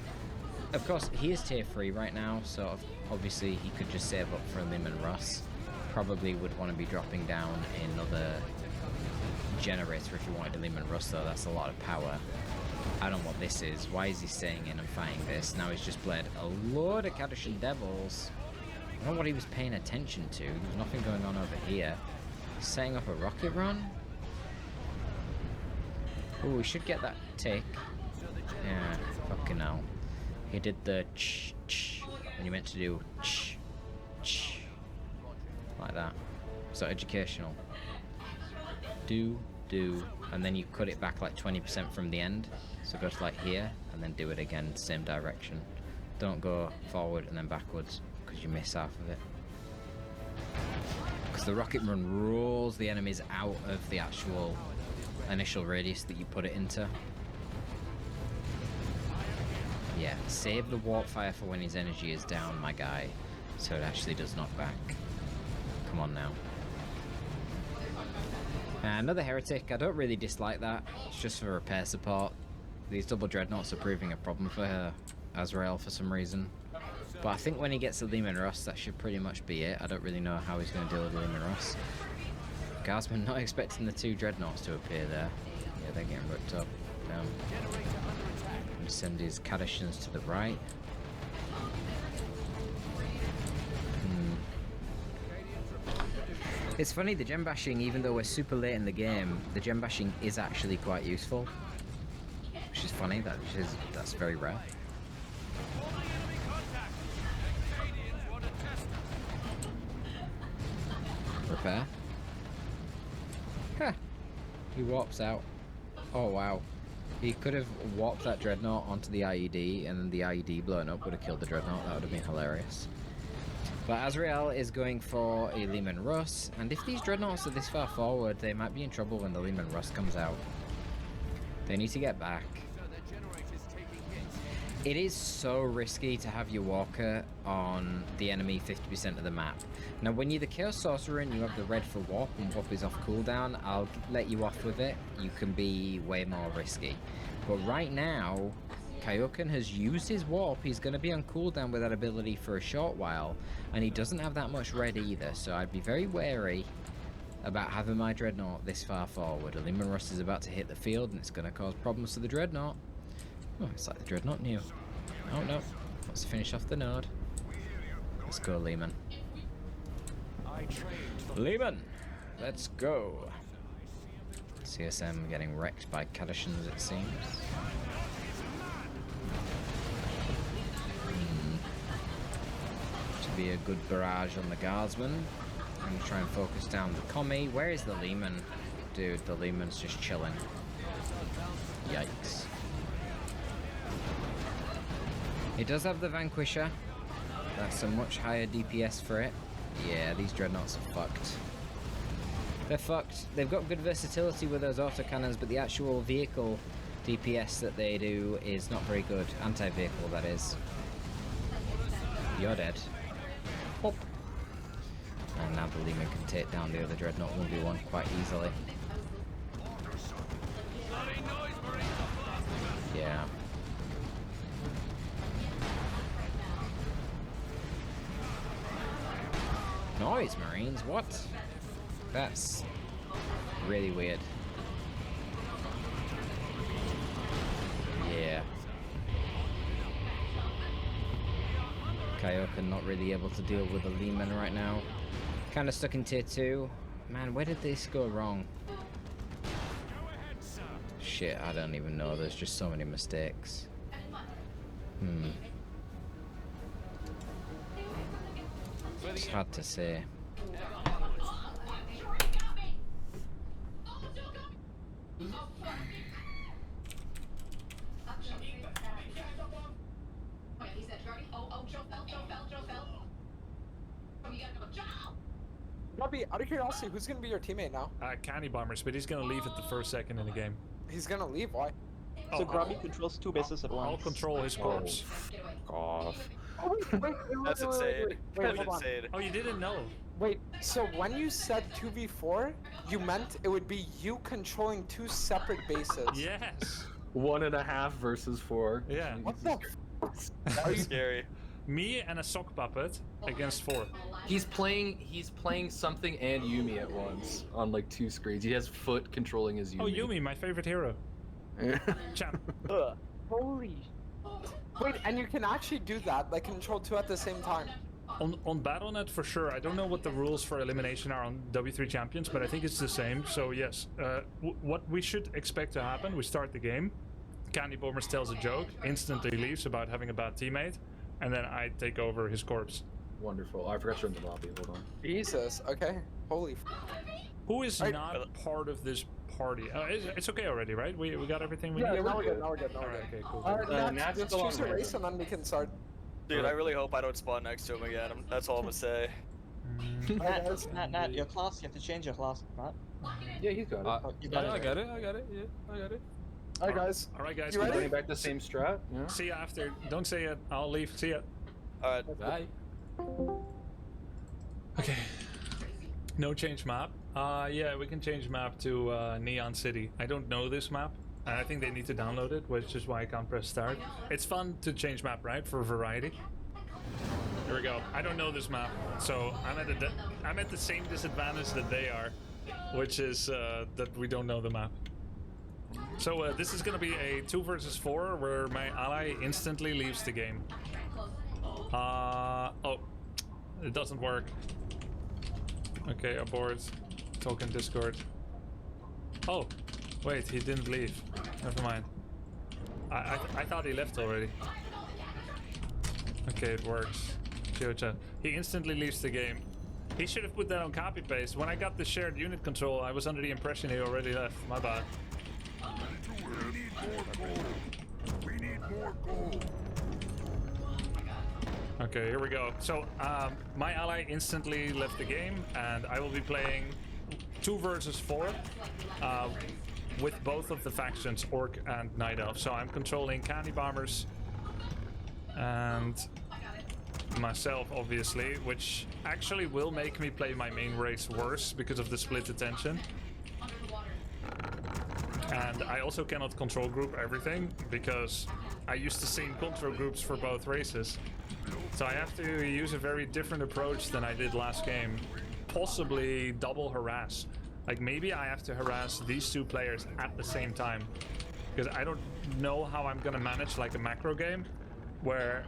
Speaker 21: Of course, he is tier 3 right now, so obviously he could just save up for Lehman Russ. Probably would want to be dropping down another generator if you wanted to Lehman Russ, though. That's a lot of power. I don't know what this is. Why is he staying in and fighting this? Now he's just bled a load of Cadishan Devils. I don't know what he was paying attention to. There's nothing going on over here. He's setting up a rocket run? Oh, we should get that tick. Yeah, fucking hell. He did the ch, and you meant to do ch, like that. So educational. Do, and then you cut it back like 20% from the end. So go to like here, and then do it again, same direction. Don't go forward and then backwards, because you miss half of it. Because the rocket run rolls the enemies out of the actual initial radius that you put it into. Yeah, save the warp fire for when his energy is down, my guy, so it actually does knock back. Come on now. Another heretic. I don't really dislike that. It's just for repair support. These double dreadnoughts are proving a problem for her, Azrael, for some reason. But I think when he gets the Lehman Russ, that should pretty much be it. I don't really know how he's going to deal with the Lehman Russ. Guardsman not expecting the 2 dreadnoughts to appear there. Yeah, they're getting ripped up. Damn. Send his Cadishans to the right. It's funny, the gem bashing, even though we're super late in the game, the gem bashing is actually quite useful. Which is funny, that's very rare. Repair. Huh. He warps out. Oh wow. He could have warped that dreadnought onto the IED, and then the IED blowing up would have killed the dreadnought. That would have been hilarious. But Azrael is going for a Lehman Russ, and if these dreadnoughts are this far forward, they might be in trouble when the Lehman Russ comes out. They need to get back. It is so risky to have your walker on the enemy 50% of the map. Now, when you're the Chaos Sorcerer and you have the red for warp, and warp is off cooldown, I'll let you off with it. You can be way more risky. But right now, Kaioken has used his warp. He's going to be on cooldown with that ability for a short while, and he doesn't have that much red either, so I'd be very wary about having my Dreadnought this far forward. A Lehman Russ is about to hit the field, and it's going to cause problems to the Dreadnought. Oh, it's like the Dreadnought knew. Oh no, let's finish off the node. Let's go, Lehman. Lehman! Let's go! CSM getting wrecked by Cadishans, it seems. To be a good barrage on the Guardsman. I'm gonna try and focus down the commie. Where is the Lehman? Dude, the Lehman's just chilling. Yikes. It does have the Vanquisher. That's a much higher DPS for it. Yeah, these Dreadnoughts are fucked. They're fucked. They've got good versatility with those autocannons, but the actual vehicle DPS that they do is not very good. Anti-vehicle, that is. You're dead. Hop. And now the Lehman can take down the other Dreadnought 1v1 quite easily. Yeah. Noise, Marines, what? That's really weird. Yeah. Kaioken not really able to deal with the Lehman right now. Kind of stuck in tier 2. Man, where did this go wrong? Shit, I don't even know. There's just so many mistakes. It's hard to say.
Speaker 19: He said, Jordy, oh, Joe fell. Oh, you gotta go, Joe!
Speaker 3: Grubby, out of curiosity, who's gonna be your teammate now?
Speaker 9: Candy Bombers, but he's gonna leave at the first second in the game.
Speaker 3: He's gonna leave, why?
Speaker 22: So Grubby controls 2 bases at once.
Speaker 9: I'll control his corpse.
Speaker 3: Off.
Speaker 23: That's insane. That's
Speaker 3: hold on.
Speaker 23: insane.
Speaker 9: Oh, you didn't know?
Speaker 3: Wait, so when you said 2v4, you meant it would be you controlling 2 separate bases?
Speaker 9: Yes.
Speaker 24: 1.5 versus 4.
Speaker 9: Yeah.
Speaker 3: What the
Speaker 23: That's scary.
Speaker 9: Me and a sock puppet against 4.
Speaker 24: He's playing something and Yumi at once on like 2 screens. He has Foot controlling his Yumi.
Speaker 9: Oh, Yumi, my favorite hero. Champ.
Speaker 3: Holy. Wait, and you can actually do that, like control 2 at the same time.
Speaker 9: On Battle.net for sure. I don't know what the rules for elimination are on W3 Champions, but I think it's the same. So yes, what we should expect to happen, we start the game, Candy Bombers tells a joke, instantly leaves about having a bad teammate, and then I take over his corpse.
Speaker 24: Wonderful. Oh, I forgot you're in the lobby. Hold on.
Speaker 3: Jesus, okay. Holy
Speaker 9: Who is not part of this party? It's okay already, right? We got everything we need?
Speaker 3: Yeah, now we're good, now we're good, now we're
Speaker 9: Alright,
Speaker 3: good.
Speaker 9: okay, cool.
Speaker 3: Let's choose a race and then we can start.
Speaker 23: Dude, I really hope I don't spawn next to him again. That's all I'm gonna say.
Speaker 22: Nat, your class, you have to change your class, right?
Speaker 24: Yeah, he's got it.
Speaker 22: You got it.
Speaker 24: I got it. Yeah, I got it.
Speaker 3: Alright guys.
Speaker 9: Alright guys,
Speaker 3: You ready?
Speaker 24: Bring back the same strat. Yeah.
Speaker 9: See ya after. Don't say it. I'll leave. See ya.
Speaker 23: Alright.
Speaker 24: Bye.
Speaker 9: Okay. No change map. Yeah, we can change map to Neon City. I don't know this map. And I think they need to download it, which is why I can't press start. It's fun to change map, right? For variety. Here we go. I don't know this map, so I'm at the same disadvantage that they are, which is that we don't know the map. So this is gonna be a 2 versus 4 where my ally instantly leaves the game. Oh, it doesn't work. Okay, abort. Talk in Discord. Oh, wait, he didn't leave. Never mind. I thought he left already. Okay, it works. Kyocha. He instantly leaves the game. He should have put that on copy paste. When I got the shared unit control, I was under the impression he already left. My bad.
Speaker 25: We need more gold.
Speaker 9: Okay, here we go. So, my ally instantly left the game, and I will be playing 2 versus 4 with both of the factions, Orc and Night Elf. So I'm controlling Candy Bombers and myself, obviously, which actually will make me play my main race worse because of the split attention. And I also cannot control group everything because I used to same control groups for both races. So I have to use a very different approach than I did last game. Possibly double harass. Like maybe I have to harass these 2 players at the same time. Because I don't know how I'm gonna manage like a macro game where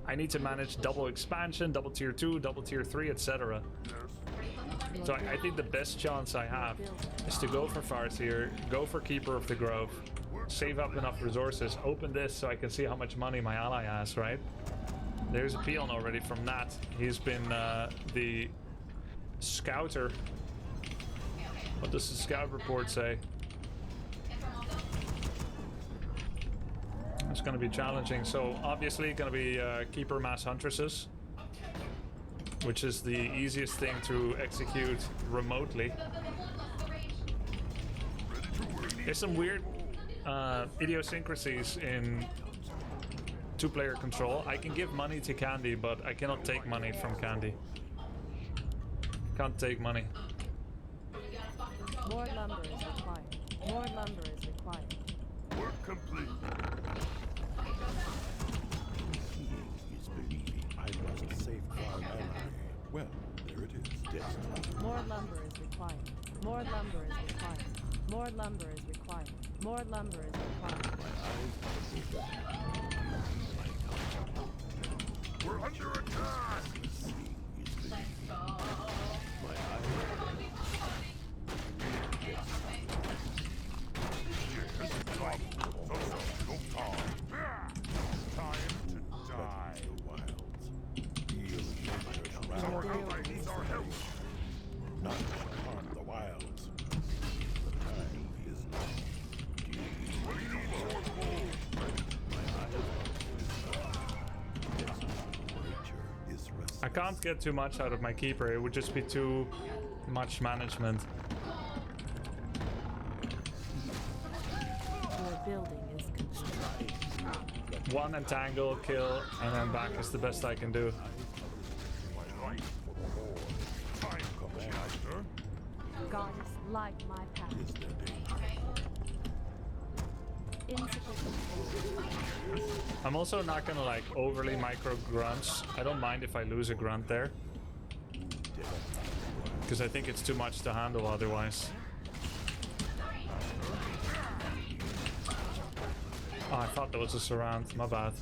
Speaker 9: I need to manage double expansion, double tier 2, double tier 3, etc. So I think the best chance I have is to go for Farseer, go for Keeper of the Grove, save up enough resources, open this so I can see how much money my ally has, right? There's a peon already from Nat. He's been the scouter. What does the scout report say? It's gonna be challenging. So obviously gonna be Keeper Mass Huntresses, which is the easiest thing to execute remotely. There's some weird idiosyncrasies in 2-player control. I can give money to Candy, but I cannot take money from Candy. Can't take money.
Speaker 26: More lumber is required. More lumber is required.
Speaker 25: Work complete.
Speaker 27: Seeing is believing. I must safeguard my life. Well, there it is. Destiny.
Speaker 26: More lumber is required. More lumber is required. More lumber is required. More lumber is required.
Speaker 25: We're under attack.
Speaker 27: Seeing is believing. My eyes.
Speaker 25: Time to die.
Speaker 27: The wilds. Healing my
Speaker 25: Our needs our help.
Speaker 27: None shall harm the wilds. The time is long.
Speaker 25: We need more gold.
Speaker 27: My eyes. Nature is restless.
Speaker 1: I can't get too much out of my keeper. It would just be too much management.
Speaker 26: Your building is complete.
Speaker 1: One entangle, kill, and then back is the best I can do.
Speaker 26: Goddess, light my path. Insufficient.
Speaker 1: I'm also not gonna like overly micro grunts. I don't mind if I lose a grunt there, because I think it's too much to handle otherwise. Oh, I thought that was a surround. My bad.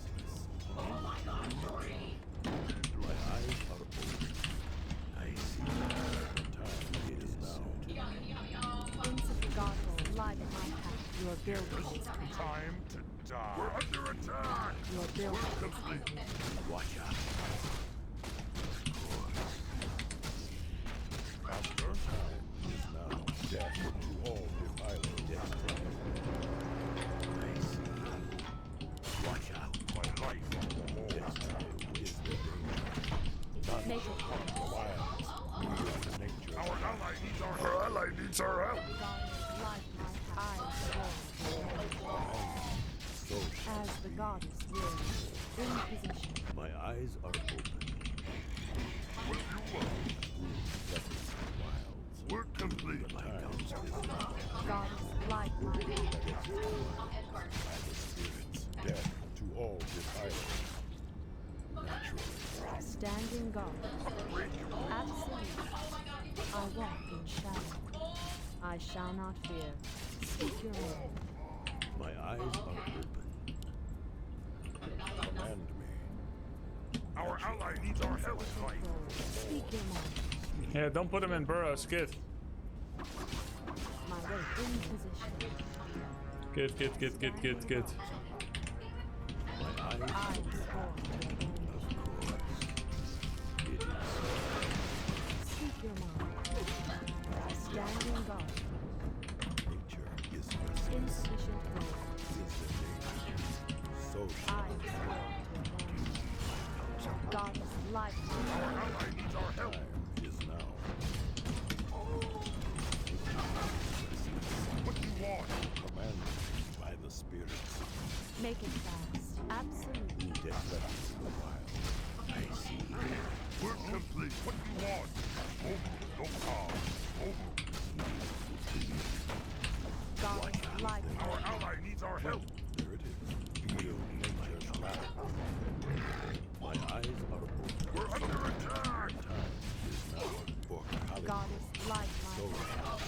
Speaker 26: Goddess, light my path. Your building is complete.
Speaker 25: Time to die. We're under attack.
Speaker 26: Your building is complete.
Speaker 27: Watch out. Master, time is now. Death to all defiling destiny. I see. Watch out.
Speaker 25: My life on the wall.
Speaker 27: Destiny is the danger.
Speaker 26: Make it
Speaker 27: Wild. Nature.
Speaker 25: Our ally needs our help. Our ally needs our help.
Speaker 26: Goddess, light my path. As the goddess wills, in position.
Speaker 27: My eyes are open.
Speaker 25: We're complete.
Speaker 26: Goddess, light my path.
Speaker 27: Death to all defiling. Naturally.
Speaker 26: Standing guard. Absolute. I walk in shadow. I shall not fear. Speak your name.
Speaker 27: My eyes are open. Command me.
Speaker 25: Our ally needs our help.
Speaker 26: Speak your mind.
Speaker 1: Yeah, don't put him in burrows, kid.
Speaker 26: My way in position.
Speaker 1: Good, good, good, good, good, good.
Speaker 27: My eyes
Speaker 26: I scorn. Speak your mind. Standing guard.
Speaker 27: nature is
Speaker 26: Insufficient goal.
Speaker 27: so
Speaker 26: I scorn. Goddess, light my
Speaker 25: Ally needs our help.
Speaker 27: is now.
Speaker 25: What do you want?
Speaker 27: Command me by the spirits.
Speaker 26: Make it fast. Absolutely.
Speaker 27: Death left in the wild. I see.
Speaker 25: We're complete. What do you want? Oh, no cause. Oh,
Speaker 26: Goddess, light
Speaker 25: our
Speaker 26: my
Speaker 25: ally needs our help.
Speaker 27: There it is. Real nature's path. My eyes are open.
Speaker 25: We're under attack.
Speaker 27: Time is now for Kali.
Speaker 26: Goddess, light my path.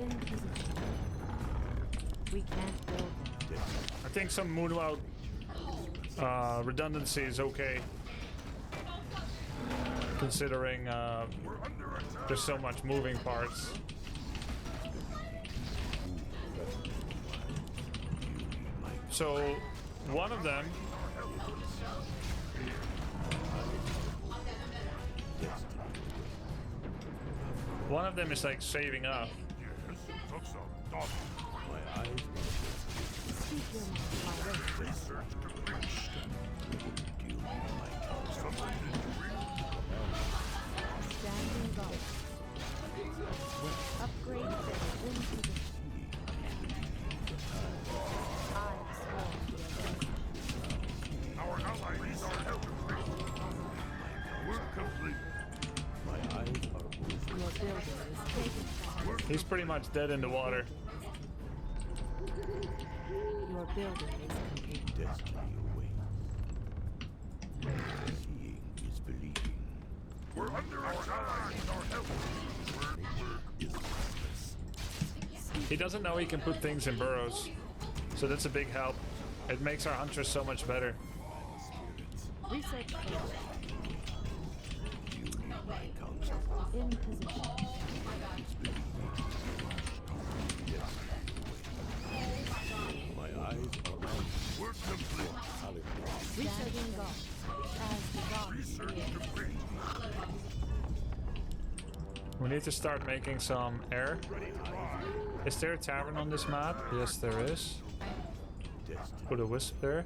Speaker 26: In position. We can't build them.
Speaker 1: I think some moonwell redundancy is okay, considering there's so much moving parts. So one of them is like saving up.
Speaker 25: Took some thought.
Speaker 27: My eyes
Speaker 26: Speak your mind. My way.
Speaker 25: Research complete.
Speaker 26: Standing guard. Upgrade ready. In position. I scorn.
Speaker 25: Our ally needs our help. We're complete.
Speaker 27: My eyes are open.
Speaker 26: Your building is taken.
Speaker 1: He's pretty much dead in the water.
Speaker 26: Your building is complete.
Speaker 27: Destiny awaits. Seeing is believing.
Speaker 25: We're under attack. Our ally needs our help.
Speaker 27: Is restless.
Speaker 1: He doesn't know he can put things in burrows, so that's a big help. It makes our hunters so much better.
Speaker 26: Research failed.
Speaker 27: You need my counsel.
Speaker 26: In position.
Speaker 27: My eyes are open.
Speaker 25: We're complete.
Speaker 26: Standing guard. As the god
Speaker 25: Research complete.
Speaker 1: We need to start making some air. Is there a tavern on this map? Yes, there is. Put a wisp there.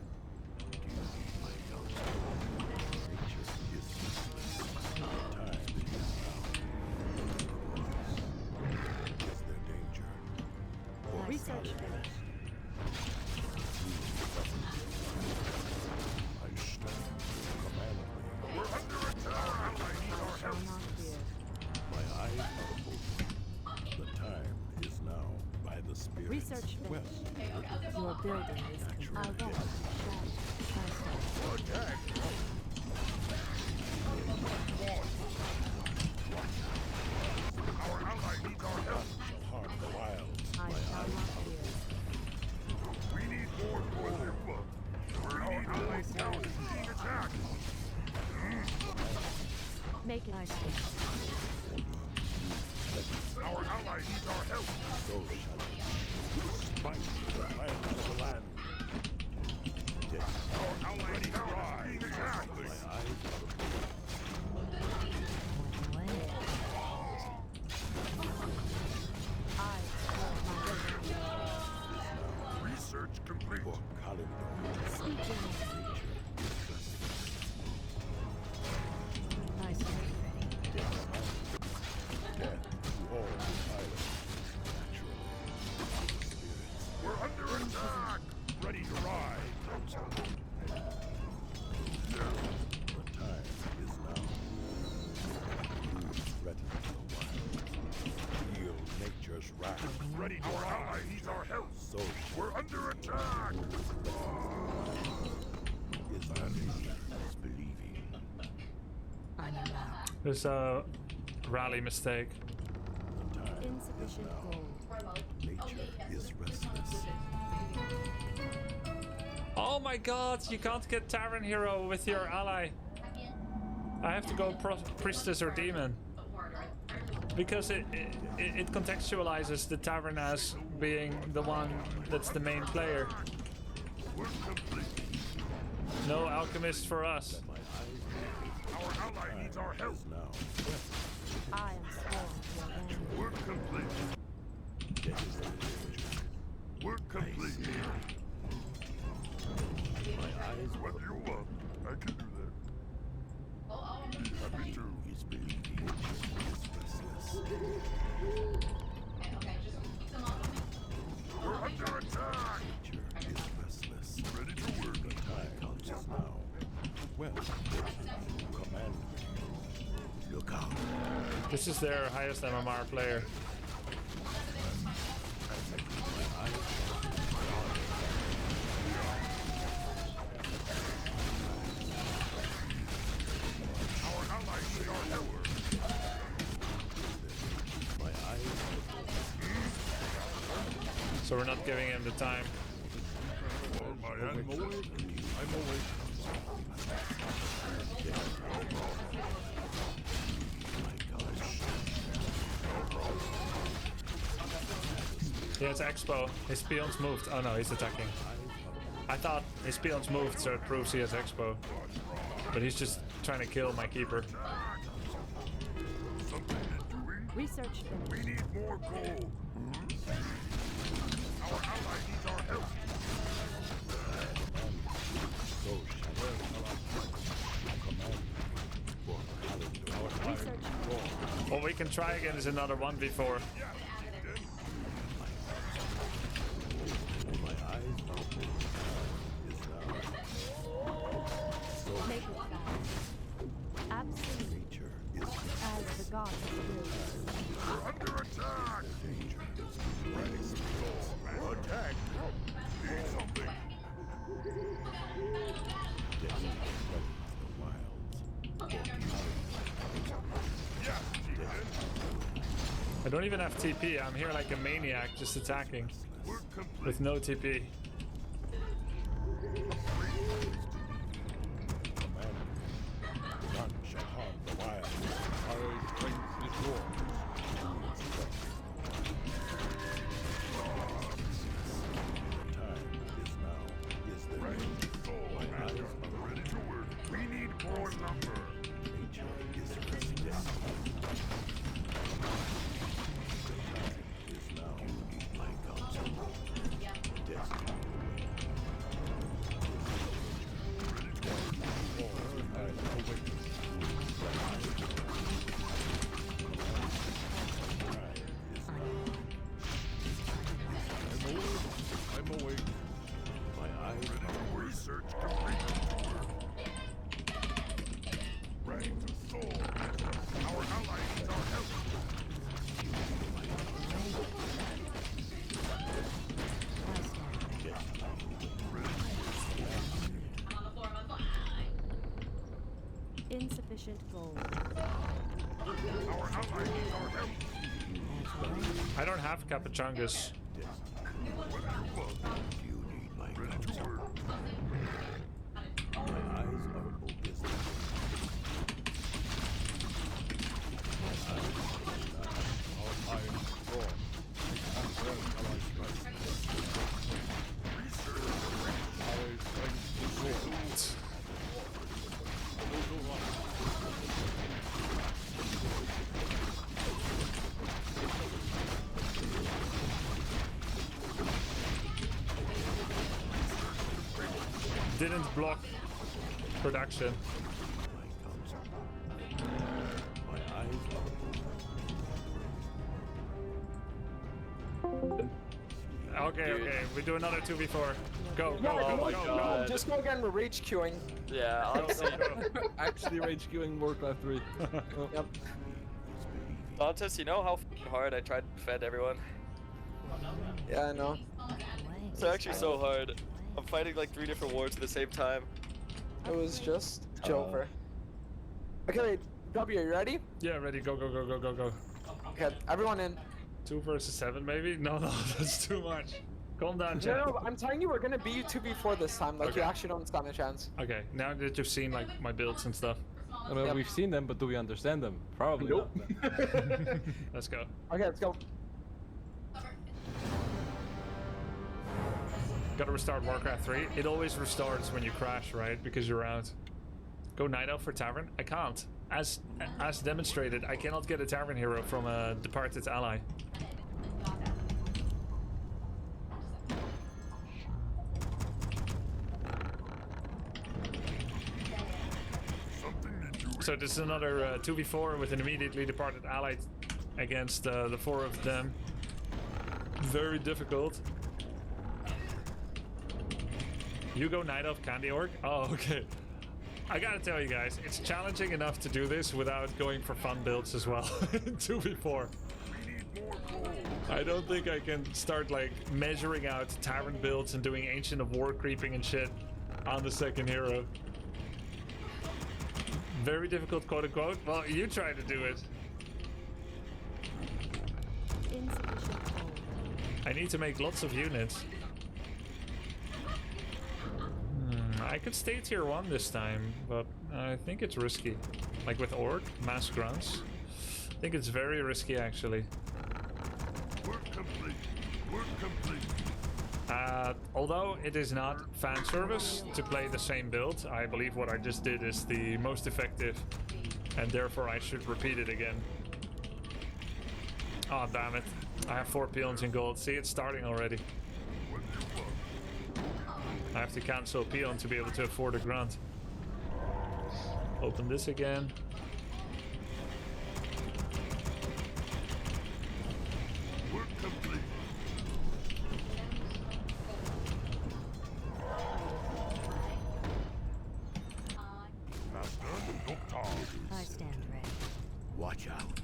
Speaker 26: Research
Speaker 27: Well,
Speaker 26: finished. Your building is complete. I walk in shadow.
Speaker 25: Our ally needs our help.
Speaker 27: harm the wilds.
Speaker 26: I shall not fear.
Speaker 25: We need more gold. Our allies town is being attacked.
Speaker 26: Make it ice.
Speaker 25: Our ally needs our help.
Speaker 27: So shall it. Fight the land of the land. Yes.
Speaker 25: Our ally town is being attacked.
Speaker 27: My eyes
Speaker 25: Research complete.
Speaker 27: for Kalendor.
Speaker 26: Sweet journey. Nice.
Speaker 27: Death to all this island. Naturally.
Speaker 25: We're under attack. Ready to ride.
Speaker 27: The time is now. You threaten the wild. Feel nature's wrath.
Speaker 25: Ready to ride. Our ally needs our help.
Speaker 27: So
Speaker 25: We're under attack.
Speaker 27: is believing.
Speaker 1: There's a rally mistake.
Speaker 26: Insufficient gold.
Speaker 27: Nature is restless.
Speaker 1: Oh my god, you can't get Tavern Hero with your ally. I have to go Priestess or Demon. Because it contextualizes the Tavern as being the one that's the main player. No Alchemist for us.
Speaker 25: Our ally needs our help.
Speaker 27: Now,
Speaker 26: I am sworn to your
Speaker 25: Work complete. Work complete.
Speaker 27: my eyes
Speaker 25: What do you want? I can do that. Happy to.
Speaker 27: is believing. Nature is restless.
Speaker 25: We're under attack.
Speaker 27: Nature is restless.
Speaker 25: Ready to work.
Speaker 27: The time comes now. Well, command me. Look out.
Speaker 1: This is their highest MMR player.
Speaker 25: Our allies need our help.
Speaker 27: My eyes
Speaker 1: So we're not giving him the time.
Speaker 25: I'm awake. I'm awake.
Speaker 1: Yeah, it's Expo. His peons moved. Oh no, he's attacking. I thought his peons moved, so it proves he has Expo. But he's just trying to kill my keeper.
Speaker 26: research.
Speaker 25: We need more gold. Our ally needs our help.
Speaker 1: What we can try again is another 1v4.
Speaker 26: Make it fast. Absolute. As the gods will.
Speaker 25: We're under attack. Attack. Need something. Yes,
Speaker 1: I don't even have TP. I'm here like a maniac, just attacking. With no TP.
Speaker 27: None shall harm the wild. Our strength is yours. Time is now. Is the
Speaker 25: ready to go. Ready to work. We need more lumber.
Speaker 27: nature is restless. Is now my counsel. Destiny.
Speaker 25: I'm awake.
Speaker 27: My eyes
Speaker 25: are research complete. Ready to soar. Our
Speaker 26: Insufficient gold.
Speaker 25: Our ally needs our help.
Speaker 1: I don't have Capuchungus.
Speaker 25: Ready to work.
Speaker 27: My eyes are open. Our iron is strong. And well shall I strike. Our strength is sword.
Speaker 1: Didn't block production.
Speaker 27: My eyes
Speaker 1: Okay, we do another 2v4. Go,
Speaker 3: Yeah,
Speaker 1: go,
Speaker 3: go. Just go again, we're rage queuing.
Speaker 23: Yeah, honestly.
Speaker 5: Actually rage queuing Warcraft 3.
Speaker 3: Yep.
Speaker 23: Dantes, you know how fucking hard I tried to defend everyone?
Speaker 3: Yeah, I know.
Speaker 23: It's actually so hard. I'm fighting like 3 different wars at the same time.
Speaker 3: It was just Jover. Okay, wait. W, you ready?
Speaker 1: Yeah, ready. Go, go, go, go, go, go.
Speaker 3: Okay, everyone in.
Speaker 1: 2 versus 7, maybe? No, that's too much. Calm down, Jen.
Speaker 3: No, I'm telling you, we're gonna be 2v4 this time. Like,
Speaker 1: Okay.
Speaker 3: you actually don't stand a chance.
Speaker 1: Okay, now that you've seen like my builds and stuff.
Speaker 5: I mean, we've seen them, but do we understand them? Probably
Speaker 3: Nope.
Speaker 5: not.
Speaker 1: Let's go.
Speaker 3: Okay, let's go.
Speaker 1: Gotta restart Warcraft 3. It always restarts when you crash, right? Because you're out. Go Night Elf for Tavern? I can't. As demonstrated, I cannot get a Tavern hero from a departed ally. So this is another 2v4 with an immediately departed ally against the 4 of them. Very difficult. You go Night Elf Candy Orc? Oh, okay. I gotta tell you guys, it's challenging enough to do this without going for fun builds as well. 2v4. I don't think I can start like measuring out Tavern builds and doing Ancient of War creeping and shit on the second hero. Very difficult, quote unquote. Well, you try to do it. I need to make lots of units. I could stay tier 1 this time, but I think it's risky. Like with Orc, Mass Grunts. I think it's very risky actually.
Speaker 25: Work complete. Work complete.
Speaker 1: Although it is not fan service to play the same build, I believe what I just did is the most effective, and therefore I should repeat it again. Oh damn it! I have 4 peons in gold. See, it's starting already. I have to cancel a peon to be able to afford a grunt. Open this again.
Speaker 25: Work complete. Master, no power.
Speaker 26: I stand ready.
Speaker 27: Watch out.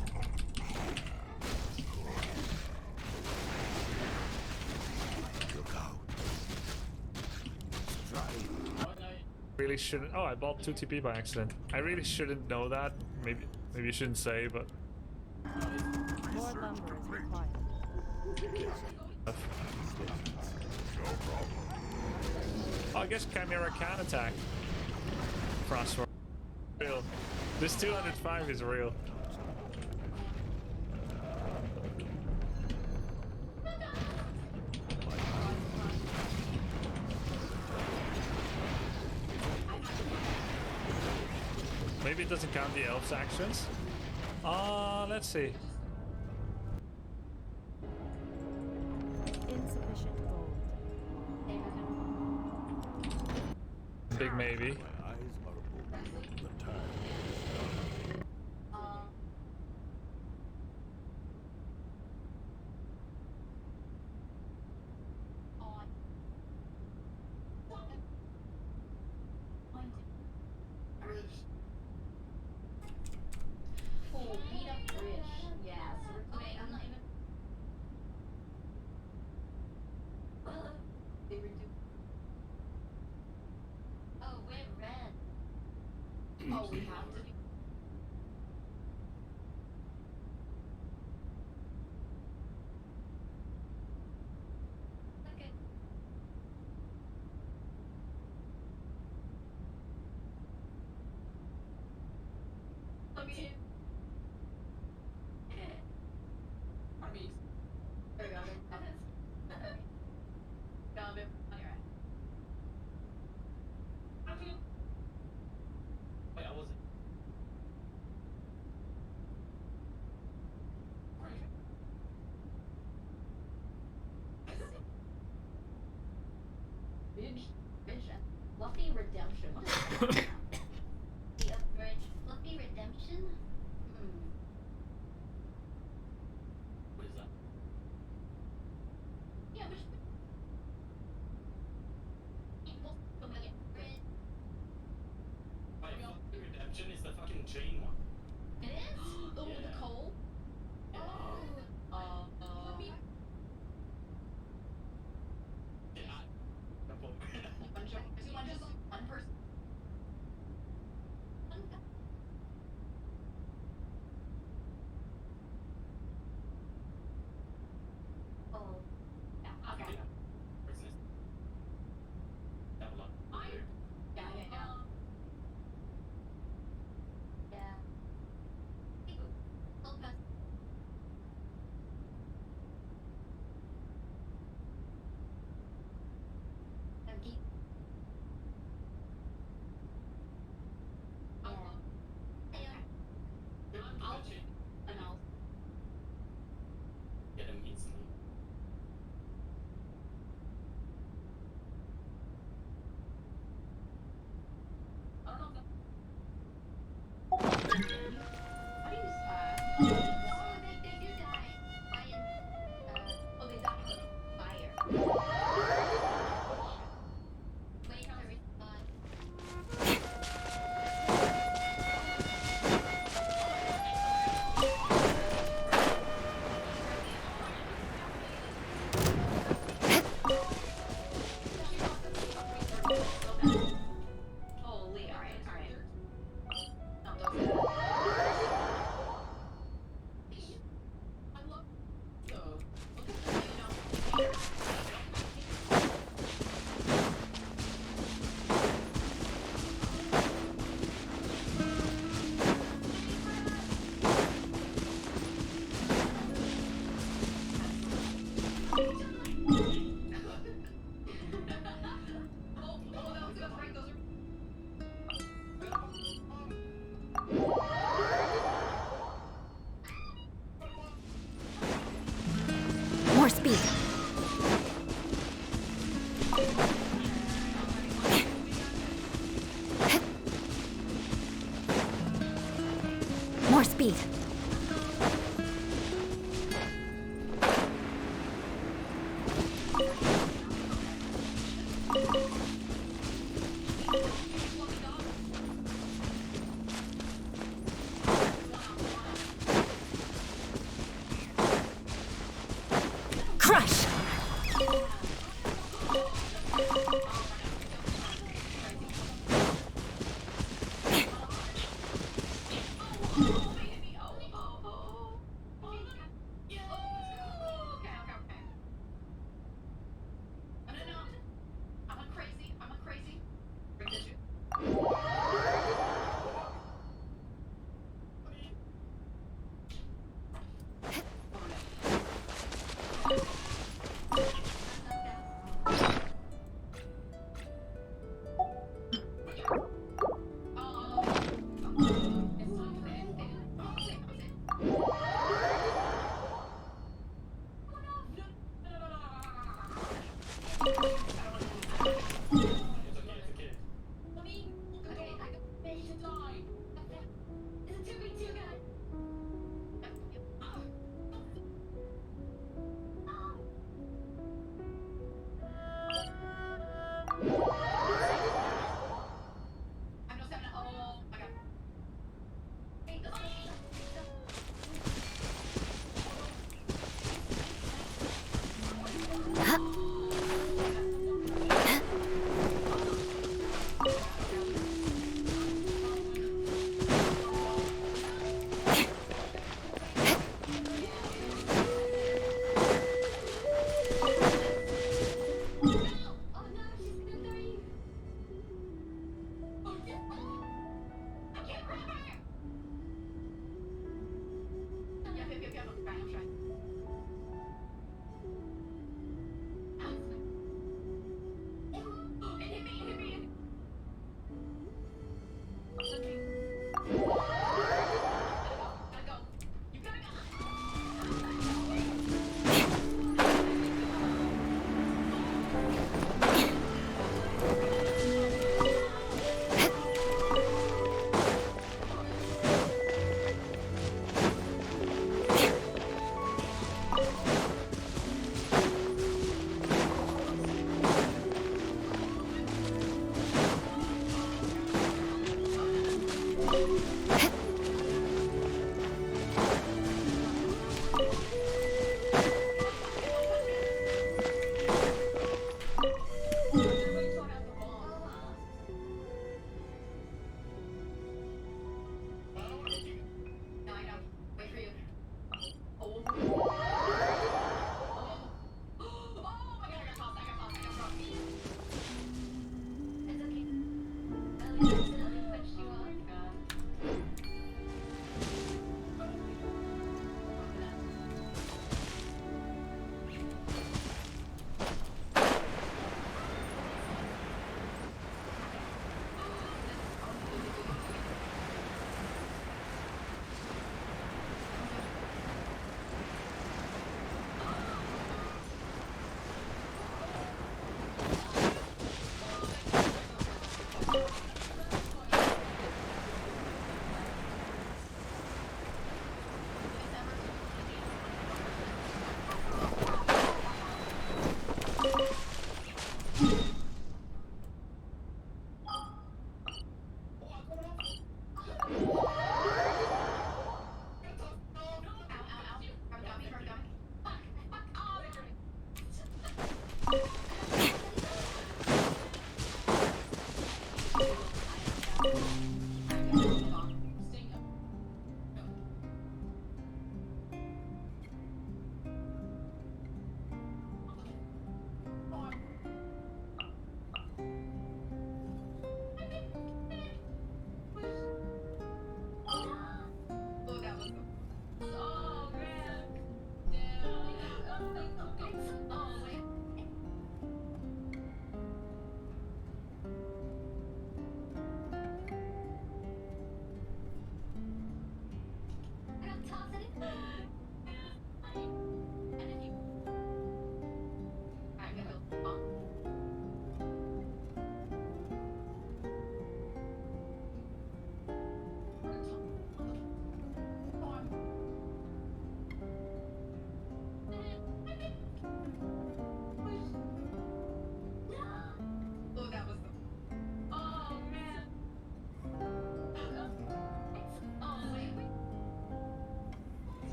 Speaker 27: Look out.
Speaker 1: Really shouldn't. Oh, I bought 2 TP by accident. I really shouldn't know that. Maybe you shouldn't say, but.
Speaker 26: More lumber is required.
Speaker 1: Oh, I guess Chimera can attack. Frostwar. Real. This 205 is real. Maybe it doesn't count the elf's actions. Let's see.
Speaker 26: Insufficient gold.
Speaker 1: Big maybe.
Speaker 27: My eyes are open. The time is now.
Speaker 19: Oh, beat up Rich. Yes. Okay, I'm not even. They were doing. Oh, we're red. Oh, we have to be. Okay. Let me. Armies. There we go. Got it. On your end. Wait, I wasn't. Bridge and Fluffy Redemption. What is that? The Bridge Fluffy Redemption? What is that? Yeah, which people familiar bridge. Fluffy Redemption is the fucking chain one. It is? The one with the coal? One person. Oh, yeah, okay. Yeah. Get him instantly. I don't know if that... How do you, oh, they do die. Oh, they die in fire. Wait, no, there is holy, alright. No, don't. I love look at the,
Speaker 6: More speed. More speed. Crush!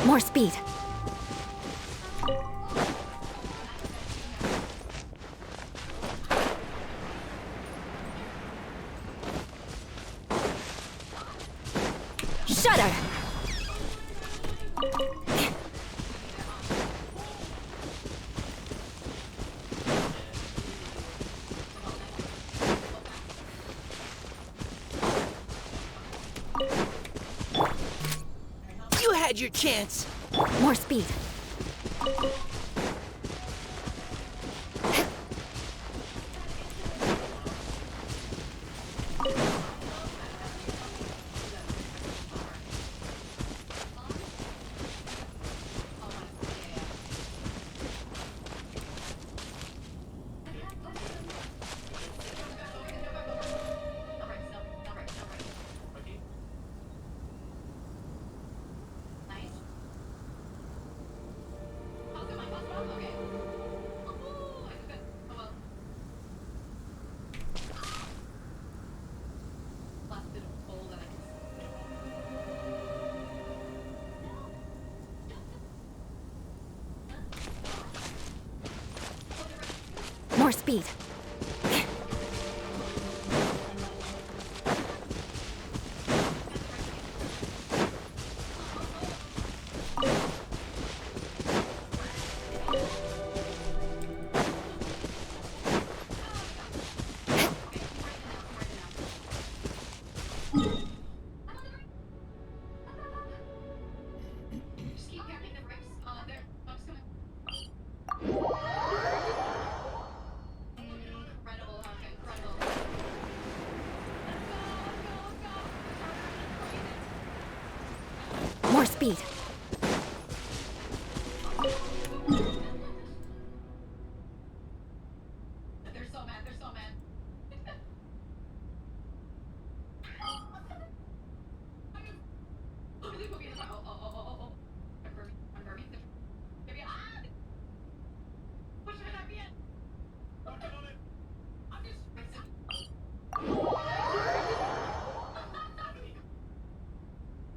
Speaker 6: More speed. Shudder!
Speaker 16: You had your chance.
Speaker 6: More speed. More speed.
Speaker 19: Just keep tapping the brakes. There. I'm just coming. Incredible, Haka, incredible.
Speaker 6: More speed.
Speaker 19: They're so mad, they're so mad. Literally put me in the front. Oh. I'm burping. Maybe, what should I be in? Don't get on it. I'm just racing.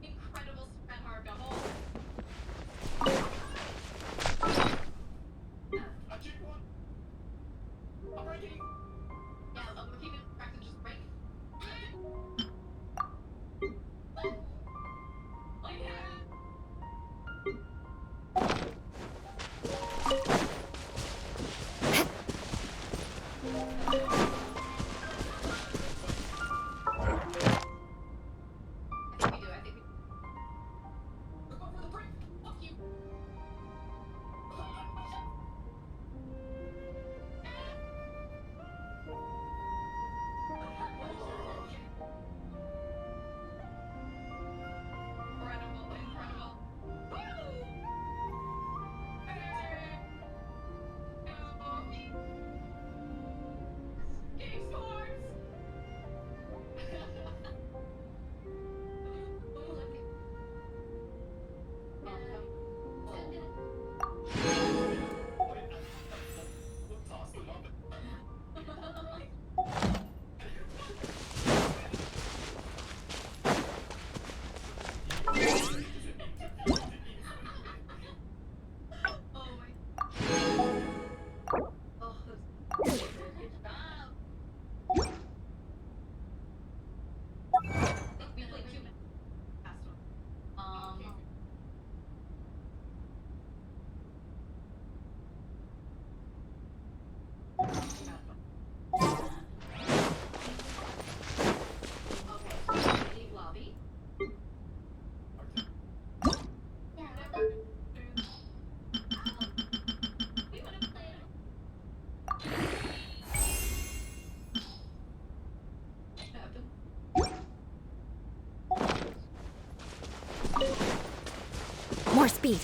Speaker 19: Incredible spread hard double. I checked one. I'm breaking. Yeah, we're keeping track to just break. Oh yeah. I think we do. We're going for the break. Fuck you. Incredible. Game scores! Toss them up.
Speaker 6: More speed.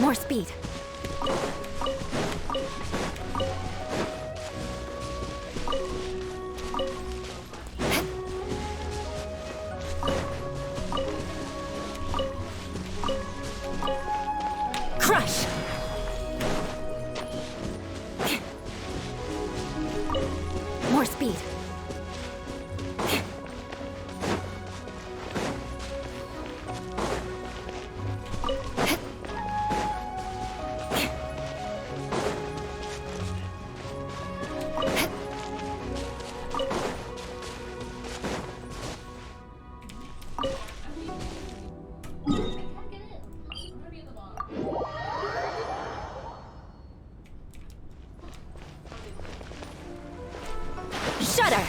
Speaker 6: More speed.
Speaker 18: Crush!
Speaker 6: More speed.
Speaker 18: Shudder!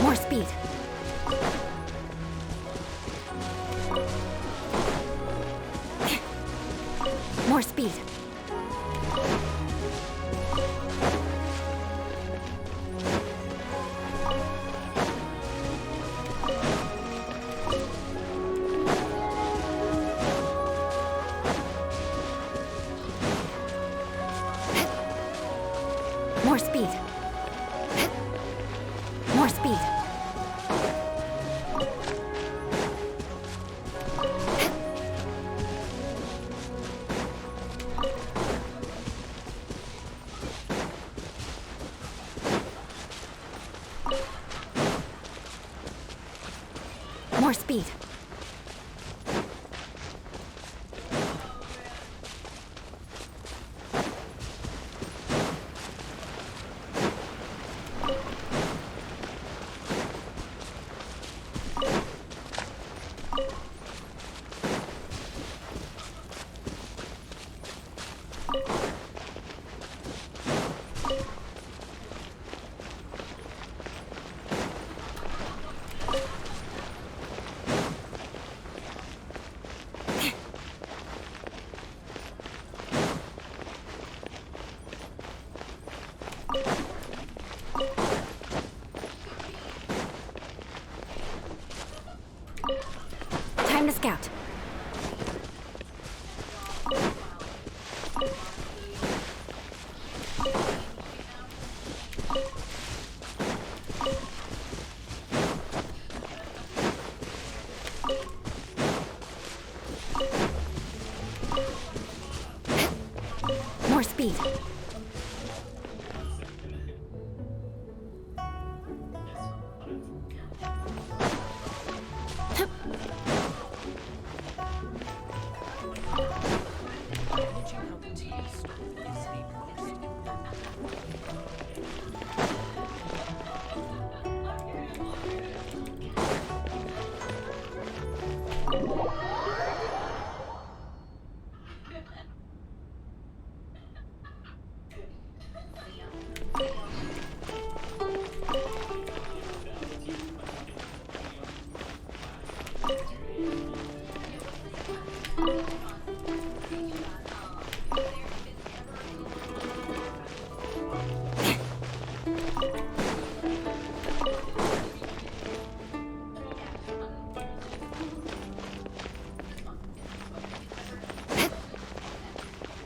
Speaker 6: More speed. More speed. More speed. More speed. More speed. Time to scout. More speed.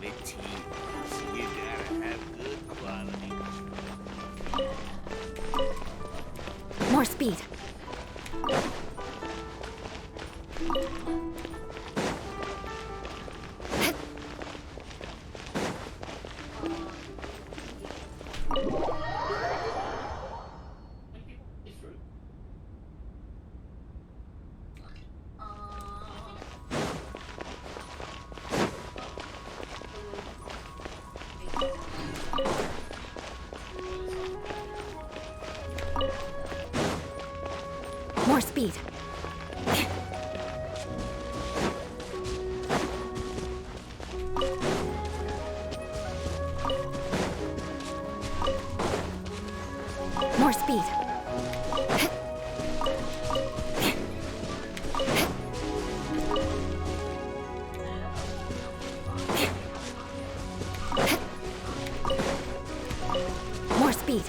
Speaker 25: With teams, you gotta have good quality.
Speaker 6: More speed. More speed. More speed. More speed. speed.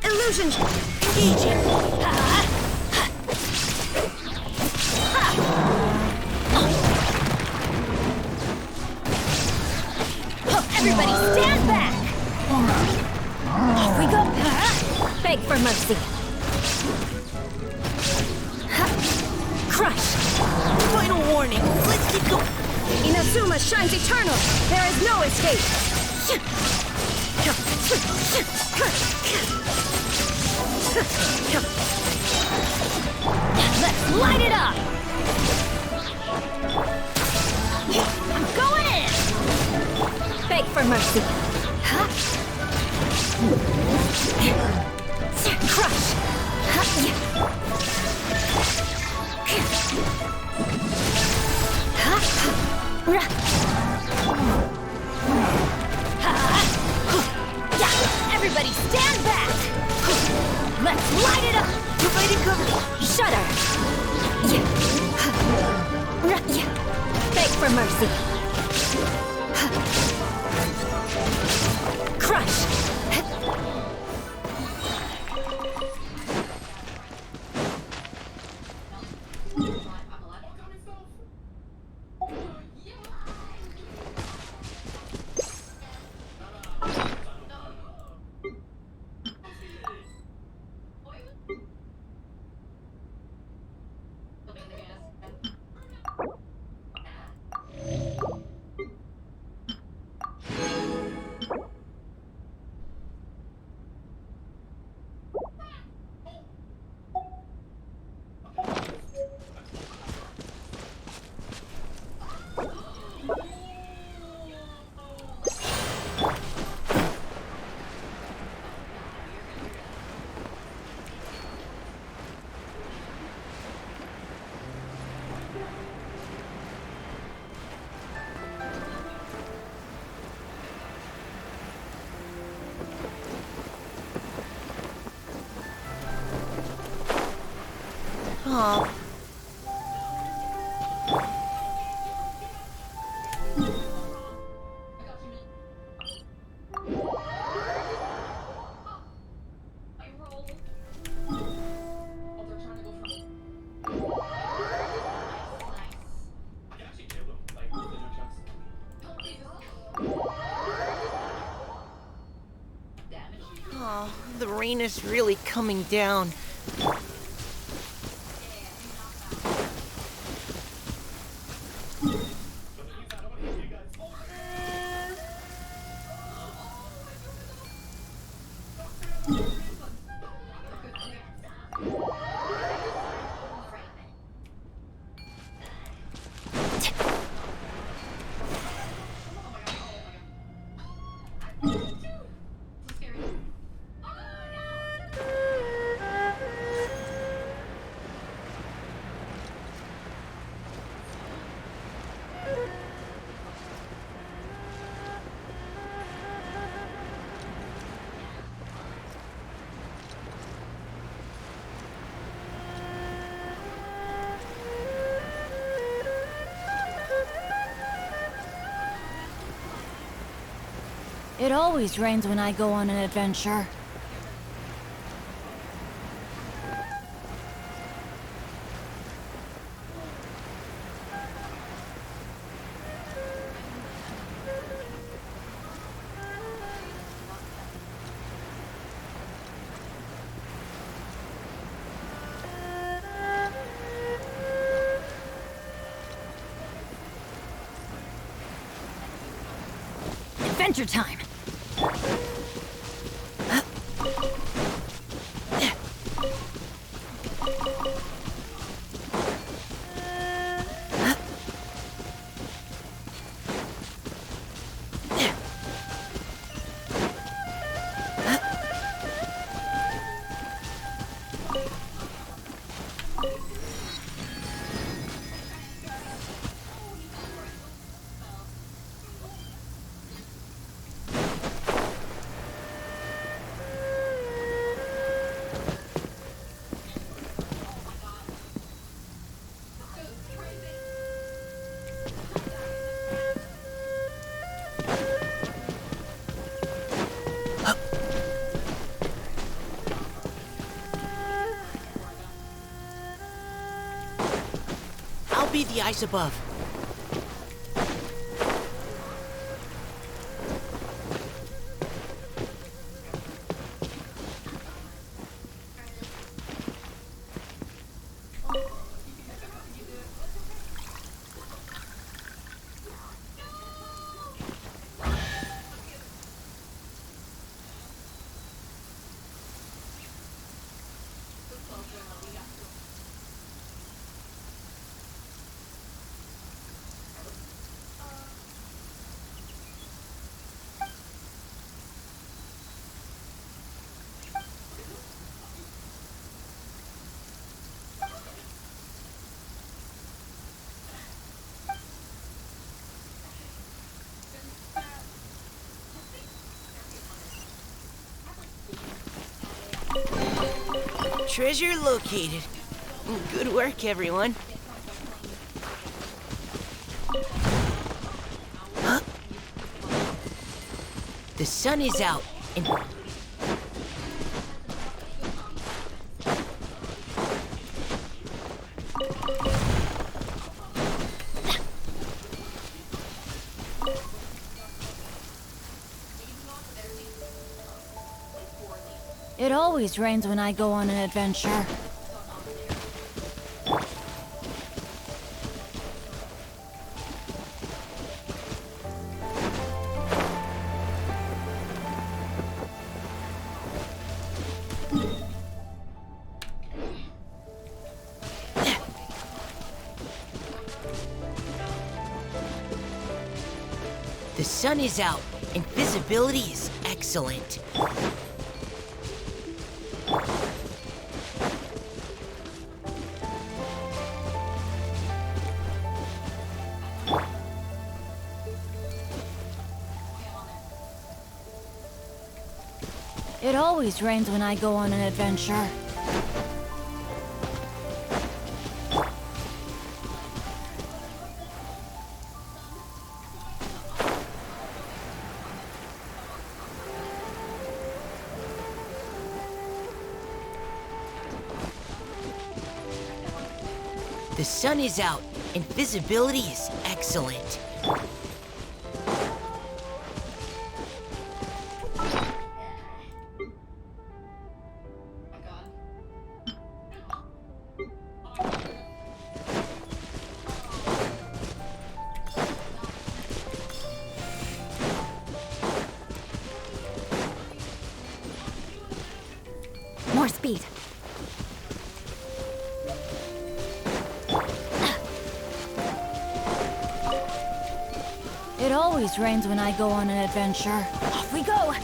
Speaker 18: Illusion! Engaging!
Speaker 6: Everybody stand back! Here we go! Beg for mercy!
Speaker 18: Crush! Final warning! Let's get going!
Speaker 6: Inazuma shines eternal! There is no escape! Let's light it up!
Speaker 18: Everybody stand back! Let's light it up! Providing cover! Shudder! Beg for mercy! Crush!
Speaker 10: Aw. Aw, the rain is really coming down.
Speaker 18: It always rains when I go on an adventure. Adventure time! I'll be the ice above.
Speaker 10: treasure located. Good work, everyone. Huh? The sun is out, and...
Speaker 18: It always rains when I go on an adventure.
Speaker 10: The sun is out, and visibility is excellent.
Speaker 18: It always rains when I go on an adventure.
Speaker 10: The sun is out, and visibility is excellent.
Speaker 18: More speed. It always rains when I go on an adventure. Off we go!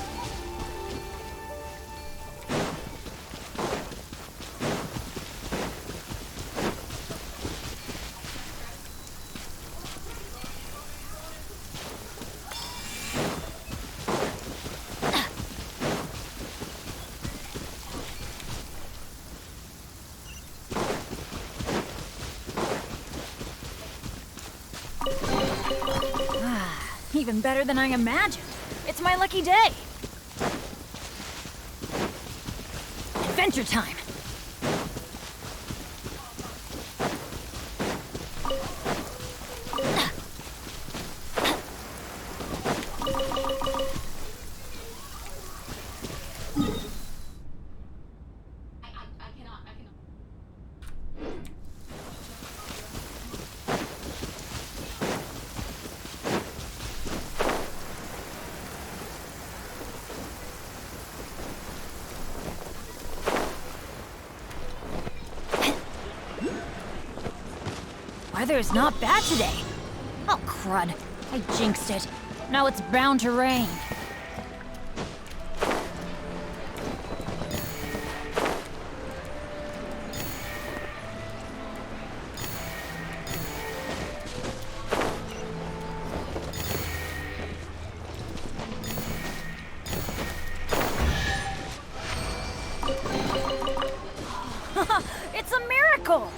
Speaker 18: Even better than I imagined. It's my lucky day. Adventure time. Weather is not bad today. Oh, crud. I jinxed it. Now it's bound to rain. It's a miracle!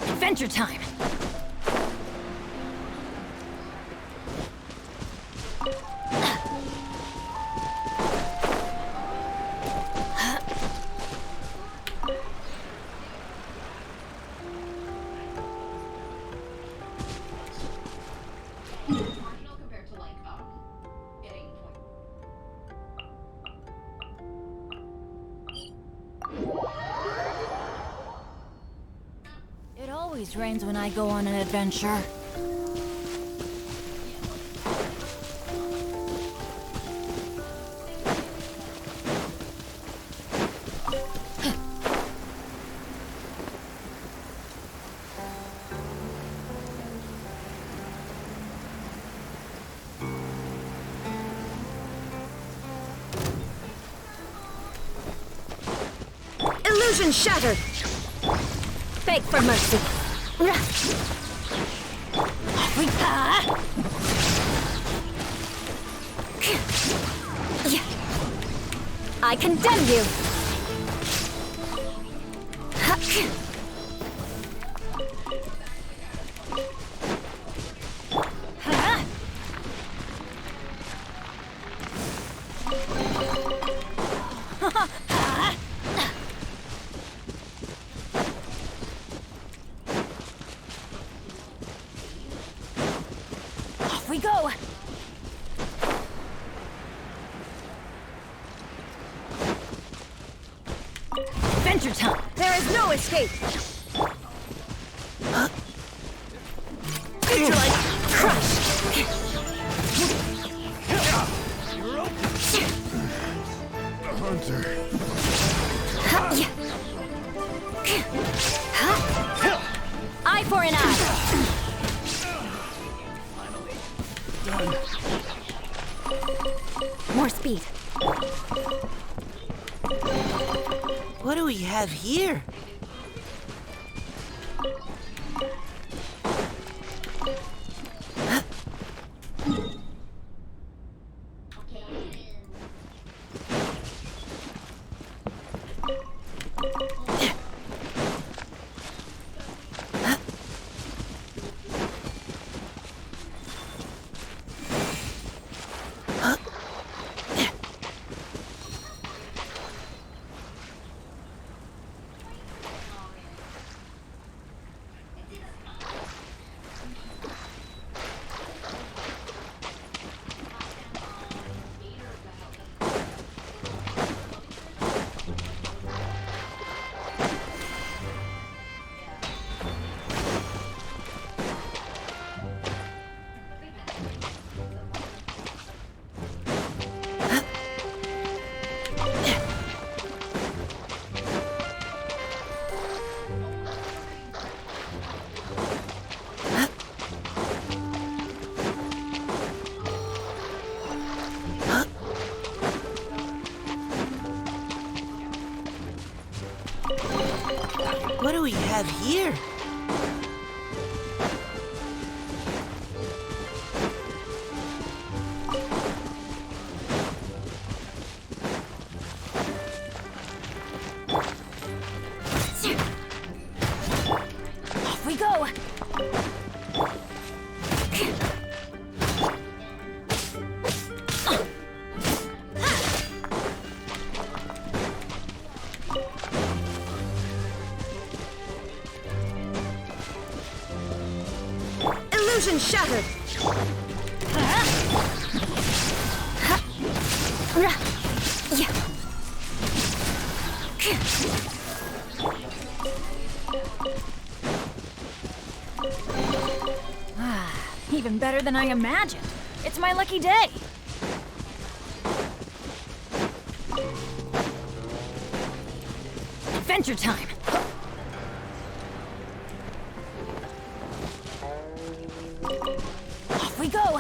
Speaker 18: Adventure time! It always rains when I go on an adventure. Illusion shattered! Beg for mercy. I condemn you! Off we go! Adventure time! There is no escape! Future light! Crush!
Speaker 27: Hunter.
Speaker 18: Eye for an eye! More speed.
Speaker 10: What do we have here? What do we have here?
Speaker 18: Off we go! Illusion shattered!
Speaker 26: Even better than I imagined. It's my lucky day. Adventure time! Off we go!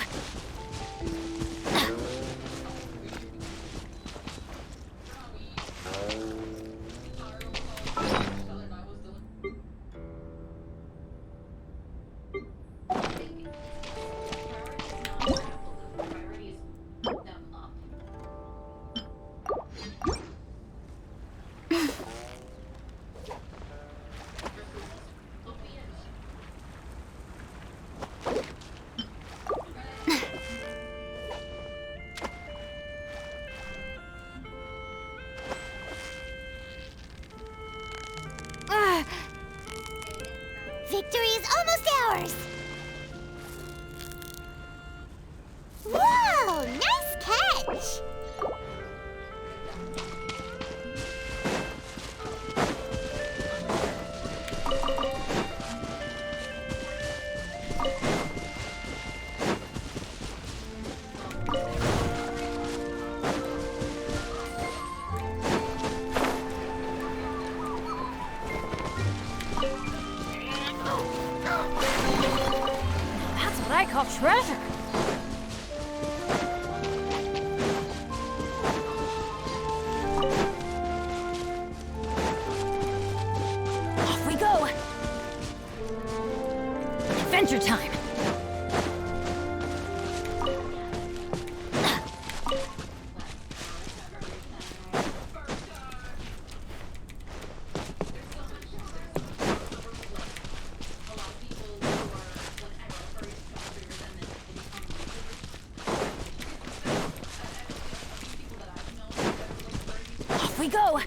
Speaker 7: Victory is almost ours! Whoa! Nice catch!
Speaker 26: That's what I call treasure.
Speaker 18: Adventure time! Off we go!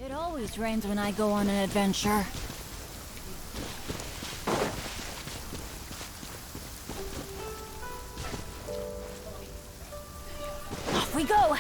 Speaker 18: It always rains when I go on an adventure. Off we go!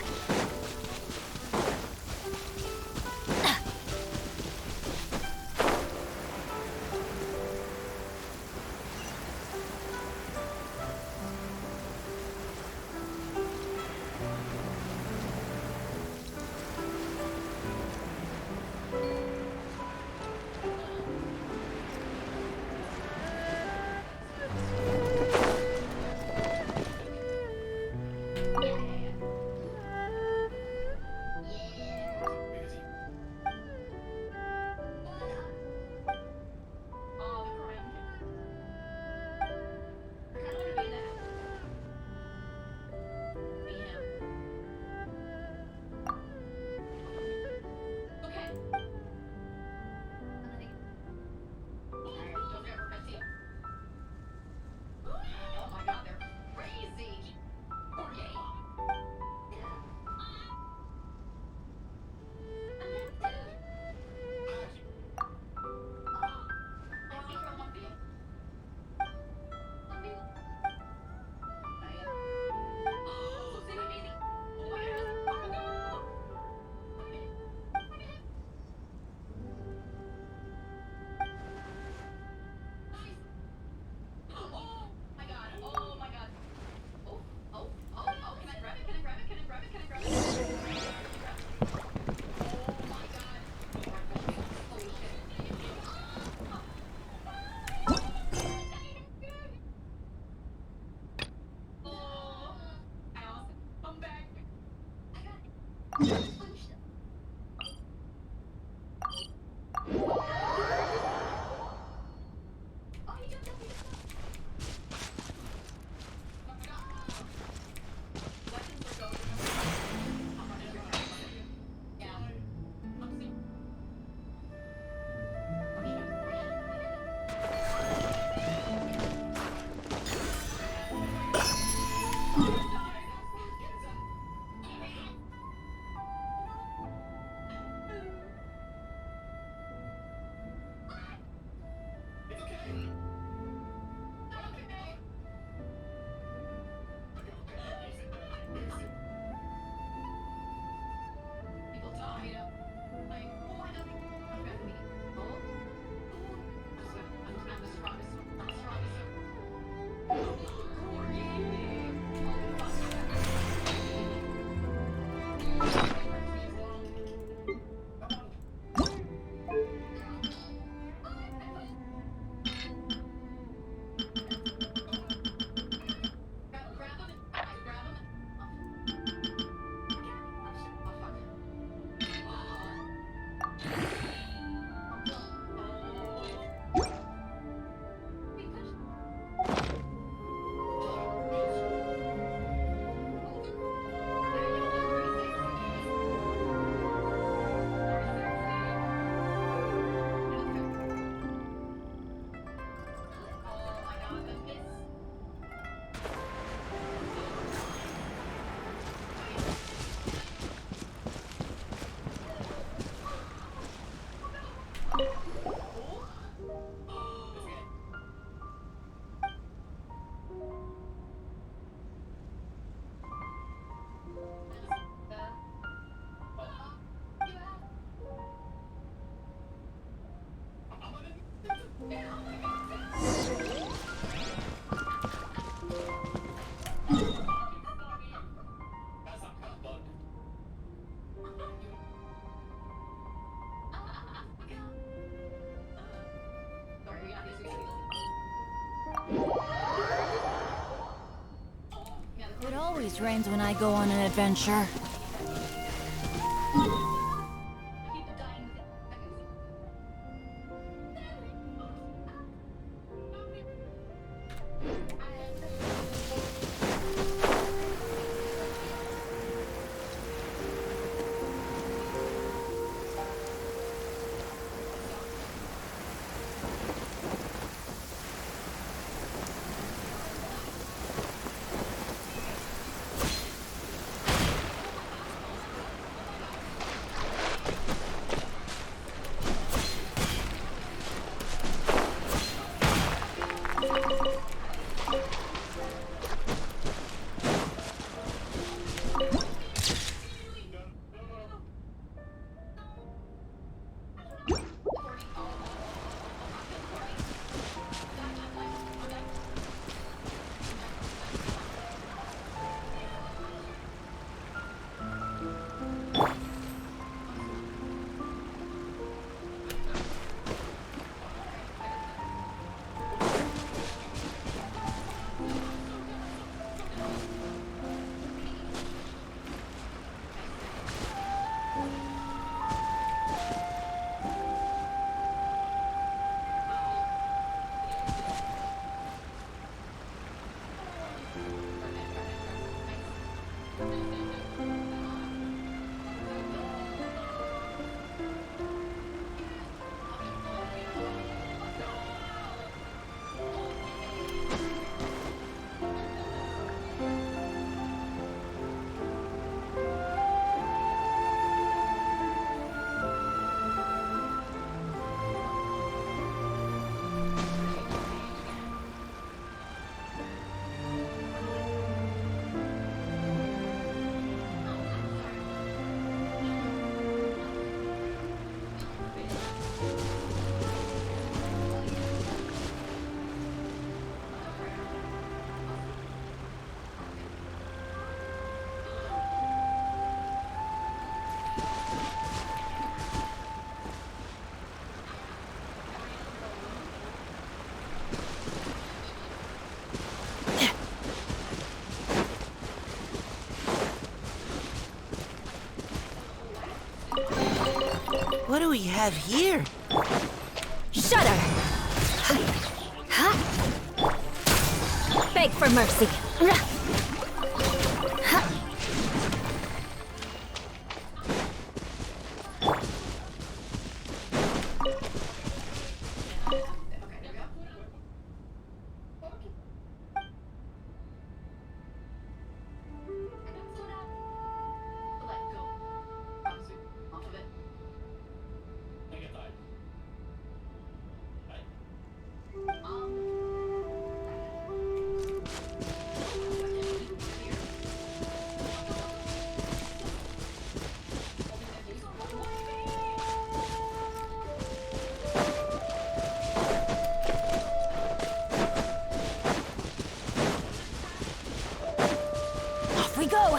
Speaker 18: always rains when I go on an adventure.
Speaker 10: What do we have here?
Speaker 18: Shudder! Beg for mercy. We go!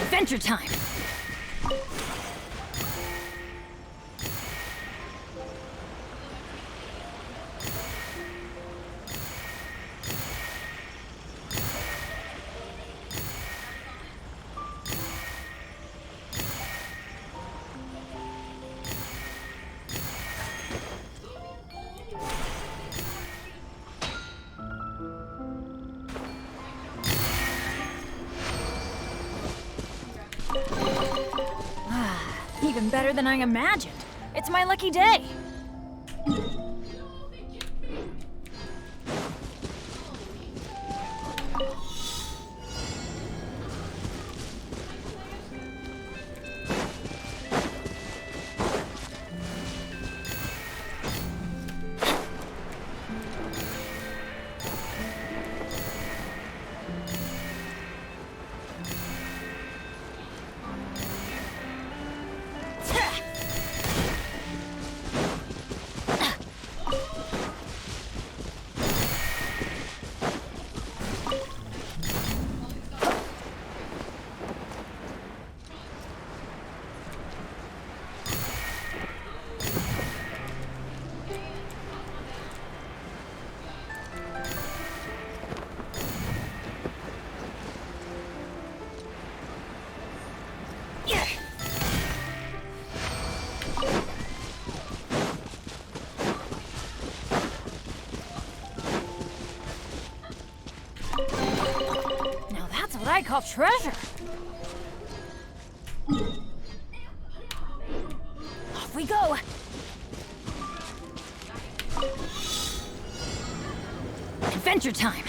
Speaker 18: Adventure time! Even better than I imagined. It's my lucky day. I call treasure. Off we go. Adventure time.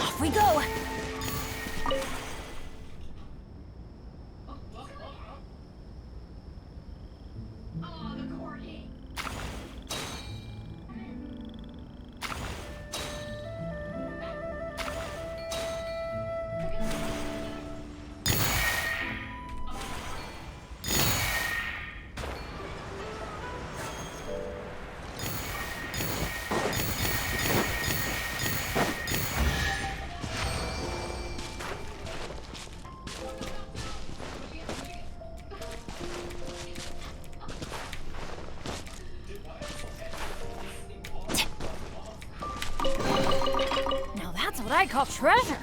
Speaker 18: Off we go. Now that's what I call treasure.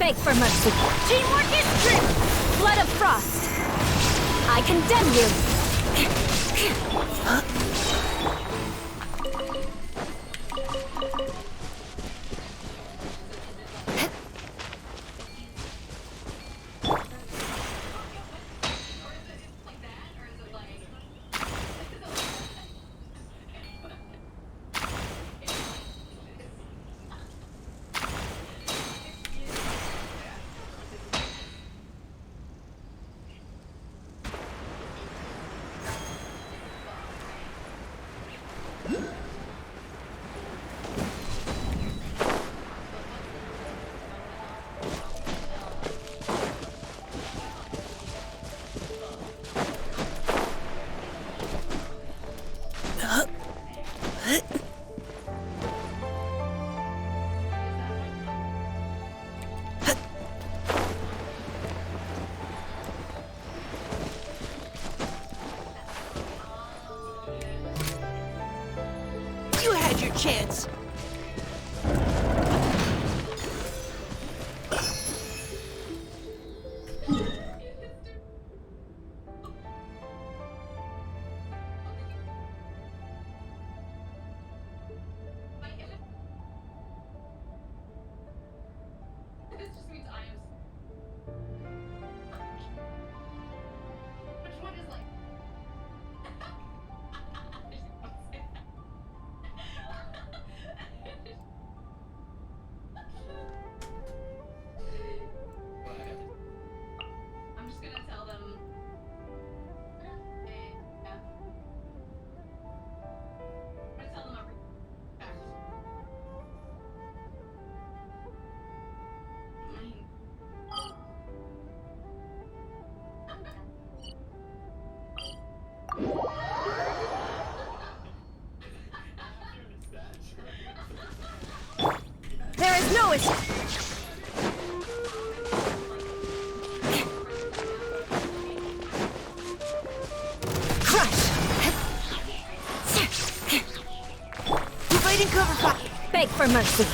Speaker 18: Beg for mercy. Teamwork is strength. Blood of frost. I condemn you.
Speaker 10: You had your chance.
Speaker 19: This just means I am. Which one is like? I'm just gonna tell them. Yeah. I'm gonna tell them every fact.
Speaker 18: There is no escape. Crush. You fight in cover fire. Beg for mercy.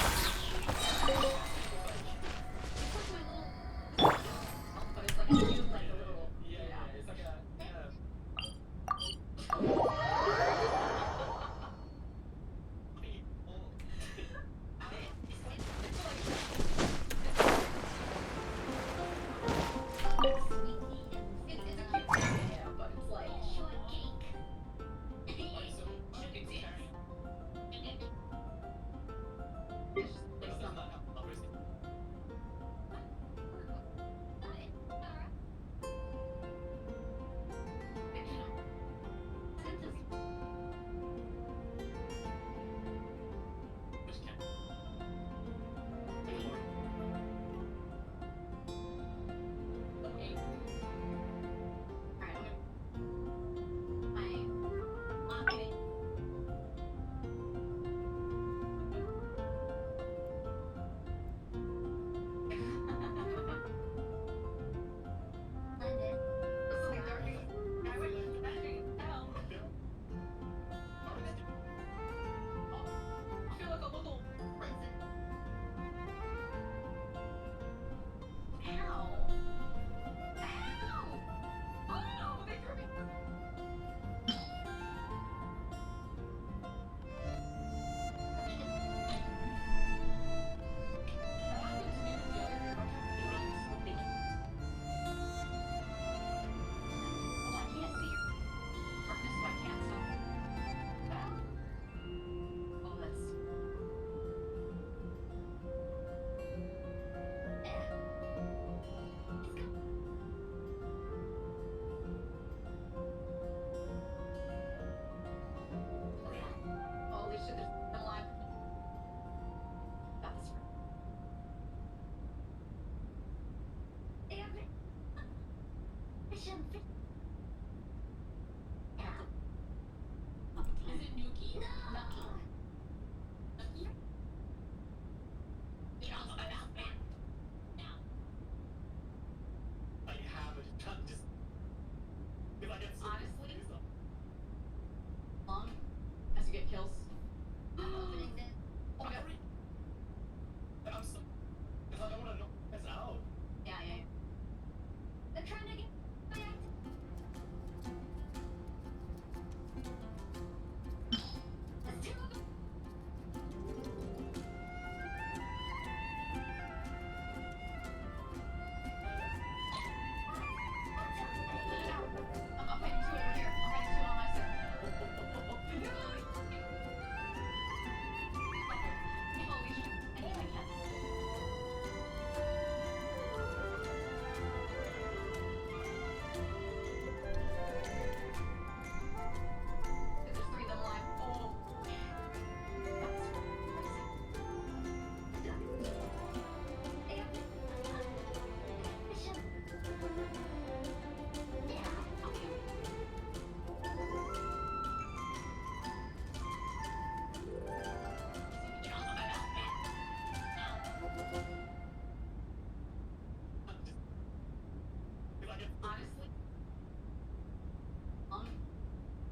Speaker 19: Honestly,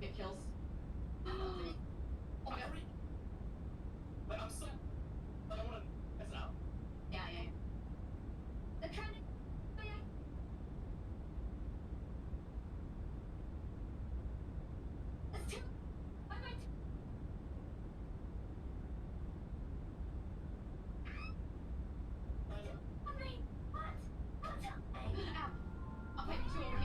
Speaker 19: get kills. Oh my god. But I'm so. I don't wanna mess up. Yeah. They're trying to. Oh, yeah. That's too. Why am I too? I'll fight you over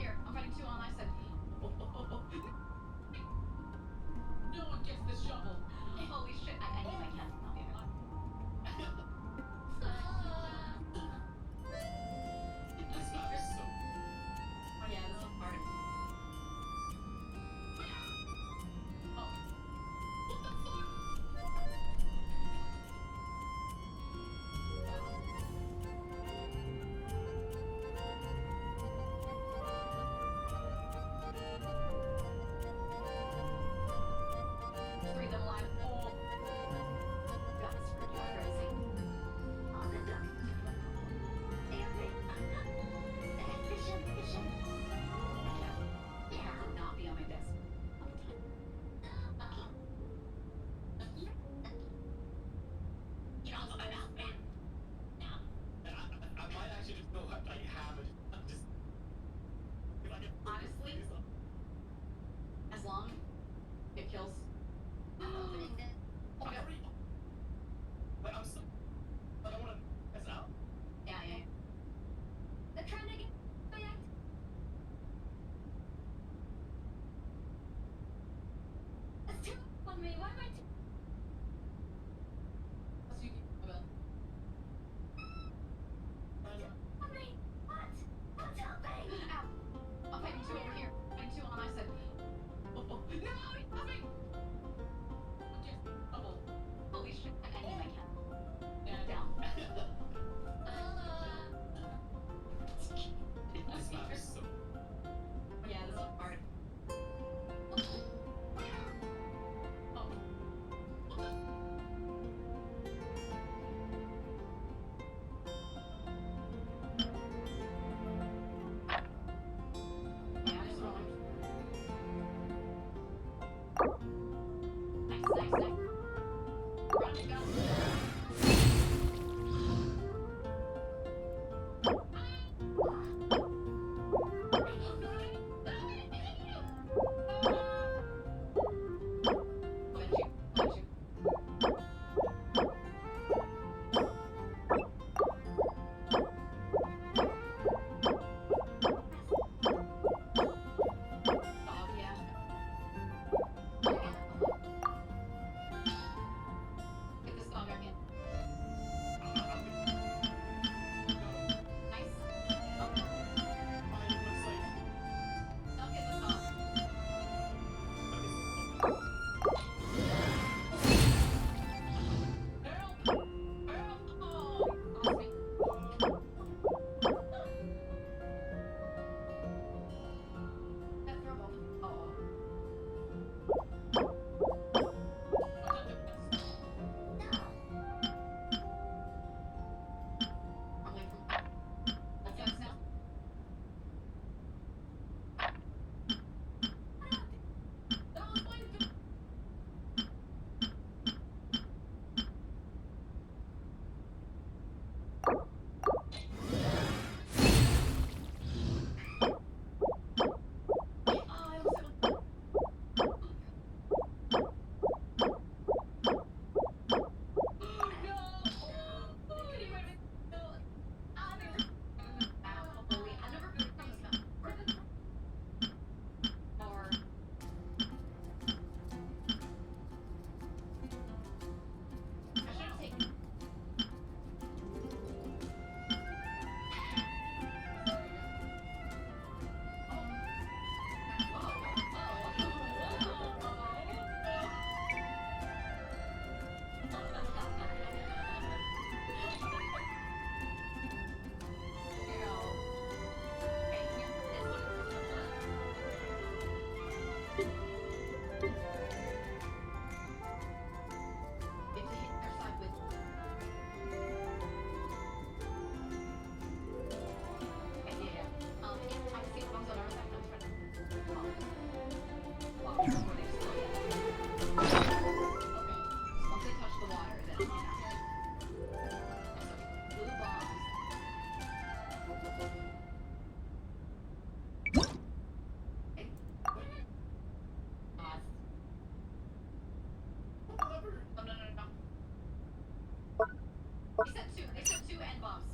Speaker 19: bombs.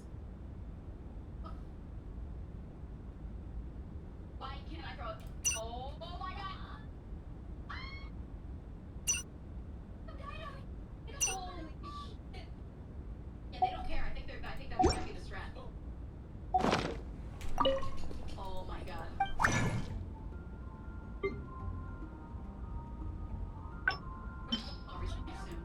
Speaker 19: Why can't I throw it? Oh my god! I'm dying of it. Holy shit. Yeah, they don't care. I think that might be the strat. Oh my god. I'll reach you soon.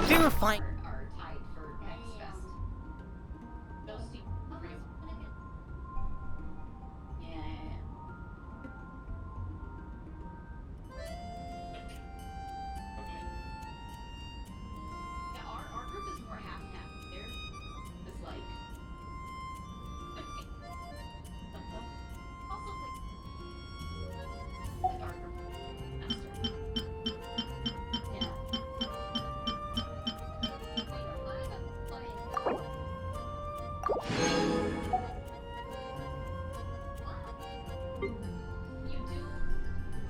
Speaker 10: Verifying.
Speaker 19: Are tied for next best. Those two. Yeah. Yeah, our group is more half-half. There is like also like our group master. Yeah.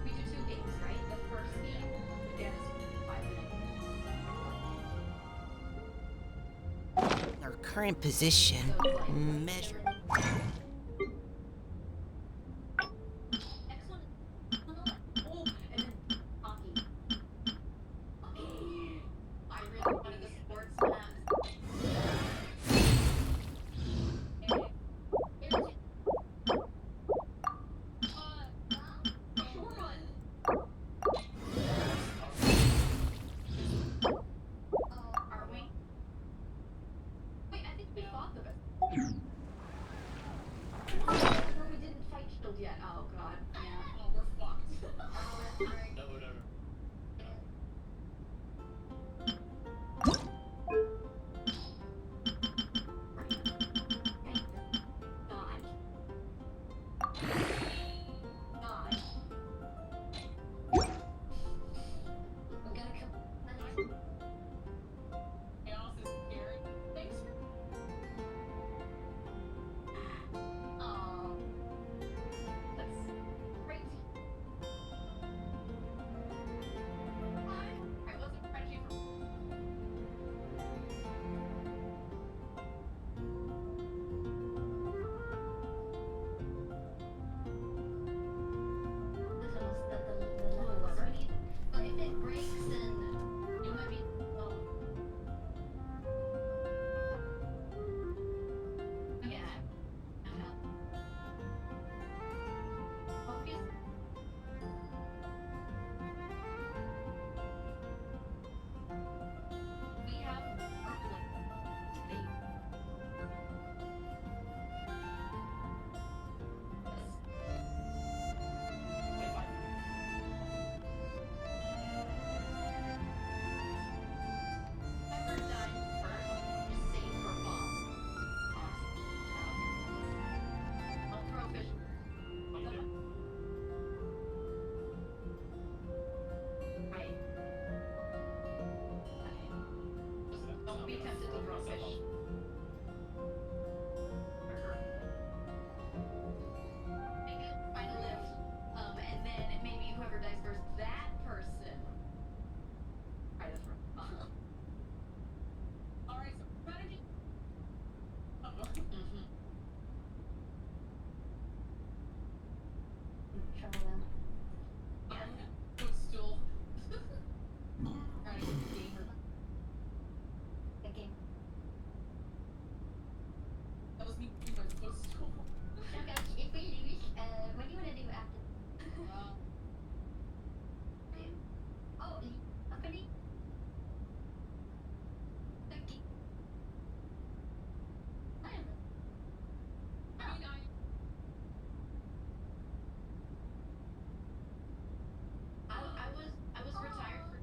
Speaker 19: We do 2 games, right? The first game is 5 minutes.
Speaker 10: Our current position measured.
Speaker 19: Next one is oh, and then hockey. Hockey. I really wanted the sports maps. Are we? Wait, I think we fought the best. No, we didn't fight Shield yet. Oh god. Yeah. Oh, we're fucked. No, whatever. God. God. I'm gonna come. Chaos is scary. Thanks for. That's crazy. I wasn't Frenchie for. But if it breaks, then you might be. Oh. Yeah. Obvious. We have Whoever died first, just save for bombs. Don't throw fish. Right. Just don't be tempted to throw fish. Find a lift. And then maybe whoever dies first, that person. Try to throw. Alright, so strategy. Footstool. That was me with my footstool. If we lose, what do you want to do after? Oh, company? Okay. I was retired for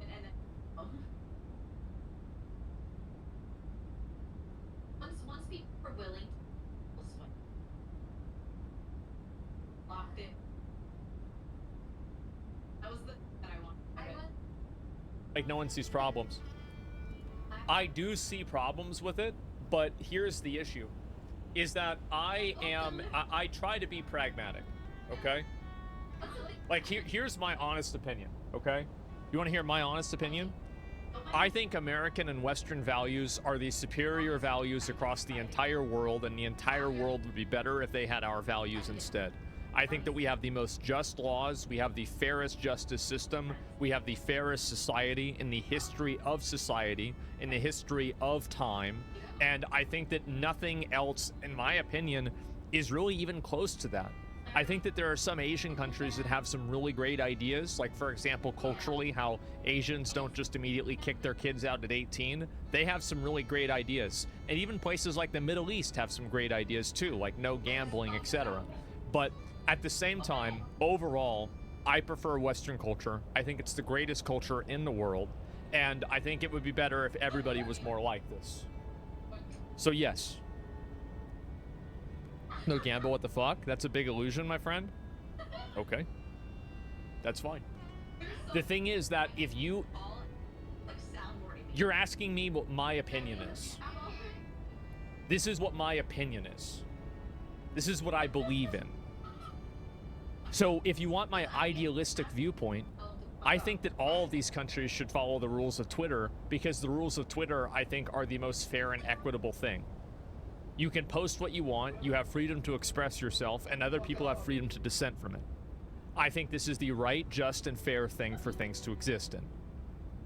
Speaker 19: and then once people were willing to swim. Locked in. That was the that I wanted.
Speaker 4: Like no one sees problems. I do see problems with it, but here's the issue. Is that I try to be pragmatic, okay? Like, here's my honest opinion, okay? You want to hear my honest opinion? I think American and Western values are the superior values across the entire world, and the entire world would be better if they had our values instead. I think that we have the most just laws, we have the fairest justice system, we have the fairest society in the history of society, in the history of time, and I think that nothing else, in my opinion, is really even close to that. I think that there are some Asian countries that have some really great ideas, like, for example, culturally, how Asians don't just immediately kick their kids out at 18. They have some really great ideas. And even places like the Middle East have some great ideas too, like no gambling, etc. But at the same time, overall, I prefer Western culture. I think it's the greatest culture in the world, and I think it would be better if everybody was more like this. So yes. No gamble, what the fuck? That's a big illusion, my friend. Okay. That's fine. The thing is that if you're asking me what my opinion is. This is what my opinion is. This is what I believe in. So if you want my idealistic viewpoint, I think that all of these countries should follow the rules of Twitter, because the rules of Twitter, I think, are the most fair and equitable thing. You can post what you want, you have freedom to express yourself, and other people have freedom to dissent from it. I think this is the right, just, and fair thing for things to exist in.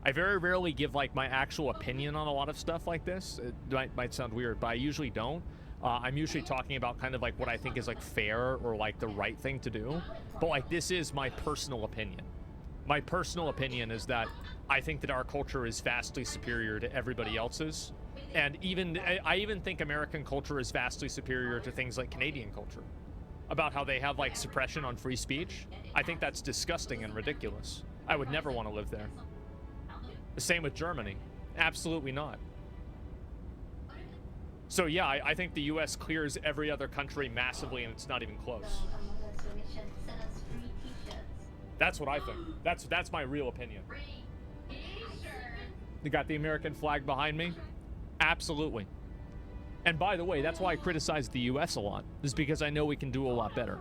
Speaker 4: I very rarely give, like, my actual opinion on a lot of stuff like this. It might sound weird, but I usually don't. I'm usually talking about kind of like what I think is like fair or like the right thing to do. But like, this is my personal opinion. My personal opinion is that I think that our culture is vastly superior to everybody else's. And I even think American culture is vastly superior to things like Canadian culture. About how they have like suppression on free speech. I think that's disgusting and ridiculous. I would never want to live there. The same with Germany. Absolutely not. So yeah, I think the US clears every other country massively, and it's not even close. That's what I think. That's my real opinion. You got the American flag behind me? Absolutely. And by the way, that's why I criticize the US a lot, is because I know we can do a lot better.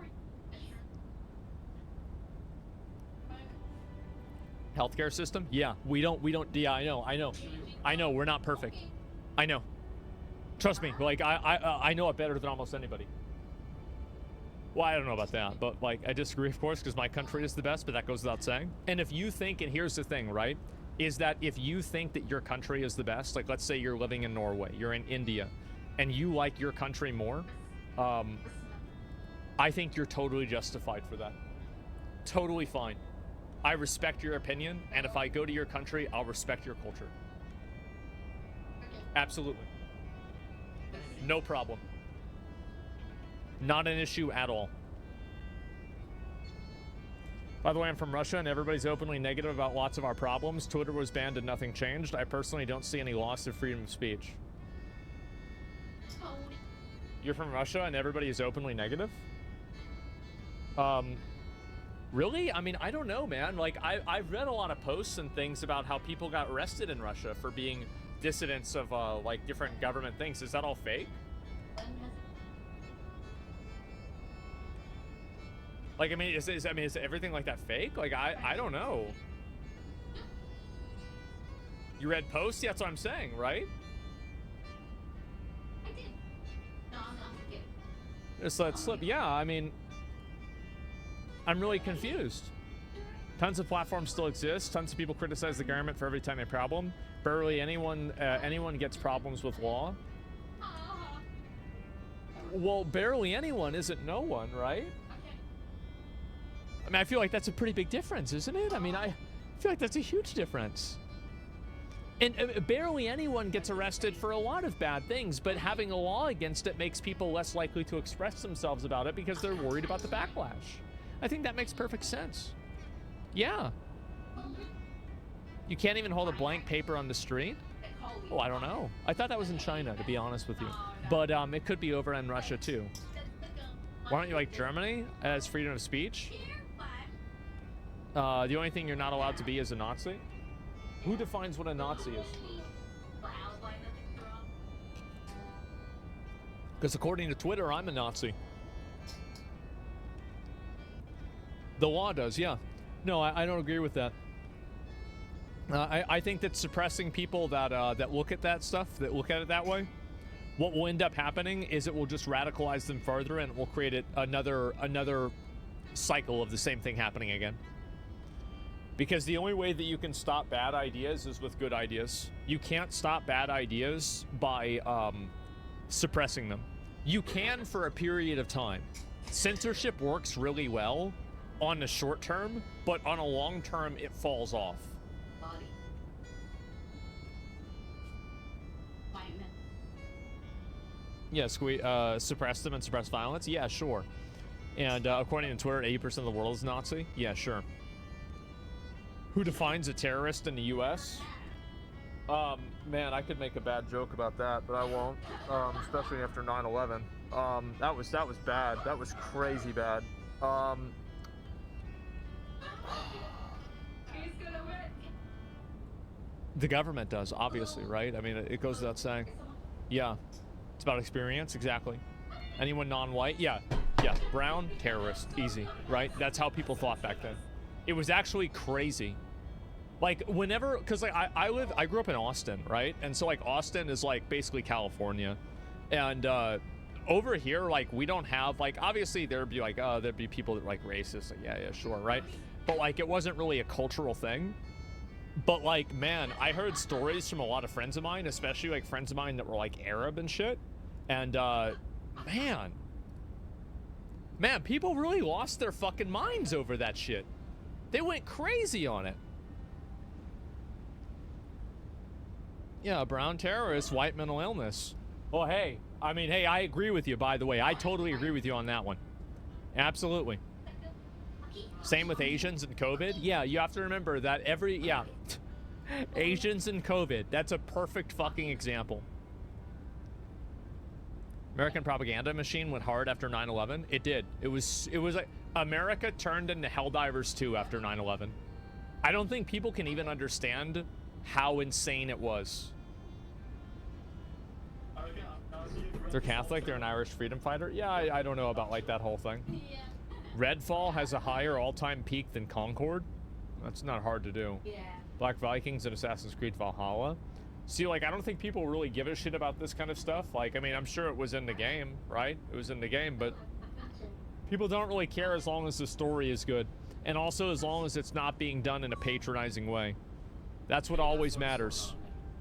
Speaker 4: Healthcare system? Yeah, we don't, yeah, I know, we're not perfect. I know. Trust me, like, I know it better than almost anybody. Well, I don't know about that, but, like, I disagree, of course, because my country is the best, but that goes without saying. And if you think, and here's the thing, right, is that if you think that your country is the best, like, let's say you're living in Norway, you're in India, and you like your country more, I think you're totally justified for that. Totally fine. I respect your opinion, and if I go to your country, I'll respect your culture. Absolutely. No problem. Not an issue at all. By the way, I'm from Russia, and everybody's openly negative about lots of our problems. Twitter was banned and nothing changed. I personally don't see any loss of freedom of speech. You're from Russia, and everybody is openly negative? Really? I mean, I don't know, man. Like, I've read a lot of posts and things about how people got arrested in Russia for being dissidents of, like, different government things. Is that all fake? Like, I mean, is everything like that fake? Like, I don't know. You read posts? Yeah, that's what I'm saying, right? Just let it slip. Yeah, I mean, I'm really confused. Tons of platforms still exist. Tons of people criticize the government for every tiny problem. Barely anyone gets problems with law. Well, barely anyone isn't no one, right? I mean, I feel like that's a pretty big difference, isn't it? I mean, I feel like that's a huge difference. And barely anyone gets arrested for a lot of bad things, but having a law against it makes people less likely to express themselves about it because they're worried about the backlash. I think that makes perfect sense. Yeah. You can't even hold a blank paper on the street? Oh, I don't know. I thought that was in China, to be honest with you. But it could be over in Russia, too. Why don't you like Germany as freedom of speech? The only thing you're not allowed to be is a Nazi? Who defines what a Nazi is? Because according to Twitter, I'm a Nazi. The law does, yeah. No, I don't agree with that. I think that suppressing people that that look at that stuff, that look at it that way, what will end up happening is it will just radicalize them further, and it will create another cycle of the same thing happening again. Because the only way that you can stop bad ideas is with good ideas. You can't stop bad ideas by suppressing them. You can for a period of time. Censorship works really well on the short term, but on a long term, it falls off. Yeah, suppress them and suppress violence? Yeah, sure. And according to Twitter, 80% of the world is Nazi? Yeah, sure. Who defines a terrorist in the U.S.? Man, I could make a bad joke about that, but I won't. Especially after 9/11. That was bad. That was crazy bad. The government does, obviously, right? I mean, it goes without saying. Yeah. It's about experience, exactly. Anyone non-white? Yeah. Yeah. Brown, terrorist. Easy, right? That's how people thought back then. It was actually crazy. Like, whenever, because like I grew up in Austin, right? And so like Austin is like basically California. And over here, like, we don't have, like, obviously there'd be like, there'd be people that like racist, like, yeah, sure, right? But like, it wasn't really a cultural thing. But like, man, I heard stories from a lot of friends of mine, especially like friends of mine that were like Arab and shit. And man, people really lost their fucking minds over that shit. They went crazy on it. Yeah, brown terrorist, white mental illness. Oh, hey, I mean, hey, I agree with you, by the way. I totally agree with you on that one. Absolutely. Same with Asians and COVID. Yeah, you have to remember that Asians and COVID. That's a perfect fucking example. American propaganda machine went hard after 9/11. It did. It was like America turned into Helldivers 2 after 9/11. I don't think people can even understand how insane it was. They're Catholic, they're an Irish freedom fighter. Yeah, I don't know about like that whole thing. Redfall has a higher all-time peak than Concord. That's not hard to do. Yeah. Black Vikings and Assassin's Creed Valhalla. See, like, I don't think people really give a shit about this kind of stuff. Like, I mean, I'm sure it was in the game, right? It was in the game, but people don't really care as long as the story is good. And also as long as it's not being done in a patronizing way. That's what always matters.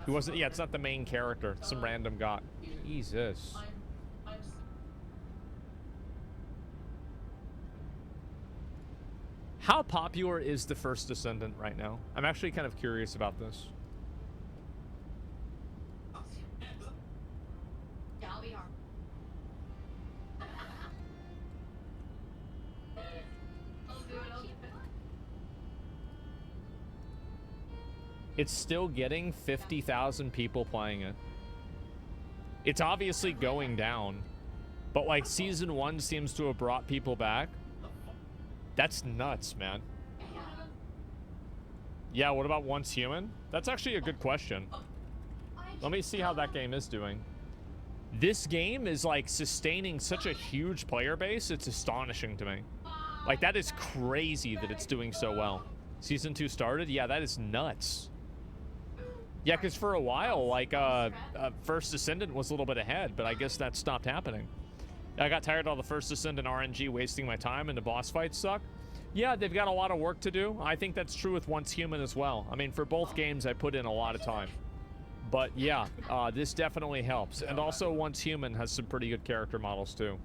Speaker 4: It's not the main character. It's some random guy. Jesus. How popular is the First Descendant right now? I'm actually kind of curious about this. It's still getting 50,000 people playing it. It's obviously going down, but like season 1 seems to have brought people back. That's nuts, man. Yeah, what about Once Human? That's actually a good question. Let me see how that game is doing. This game is like sustaining such a huge player base, it's astonishing to me. Like, that is crazy that it's doing so well. Season 2 started? Yeah, that is nuts. Yeah, because for a while, like, First Descendant was a little bit ahead, but I guess that stopped happening. I got tired of all the First Descendant RNG wasting my time and the boss fights suck. Yeah, they've got a lot of work to do. I think that's true with Once Human as well. I mean, for both games, I put in a lot of time. But yeah, this definitely helps. And also, Once Human has some pretty good character models, too.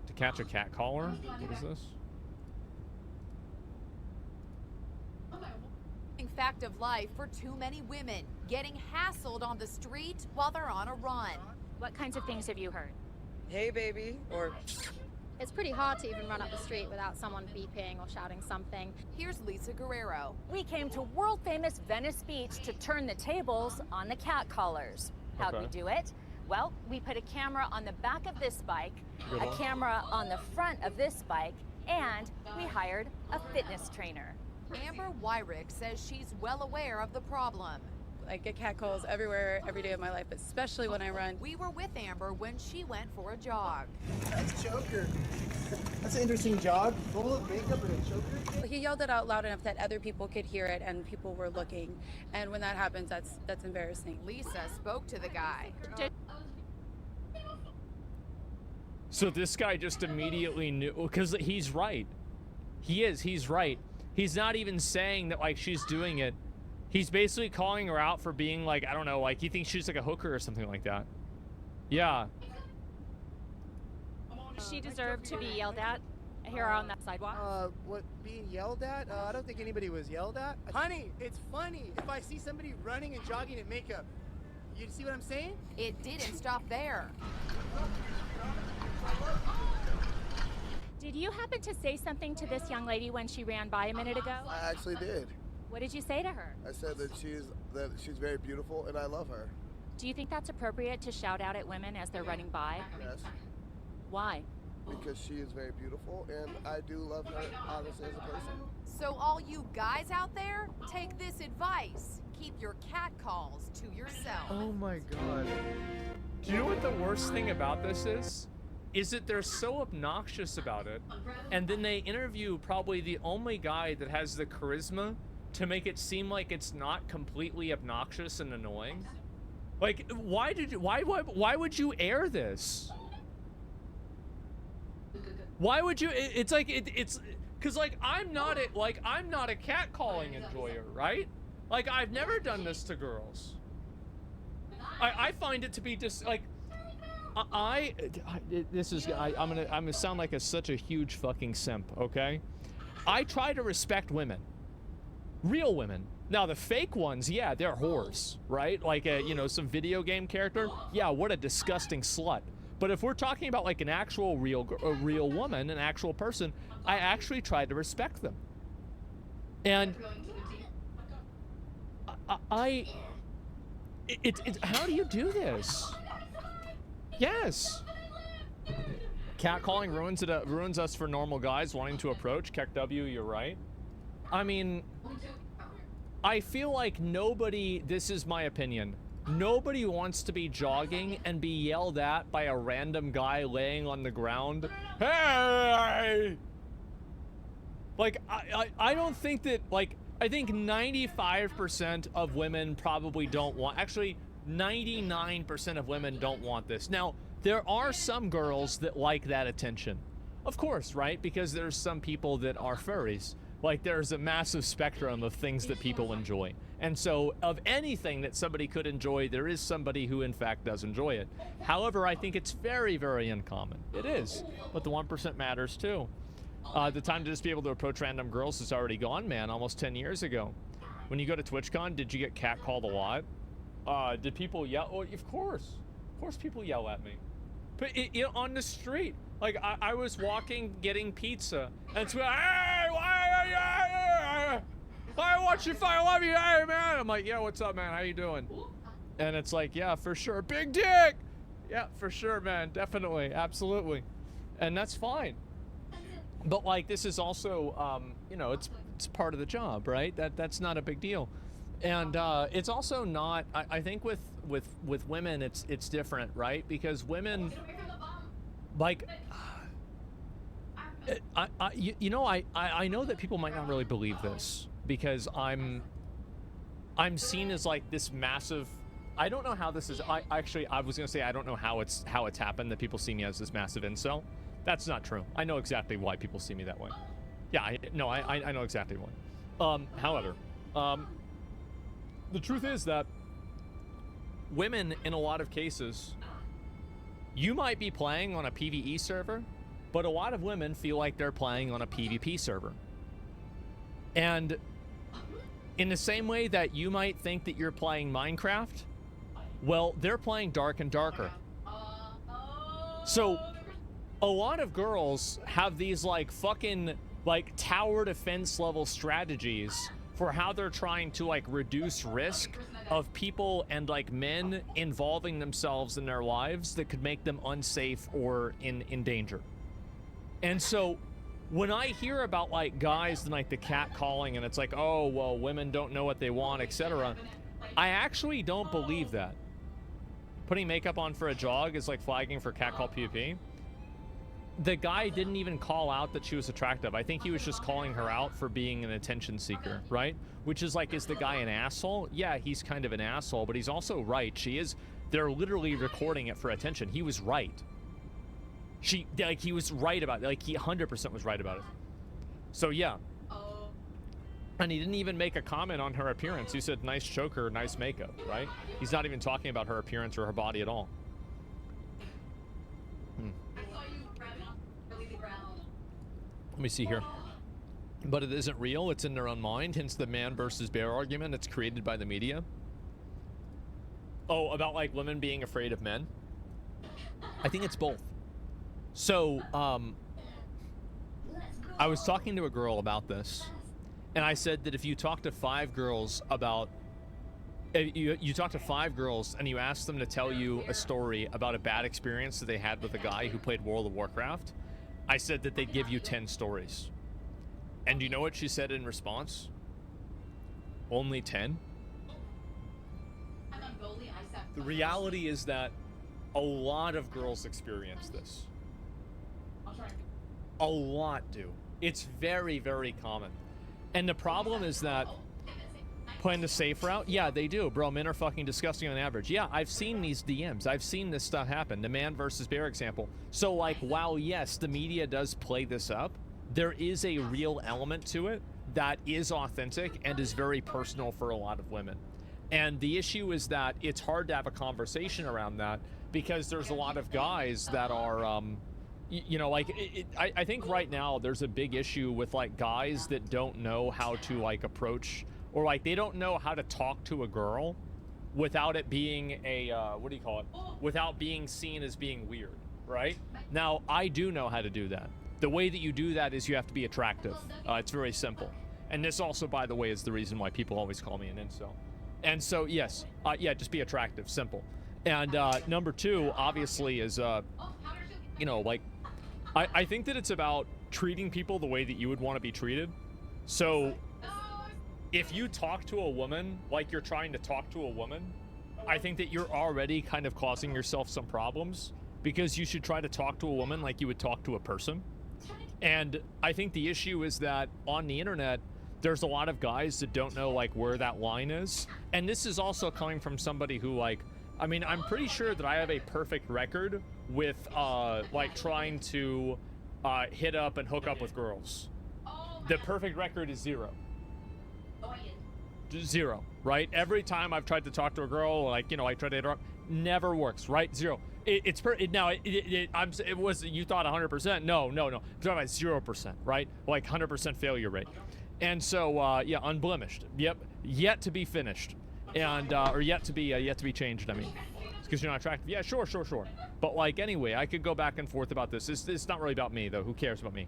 Speaker 4: To catch a cat caller? What is this?
Speaker 2: Fact of life for too many women getting hassled on the street while they're on a run.
Speaker 26: What kinds of things have you heard?
Speaker 16: Hey, baby, or...
Speaker 11: It's pretty hard to even run up the street without someone beeping or shouting something.
Speaker 2: Here's Lisa Guerrero.
Speaker 26: We came to world-famous Venice Beach to turn the tables on the catcallers. How'd we do it? Well, we put a camera on the back of this bike, a camera on the front of this bike, and we hired a fitness trainer.
Speaker 2: Amber Wyrick says she's well aware of the problem.
Speaker 8: I get catcalls everywhere, every day of my life, especially when I run.
Speaker 2: We were with Amber when she went for a jog.
Speaker 12: That's Joker. That's an interesting jog. Full of makeup and a choker.
Speaker 8: He yelled it out loud enough that other people could hear it and people were looking. And when that happens, that's embarrassing.
Speaker 2: Lisa spoke to the guy.
Speaker 4: So this guy just immediately knew, because he's right. He's right. He's not even saying that, like, she's doing it. He's basically calling her out for being, like, I don't know, like, he thinks she's like a hooker or something like that. Yeah.
Speaker 26: She deserved to be yelled at here on that sidewalk.
Speaker 12: What, being yelled at? I don't think anybody was yelled at. Honey, it's funny. If I see somebody running and jogging in makeup, you see what I'm saying?
Speaker 2: It didn't stop there.
Speaker 26: Did you happen to say something to this young lady when she ran by a minute ago?
Speaker 13: I actually did.
Speaker 26: What did you say to her?
Speaker 13: I said that she's very beautiful and I love her.
Speaker 26: Do you think that's appropriate to shout out at women as they're running by?
Speaker 13: Yes.
Speaker 26: Why?
Speaker 13: Because she is very beautiful and I do love her honestly as a person.
Speaker 2: So all you guys out there, take this advice. Keep your cat calls to yourself.
Speaker 4: Oh my god. Do you know what the worst thing about this is? Is that they're so obnoxious about it, and then they interview probably the only guy that has the charisma to make it seem like it's not completely obnoxious and annoying. Like, why would you air this? Why would you? It's like it's because, like, I'm not a catcalling enjoyer, right? Like, I've never done this to girls. I find it to be just like. I'm gonna sound like such a huge fucking simp, okay? I try to respect women, real women. Now the fake ones, yeah, they're whores, right? Like some video game character, yeah, what a disgusting slut. But if we're talking about like an actual real woman, an actual person, I actually try to respect them. And how do you do this? Yes. Catcalling ruins us for normal guys wanting to approach. Keck W, you're right. I mean, I feel like nobody, this is my opinion, nobody wants to be jogging and be yelled at by a random guy laying on the ground. Hey! Like, I don't think that, like, I think 95% of women probably don't want, actually, 99% of women don't want this. Now, there are some girls that like that attention. Of course, right? Because there's some people that are furries. Like, there's a massive spectrum of things that people enjoy. And so, of anything that somebody could enjoy, there is somebody who, in fact, does enjoy it. However, I think it's very, very uncommon. It is. But the 1% matters, too. The time to just be able to approach random girls is already gone, man, almost 10 years ago. When you go to TwitchCon, did you get catcalled a lot? Did people yell? Oh, of course people yell at me. But on the street, like I was walking, getting pizza, and it's like, hey, why are you? I watch you, I love you, hey man. I'm like, yeah, what's up, man? How you doing? And it's like, yeah, for sure, big dick. Yeah, for sure, man, definitely, absolutely, and that's fine. But like, this is also, it's part of the job, right? That's not a big deal. And it's also not. I think with women, it's different, right? Because women, like, I know that people might not really believe this because I'm seen as like this massive. I don't know how this is. I was gonna say I don't know how it's happened that people see me as this massive incel. That's not true. I know exactly why people see me that way. Yeah, I know exactly why. However, the truth is that women, in a lot of cases, you might be playing on a PvE server, but a lot of women feel like they're playing on a PvP server. And in the same way that you might think that you're playing Minecraft, well, they're playing Dark and Darker. So a lot of girls have these like fucking like tower defense level strategies for how they're trying to like reduce risk of people and like men involving themselves in their lives that could make them unsafe or in danger. And so when I hear about like guys and like the cat calling and it's like, oh, well, women don't know what they want, etc. I actually don't believe that. Putting makeup on for a jog is like flagging for catcall PvP. The guy didn't even call out that she was attractive. I think he was just calling her out for being an attention seeker, right? Which is like, is the guy an asshole? Yeah, he's kind of an asshole, but he's also right. They're literally recording it for attention. He was right. He was right about it. Like, he 100% was right about it. So, yeah. And he didn't even make a comment on her appearance. He said, nice choker, nice makeup, right? He's not even talking about her appearance or her body at all. Let me see here. But it isn't real. It's in their own mind. Hence the man versus bear argument. It's created by the media. Oh, about like women being afraid of men? I think it's both. So, I was talking to a girl about this. And I said that if you talk to 5 girls about... You talk to 5 girls and you ask them to tell you a story about a bad experience that they had with a guy who played World of Warcraft, I said that they'd give you 10 stories. And you know what she said in response? Only 10? The reality is that a lot of girls experience this. A lot do. It's very, very common. And the problem is that playing the safe route, yeah, they do. Bro, men are fucking disgusting on average. Yeah, I've seen these DMs. I've seen this stuff happen. The man versus bear example. So, like, while, yes, the media does play this up, there is a real element to it that is authentic and is very personal for a lot of women. And the issue is that it's hard to have a conversation around that because there's a lot of guys that are, you know, like, I think right now there's a big issue with, like, guys that don't know how to, like, approach, or, like, they don't know how to talk to a girl without it being a, what do you call it? Without being seen as being weird, right? Now, I do know how to do that. The way that you do that is you have to be attractive. It's very simple. And this also, by the way, is the reason why people always call me an incel. And so, yes, yeah, just be attractive, simple. And number 2, obviously, is, you know, like, I think that it's about treating people the way that you would want to be treated. So, if you talk to a woman like you're trying to talk to a woman, I think that you're already kind of causing yourself some problems, because you should try to talk to a woman like you would talk to a person. And I think the issue is that on the internet, there's a lot of guys that don't know, like, where that line is. And this is also coming from somebody who, like, I mean, I'm pretty sure that I have a perfect record with, like, trying to hit up and hook up with girls. The perfect record is 0. 0, right? Every time I've tried to talk to a girl, like, you know, I try to interrupt, never works, right? 0. You thought 100%? No. I'm talking about 0%, right? Like 100% failure rate. And so, yeah, unblemished. Yep, yet to be finished, and or yet to be changed. I mean, because you're not attractive. Yeah, sure. But, like, anyway, I could go back and forth about this. It's not really about me, though. Who cares about me?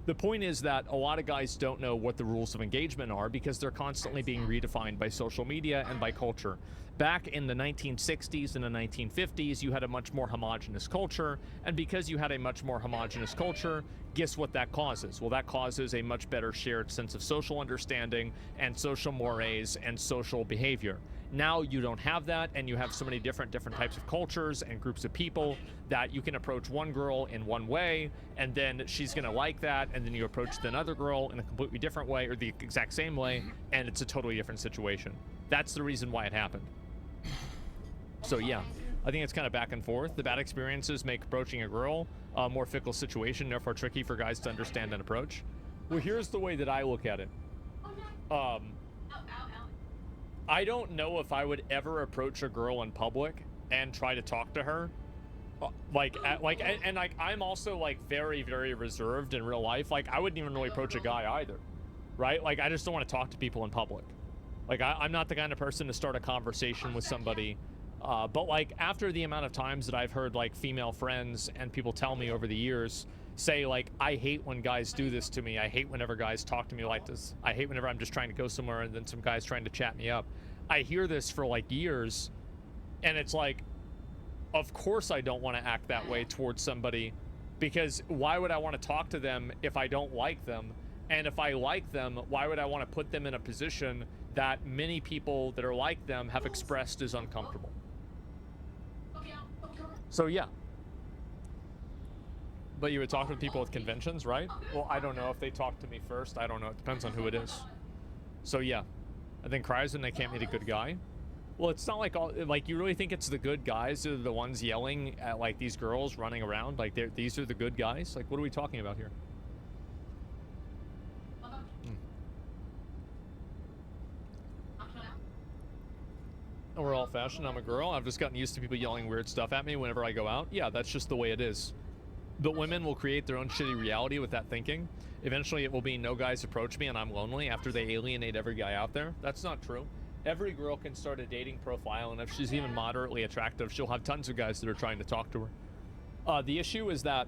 Speaker 4: The point is that a lot of guys don't know what the rules of engagement are because they're constantly being redefined by social media and by culture. Back in the 1960s and the 1950s, you had a much more homogenous culture, and because you had a much more homogenous culture, guess what that causes? Well, that causes a much better shared sense of social understanding and social mores and social behavior. Now you don't have that, and you have so many different types of cultures and groups of people that you can approach one girl in one way, and then she's gonna like that, and then you approach another girl in a completely different way, or the exact same way, and it's a totally different situation. That's the reason why it happened. So yeah, I think it's kind of back and forth. The bad experiences make approaching a girl a more fickle situation, therefore tricky for guys to understand and approach. Well, here's the way that I look at it. I don't know if I would ever approach a girl in public and try to talk to her. I'm also, like, very, very reserved in real life. Like, I wouldn't even really approach a guy either, right? Like, I just don't want to talk to people in public. Like, I'm not the kind of person to start a conversation with somebody. But, like, after the amount of times that I've heard, like, female friends and people tell me over the years say, like, I hate when guys do this to me. I hate whenever guys talk to me like this. I hate whenever I'm just trying to go somewhere and then some guy's trying to chat me up. I hear this for, like, years, and it's like, of course I don't want to act that way towards somebody, because why would I want to talk to them if I don't like them? And if I like them, why would I want to put them in a position that many people that are like them have expressed as uncomfortable? So yeah. But you would talk to people with conventions, right? Well, I don't know if they talk to me first. I don't know. It depends on who it is. So yeah. I think Cries when they can't meet a good guy. Well, it's not like all, like, you really think it's the good guys that are the ones yelling at, like, these girls running around? Like, these are the good guys? Like, what are we talking about here? Overall fashion, I'm a girl. I've just gotten used to people yelling weird stuff at me whenever I go out. Yeah, that's just the way it is. But women will create their own shitty reality with that thinking. Eventually, it will be no guys approach me and I'm lonely after they alienate every guy out there. That's not true. Every girl can start a dating profile, and if she's even moderately attractive, she'll have tons of guys that are trying to talk to her. The issue is that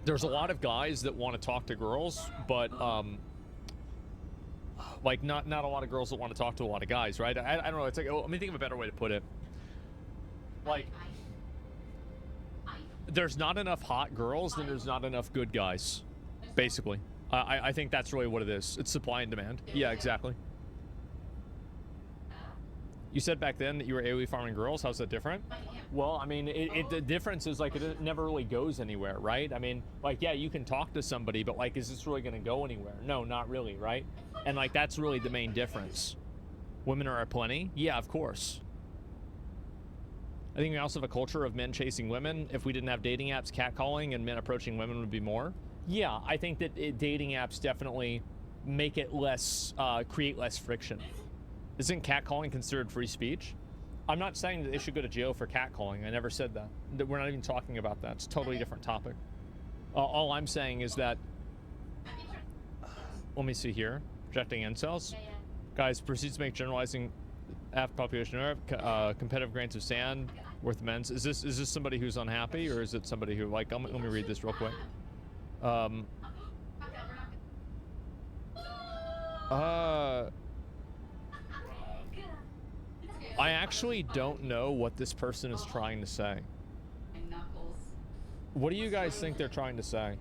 Speaker 4: there's a lot of guys that want to talk to girls, but like not a lot of girls that want to talk to a lot of guys, right? I don't know. It's like, let me think of a better way to put it. Like, there's not enough hot girls, and there's not enough good guys, basically. I think that's really what it is. It's supply and demand. Yeah, exactly. You said back then that you were AoE farming girls. How's that different? Well, I mean, the difference is, like, it never really goes anywhere, right? I mean, like, yeah, you can talk to somebody, but, like, is this really going to go anywhere? No, not really, right? And, like, that's really the main difference. Women are aplenty? Yeah, of course. I think we also have a culture of men chasing women. If we didn't have dating apps, catcalling and men approaching women would be more. Yeah, I think that dating apps definitely make it less, create less friction. Isn't catcalling considered free speech? I'm not saying that they should go to jail for catcalling. I never said that. We're not even talking about that. It's a totally different topic. All I'm saying is that... Let me see here. Projecting incels. Guys, proceeds to make generalizing after population Europe, competitive grains of sand worth men's. Is this somebody who's unhappy, or is it somebody who, like, let me read this real quick. I actually don't know what this person is trying to say. What do you guys think they're trying to say?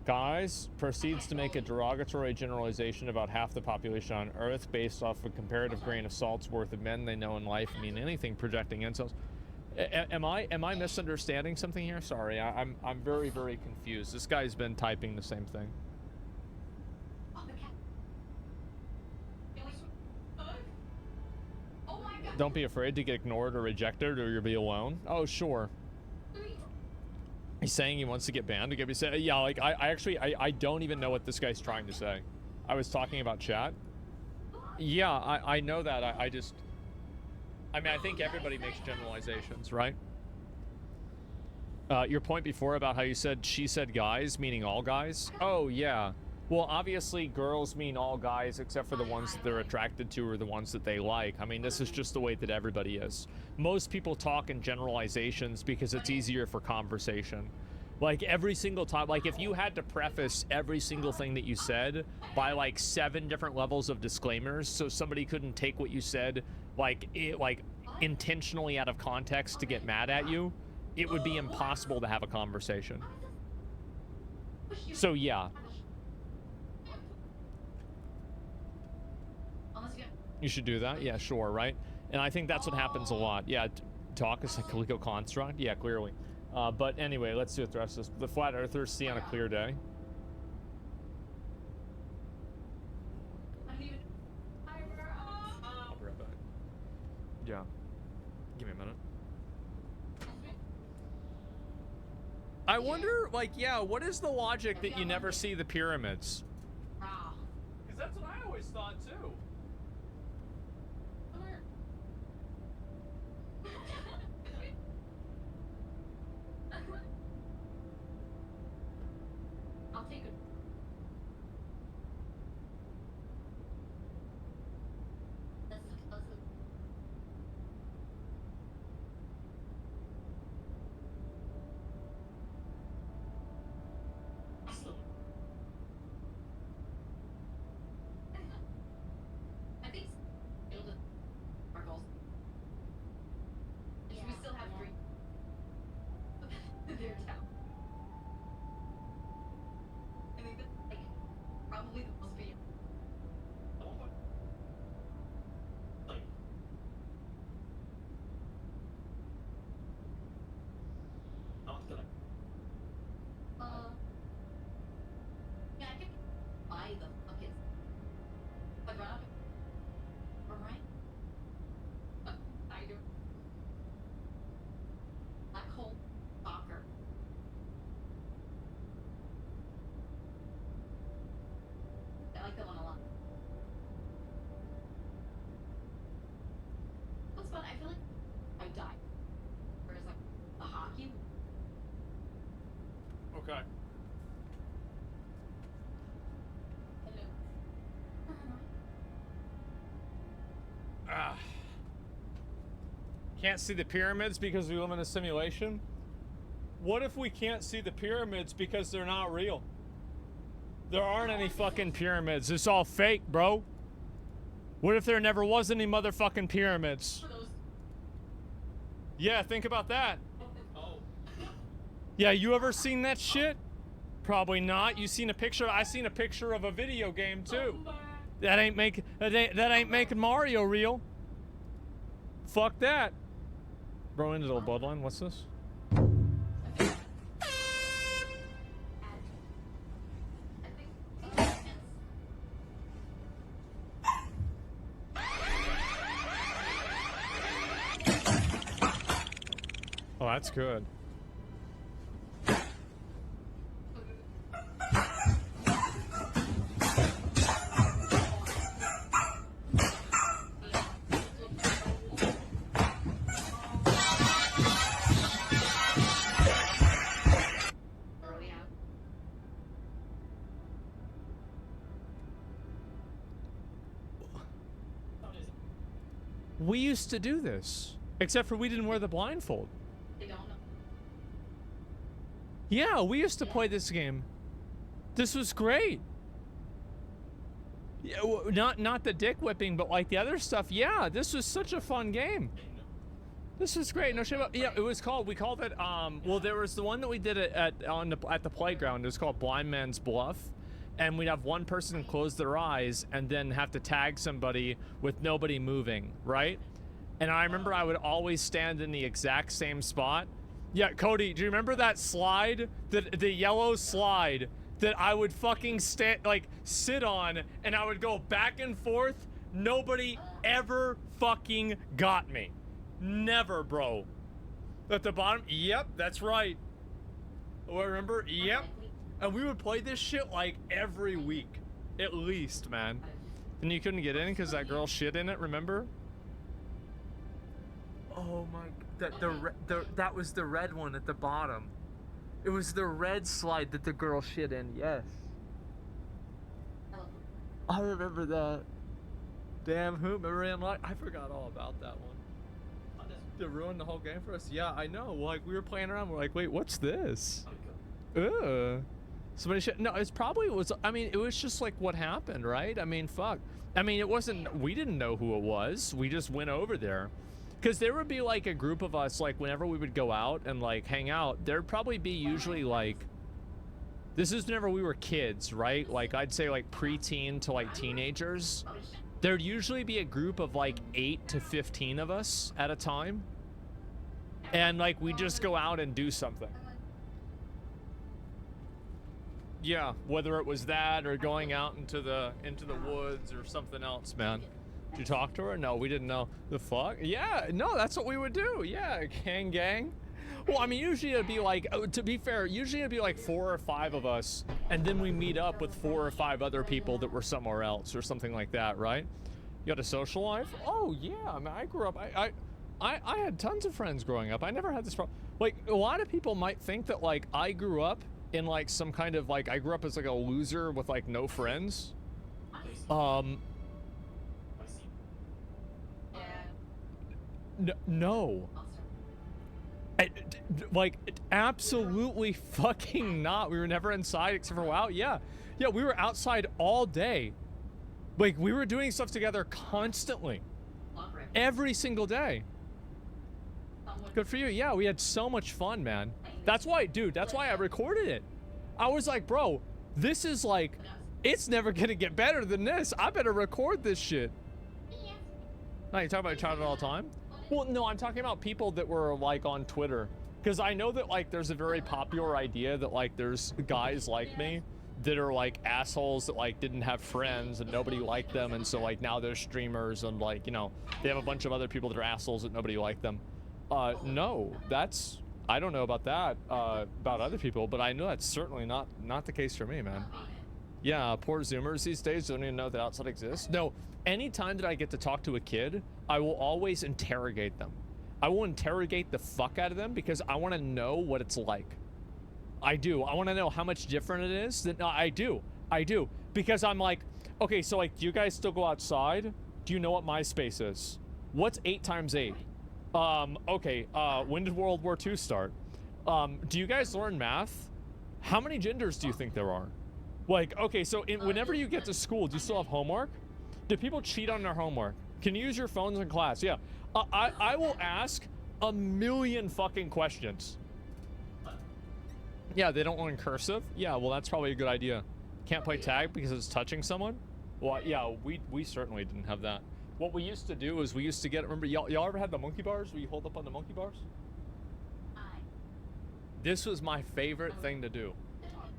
Speaker 4: Guys, proceeds to make a derogatory generalization about half the population on Earth based off a comparative grain of salt's worth of men they know in life mean anything, projecting incels. Am I misunderstanding something here? Sorry, I'm very, very confused. This guy's been typing the same thing. Don't be afraid to get ignored or rejected, or you'll be alone. Oh, sure. He's saying he wants to get banned. To say, yeah, like, I don't even know what this guy's trying to say. I was talking about chat. Yeah, I know that. I mean, I think everybody makes generalizations, right? Your point before about how you said she said guys, meaning all guys. Oh, yeah. Well, obviously, girls mean all guys except for the ones that they're attracted to or the ones that they like. I mean, this is just the way that everybody is. Most people talk in generalizations because it's easier for conversation. Like, every single time, like, if you had to preface every single thing that you said by, like, 7 different levels of disclaimers so somebody couldn't take what you said, like, intentionally out of context to get mad at you, it would be impossible to have a conversation. So, yeah. You should do that? Yeah, sure, right? And I think that's what happens a lot. Yeah, talk is a legal construct. Yeah, clearly. But anyway, let's see what the rest is. The flat earthers see on a clear day. I'll be right back. Yeah. Give me a minute. I wonder, like, yeah, what is the logic that you never see the pyramids? Because that's what I always thought, too.
Speaker 19: I'll take it. I think our goals. We still have 3. They're down.
Speaker 4: Okay. Ah. Can't see the pyramids because we live in a simulation? What if we can't see the pyramids because they're not real? There aren't any fucking pyramids. It's all fake, bro. What if there never was any motherfucking pyramids? Yeah, think about that. Yeah, you ever seen that shit? Probably not. You seen a picture? I seen a picture of a video game too. That ain't making Mario real. Fuck that. Bro, into the bloodline. What's this? Oh, that's good. We used to do this, except for we didn't wear the blindfold. Yeah, we used to play this game. This was great. Yeah, not the dick whipping, but like the other stuff. Yeah, this was such a fun game. This was great. No shit about. Yeah, it was called. We called it. Well, there was the one that we did at the playground. It was called Blind Man's Bluff, and we'd have one person close their eyes and then have to tag somebody with nobody moving, right? And I remember I would always stand in the exact same spot. Yeah, Cody, do you remember that slide? The yellow slide that I would fucking sit on, and I would go back and forth? Nobody ever fucking got me. Never, bro. At the bottom? Yep, that's right. Oh, I remember? Yep. And we would play this shit like every week. At least, man. And you couldn't get in because that girl shit in it, remember? Oh my, that was the red one at the bottom. It was the red slide that the girl shit in, yes. I remember that. Damn, who? Remember in light? I forgot all about that one. They ruined the whole game for us? Yeah, I know. Like, we were playing around, we're like, wait, what's this? Ugh. Somebody shit. No, I mean, it was just like what happened, right? I mean, fuck. I mean, it wasn't, we didn't know who it was. We just went over there. Because there would be like a group of us, like whenever we would go out and like hang out, there'd probably be usually like, this is whenever we were kids, right? Like I'd say like preteen to like teenagers. There'd usually be a group of like 8 to 15 of us at a time. And like we just go out and do something. Yeah, whether it was that or going out into the woods or something else, man. Did you talk to her? No, we didn't know. The fuck? Yeah, no, that's what we would do. Yeah, gang. Well, I mean, usually it'd be like, to be fair, usually it'd be like 4 or 5 of us, and then we meet up with 4 or 5 other people that were somewhere else or something like that, right? You had a social life? Oh, yeah, I mean, I grew up, I had tons of friends growing up. I never had this problem. Like, a lot of people might think that, like, I grew up in, like, some kind of, like, I grew up as, like, a loser with, like, no friends. No. Like, absolutely fucking not. We were never inside except for WoW. Yeah, we were outside all day. Like, we were doing stuff together constantly. Every single day. Good for you. Yeah, we had so much fun, man. That's why, dude, that's why I recorded it. I was like, bro, this is like, it's never gonna get better than this. I better record this shit. No, you talk about your childhood all the time? Well, no, I'm talking about people that were like on Twitter. Because I know that like there's a very popular idea that like there's guys like me that are like assholes that like didn't have friends and nobody liked them, and so like now they're streamers and like, you know, they have a bunch of other people that are assholes that nobody liked them. No, that's, I don't know about that, about other people, but I know that's certainly not the case for me, man. Yeah, poor Zoomers these days don't even know that outside exists. No, anytime that I get to talk to a kid, I will always interrogate them. I will interrogate the fuck out of them because I want to know what it's like. I do. I want to know how much different it is. No, I do. I do. Because I'm like, okay, so like, do you guys still go outside? Do you know what MySpace is? What's 8 times 8? Okay, when did World War II start? Do you guys learn math? How many genders do you think there are? Like, okay, so whenever you get to school, do you still have homework? Do people cheat on their homework? Can you use your phones in class? Yeah. I will ask a million fucking questions. Yeah, they don't learn cursive? Yeah, well, that's probably a good idea. Can't play tag because it's touching someone? Well, yeah, we certainly didn't have that. What we used to do is we used to get, remember, y'all ever had the monkey bars where you hold up on the monkey bars? This was my favorite thing to do,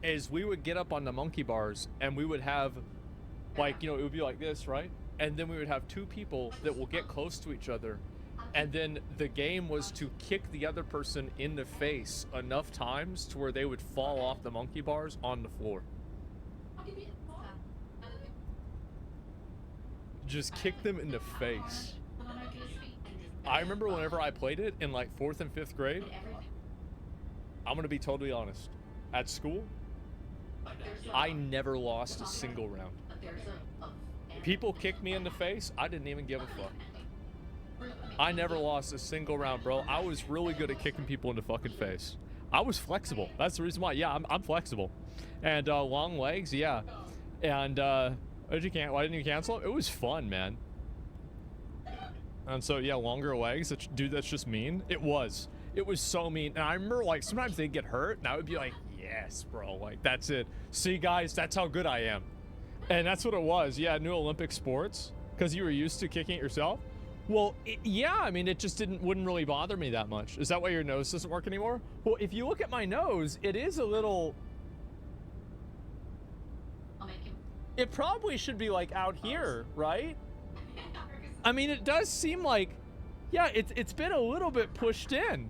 Speaker 4: is we would get up on the monkey bars and we would have, like, you know, it would be like this, right? And then we would have 2 people that will get close to each other. And then the game was to kick the other person in the face enough times to where they would fall off the monkey bars on the floor. Just kick them in the face. I remember whenever I played it in like 4th and 5th grade, I'm gonna be totally honest. At school, I never lost a single round. People kicked me in the face, I didn't even give a fuck. I never lost a single round, bro. I was really good at kicking people in the fucking face. I was flexible. That's the reason why. Yeah, I'm flexible. And long legs, yeah. And why didn't you cancel it? It was fun, man. And so yeah, longer legs. Dude, that's just mean. It was so mean. And I remember, like, sometimes they'd get hurt and I would be like, yes, bro, like, that's it. See, guys, that's how good I am. And that's what it was. Yeah, new Olympic sports, because you were used to kicking it yourself. Well, yeah, I mean, it just wouldn't really bother me that much. Is that why your nose doesn't work anymore? Well, if you look at my nose, it is a little... It probably should be like out here, right? I mean, it does seem like, yeah, it's been a little bit pushed in.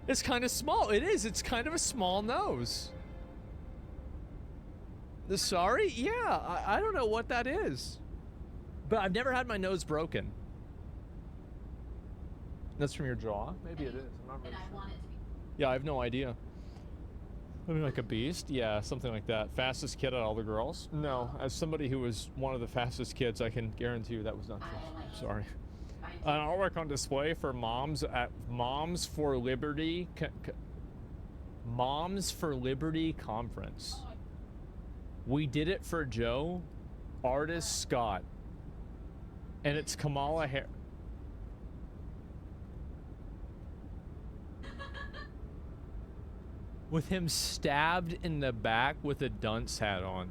Speaker 4: It's kind of small. It is. It's kind of a small nose. Sorry? Yeah, I don't know what that is. But I've never had my nose broken. That's from your jaw? Maybe it is. I'm not really sure. Yeah, I have no idea. I mean, like a beast? Yeah, something like that. Fastest kid out of all the girls? No. As somebody who was one of the fastest kids, I can guarantee you that was not true. Sorry. An artwork on display for moms at Moms for Liberty Moms for Liberty conference. We did it for Joe, artist Scott, and it's Kamala Harris. With him stabbed in the back with a dunce hat on.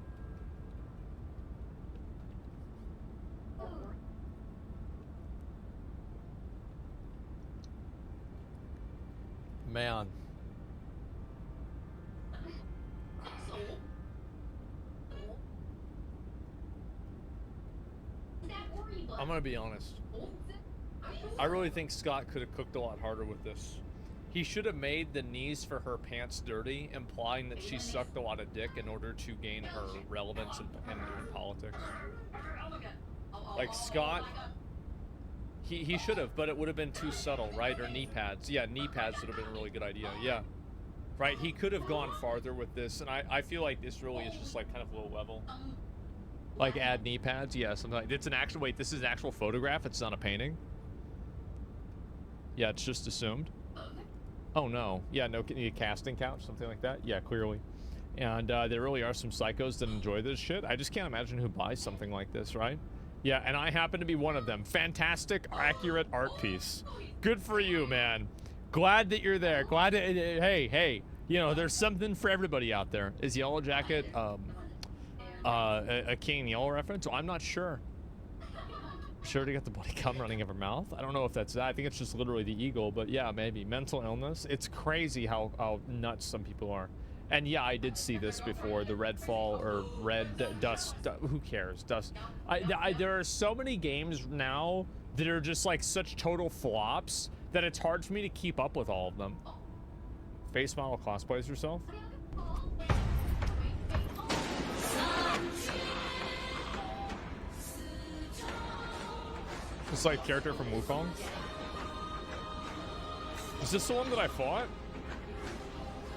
Speaker 4: Man. I'm gonna be honest. I really think Scott could have cooked a lot harder with this. He should have made the knees for her pants dirty, implying that she sucked a lot of dick in order to gain her relevance in politics. Like, Scott, he should have, but it would have been too subtle, right? Or knee pads. Yeah, knee pads would have been a really good idea. Yeah. Right, he could have gone farther with this, and I feel like this really is just like kind of low level. Like add knee pads, yeah, something like it's an actual, wait, this is an actual photograph, it's not a painting? Yeah, it's just assumed. Oh no, yeah, no, a casting couch, something like that? Yeah, clearly. And there really are some psychos that enjoy this shit. I just can't imagine who buys something like this, right? Yeah, and I happen to be one of them. Fantastic, accurate art piece. Good for you, man. Glad that you're there. Glad that, hey, you know, there's something for everybody out there. Is Yellow Jacket a King in Yellow reference? Well, I'm not sure. Sure to get the bloody cum running of her mouth? I don't know if that's that. I think it's just literally the eagle, but yeah, maybe. Mental illness. It's crazy how nuts some people are. And yeah, I did see this before. The red fall or red dust. Who cares? Dust. There are so many games now that are just like such total flops that it's hard for me to keep up with all of them. Face model cosplays yourself? It's like character from Wukong. Is this the one that I fought?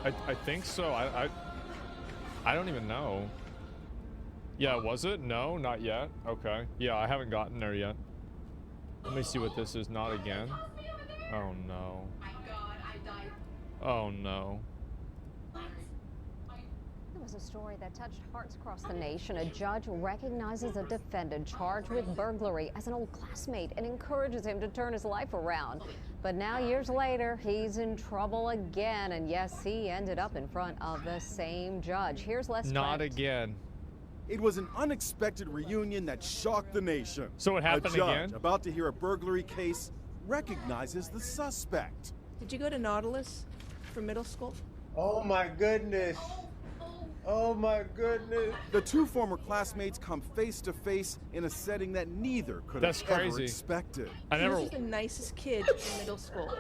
Speaker 4: I think so. I don't even know. Yeah, was it? No, not yet. Okay. Yeah, I haven't gotten there yet. Let me see what this is. Not again. Oh no. Oh no.
Speaker 14: It was a story that touched hearts across the nation. A judge recognizes a defendant charged with burglary as an old classmate and encourages him to turn his life around. But now, years later, he's in trouble again. And yes, he ended up in front of the same judge. Here's Les
Speaker 4: Not
Speaker 14: Trent.
Speaker 4: again.
Speaker 15: It was an unexpected reunion that shocked the nation.
Speaker 4: So it happened
Speaker 15: a judge
Speaker 4: again?
Speaker 15: About to hear a burglary case recognizes the suspect.
Speaker 17: Did you go to Nautilus for middle school?
Speaker 15: Oh my goodness. Oh my goodness. The two former classmates come face to face in a setting that neither could
Speaker 4: That's
Speaker 15: have ever
Speaker 4: crazy.
Speaker 15: expected.
Speaker 17: He was the nicest kid in middle school.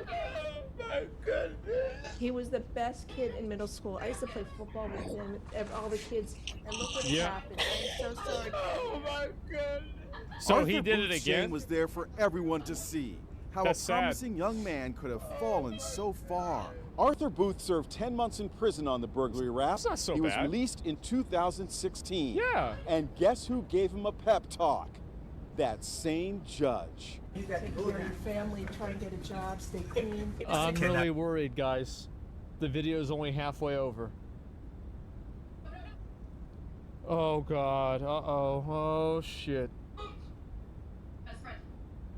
Speaker 17: My goodness. He was the best kid in middle school. I used to play football with him, all the kids, and look what happened. I'm so sorry. Oh my goodness.
Speaker 4: So
Speaker 15: Arthur
Speaker 4: he did it
Speaker 15: Booth's
Speaker 4: again?
Speaker 15: shame was there for everyone to see. How
Speaker 4: That's
Speaker 15: a
Speaker 4: sad.
Speaker 15: promising young man could have fallen so far. Arthur Booth served 10 months in prison on the burglary rap.
Speaker 4: That's not so
Speaker 15: he was
Speaker 4: bad.
Speaker 15: released in 2016.
Speaker 4: Yeah.
Speaker 15: And guess who gave him a pep talk? That same judge.
Speaker 17: You got to take care of your family, try and get a job, stay clean.
Speaker 4: I'm really worried, guys. The video's only halfway over. Oh god. Uh-oh. Oh shit.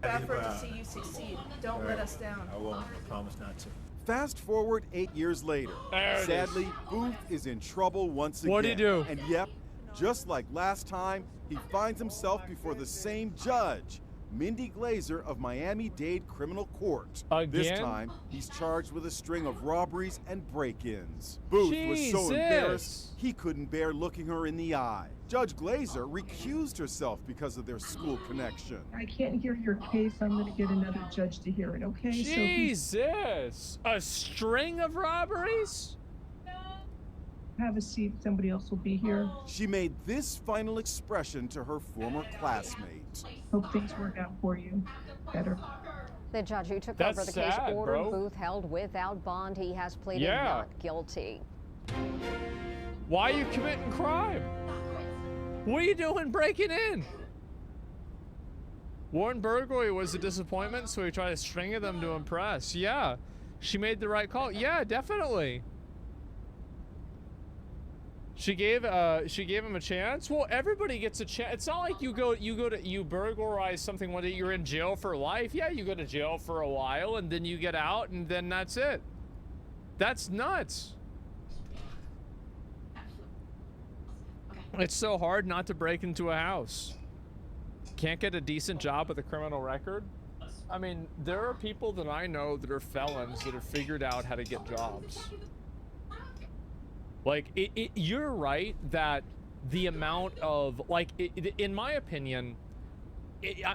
Speaker 17: Effort to see you succeed. Don't let us down.
Speaker 20: I won't. I promise not to.
Speaker 15: Fast forward 8 years later.
Speaker 4: There it
Speaker 15: Sadly, Booth is in trouble once again.
Speaker 4: What'd he do?
Speaker 15: And yep, just like last time, he finds himself before the same judge, Mindy Glazer of Miami-Dade Criminal Court. This
Speaker 4: Again?
Speaker 15: time, he's charged with a string of robberies and break-ins. Booth was so
Speaker 4: Jesus.
Speaker 15: embarrassed, he couldn't bear looking her in the eye. Judge Glazer recused herself because of their school connection.
Speaker 17: I can't hear your case. I'm going to get another judge to hear it, okay?
Speaker 4: Jesus! A string of robberies?
Speaker 17: Have a seat. Somebody else will be here.
Speaker 15: She made this final expression to her former classmate.
Speaker 17: Hope things work out for you. Better.
Speaker 14: The judge who took
Speaker 4: That's
Speaker 14: over the case
Speaker 4: sad,
Speaker 14: ordered
Speaker 4: bro.
Speaker 14: Booth held without bond. He has pleaded
Speaker 4: Yeah.
Speaker 14: not guilty.
Speaker 4: Why are you committing crime? What are you doing breaking in? Warren burglary was a disappointment, so he tried a string of them to impress. Yeah. She made the right call. Yeah, definitely. She gave him a chance. Well, everybody gets a chance. It's not like you burglarize something one day, you're in jail for life. Yeah, you go to jail for a while and then you get out and then that's it. That's nuts. It's so hard not to break into a house. Can't get a decent job with a criminal record. I mean, there are people that I know that are felons that have figured out how to get jobs. Like, you're right that the amount of, like, in my opinion,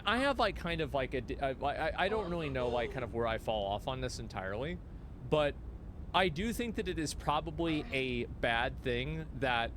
Speaker 4: I have, like, kind of, like, I don't really know, like, kind of where I fall off on this entirely, but I do think that it is probably a bad thing that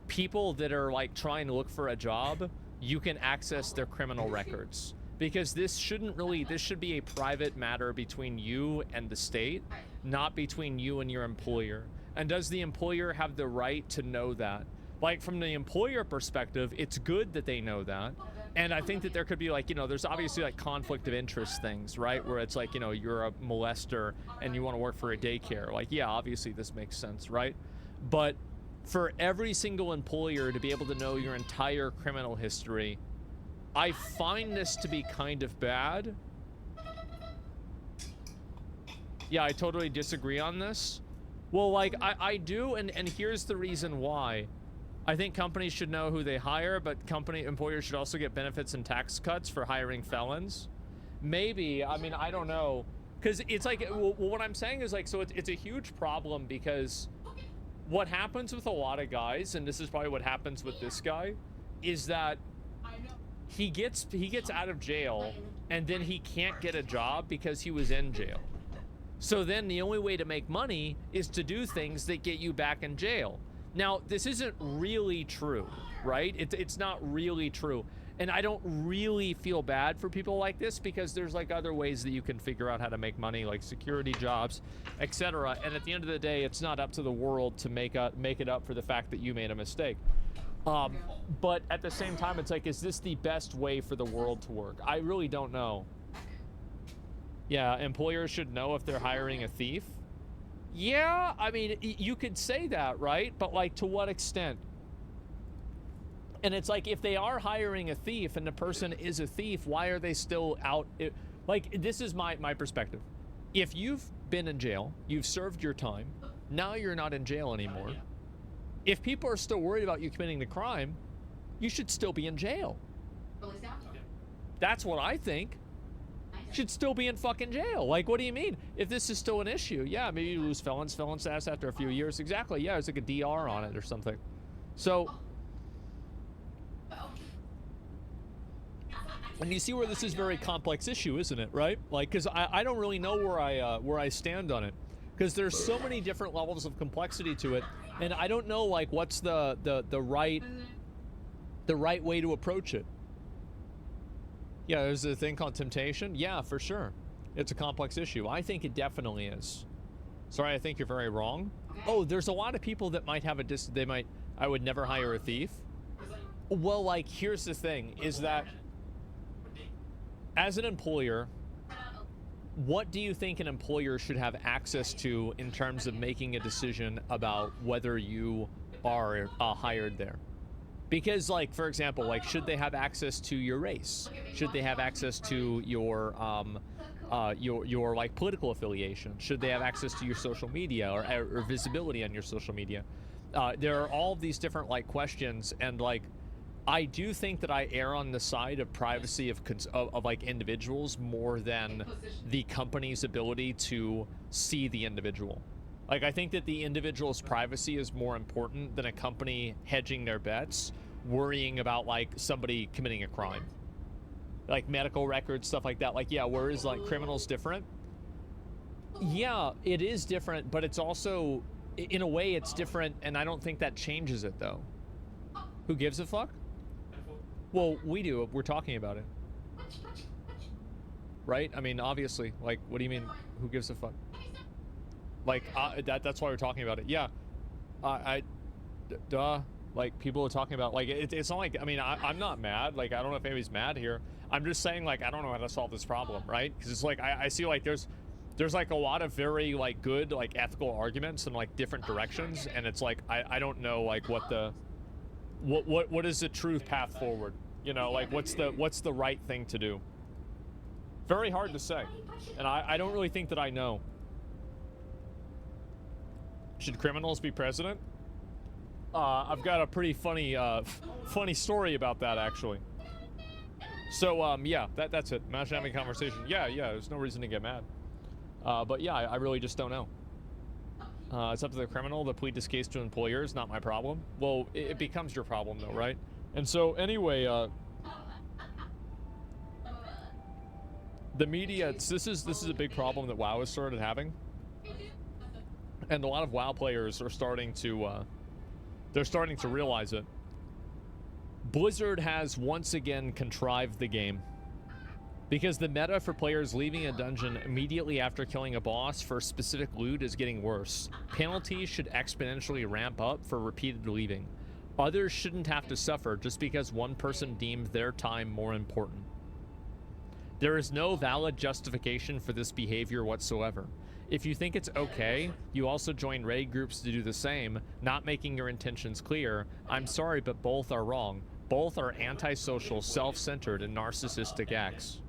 Speaker 4: people that are, like, trying to look for a job, you can access their criminal records. Because this should be a private matter between you and the state, not between you and your employer. And does the employer have the right to know that? Like, from the employer perspective, it's good that they know that. And I think that there could be, like, you know, there's obviously, like, conflict of interest things, right? Where it's like, you know, you're a molester and you want to work for a daycare. Like, yeah, obviously this makes sense, right? But for every single employer to be able to know your entire criminal history, I find this to be kind of bad. Yeah, I totally disagree on this. Well, like, I do, and here's the reason why. I think companies should know who they hire, but employers should also get benefits and tax cuts for hiring felons. Maybe, I mean, I don't know. Because it's like, well, what I'm saying is, like, so it's a huge problem because what happens with a lot of guys, and this is probably what happens with this guy, is that he gets out of jail and then he can't get a job because he was in jail. So then the only way to make money is to do things that get you back in jail. Now, this isn't really true, right? It's not really true. And I don't really feel bad for people like this because there's like other ways that you can figure out how to make money, like security jobs, etc. And at the end of the day, it's not up to the world to make it up for the fact that you made a mistake. But at the same time, it's like, is this the best way for the world to work? I really don't know. Yeah, employers should know if they're hiring a thief. Yeah, I mean, you could say that, right? But like, to what extent? And it's like, if they are hiring a thief and the person is a thief, why are they still out? Like, this is my perspective. If you've been in jail, you've served your time, now you're not in jail anymore. If people are still worried about you committing the crime, you should still be in jail. That's what I think. You should still be in fucking jail. Like, what do you mean? If this is still an issue, yeah, maybe you lose felon status after a few years. Exactly, yeah, there's like a DR on it or something. So, and you see where this is a very complex issue, isn't it, right? Like, because I don't really know where I stand on it. Because there's so many different levels of complexity to it, and I don't know, like, what's the right way to approach it. Yeah, there's a thing called temptation. Yeah, for sure. It's a complex issue. I think it definitely is. Sorry, I think you're very wrong. Oh, there's a lot of people that might have I would never hire a thief. Well, like, here's the thing, is that as an employer, what do you think an employer should have access to in terms of making a decision about whether you are hired there? Because, like, for example, like, should they have access to your race? Should they have access to your like political affiliation? Should they have access to your social media or visibility on your social media? There are all of these different like questions, and like, I do think that I err on the side of privacy of like individuals more than the company's ability to see the individual. Like, I think that the individual's privacy is more important than a company hedging their bets, worrying about like somebody committing a crime. Like medical records, stuff like that. Like, yeah, whereas like criminals different. Yeah, it is different, but it's also, in a way, it's different, and I don't think that changes it though. Who gives a fuck? Well, we do. We're talking about it. Right? I mean, obviously. Like, what do you mean, who gives a fuck? Like, that's why we're talking about it. Yeah. Duh. Like, people are talking about, like, it's not like, I mean, I'm not mad. Like, I don't know if anybody's mad here. I'm just saying, like, I don't know how to solve this problem, right? Because it's like, I see, like, there's like a lot of very, like, good, like, ethical arguments in, like, different directions. And it's like, I don't know, like, what is the true path forward? You know, like, what's the right thing to do? Very hard to say. And I don't really think that I know. Should criminals be president? I've got a pretty funny story about that, actually. So, yeah, that's it. Imagine having a conversation. Yeah, there's no reason to get mad. But yeah, I really just don't know. It's up to the criminal to plead this case to employers, not my problem. Well, it becomes your problem, though, right? And so, anyway, the media, this is a big problem that WoW has started having. And a lot of WoW players are starting to, they're starting to realize it. Blizzard has once again contrived the game. Because the meta for players leaving a dungeon immediately after killing a boss for specific loot is getting worse. Penalties should exponentially ramp up for repeated leaving. Others shouldn't have to suffer just because one person deemed their time more important. There is no valid justification for this behavior whatsoever. If you think it's okay, you also join raid groups to do the same, not making your intentions clear. I'm sorry, but both are wrong. Both are antisocial, self-centered, and narcissistic acts.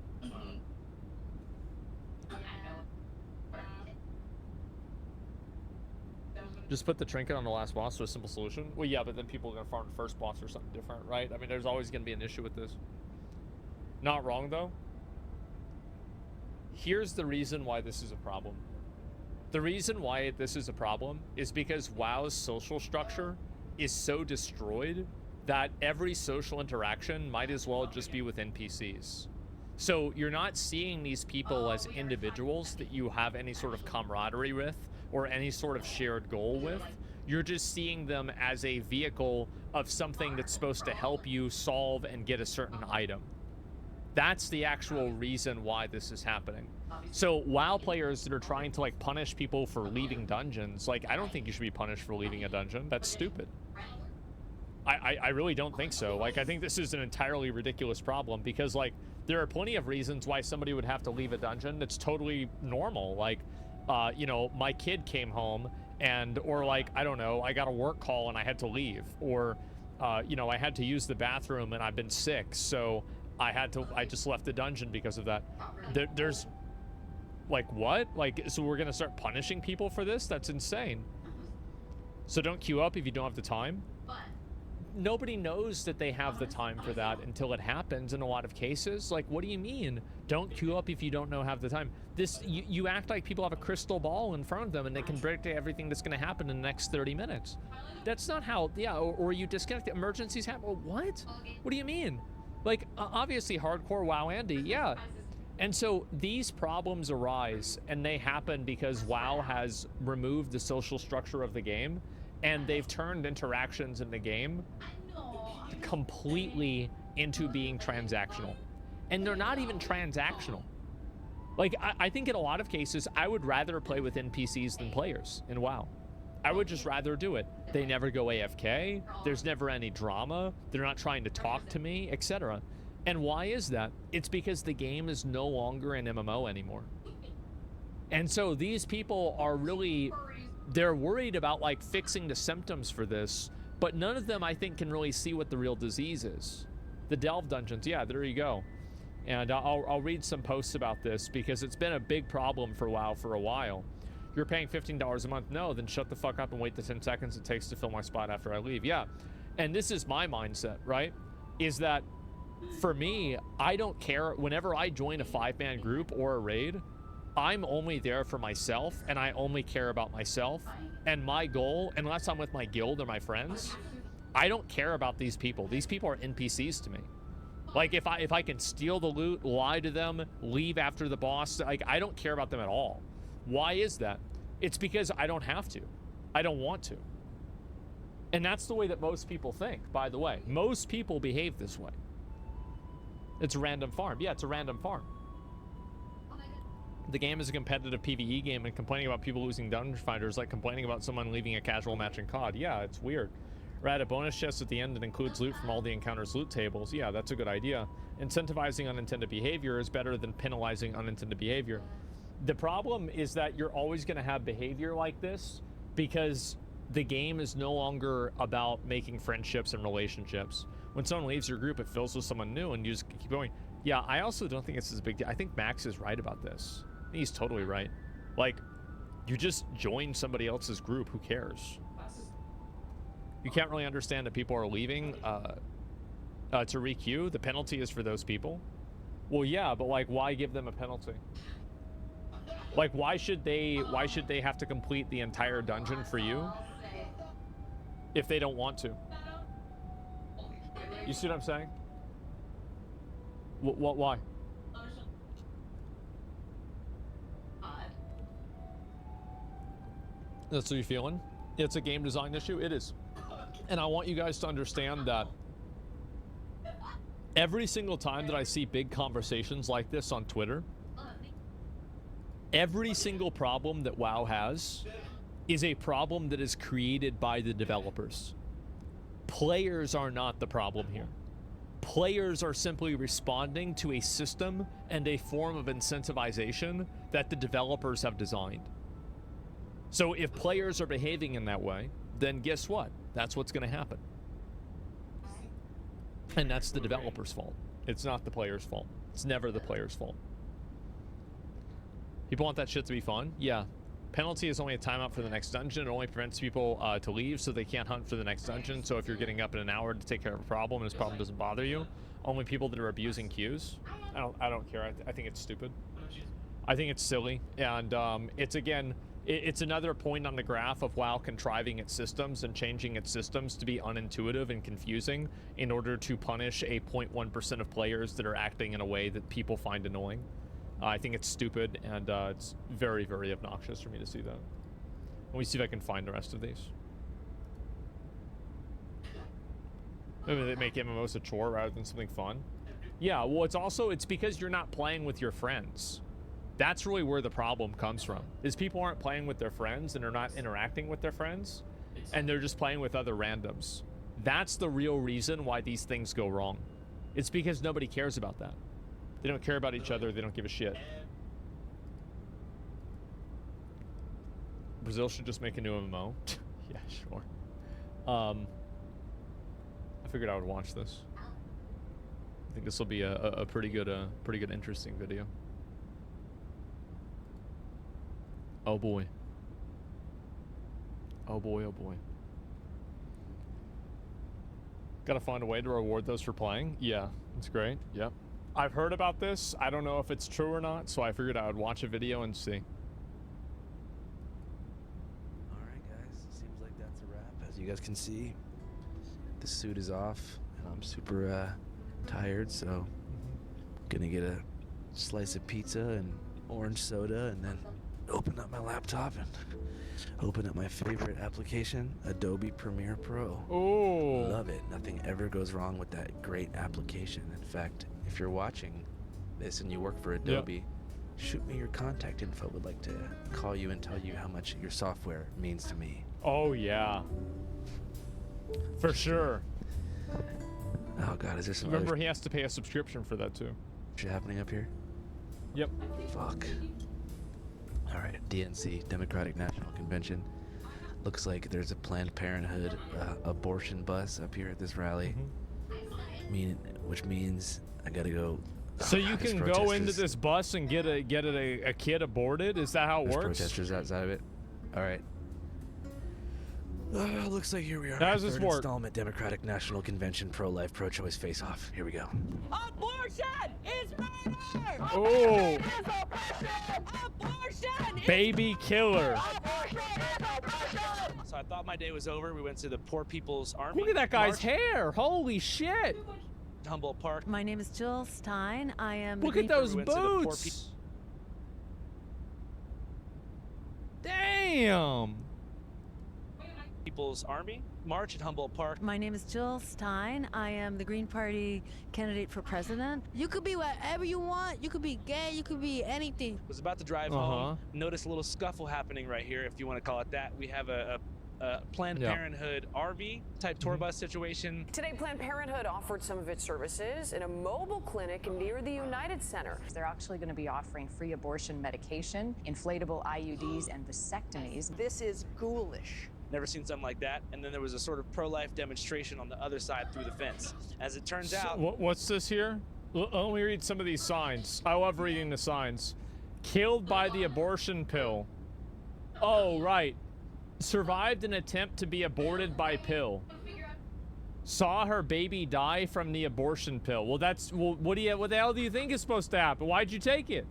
Speaker 4: Just put the trinket on the last boss to a simple solution? Well, yeah, but then people are going to farm the first boss or something different, right? I mean, there's always going to be an issue with this. Not wrong, though. Here's the reason why this is a problem. The reason why this is a problem is because WoW's social structure is so destroyed that every social interaction might as well just be with NPCs. So you're not seeing these people as individuals that you have any sort of camaraderie with or any sort of shared goal with. You're just seeing them as a vehicle of something that's supposed to help you solve and get a certain item. That's the actual reason why this is happening. So WoW players that are trying to like punish people for leaving dungeons, like I don't think you should be punished for leaving a dungeon. That's stupid. I really don't think so. Like I think this is an entirely ridiculous problem because like there are plenty of reasons why somebody would have to leave a dungeon. It's totally normal. Like, you know, my kid came home and, or like, I don't know, I got a work call and I had to leave, or, you know, I had to use the bathroom and I've been sick. So I just left the dungeon because of that. There's like, what? Like, so we're going to start punishing people for this? That's insane. So don't queue up if you don't have the time. Nobody knows that they have the time for that until it happens in a lot of cases. Like, what do you mean? Don't queue up if you don't have the time. This, you act like people have a crystal ball in front of them and they can predict everything that's going to happen in the next 30 minutes. That's not how, yeah, or you disconnect, emergencies happen. Well, what? What do you mean? Like, obviously hardcore WoW Andy, yeah. And so these problems arise and they happen because WoW has removed the social structure of the game and they've turned interactions in the game completely into being transactional. And they're not even transactional. Like, I think in a lot of cases, I would rather play with NPCs than players in WoW. I would just rather do it. They never go AFK. There's never any drama. They're not trying to talk to me, etc. And why is that? It's because the game is no longer an MMO anymore. And so these people are really, they're worried about like fixing the symptoms for this, but none of them I think can really see what the real disease is. The Delve dungeons, yeah, there you go. And I'll read some posts about this because it's been a big problem for WoW for a while. You're paying $15 a month? No, then shut the fuck up and wait the 10 seconds it takes to fill my spot after I leave. Yeah, and this is my mindset, right? Is that for me, I don't care. Whenever I join a 5-man group or a raid, I'm only there for myself and I only care about myself. And my goal, unless I'm with my guild or my friends, I don't care about these people. These people are NPCs to me. Like if I can steal the loot, lie to them, leave after the boss, like I don't care about them at all. Why is that? It's because I don't have to. I don't want to. And that's the way that most people think, by the way. Most people behave this way. It's a random farm. Yeah, it's a random farm. The game is a competitive PvE game, and complaining about people losing dungeon fighters like complaining about someone leaving a casual match in COD. Yeah, it's weird. Add a bonus chest at the end that includes loot from all the encounters loot tables. Yeah, that's a good idea. Incentivizing unintended behavior is better than penalizing unintended behavior. The problem is that you're always going to have behavior like this because the game is no longer about making friendships and relationships. When someone leaves your group, it fills with someone new and you just keep going. Yeah, I also don't think this is a big deal. I think Max is right about this. He's totally right. Like, you just join somebody else's group. Who cares? You can't really understand that people are leaving to re-queue. The penalty is for those people. Well, yeah, but like, why give them a penalty? Like, why should they have to complete the entire dungeon for you if they don't want to? You see what I'm saying? Why? That's what you're feeling? It's a game design issue? It is. And I want you guys to understand that every single time that I see big conversations like this on Twitter, every single problem that WoW has is a problem that is created by the developers. Players are not the problem here. Players are simply responding to a system and a form of incentivization that the developers have designed. So if players are behaving in that way, then guess what? That's what's going to happen. And that's the developer's fault. It's not the player's fault. It's never the player's fault. People want that shit to be fun? Yeah. Penalty is only a timeout for the next dungeon. It only prevents people to leave so they can't hunt for the next dungeon. So if you're getting up in an hour to take care of a problem and this problem doesn't bother you, only people that are abusing queues. I don't care. I think it's stupid. I think it's silly. And it's, again, it's another point on the graph of WoW contriving its systems and changing its systems to be unintuitive and confusing in order to punish a 0.1% of players that are acting in a way that people find annoying. I think it's stupid, and it's very, very obnoxious for me to see that. Let me see if I can find the rest of these. Maybe they make MMOs a chore rather than something fun. Yeah, well, it's because you're not playing with your friends. That's really where the problem comes from. Is people aren't playing with their friends and they're not interacting with their friends, and they're just playing with other randoms. That's the real reason why these things go wrong. It's because nobody cares about that. They don't care about each other. They don't give a shit. Brazil should just make a new MMO. Yeah, sure. I figured I would watch this. I think this will be a pretty good, interesting video. Oh boy. Oh boy, oh boy. Gotta find a way to reward those for playing. Yeah, it's great. Yep. I've heard about this. I don't know if it's true or not, so I figured I would watch a video and see.
Speaker 5: Alright guys, seems like that's a wrap. As you guys can see, the suit is off, and I'm super tired, so gonna get a slice of pizza and orange soda, and then open up my laptop and open up my favorite application, Adobe Premiere Pro.
Speaker 4: Oh,
Speaker 5: love it. Nothing ever goes wrong with that great application. In fact, if you're watching this and you work for Adobe, shoot me your contact info. Would like to call you and tell you how much your software means to me.
Speaker 4: Oh yeah, for sure.
Speaker 5: Oh god, is there some
Speaker 4: Remember, he has to pay a subscription for that too.
Speaker 5: shit happening up here?
Speaker 4: Yep.
Speaker 5: Fuck. Alright, DNC, Democratic National Convention. Looks like there's a Planned Parenthood abortion bus up here at this rally. Which means I gotta go.
Speaker 4: So you can go into this bus and get a kid aborted? Is that how it works?
Speaker 5: Protesters outside of it. Alright. Looks like here we are.
Speaker 4: How does this
Speaker 5: Third
Speaker 4: work?
Speaker 5: installment Democratic National Convention pro-life, pro-choice face-off. Here we go.
Speaker 18: Abortion is murder!
Speaker 4: Oh.
Speaker 18: Abortion
Speaker 4: Baby killer.
Speaker 9: So I thought my day was over. We went to the Poor People's Army.
Speaker 4: Look at that guy's
Speaker 9: March.
Speaker 4: hair. Holy shit.
Speaker 9: Humboldt Park.
Speaker 20: My name is Jill Stein. I am.
Speaker 4: Look at those boots. Damn.
Speaker 9: People's Army March at Humboldt Park.
Speaker 20: My name is Jill Stein. I am the Green Party candidate for president.
Speaker 21: You could be whatever you want. You could be gay. You could be anything.
Speaker 9: Was about to drive home. Noticed a little scuffle happening right here, if you want to call it that. We have a Planned Parenthood RV type tour bus situation.
Speaker 22: Today, Planned Parenthood offered some of its services in a mobile clinic near the United Center.
Speaker 23: They're actually going to be offering free abortion medication, inflatable IUDs, and vasectomies.
Speaker 22: This is ghoulish.
Speaker 9: Never seen something like that. And then there was a sort of pro-life demonstration on the other side through the fence. As it turns out...
Speaker 4: What's this here? Let me read some of these signs. I love reading the signs. Killed by the abortion pill. Oh, right. Survived an attempt to be aborted by pill. Saw her baby die from the abortion pill. Well, what the hell do you think is supposed to happen? Why'd you take it?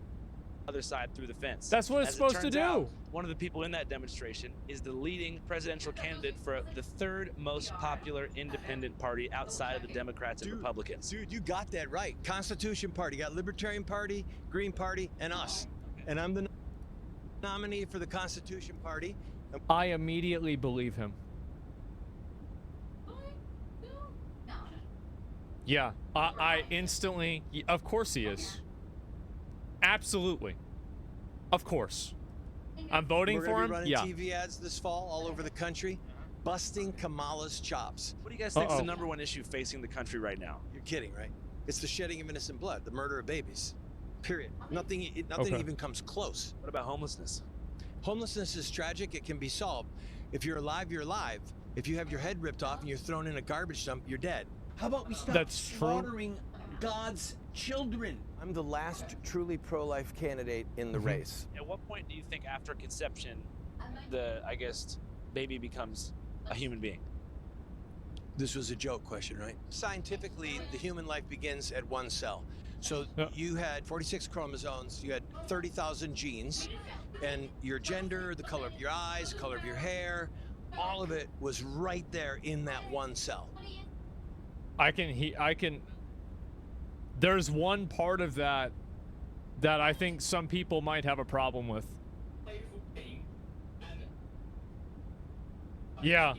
Speaker 9: Other side through the fence.
Speaker 4: That's what it's supposed to do.
Speaker 9: One of the people in that demonstration is the leading presidential candidate for the third most popular independent party outside of the Democrats and Republicans.
Speaker 24: Dude, you got that right. Constitution Party. You got Libertarian Party, Green Party, and us. And I'm the nominee for the Constitution Party.
Speaker 4: I immediately believe him. Yeah, I instantly... Of course he is. Absolutely. Of course. I'm voting for him.
Speaker 24: We're gonna be running TV ads this fall all over the country, busting Kamala's chops.
Speaker 9: What do you guys think is the #1 issue facing the country right now?
Speaker 24: You're kidding, right? It's the shedding of innocent blood, the murder of babies. Period. Nothing even comes close.
Speaker 9: What about homelessness?
Speaker 24: Homelessness is tragic. It can be solved. If you're alive, you're alive. If you have your head ripped off and you're thrown in a garbage dump, you're dead. How about we stop slaughtering God's children?
Speaker 28: I'm the last truly pro-life candidate in the race.
Speaker 9: At what point do you think after conception, I guess, baby becomes a human being?
Speaker 24: This was a joke question, right? Scientifically, the human life begins at 1 cell. So you had 46 chromosomes, you had 30,000 genes, and your gender, the color of your eyes, the color of your hair, all of it was right there in that 1 cell.
Speaker 4: I can... There's one part of that I think some people might have a problem with. Yeah.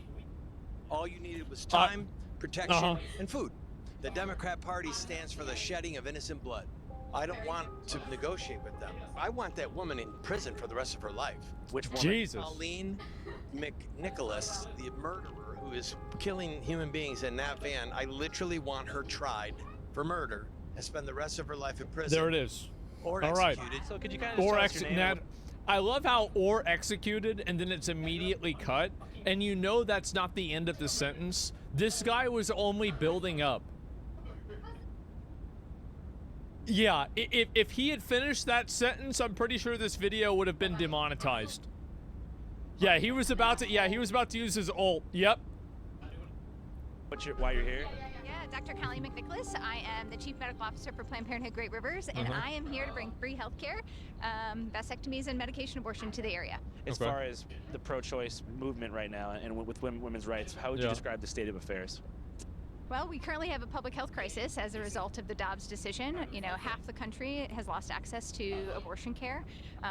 Speaker 24: All you needed was time, protection, and food. The Democrat Party stands for the shedding of innocent blood. I don't want to negotiate with them. I want that woman in prison for the rest of her life.
Speaker 9: Which woman?
Speaker 4: Jesus.
Speaker 24: Pauline McNicholas, the murderer who is killing human beings in that van. I literally want her tried for murder and spend the rest of her life in prison.
Speaker 4: There it is.
Speaker 24: Or
Speaker 4: All right.
Speaker 24: executed.
Speaker 9: So could you kind of
Speaker 4: Or
Speaker 9: tell us your name?
Speaker 4: I love how or executed and then it's immediately cut, and you know that's not the end of the sentence. This guy was only building up. Yeah, if he had finished that sentence, I'm pretty sure this video would have been demonetized. Yeah, he was about to use his ult. Yep.
Speaker 9: Why you're here?
Speaker 1: Yeah, Dr. Callie McNicholas. I am the Chief Medical Officer for Planned Parenthood Great Rivers, and I am here to bring free healthcare, vasectomies, and medication abortion to the area.
Speaker 9: As far as the pro-choice movement right now and with women's rights, how would you describe the state of affairs?
Speaker 1: Well, we currently have a public health crisis as a result of the Dobbs decision. You know, half the country has lost access to abortion care,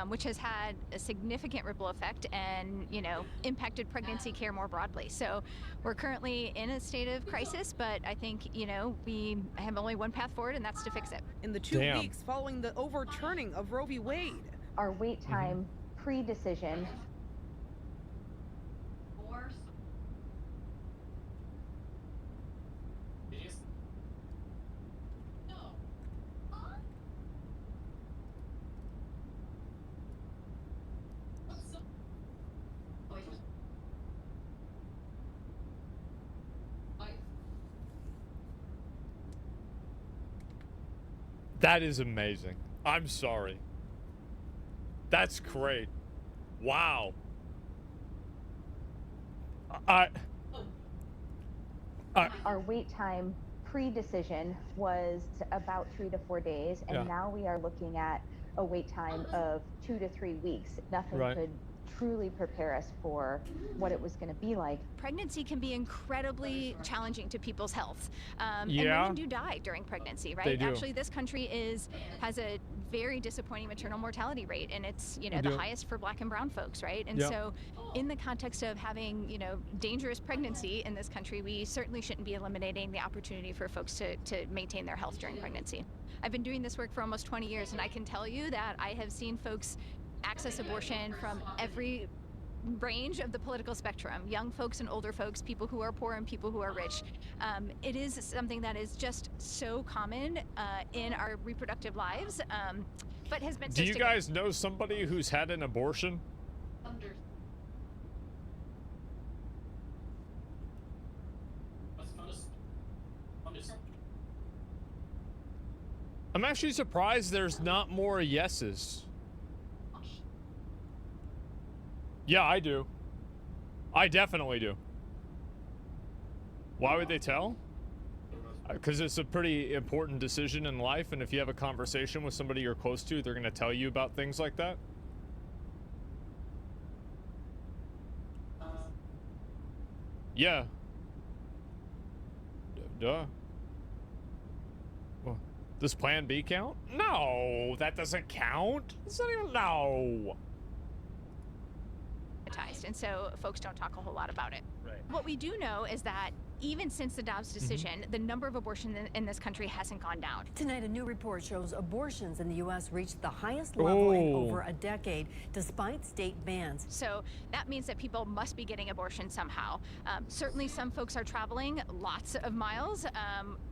Speaker 1: which has had a significant ripple effect and, you know, impacted pregnancy care more broadly. So we're currently in a state of crisis, but I think, you know, we have only one path forward, and that's to fix it.
Speaker 3: In the 2 weeks following the overturning of Roe v. Wade.
Speaker 6: Our wait time pre-decision.
Speaker 4: That is amazing. I'm sorry. That's great. Wow.
Speaker 6: Our wait time pre-decision was about 3 to 4 days, and now we are looking at a wait time of 2 to 3 weeks. Nothing could truly prepare us for what it was going to be like.
Speaker 1: Pregnancy can be incredibly challenging to people's health. And women do die during pregnancy, right?
Speaker 4: They do.
Speaker 1: Actually, this country has a very disappointing maternal mortality rate, and it's, you know, the highest for Black and brown folks, right? And so in the context of having, you know, dangerous pregnancy in this country, we certainly shouldn't be eliminating the opportunity for folks to maintain their health during pregnancy. I've been doing this work for almost 20 years, and I can tell you that I have seen folks access abortion from every range of the political spectrum, young folks and older folks, people who are poor and people who are rich. It is something that is just so common in our reproductive lives, but has been so
Speaker 4: Do you guys know somebody who's had an abortion? I'm actually surprised there's not more yeses. Yeah, I do. I definitely do. Why would they tell? Because it's a pretty important decision in life, and if you have a conversation with somebody you're close to, they're going to tell you about things like that. Yeah. Duh. Well, does Plan B count? No, that doesn't count. It's not even, no.
Speaker 1: And so folks don't talk a whole lot about it.
Speaker 9: Right.
Speaker 1: What we do know is that even since the Dobbs decision, the number of abortions in this country hasn't gone down.
Speaker 7: Tonight, a new report shows abortions in the U.S. reached the highest level in over a decade, despite state bans.
Speaker 1: So that means that people must be getting abortion somehow. Certainly, some folks are traveling lots of miles.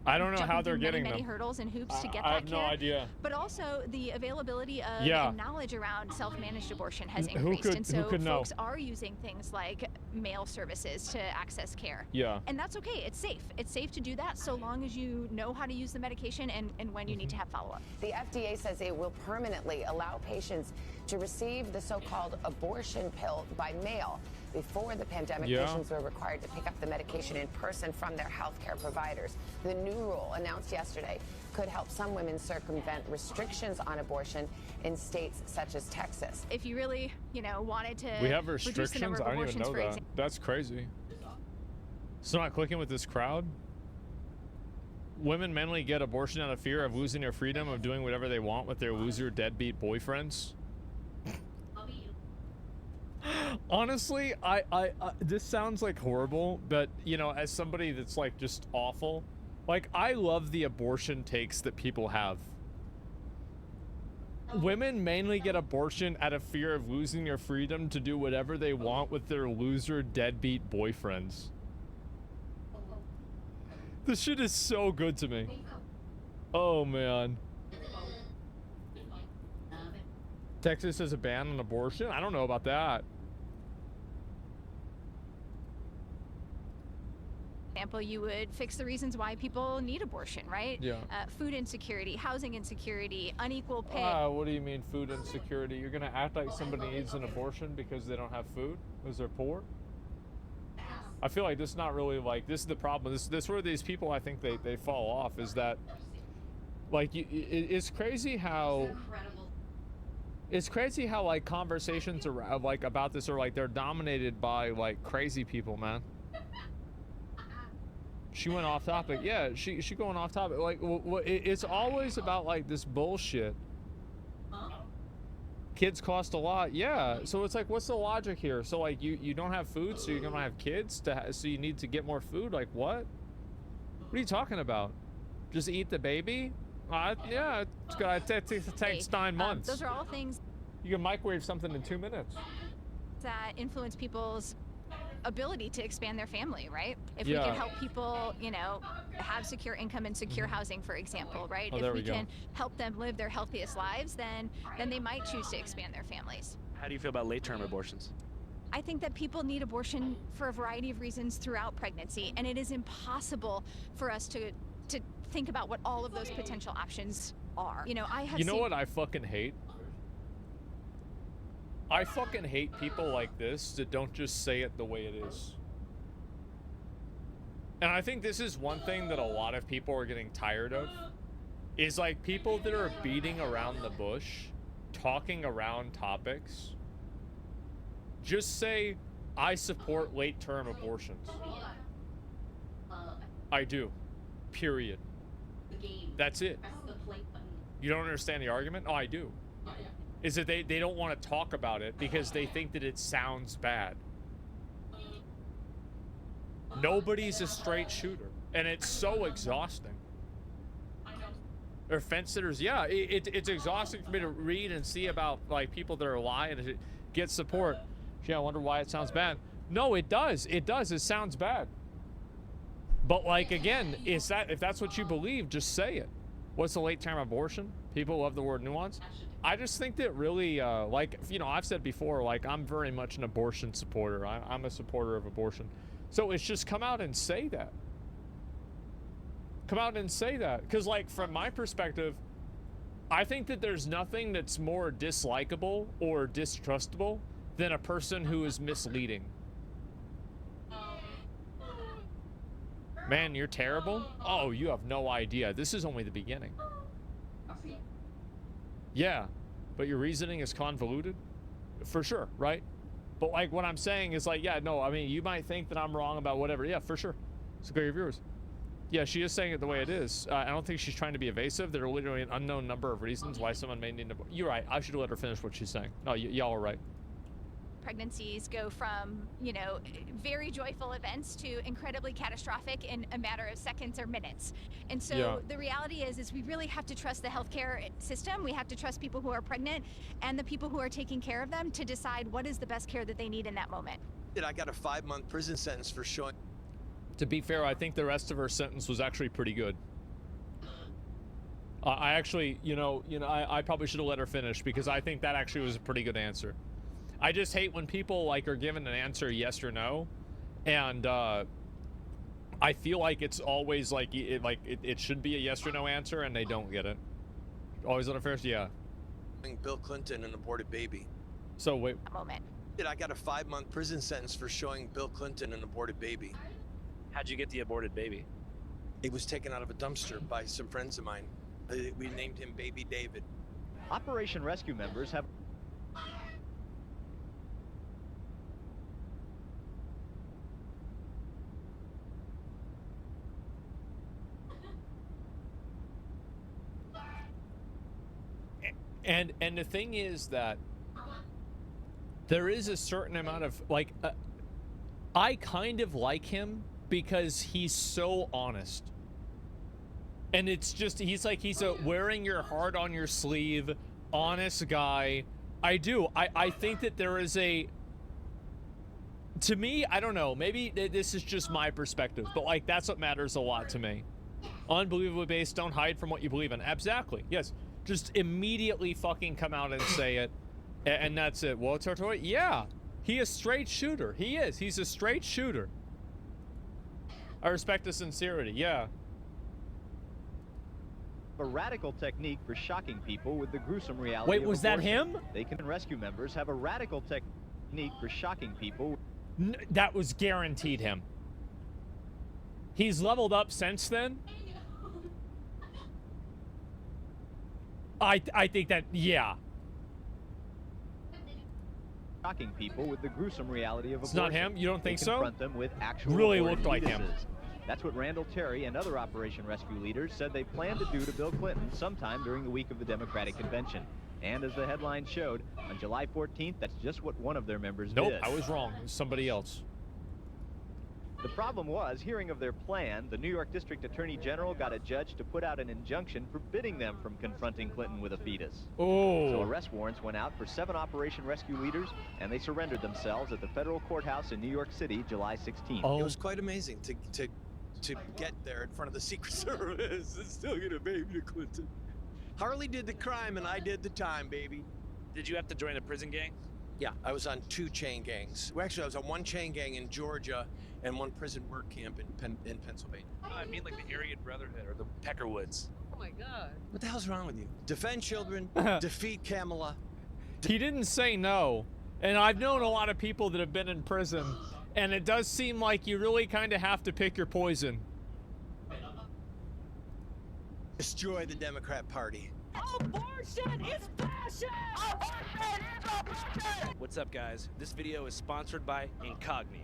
Speaker 4: I don't know how they're getting
Speaker 1: many
Speaker 4: them.
Speaker 1: hurdles and hoops to get
Speaker 4: I
Speaker 1: that
Speaker 4: have
Speaker 1: care.
Speaker 4: no idea.
Speaker 1: But also, the availability of and knowledge around self-managed abortion has increased, and so folks are using things like mail services to access care.
Speaker 4: Yeah.
Speaker 1: And that's okay. It's safe. It's safe to do that so long as you know how to use the medication and when you need to have follow-up.
Speaker 22: The FDA says it will permanently allow patients to receive the so-called abortion pill by mail. Before the pandemic, patients were required to pick up the medication in person from their healthcare providers. The new rule, announced yesterday, could help some women circumvent restrictions on abortion in states such as Texas.
Speaker 1: If you really, you know, wanted to
Speaker 4: We have
Speaker 1: reduce the
Speaker 4: restrictions?
Speaker 1: number of
Speaker 4: I don't even
Speaker 1: abortions,
Speaker 4: know
Speaker 1: for
Speaker 4: that.
Speaker 1: example.
Speaker 4: That's crazy. Still not clicking with this crowd? Women mainly get abortion out of fear of losing their freedom of doing whatever they want with their loser deadbeat boyfriends. Honestly, I this sounds like horrible, but you know, as somebody that's like just awful, like I love the abortion takes that people have. Women mainly get abortion out of fear of losing their freedom to do whatever they want with their loser deadbeat boyfriends. This shit is so good to me. Oh man. Texas has a ban on abortion? I don't know about that.
Speaker 1: Example, you would fix the reasons why people need abortion, right?
Speaker 4: Yeah.
Speaker 1: Food insecurity, housing insecurity, unequal pay.
Speaker 4: What do you mean food insecurity? You're gonna act like somebody needs an abortion because they don't have food? Because they're poor? I feel like this is not really like, this is the problem. This where these people, I think they fall off, is that like it's crazy how like conversations are like about this are like they're dominated by like crazy people, man. She went off topic. Yeah, she going off topic. Like, it's always about like this bullshit. Kids cost a lot. Yeah. So it's like, what's the logic here? So like, you don't have food, so you're gonna have kids so you need to get more food. Like what? What are you talking about? Just eat the baby? Yeah, it's gonna takes 9 months.
Speaker 1: Those are all things
Speaker 4: You can microwave something in 2 minutes.
Speaker 1: that influence people's ability to expand their family, right? If
Speaker 4: Yeah.
Speaker 1: we can help people, you know, have secure income and secure housing, for example, right?
Speaker 4: Oh,
Speaker 1: if
Speaker 4: there
Speaker 1: we
Speaker 4: we go.
Speaker 1: can help them live their healthiest lives, then they might choose to expand their families.
Speaker 9: How do you feel about late-term abortions?
Speaker 1: I think that people need abortion for a variety of reasons throughout pregnancy, and it is impossible for us to think about what all of those potential options are. You know, I have
Speaker 4: You know
Speaker 1: seen
Speaker 4: what I fucking hate? I fucking hate people like this that don't just say it the way it is. And I think this is one thing that a lot of people are getting tired of, is like people that are beating around the bush, talking around topics. Just say, I support late-term abortions. I do. Period. That's it. You don't understand the argument? Oh, I do. Is that they don't want to talk about it because they think that it sounds bad. Nobody's a straight shooter, and it's so exhausting. Or fence sitters, yeah, it's exhausting for me to read and see about like people that are lying and get support. Yeah, I wonder why it sounds bad. No, it does. It does. It sounds bad. But like again, if that's what you believe, just say it. What's the late-term abortion? People love the word nuance. I just think that really, like, you know, I've said before, like, I'm very much an abortion supporter. I'm a supporter of abortion. So it's just come out and say that. Come out and say that. Because, like, from my perspective, I think that there's nothing that's more dislikable or distrustable than a person who is misleading. Man, you're terrible? Oh, you have no idea. This is only the beginning. Yeah, but your reasoning is convoluted? For sure, right? But like what I'm saying is like, yeah, no, I mean, you might think that I'm wrong about whatever. Yeah, for sure. So go your viewers. Yeah, she is saying it the way it is. I don't think she's trying to be evasive. There are literally an unknown number of reasons why someone may need to... You're right. I should let her finish what she's saying. No, y'all are right.
Speaker 1: pregnancies go from, you know, very joyful events to incredibly catastrophic in a matter of seconds or minutes. And so the reality is we really have to trust the healthcare system. We have to trust people who are pregnant and the people who are taking care of them to decide what is the best care that they need in that moment.
Speaker 24: I got a 5-month prison sentence for showing.
Speaker 4: To be fair, I think the rest of her sentence was actually pretty good. I actually, I probably should have let her finish because I think that actually was a pretty good answer. I just hate when people like are given an answer yes or no, and I feel like it's always like it should be a yes or no answer, and they don't get it. Always let her finish. Yeah.
Speaker 24: Bill Clinton an aborted baby.
Speaker 4: So wait.
Speaker 1: A moment.
Speaker 24: I got a 5-month prison sentence for showing Bill Clinton an aborted baby.
Speaker 9: How'd you get the aborted baby?
Speaker 24: He was taken out of a dumpster by some friends of mine. We named him Baby David.
Speaker 8: Operation Rescue members have...
Speaker 4: And the thing is that there is a certain amount of, like, I kind of like him because he's so honest. And it's just, he's a wearing your heart on your sleeve, honest guy. I do. I think that there is a, to me, I don't know, maybe this is just my perspective, but like, that's what matters a lot to me. Unbelievably based, don't hide from what you believe in. Exactly, yes. Just immediately fucking come out and say it, and that's it. Well, Tortoy, yeah, he a straight shooter. He is. He's a straight shooter. I respect the sincerity, yeah.
Speaker 8: A radical technique for shocking people with the gruesome reality.
Speaker 4: Wait, was that him?
Speaker 8: They can rescue members have a radical technique for shocking people.
Speaker 4: That was guaranteed him. He's leveled up since then. I think that, yeah.
Speaker 8: Shocking people with the gruesome reality of
Speaker 4: It's
Speaker 8: abortion.
Speaker 4: not him? You don't think so?
Speaker 8: Confront them with actual
Speaker 4: really
Speaker 8: aborted
Speaker 4: looked like him.
Speaker 8: fetuses. That's what Randall Terry and other Operation Rescue leaders said they plan to do to Bill Clinton sometime during the week of the Democratic Convention. And as the headline showed, on July 14th, that's just what one of their members did.
Speaker 4: Nope, I was wrong. It was somebody else.
Speaker 8: The problem was, hearing of their plan, the New York District Attorney General got a judge to put out an injunction forbidding them from confronting Clinton with a fetus.
Speaker 4: Oh.
Speaker 8: So arrest warrants went out for 7 Operation Rescue leaders, and they surrendered themselves at the federal courthouse in New York City, July 16th.
Speaker 24: It was quite amazing to get there in front of the Secret Service and still get a baby to Clinton. Harley did the crime and I did the time, baby.
Speaker 9: Did you have to join a prison gang?
Speaker 24: Yeah, I was on 2 chain gangs. Well, actually, I was on 1 chain gang in Georgia and 1 prison work camp in Pennsylvania.
Speaker 9: I mean like the Aryan Brotherhood or the Peckerwoods.
Speaker 21: Oh my God.
Speaker 24: What the hell's wrong with you? Defend children, defeat Kamala.
Speaker 4: He didn't say no. And I've known a lot of people that have been in prison, and it does seem like you really kind of have to pick your poison.
Speaker 24: Destroy the Democrat Party.
Speaker 21: Abortion is passion! Abortion is abortion!
Speaker 9: What's up, guys? This video is sponsored by Incogni.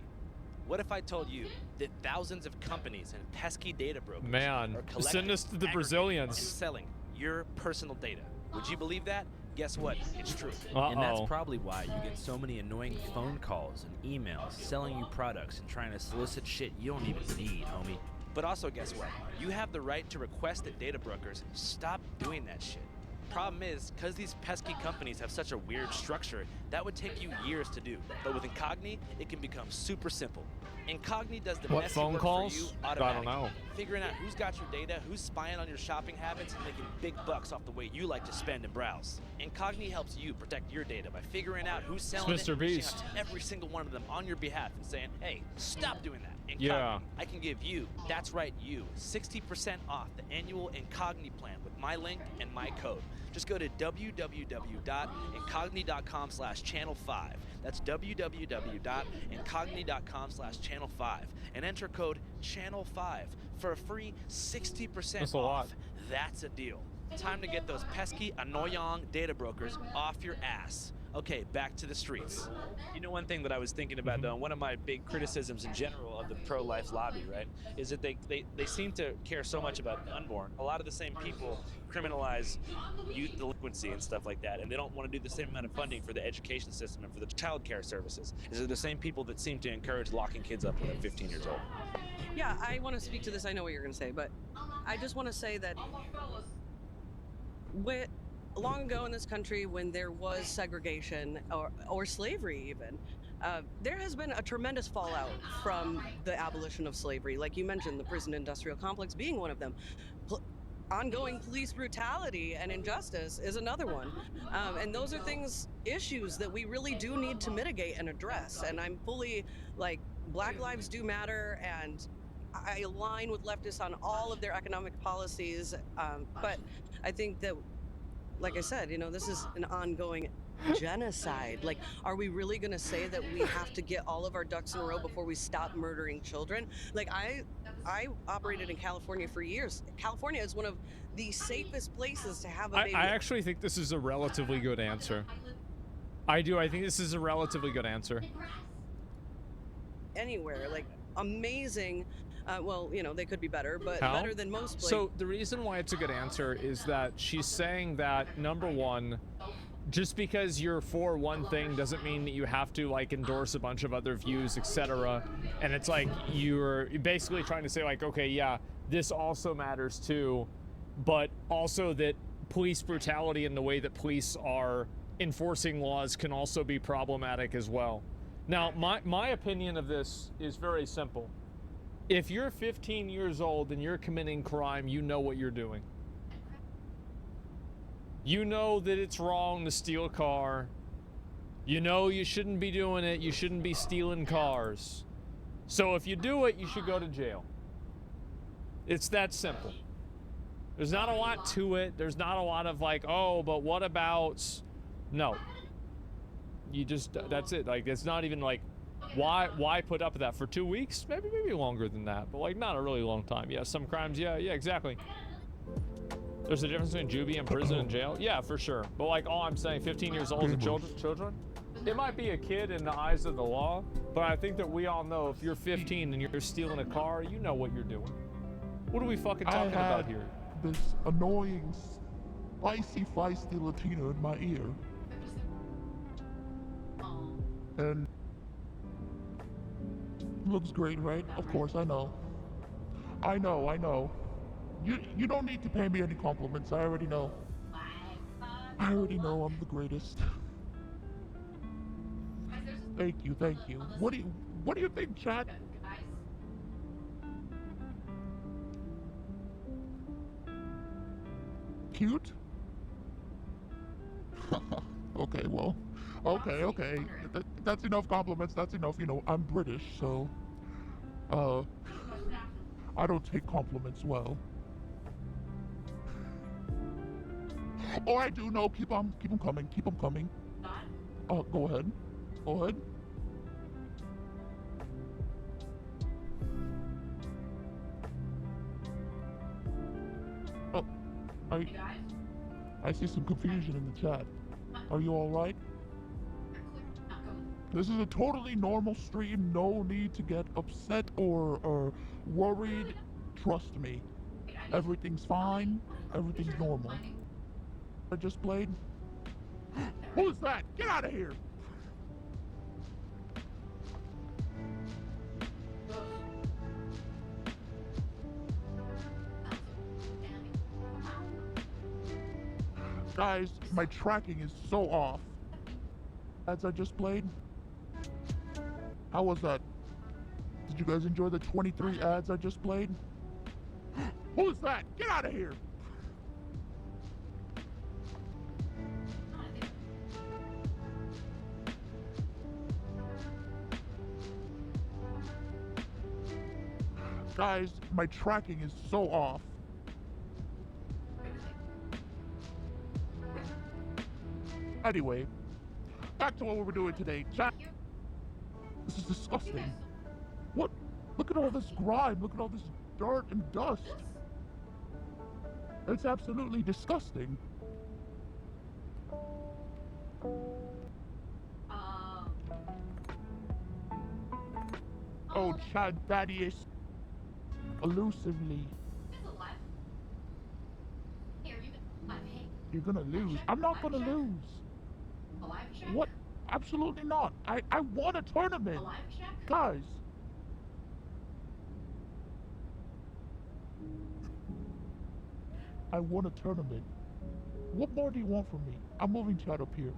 Speaker 9: What if I told you that thousands of companies and pesky data brokers
Speaker 4: Man,
Speaker 9: are collecting,
Speaker 4: send us to the
Speaker 9: aggregating,
Speaker 4: Brazilians.
Speaker 9: and selling your personal data? Would you believe that? Guess what? It's true.
Speaker 10: And that's probably why you get so many annoying phone calls and emails selling you products and trying to solicit shit you don't even need, homie.
Speaker 9: But also, guess what? You have the right to request that data brokers stop doing that shit. Problem is, because these pesky companies have such a weird structure, that would take you years to do. But with Incogni, it can become super simple. Incogni does the
Speaker 4: What,
Speaker 9: messy
Speaker 4: phone
Speaker 9: work
Speaker 4: calls?
Speaker 9: for you
Speaker 4: I
Speaker 9: automatically.
Speaker 4: don't know.
Speaker 9: Figuring out who's got your data, who's spying on your shopping habits, and making big bucks off the way you like to spend and browse. Incogni helps you protect your data by figuring out who's selling
Speaker 4: Mr.
Speaker 9: it, reaching out
Speaker 4: Beast.
Speaker 9: to every single one of them on your behalf and saying, hey, stop doing that. Incogni,
Speaker 4: Yeah.
Speaker 9: I can give you, that's right, you, 60% off the annual Incogni plan with my link and my code. Just go to www.incogni.com/channel5. That's www.incogni.com/channel5 and enter code channel5 for a free 60%
Speaker 4: That's a
Speaker 9: off.
Speaker 4: lot.
Speaker 9: That's a deal. Time to get those pesky, annoying data brokers off your ass. Okay, back to the streets. You know, one thing that I was thinking about, though, one of my big criticisms in general of the pro-life lobby, right, is that they seem to care so much about the unborn. A lot of the same people criminalize youth delinquency and stuff like that, and they don't want to do the same amount of funding for the education system and for the child care services. These are the same people that seem to encourage locking kids up when they're 15 years old.
Speaker 11: Yeah, I want to speak to this. I know what you're going to say, but I just want to say that long ago in this country, when there was segregation or slavery even, there has been a tremendous fallout from the abolition of slavery. Like you mentioned, the prison industrial complex being one of them. Ongoing police brutality and injustice is another one. And those are issues that we really do need to mitigate and address. And I'm fully like, Black lives do matter, and I align with leftists on all of their economic policies. But I think that, like I said, you know, this is an ongoing genocide. Like, are we really going to say that we have to get all of our ducks in a row before we stop murdering children? Like, I operated in California for years. California is one of the safest places to have a baby.
Speaker 4: I actually think this is a relatively good answer. I do. I think this is a relatively good answer.
Speaker 11: Anywhere, like, amazing. Well, you know, they could be better, but
Speaker 4: How?
Speaker 11: better than most places.
Speaker 4: So the reason why it's a good answer is that she's saying that, number one, just because you're for one thing doesn't mean that you have to like endorse a bunch of other views, etc. And it's like you're basically trying to say like, okay, yeah, this also matters too, but also that police brutality and the way that police are enforcing laws can also be problematic as well. Now, my opinion of this is very simple. If you're 15 years old and you're committing crime, you know what you're doing. You know that it's wrong to steal a car. You know you shouldn't be doing it. You shouldn't be stealing cars. So if you do it, you should go to jail. It's that simple. There's not a lot to it. There's not a lot of like, oh, but what about... No. You just, that's it. Like, it's not even like, why put up with that for 2 weeks? Maybe longer than that, but like not a really long time. Yeah, some crimes, yeah, exactly. There's a difference between juvie and prison and jail. Yeah, for sure. But like all I'm saying, 15 years old and children, it might be a kid in the eyes of the law, but I think that we all know if you're 15 and you're stealing a car, you know what you're doing. What are we fucking talking about here?
Speaker 2: This annoying, feisty Latina in my ear. And looks great, right? Of course, I know. I know. You don't need to pay me any compliments. I already know. I already know I'm the greatest. Thank you. What do you think, chat? Cute? Okay, well. Okay. That's enough compliments. That's enough. You know, I'm British, so I don't take compliments well. Oh, I do know. Keep them coming. Go ahead. Oh, I see some confusion in the chat. Are you all right? This is a totally normal stream. No need to get upset or worried. Trust me. Everything's fine. Everything's normal. I just played. Who's that? Get out of here! Guys, my tracking is so off. As I just played. How was that? Did you guys enjoy the 23 ads I just played? Who's that? Get out of here! Guys, my tracking is so off. Anyway, back to what we were doing today. Chat. This is disgusting. What? Look at all this grime. Look at all this dirt and dust. It's absolutely disgusting. Oh, Chad Thaddeus. Elusively. You're gonna lose. I'm not gonna lose. What? Absolutely not. I won a tournament. Guys. I won a tournament. What more do you want from me? I'm moving chat up here.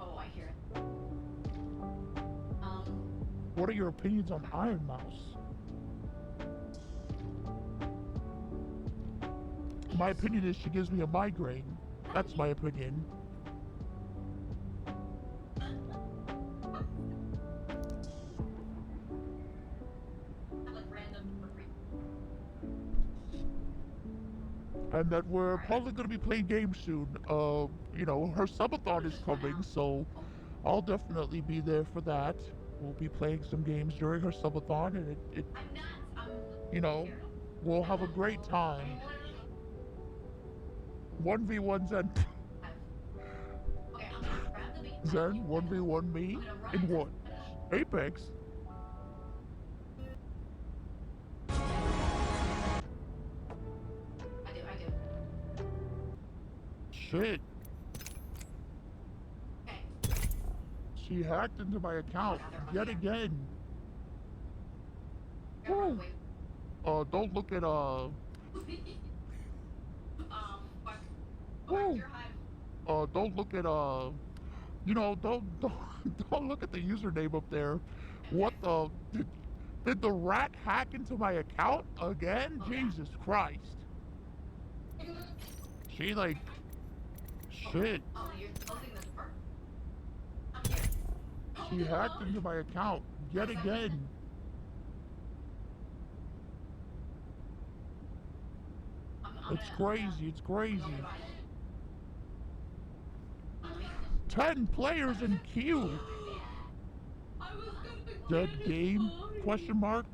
Speaker 12: Oh, I hear it.
Speaker 2: What are your opinions on Iron Mouse? My opinion is she gives me a migraine. That's my opinion. And that we're probably going to be playing games soon. You know, her subathon is coming, so I'll definitely be there for that. We'll be playing some games during her subathon, and you know, we'll have a great time. 1v1 Zen. Zen, 1v1 me? In what? Apex? Shit. She hacked into my account yet again. Woo. Don't look at Woo. Don't look at you know, don't look at the username up there. What the did the rat hack into my account again? Jesus Christ. She like shit. She hacked into my account yet again. It's crazy, it's crazy. 10 players in queue. Dead game? Question mark?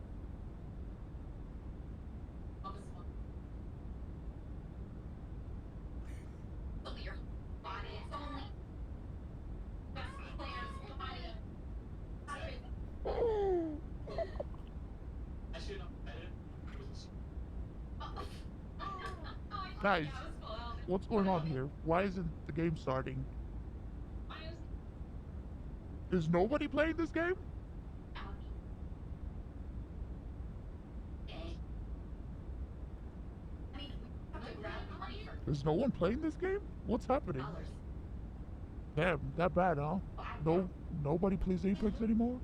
Speaker 2: Guys, what's going on here? Why isn't the game starting? Is nobody playing this game? Is no one playing this game? What's happening? Damn, that bad, huh? Nobody plays Apex anymore?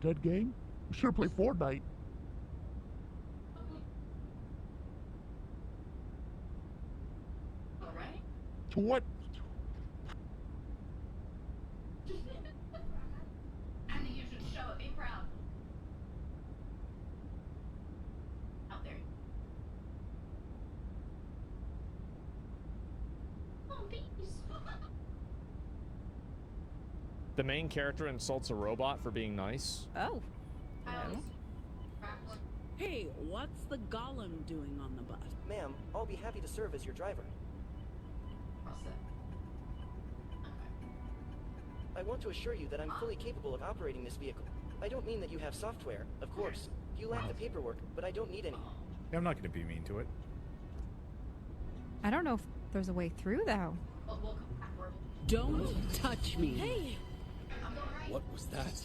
Speaker 2: Dead game? We should have played Fortnite. To what?
Speaker 4: The main character insults a robot for being nice.
Speaker 13: Oh. Hey, what's the golem doing on the bus?
Speaker 15: Ma'am, I'll be happy to serve as your driver. I want to assure you that I'm fully capable of operating this vehicle. I don't mean that you have software, of course. You lack the paperwork, but I don't need any.
Speaker 16: I'm not going to be mean to it.
Speaker 17: I don't know if there's a way through, though.
Speaker 13: Don't touch me.
Speaker 15: Hey! What was that?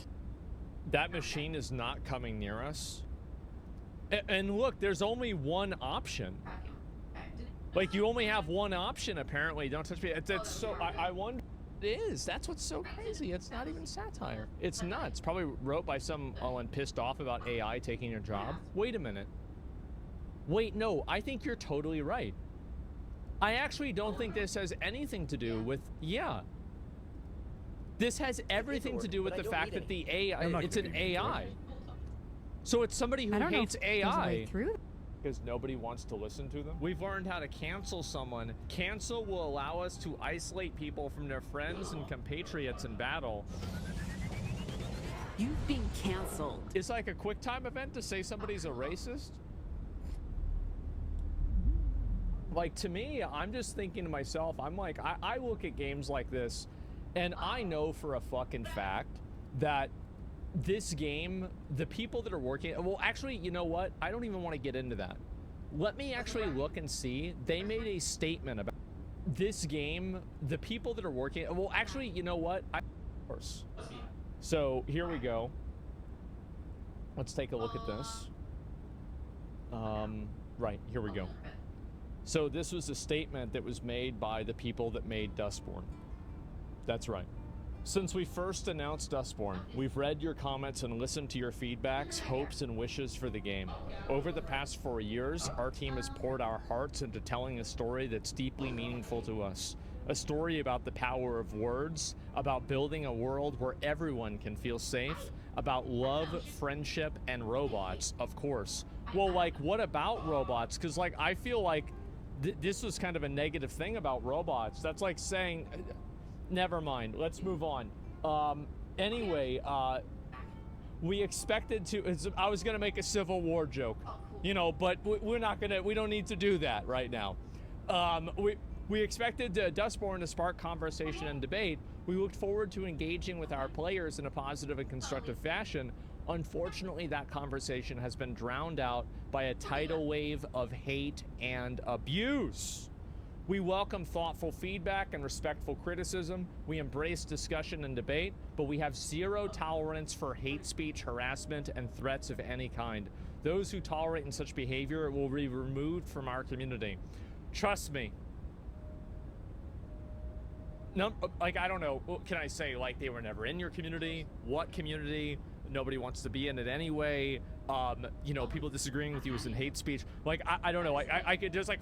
Speaker 4: That machine is not coming near us. And look, there's only one option. Like, you only have one option, apparently. Don't touch me. It's so... I wonder... It is. That's what's so crazy. It's not even satire. It's nuts. Probably wrote by someone pissed off about AI taking your job. Wait a minute. Wait, no. I think you're totally right. I actually don't think this has anything to do with... Yeah. This has everything to do with the fact that the AI... It's an AI. So it's somebody who hates AI. Because nobody wants to listen to them. We've learned how to cancel someone. Cancel will allow us to isolate people from their friends and compatriots in battle.
Speaker 13: You've been canceled.
Speaker 4: It's like a quick time event to say somebody's a racist. Like, to me, I'm just thinking to myself, I'm like, I look at games like this, and I know for a fucking fact that this game, the people that are working... Well, actually, you know what? I don't even want to get into that. Let me actually look and see. They made a statement about this game, the people that are working... Well, actually, you know what? Of course. So, here we go. Let's take a look at this. Right, here we go. So, this was a statement that was made by the people that made Dustborn. That's right. Since we first announced Dustborn, we've read your comments and listened to your feedbacks, hopes, and wishes for the game. Over the past 4 years, our team has poured our hearts into telling a story that's deeply meaningful to us. A story about the power of words, about building a world where everyone can feel safe, about love, friendship, and robots, of course. Well, like, what about robots? Because, like, I feel like this was kind of a negative thing about robots. That's like saying... Never mind. Let's move on. Anyway, we expected to... I was going to make a Civil War joke, you know, but we're not going to... We don't need to do that right now. We expected Dustborn to spark conversation and debate. We looked forward to engaging with our players in a positive and constructive fashion. Unfortunately, that conversation has been drowned out by a tidal wave of hate and abuse. We welcome thoughtful feedback and respectful criticism. We embrace discussion and debate, but we have zero tolerance for hate speech, harassment, and threats of any kind. Those who tolerate in such behavior will be removed from our community. Trust me. No, like, I don't know. What can I say? Like, they were never in your community. What community? Nobody wants to be in it anyway. You know, people disagreeing with you is in hate speech. Like, I don't know. Like, I could, there's like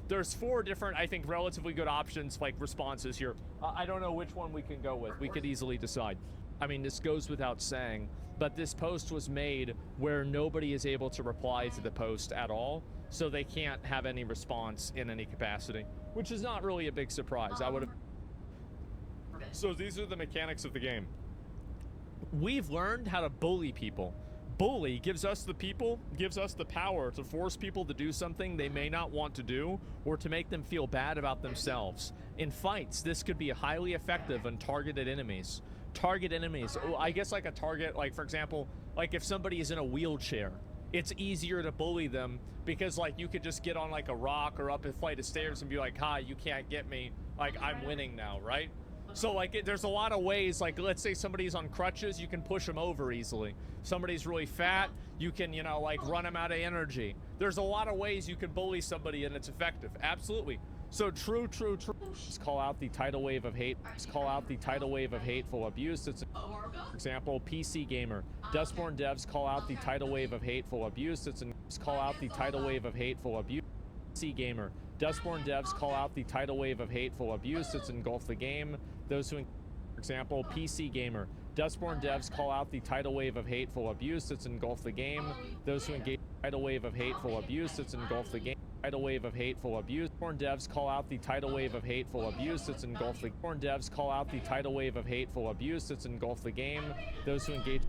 Speaker 4: there's four different, I think, relatively good options, like responses here. I don't know which one we can go with. We could easily decide. I mean, this goes without saying, but this post was made where nobody is able to reply to the post at all, so they can't have any response in any capacity, which is not really a big surprise. I would have. So these are the mechanics of the game. We've learned how to bully people. Bully gives us the power to force people to do something they may not want to do, or to make them feel bad about themselves. In fights, this could be highly effective on targeted enemies. Target enemies, I guess like a target, like for example, like if somebody is in a wheelchair, it's easier to bully them because like you could just get on like a rock or up a flight of stairs and be like, hi, you can't get me, like I'm winning now, right? So like there's a lot of ways, like let's say somebody's on crutches, you can push them over easily. Somebody's really fat, you can, you know, like run them out of energy. There's a lot of ways you can bully somebody and it's effective, absolutely. So true. Just call out the tidal wave of hate. Just call out the tidal wave of hateful abuse. It's, for example, PC gamer. Dustborn devs call out the tidal wave of hateful abuse. It's call out the tidal wave of hateful abuse. PC gamer. Dustborn devs call out the tidal wave of hateful abuse. It's engulfed the game. Those who, for example, PC gamer. Dustborn devs call out the tidal wave of hateful abuse. It's engulfed the game. Those who engage in the tidal wave of hateful abuse. It's engulfed the game. Tidal wave of hateful abuse. Porn devs call out the tidal wave of hateful abuse. It's engulfed the porn devs call out the tidal wave of hateful abuse. It's engulfed the game. Those who engage.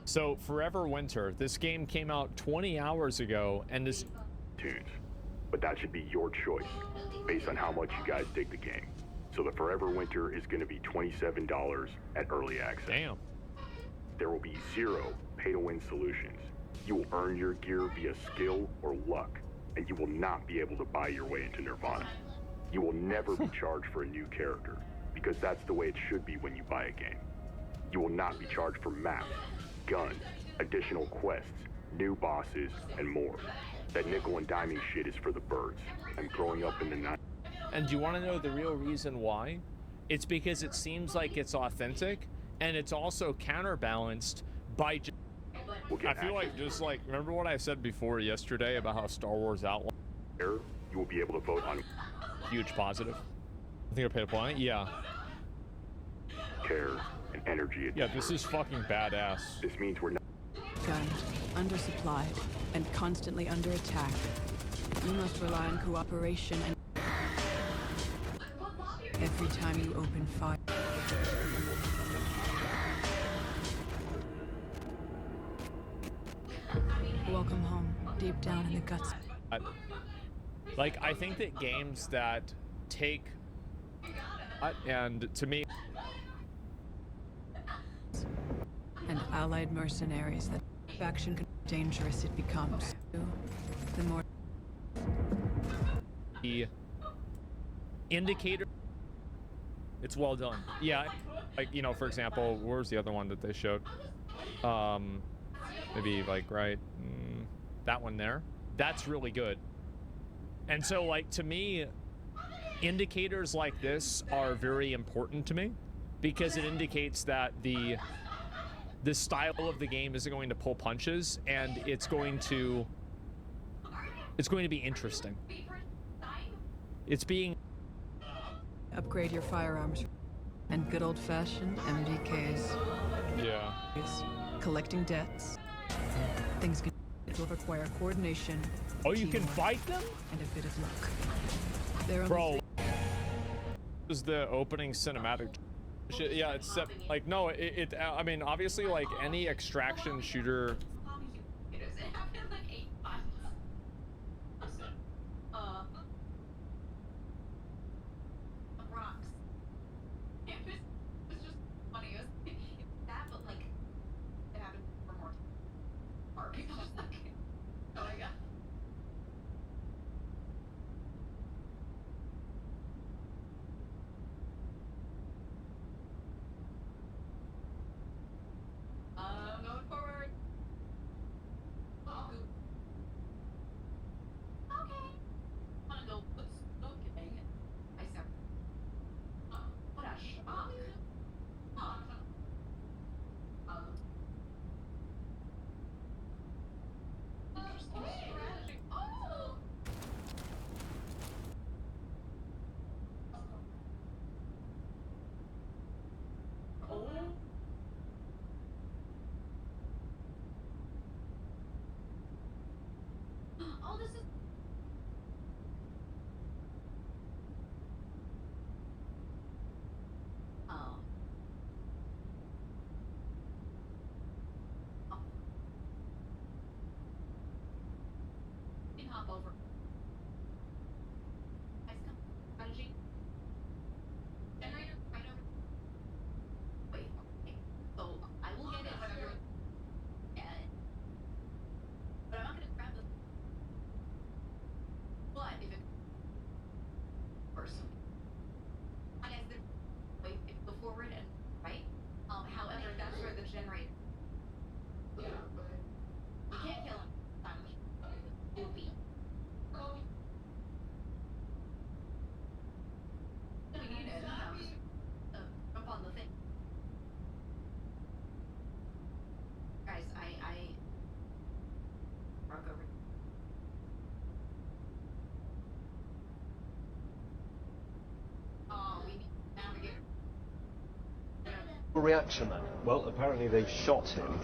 Speaker 4: So, Forever Winter, this game came out 20 hours ago, and this...
Speaker 5: Tunes. But that should be your choice, based on how much you guys dig the game. So the Forever Winter is going to be $27 at early access.
Speaker 4: Damn.
Speaker 5: There will be 0 pay-to-win solutions. You will earn your gear via skill or luck, and you will not be able to buy your way into Nirvana. You will never be charged for a new character, because that's the way it should be when you buy a game. You will not be charged for maps, guns, additional quests, new bosses, and more. That nickel and diming shit is for the birds. I'm growing up in the 90s.
Speaker 4: And do you want to know the real reason why? It's because it seems like it's authentic, and it's also counterbalanced by... I feel like just like, remember what I said before yesterday about how Star Wars Outlaw...
Speaker 5: You will be able to vote on...
Speaker 4: Huge positive. I think I paid a point. Yeah.
Speaker 5: Care and energy.
Speaker 4: Yeah, this is fucking badass.
Speaker 5: This means we're not...
Speaker 13: Gunned, undersupplied, and constantly under attack. You must rely on cooperation and... Every time you open fire... Welcome home, deep down in the guts.
Speaker 4: Like, I think that games that take... and to me...
Speaker 13: And allied mercenaries, that faction dangerous it becomes. The more...
Speaker 4: The indicator... It's well done. Yeah, like, you know, for example, where's the other one that they showed? Maybe, like, right... that one there. That's really good. And so, like, to me, indicators like this are very important to me because it indicates that the this style of the game isn't going to pull punches, and it's going to be interesting. It's being
Speaker 13: Upgrade your firearms and good old-fashioned MDKs.
Speaker 4: Yeah.
Speaker 13: Collecting debts. Things will require coordination.
Speaker 4: Oh, you can fight them?
Speaker 13: And a bit of luck. They're
Speaker 4: Bro. This is the opening cinematic. Shit, yeah, it's set, like, no, I mean, obviously, like, any extraction shooter.
Speaker 14: Reaction then? Well, apparently they've shot him.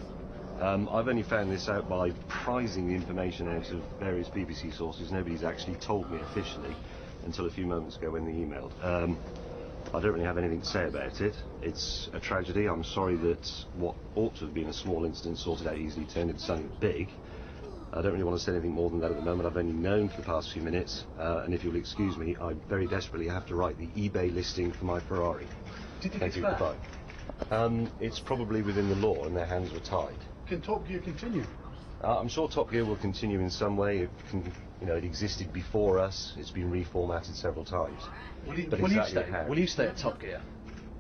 Speaker 14: I've only found this out by prizing the information out of various BBC sources. Nobody's actually told me officially until a few moments ago when they emailed. I don't really have anything to say about it. It's a tragedy. I'm sorry that what ought to have been a small incident sorted out easily turned into something big. I don't really want to say anything more than that at the moment. I've only known for the past few minutes, and if you'll excuse me, I very desperately have to write the eBay listing for my Ferrari. Thank you. Goodbye. It's probably within the law, and their hands were tied.
Speaker 16: Can Top Gear continue?
Speaker 14: I'm sure Top Gear will continue in some way. It existed before us. It's been reformatted several times.
Speaker 16: Will you stay at Top Gear?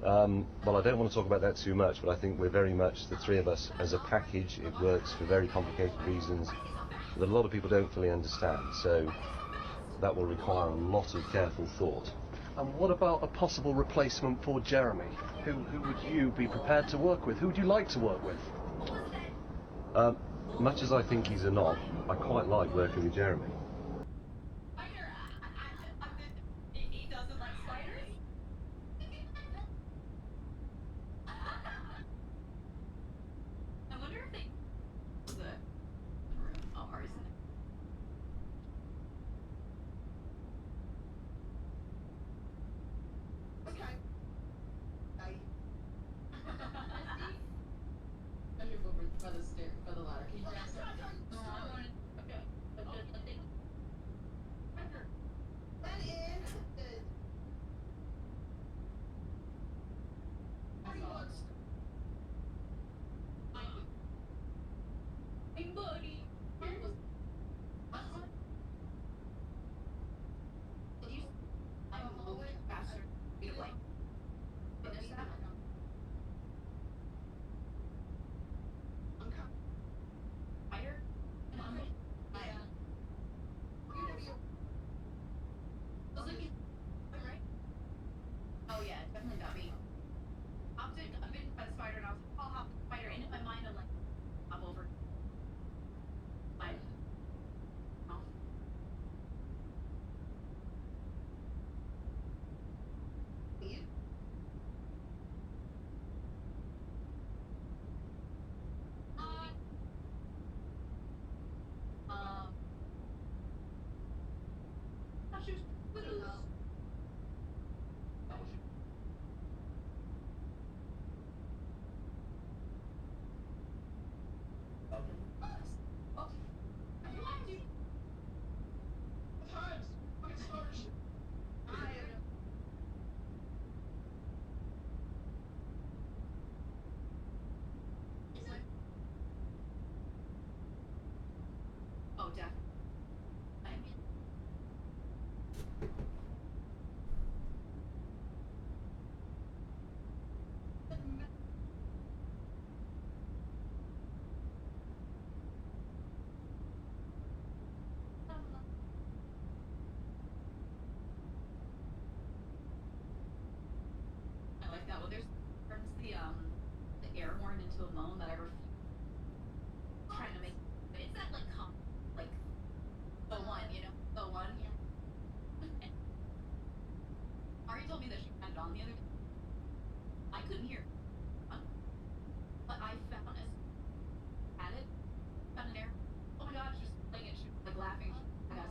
Speaker 14: Well, I don't want to talk about that too much, but I think we're very much, the three of us, as a package. It works for very complicated reasons that a lot of people don't fully understand. So that will require a lot of careful thought.
Speaker 16: And what about a possible replacement for Jeremy? Who would you be prepared to work with? Who would you like to work with?
Speaker 14: Much as I think he's a knob, I quite like working with Jeremy.
Speaker 12: definitely. I like that. Well, there's the air horn into a moan that I refuse. Trying to make, but it's that like the one, you know, the one. Yeah. Ari told me that she had it on the other day. I couldn't hear, but I found it. Had it. Found an air. Oh my God, she was playing it. She was like laughing. I got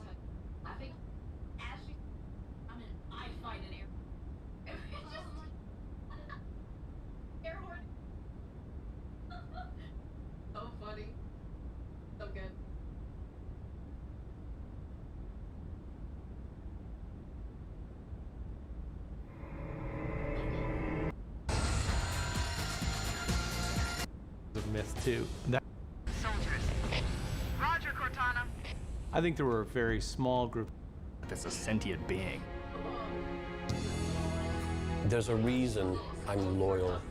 Speaker 12: laughing as she found it. I find an air. It's just air horn. So funny. So good.
Speaker 18: The myth too.
Speaker 19: Soldiers. Roger, Cortana.
Speaker 18: I think there were a very small group that's a sentient being.
Speaker 20: There's a reason I'm loyal.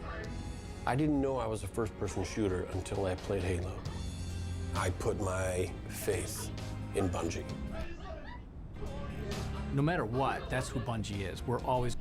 Speaker 20: I didn't know I was a first-person shooter until I played Halo. I put my faith in Bungie.
Speaker 18: No matter what, that's who Bungie is. We're always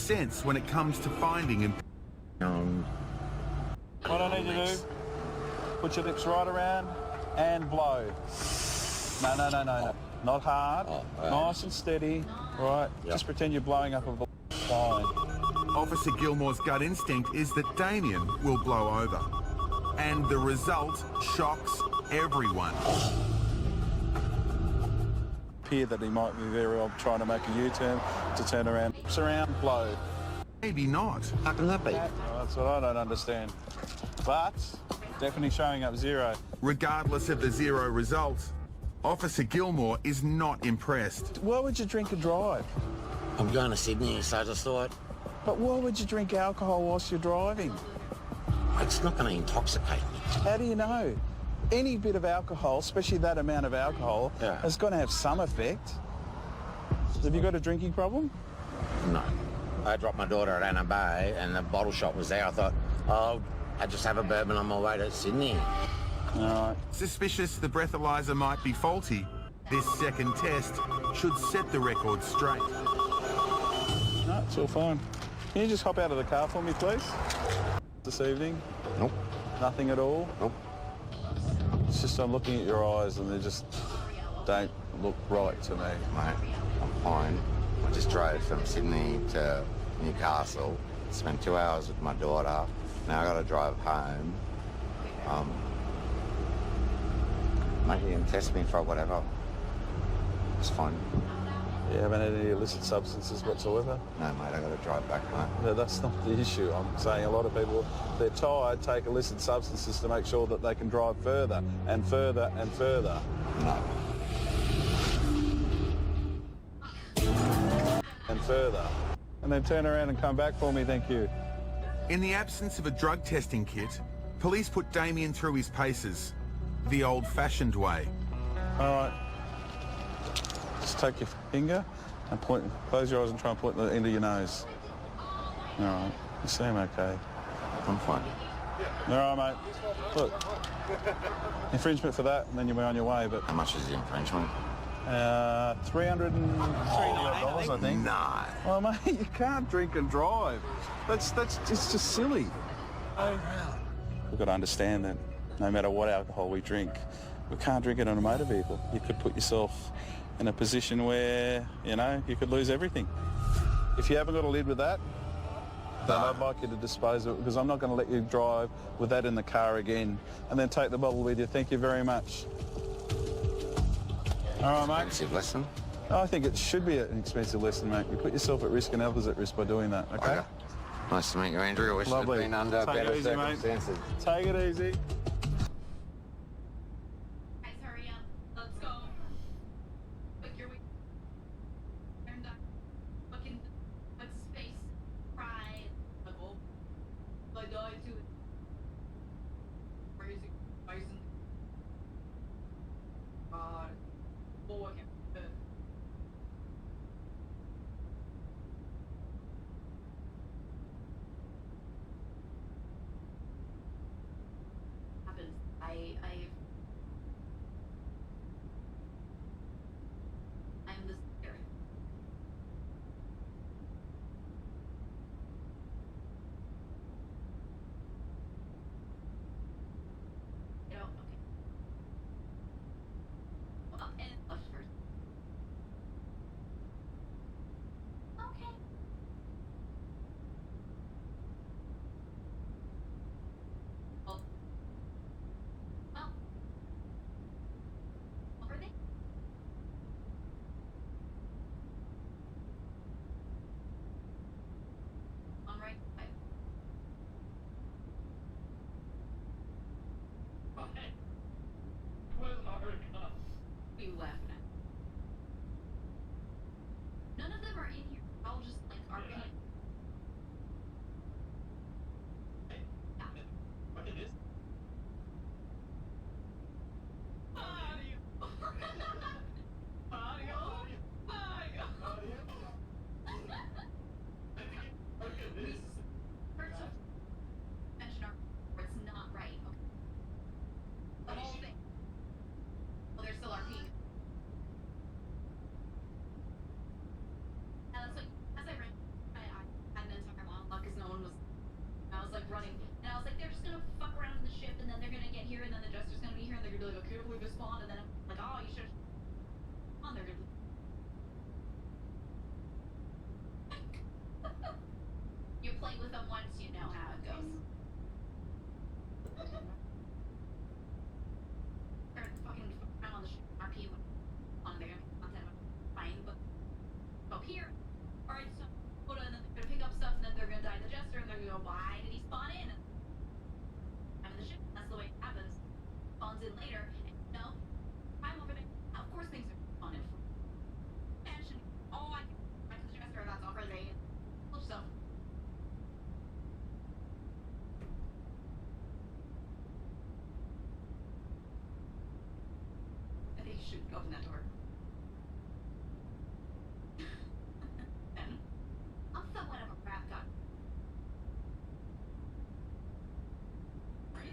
Speaker 23: sense when it comes to finding him.
Speaker 25: What I need to do, put your lips right around and blow. No. Not hard. Nice and steady. Right. Just pretend you're blowing up a line.
Speaker 23: Officer Gilmore's gut instinct is that Damien will blow over. And the result shocks everyone.
Speaker 25: Appear that he might be very odd trying to make a U-turn to turn around. Surround, blow.
Speaker 23: Maybe not. How can that be?
Speaker 25: That's what I don't understand. But definitely showing up zero.
Speaker 23: Regardless of the zero result, Officer Gilmore is not impressed.
Speaker 25: Why would you drink and drive?
Speaker 26: I'm going to Sydney, so I just thought...
Speaker 25: But why would you drink alcohol whilst you're driving?
Speaker 26: It's not going to intoxicate me.
Speaker 25: How do you know? Any bit of alcohol, especially that amount of alcohol, is going to have some effect. Have you got a drinking problem?
Speaker 26: No. I dropped my daughter at Anna Bay and the bottle shop was there. I thought, oh, I just have a bourbon on my way to Sydney.
Speaker 25: All right.
Speaker 23: Suspicious the breathalyzer might be faulty, this second test should set the record straight.
Speaker 25: No, it's all fine. Can you just hop out of the car for me, please? This evening?
Speaker 26: Nope.
Speaker 25: Nothing at all?
Speaker 26: Nope.
Speaker 25: It's just I'm looking at your eyes and they just don't look right to me.
Speaker 26: Mate, I'm fine. I just drove from Sydney to Newcastle, spent 2 hours with my daughter. Now I got to drive home. Maybe you can test me for whatever. It's fine.
Speaker 25: You haven't had any illicit substances whatsoever?
Speaker 26: No, mate, I got to drive back, mate.
Speaker 25: No, that's not the issue. I'm saying a lot of people, they're tired, take illicit substances to make sure that they can drive further and further and further.
Speaker 26: No.
Speaker 25: And further. and then turn around and come back for me, thank you.
Speaker 23: In the absence of a drug testing kit, police put Damien through his paces, the old-fashioned way.
Speaker 25: All right. Just take your finger and close your eyes and try and point it into your nose. All right. You seem okay.
Speaker 26: I'm fine.
Speaker 25: All right, mate. Look, infringement for that, and then you'll be on your way, but...
Speaker 26: How much is the infringement?
Speaker 25: $340, I think.
Speaker 26: Nah.
Speaker 25: Well, mate, you can't drink and drive. It's just silly. We've got to understand that no matter what alcohol we drink, we can't drink it on a motor vehicle. You could put yourself in a position where, you know, you could lose everything. If you haven't got a lid with that, then I'd like you to dispose of it, because I'm not going to let you drive with that in the car again and then take the bottle with you. Thank you very much. All right, mate.
Speaker 26: Expensive lesson?
Speaker 25: I think it should be an expensive lesson, mate. You put yourself at risk and others at risk by doing that, okay?
Speaker 26: Nice to meet you, Andrew. I wish I'd been under better circumstances.
Speaker 25: Take it easy.
Speaker 12: Guys, hurry up. Let's go. Quick, your way. Turn down. Fucking. What's his face? Cries. I died too. Where is he? Why isn't he? God. Oh, I can't. Happens. I'm the scary. You know, okay. Well, and left first. Okay. Well. Well. Over there. On right side. Okay. What are you laughing at? None of them are in here. I'll just like RP. What it is? It's not right. Okay. The whole thing. Oh, they're still RP. And that's like, as I ran, I had an entire monologue because no one was. I was like running, and I was like, they're just gonna fuck around in the ship, and then they're gonna get here, and then the Jester's gonna be here, and they're gonna be like, okay, we just spawned, and then I'm like, oh, you should. On, they're gonna. You play with them once, you know how it goes. They're fucking around on the ship, RP on there, content, fine, but up here, alright, so, and then they're gonna pick up stuff, and then they're gonna die the Jester, and they're gonna go, why did he spawn in? I'm in the ship, that's the way it happens. Spawns in later, and no, I'm over there. Of course things are spawning for mansion. Oh, I can back to the Jester, that's all crazy. Pull yourself. I think you should open that door. And I'm somewhat of a rap god. Are you?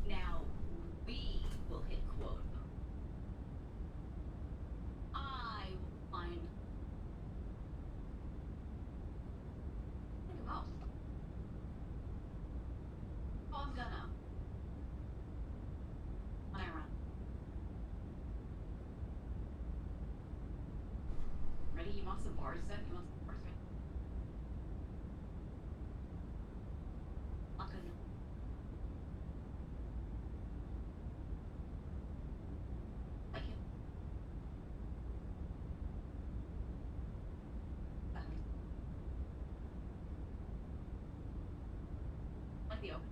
Speaker 12: Now, we will hit quota. I will find. Think about. Oh, I'm gonna. When I run. Ready? You want some bars then? You want some bars, right? Not good. Like it. Like the open.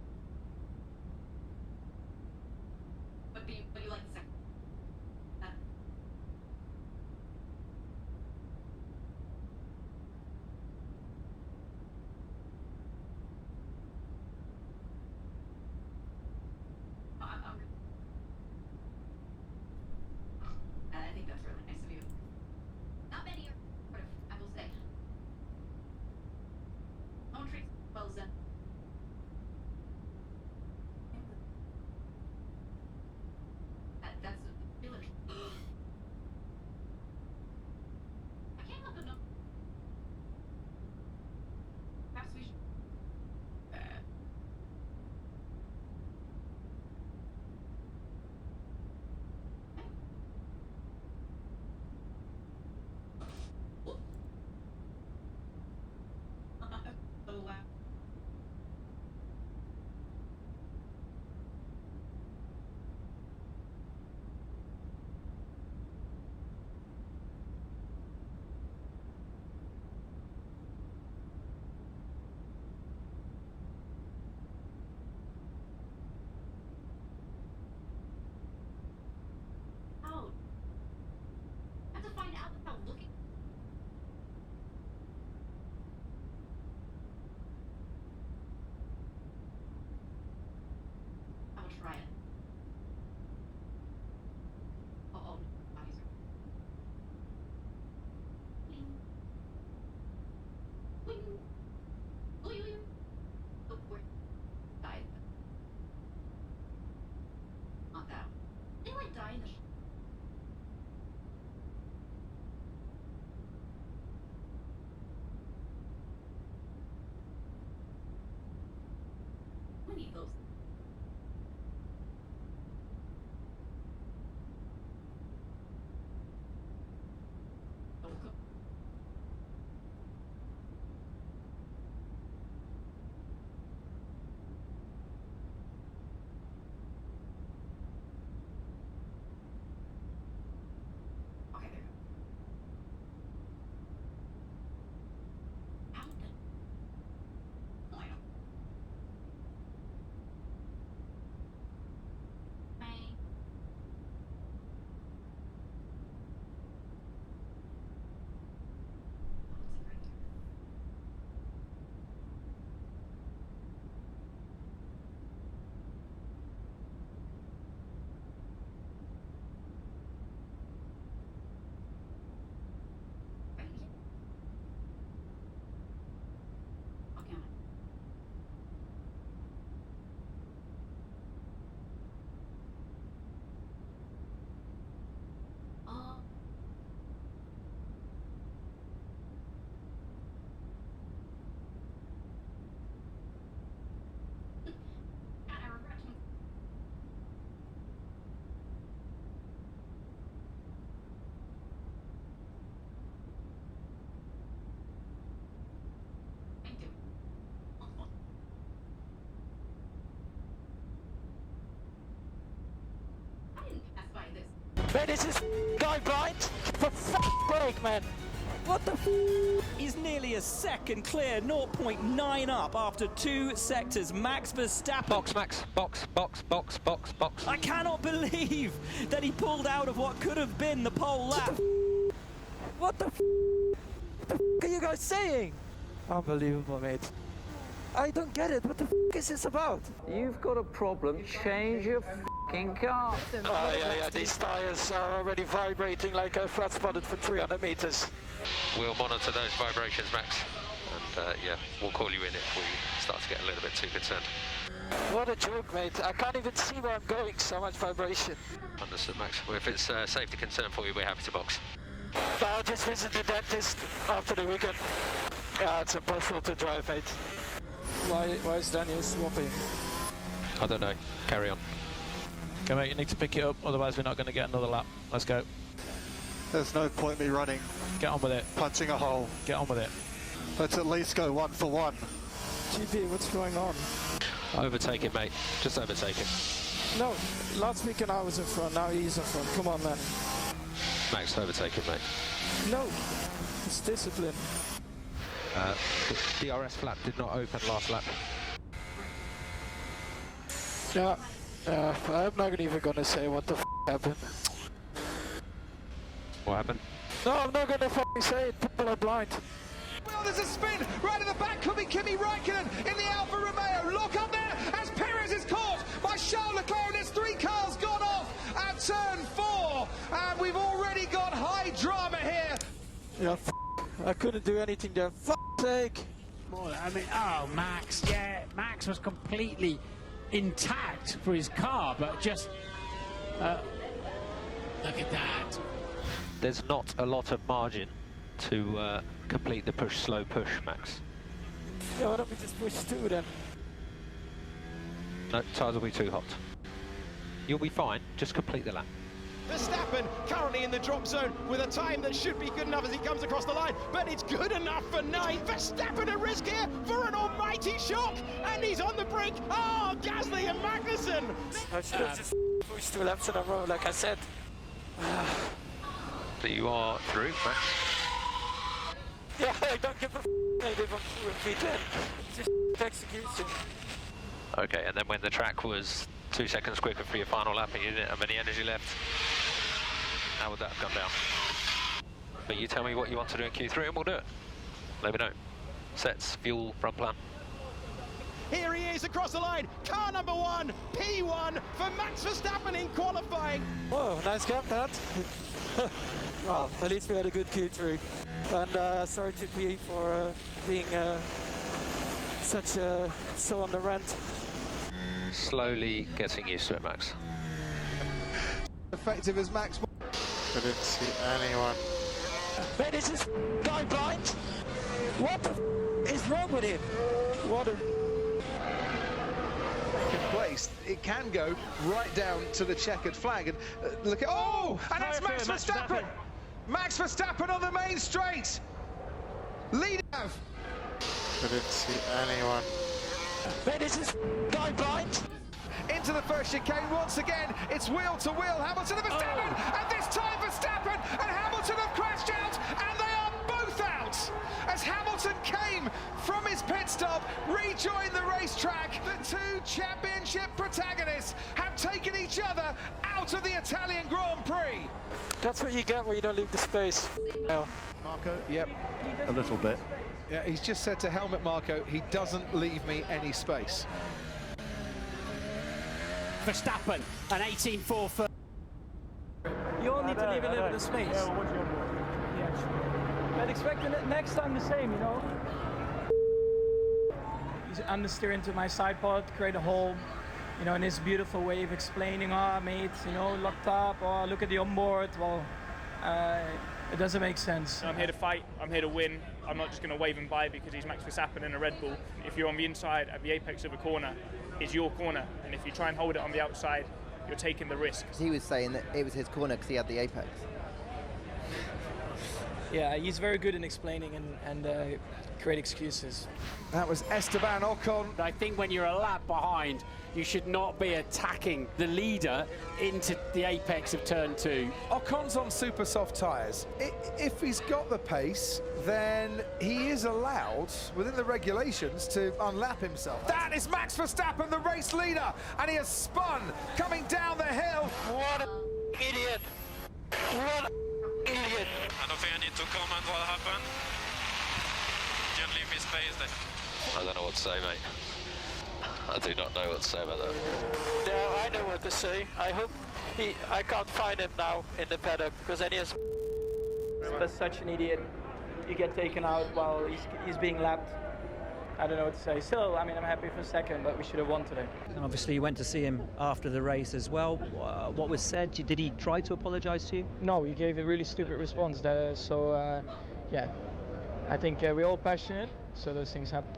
Speaker 12: try it. Oh, bodies are. Wing. Wing. Wing. Oh, where? Died. Not that one. They like die in the. We need those. Don't go. Okay, there you go. Ow, no. Oh, I know. Bang. Okay, I'm I regret to. Thank you. I didn't pass by this.
Speaker 1: Man, is this guy blind? For fuck's sake, man! What the
Speaker 3: He's nearly a second clear, 0.9 up after 2 sectors. Max Verstappen.
Speaker 1: Box, Max. Box, box, box, box, box.
Speaker 3: I cannot believe that he pulled out of what could have been the pole lap.
Speaker 1: What the are you guys saying? Unbelievable, mate. I don't get it. What the is this about?
Speaker 6: You've got a problem. Change your f***ing car.
Speaker 1: Yeah. These tires are already vibrating like I flat spotted for 300 meters.
Speaker 7: We'll monitor those vibrations, Max. And yeah, we'll call you in if we start to get a little bit too concerned.
Speaker 1: What a joke, mate. I can't even see where I'm going. So much vibration.
Speaker 7: Understood, Max. Well, if it's a safety concern for you, we're happy to box.
Speaker 1: I'll just visit the dentist after the weekend. Yeah, it's impossible to drive, mate. Why is Daniel swapping?
Speaker 7: I don't know. Carry on.
Speaker 1: Okay, mate, you need to pick it up, otherwise we're not going to get another lap. Let's go.
Speaker 8: There's no point me running.
Speaker 1: Get on with it.
Speaker 8: Punching a hole.
Speaker 1: Get on with it.
Speaker 8: Let's at least go 1 for 1.
Speaker 1: GP, what's going on?
Speaker 7: Overtake it, mate. Just overtake it.
Speaker 1: No, last weekend I was in front, now he's in front. Come on, man.
Speaker 7: Max, overtake it, mate.
Speaker 1: No, it's discipline.
Speaker 7: The DRS flap did not open last lap.
Speaker 1: Yeah, I'm not even gonna say what the happened.
Speaker 7: What happened?
Speaker 1: No, I'm not gonna say it. People are blind.
Speaker 22: Well, there's a spin right at the back. Could be Kimi Räikkönen in the Alfa Romeo. Look up there as Perez is caught by Charles Leclerc. There's 3 cars gone off at turn 4, and we've already got high drama here.
Speaker 1: Yeah, I couldn't do anything there. Sake.
Speaker 27: Well, I mean, oh, Max, yeah, Max was completely intact for his car, but just look at that.
Speaker 7: There's not a lot of margin to complete the slow push, Max.
Speaker 1: Yeah, why don't we just push 2 then?
Speaker 7: No, tires will be too hot. You'll be fine, just complete the lap.
Speaker 22: Verstappen currently in the drop zone with a time that should be good enough as he comes across the line, but it's good enough for 9. Verstappen at risk here for an almighty shock, and he's on the brink. Oh, Gasly and Magnussen!
Speaker 1: I should have just pushed 2 laps in a row, like I said.
Speaker 7: But you are through, Max.
Speaker 1: Yeah, I don't give a mate if I'm through in P10. Just execution.
Speaker 7: Okay, and then when the track was 2 seconds quicker for your final lap and you didn't have any energy left, how would that have gone down? But you tell me what you want to do in Q3 and we'll do it. Let me know. Sets, fuel, front plan.
Speaker 22: Here he is across the line. Car number 1, P1 for Max Verstappen in qualifying.
Speaker 1: Whoa, nice gap that. Well, at least we had a good Q3. And sorry to P for being so on the rant.
Speaker 7: Slowly getting used to it, Max.
Speaker 22: Effective as Max.
Speaker 8: Couldn't see anyone.
Speaker 1: Man, is this guy blind? What the is wrong with him? What a...
Speaker 22: Place. It can go right down to the checkered flag. And look at... Oh! And that's Max Verstappen! Max Verstappen on the main straight! Lead out!
Speaker 8: Couldn't see anyone.
Speaker 1: Man, is this guy blind?
Speaker 22: Into the first chicane once again. It's wheel to wheel. Hamilton and Verstappen! And this time Verstappen and Hamilton have crashed out, and they are both out as Hamilton came from his pit stop, rejoined the racetrack. The two championship protagonists have taken each other out of the Italian Grand Prix.
Speaker 1: That's what you get when you don't leave the space. No.
Speaker 22: Marco, yep, a little bit. Yeah, he's just said to Helmut Marko, he doesn't leave me any space.
Speaker 27: Verstappen, an 18.4 for...
Speaker 2: You all need to leave a little bit of space. But expect the next time the same, you know? He's understeer into my side pod, create a hole, you know, in his beautiful way of explaining, oh, mate, you know, locked up, oh, look at the onboard. Well, it doesn't make sense.
Speaker 9: I'm here to fight, I'm here to win. I'm not just going to wave him by because he's Max Verstappen in a Red Bull. If you're on the inside at the apex of a corner, it's your corner. And if you try and hold it on the outside, you're taking the risk.
Speaker 10: He was saying that it was his corner because he had the apex.
Speaker 2: Yeah, he's very good in explaining and create excuses.
Speaker 22: That was Esteban Ocon.
Speaker 27: I think when you're a lap behind, you should not be attacking the leader into the apex of turn 2.
Speaker 22: Ocon's on super soft tyres. If he's got the pace, then he is allowed, within the regulations, to unlap himself. That is Max Verstappen, the race leader, and he has spun, coming down the hill.
Speaker 1: What an idiot! What an idiot!
Speaker 11: I don't think I need to comment what happened. You can leave me space there.
Speaker 7: I don't know what to say, mate. I do not know what to say about that.
Speaker 1: Yeah, I know what to say. I hope I can't find him now in the paddock because then he has...
Speaker 2: That's such an idiot. You get taken out while he's being lapped. I don't know what to say. Still, I mean, I'm happy for second, but we should have won today.
Speaker 17: And obviously you went to see him after the race as well. What was said? Did he try to apologise to you?
Speaker 2: No, he gave a really stupid response. Yeah, I think we're all passionate, so those things happen.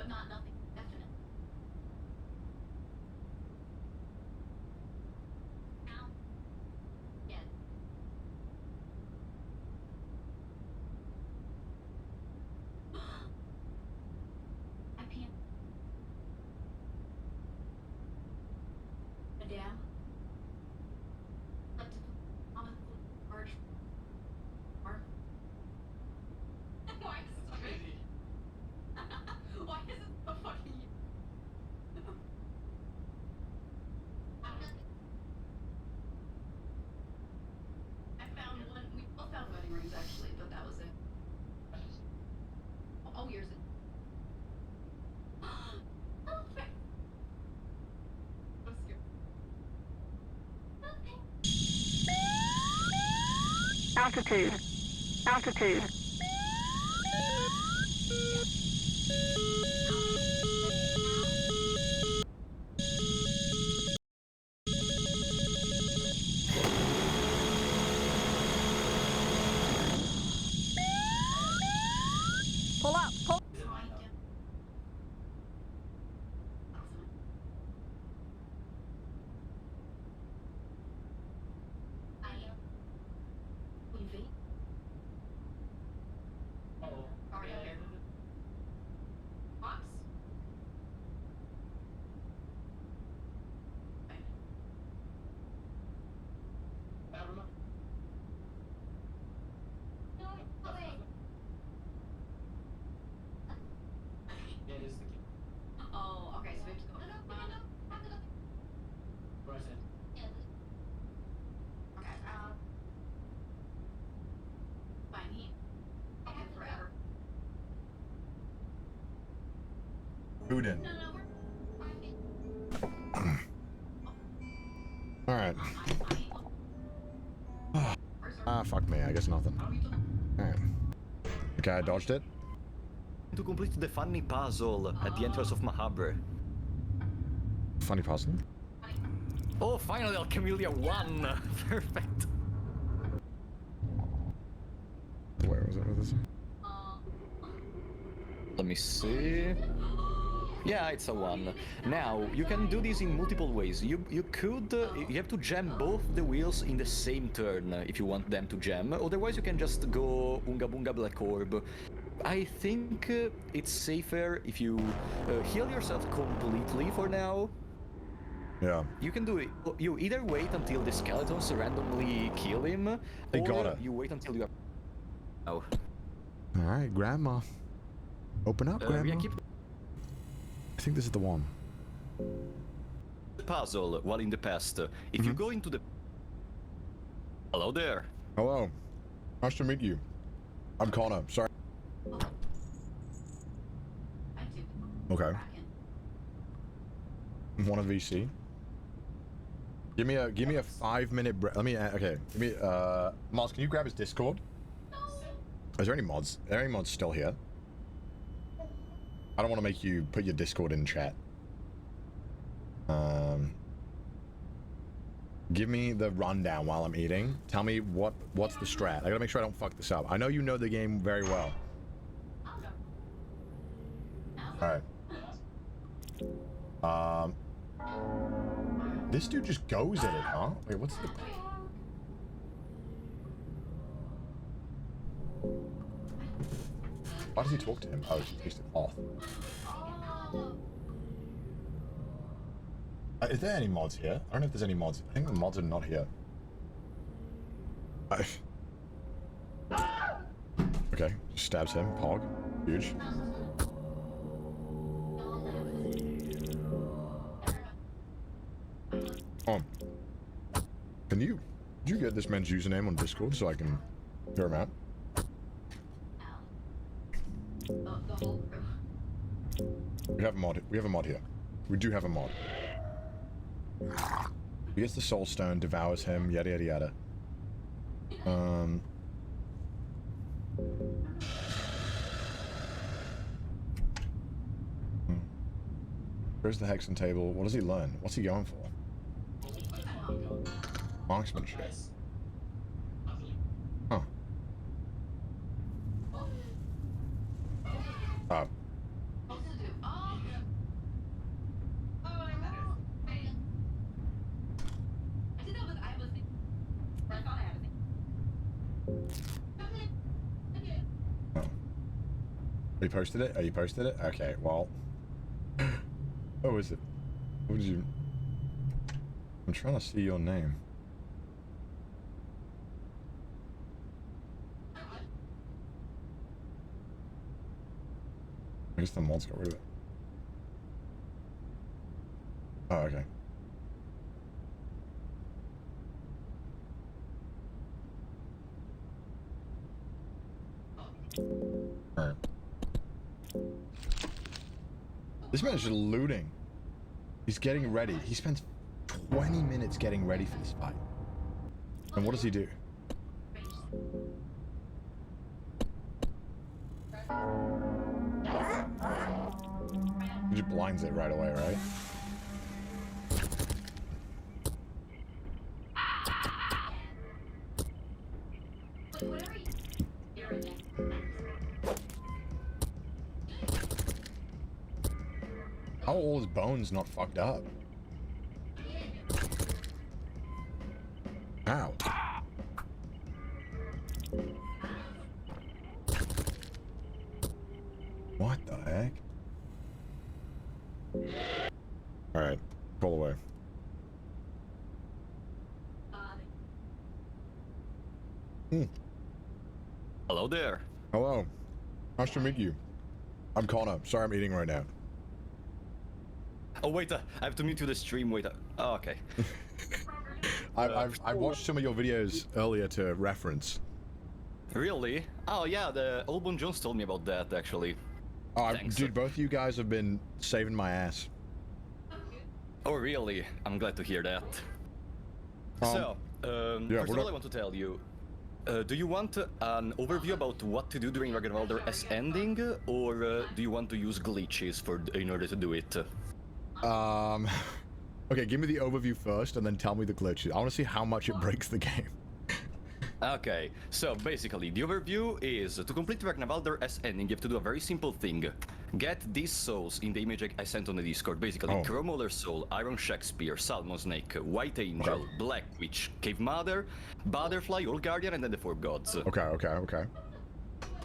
Speaker 12: Not nothing definite. Now, yeah. I can't. Madame. Like to put on a large arm. Why is this so crazy? Why is it so fucking I found one. We both found wedding rings actually, but that was it. Oh, yours. Okay. I'm scared.
Speaker 19: Altitude. Altitude. Pull up. Pull.
Speaker 4: looting. Alright. Ah, fuck me, I guess nothing. Alright. Okay, I dodged it.
Speaker 5: To complete the funny puzzle at the entrance of Mahabra.
Speaker 4: Funny puzzle?
Speaker 5: Oh, finally Alchemilia won! Perfect.
Speaker 4: Where was it? What is it?
Speaker 5: Let me see. Yeah, it's a 1. Now, you can do this in multiple ways. You could, you have to jam both the wheels in the same turn if you want them to jam. Otherwise, you can just go Unga Bunga Black Orb. I think it's safer if you heal yourself completely for now.
Speaker 4: Yeah.
Speaker 5: You can do it. You either wait until the skeletons randomly kill him, or you wait until you are... Oh.
Speaker 4: Alright, Grandma. Open up, Grandma.
Speaker 5: Yeah,
Speaker 4: I think this is the one.
Speaker 5: Puzzle while in the past. If you go into the... Hello there.
Speaker 4: Hello. Nice to meet you. I'm Connor. Sorry. Okay. Want a VC? Give me a 5-minute break. Let me okay. Give me Mars, can you grab his Discord? Is there any mods? Are there any mods still here? I don't want to make you put your Discord in chat. Give me the rundown while I'm eating. Tell me what's the strat. I gotta make sure I don't fuck this up. I know you know the game very well. Alright. This dude just goes at it, huh? Wait, what's the... Why does he talk to him? Oh, he takes it off. Is there any mods here? I don't know if there's any mods. I think the mods are not here. Okay, stabs him. Pog. Huge. Can you get this man's username on Discord so I can hear him out? We have a mod. We have a mod here. We do have a mod. He gets the soul stone, devours him, yada yada yada. Where's the hexen table? What does he learn? What's he going for? Marksmanship. Huh. Oh. You posted it? Oh, you posted it? Okay, well. Oh, is it? What did you... I'm trying to see your name. I guess the mods got rid of it. Oh, okay. Alright. This man is just looting. He's getting ready. He spends 20 minutes getting ready for this fight. And what does he do? He just blinds it right away, right? How are all his bones not fucked up? Ow. What the heck? Alright, pull away.
Speaker 5: Hello there.
Speaker 4: Hello. Nice to meet you. I'm Connor. Sorry I'm eating right now.
Speaker 5: Oh wait, I have to mute you the stream. Wait. Oh, okay.
Speaker 4: I watched some of your videos earlier to reference.
Speaker 5: Really? Oh yeah, the Albon Jones told me about that actually.
Speaker 4: Oh,
Speaker 5: Thanks.
Speaker 4: dude, both of you guys have been saving my ass.
Speaker 5: Oh, really? I'm glad to hear that.
Speaker 4: Yeah,
Speaker 5: First of all, I want to tell you, do you want an overview about what to do during Ragnvalder S ending, or do you want to use glitches in order to do it?
Speaker 4: Okay, give me the overview first, and then tell me the glitches. I want to see how much it breaks the game.
Speaker 5: Okay, so basically, the overview is, to complete Ragnvalder S ending, you have to do a very simple thing. Get these souls in the image I sent on the Discord. Basically, Chromolar Soul, Iron Shakespeare, Salmon Snake, White Angel, Black Witch, Cave Mother, Butterfly, Old Guardian, and then the 4 gods.
Speaker 4: Okay.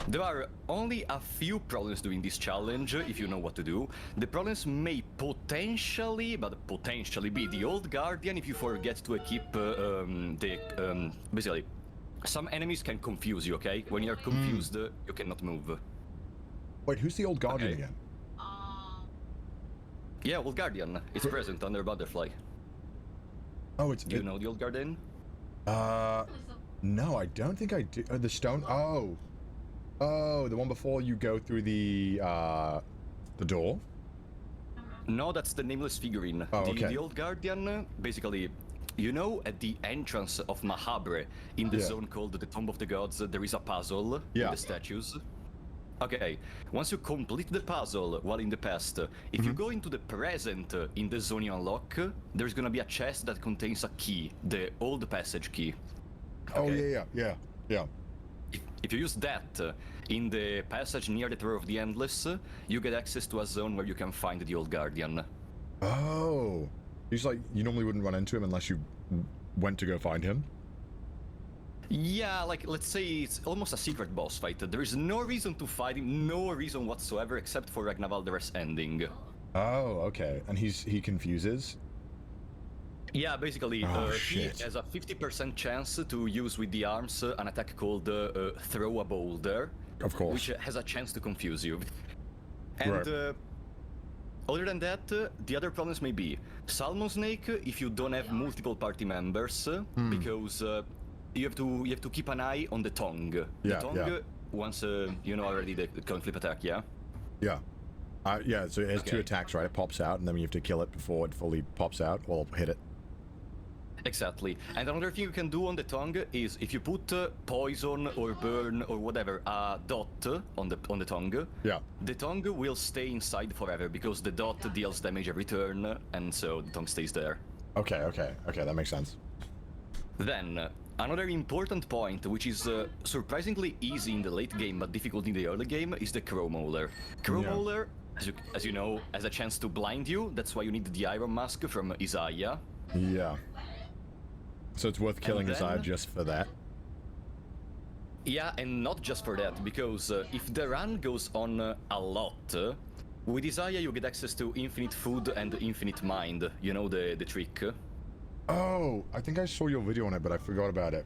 Speaker 5: There are only a few problems doing this challenge, if you know what to do. The problems may potentially be the Old Guardian if you forget to equip basically, some enemies can confuse you, okay? When you're confused, you cannot move.
Speaker 4: Wait, who's the Old Guardian again?
Speaker 5: Yeah, Old Guardian. It's present under Butterfly.
Speaker 4: Oh,
Speaker 5: Do you know the Old Guardian?
Speaker 4: No, I don't think I do. The stone. Oh, the one before you go through the door.
Speaker 5: No, that's the nameless figurine.
Speaker 4: Oh, okay.
Speaker 5: The Old Guardian, basically, you know, at the entrance of Mahabre, in the zone called the Tomb of the Gods, there is a puzzle with the statues. Okay, once you complete the puzzle while in the past, if you go into the present in the zone you unlock, there's gonna be a chest that contains a key, the old passage key. Okay?
Speaker 4: Oh, yeah.
Speaker 5: If you use that in the passage near the Tower of the Endless, you get access to a zone where you can find the Old Guardian.
Speaker 4: Oh. He's like, you normally wouldn't run into him unless you went to go find him?
Speaker 5: Yeah, like, let's say it's almost a secret boss fight. There is no reason to fight him, no reason whatsoever, except for Ragnvalder's ending.
Speaker 4: Oh, okay. And he confuses?
Speaker 5: Yeah, basically, he has a 50% chance to use with the arms an attack called Throw a Boulder.
Speaker 4: Of course.
Speaker 5: Which has a chance to confuse you. And other than that, the other problems may be Salmon Snake if you don't have multiple party members, because you have to keep an eye on the tongue. The tongue, once you know already the coin flip attack, yeah?
Speaker 4: Yeah. So it has 2 attacks, right? It pops out, and then you have to kill it before it fully pops out, or hit it.
Speaker 5: Exactly. And another thing you can do on the tongue is if you put poison or burn or whatever, a dot on the tongue, the tongue will stay inside forever because the dot deals damage every turn, and so the tongue stays there.
Speaker 4: Okay, that makes sense.
Speaker 5: Then, another important point, which is surprisingly easy in the late game but difficult in the early game, is the Chromolar. Chromolar, as you know, has a chance to blind you. That's why you need the Iron Mask from Isaiah.
Speaker 4: Yeah. So it's worth killing Isaiah just for that?
Speaker 5: Yeah, and not just for that, because if the run goes on a lot, with Isaiah you get access to infinite food and infinite mind. You know the trick?
Speaker 4: Oh, I think I saw your video on it, but I forgot about it.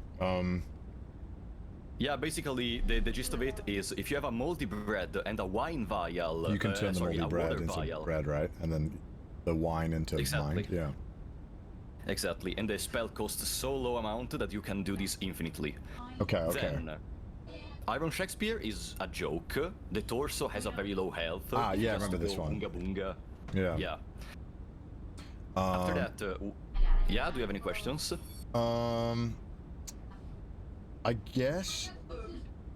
Speaker 5: Yeah, basically, the gist of it is if you have a moldy bread and a wine vial...
Speaker 4: You can turn the moldy bread into bread, right? And then the wine into mind, yeah.
Speaker 5: Exactly, and the spell costs so low amount that you can do this infinitely.
Speaker 4: Okay.
Speaker 5: Then, Iron Shakespeare is a joke. The torso has a very low health.
Speaker 4: Ah, yeah, I remember this one.
Speaker 5: Boonga boonga.
Speaker 4: Yeah.
Speaker 5: After that, do you have any questions?
Speaker 4: I guess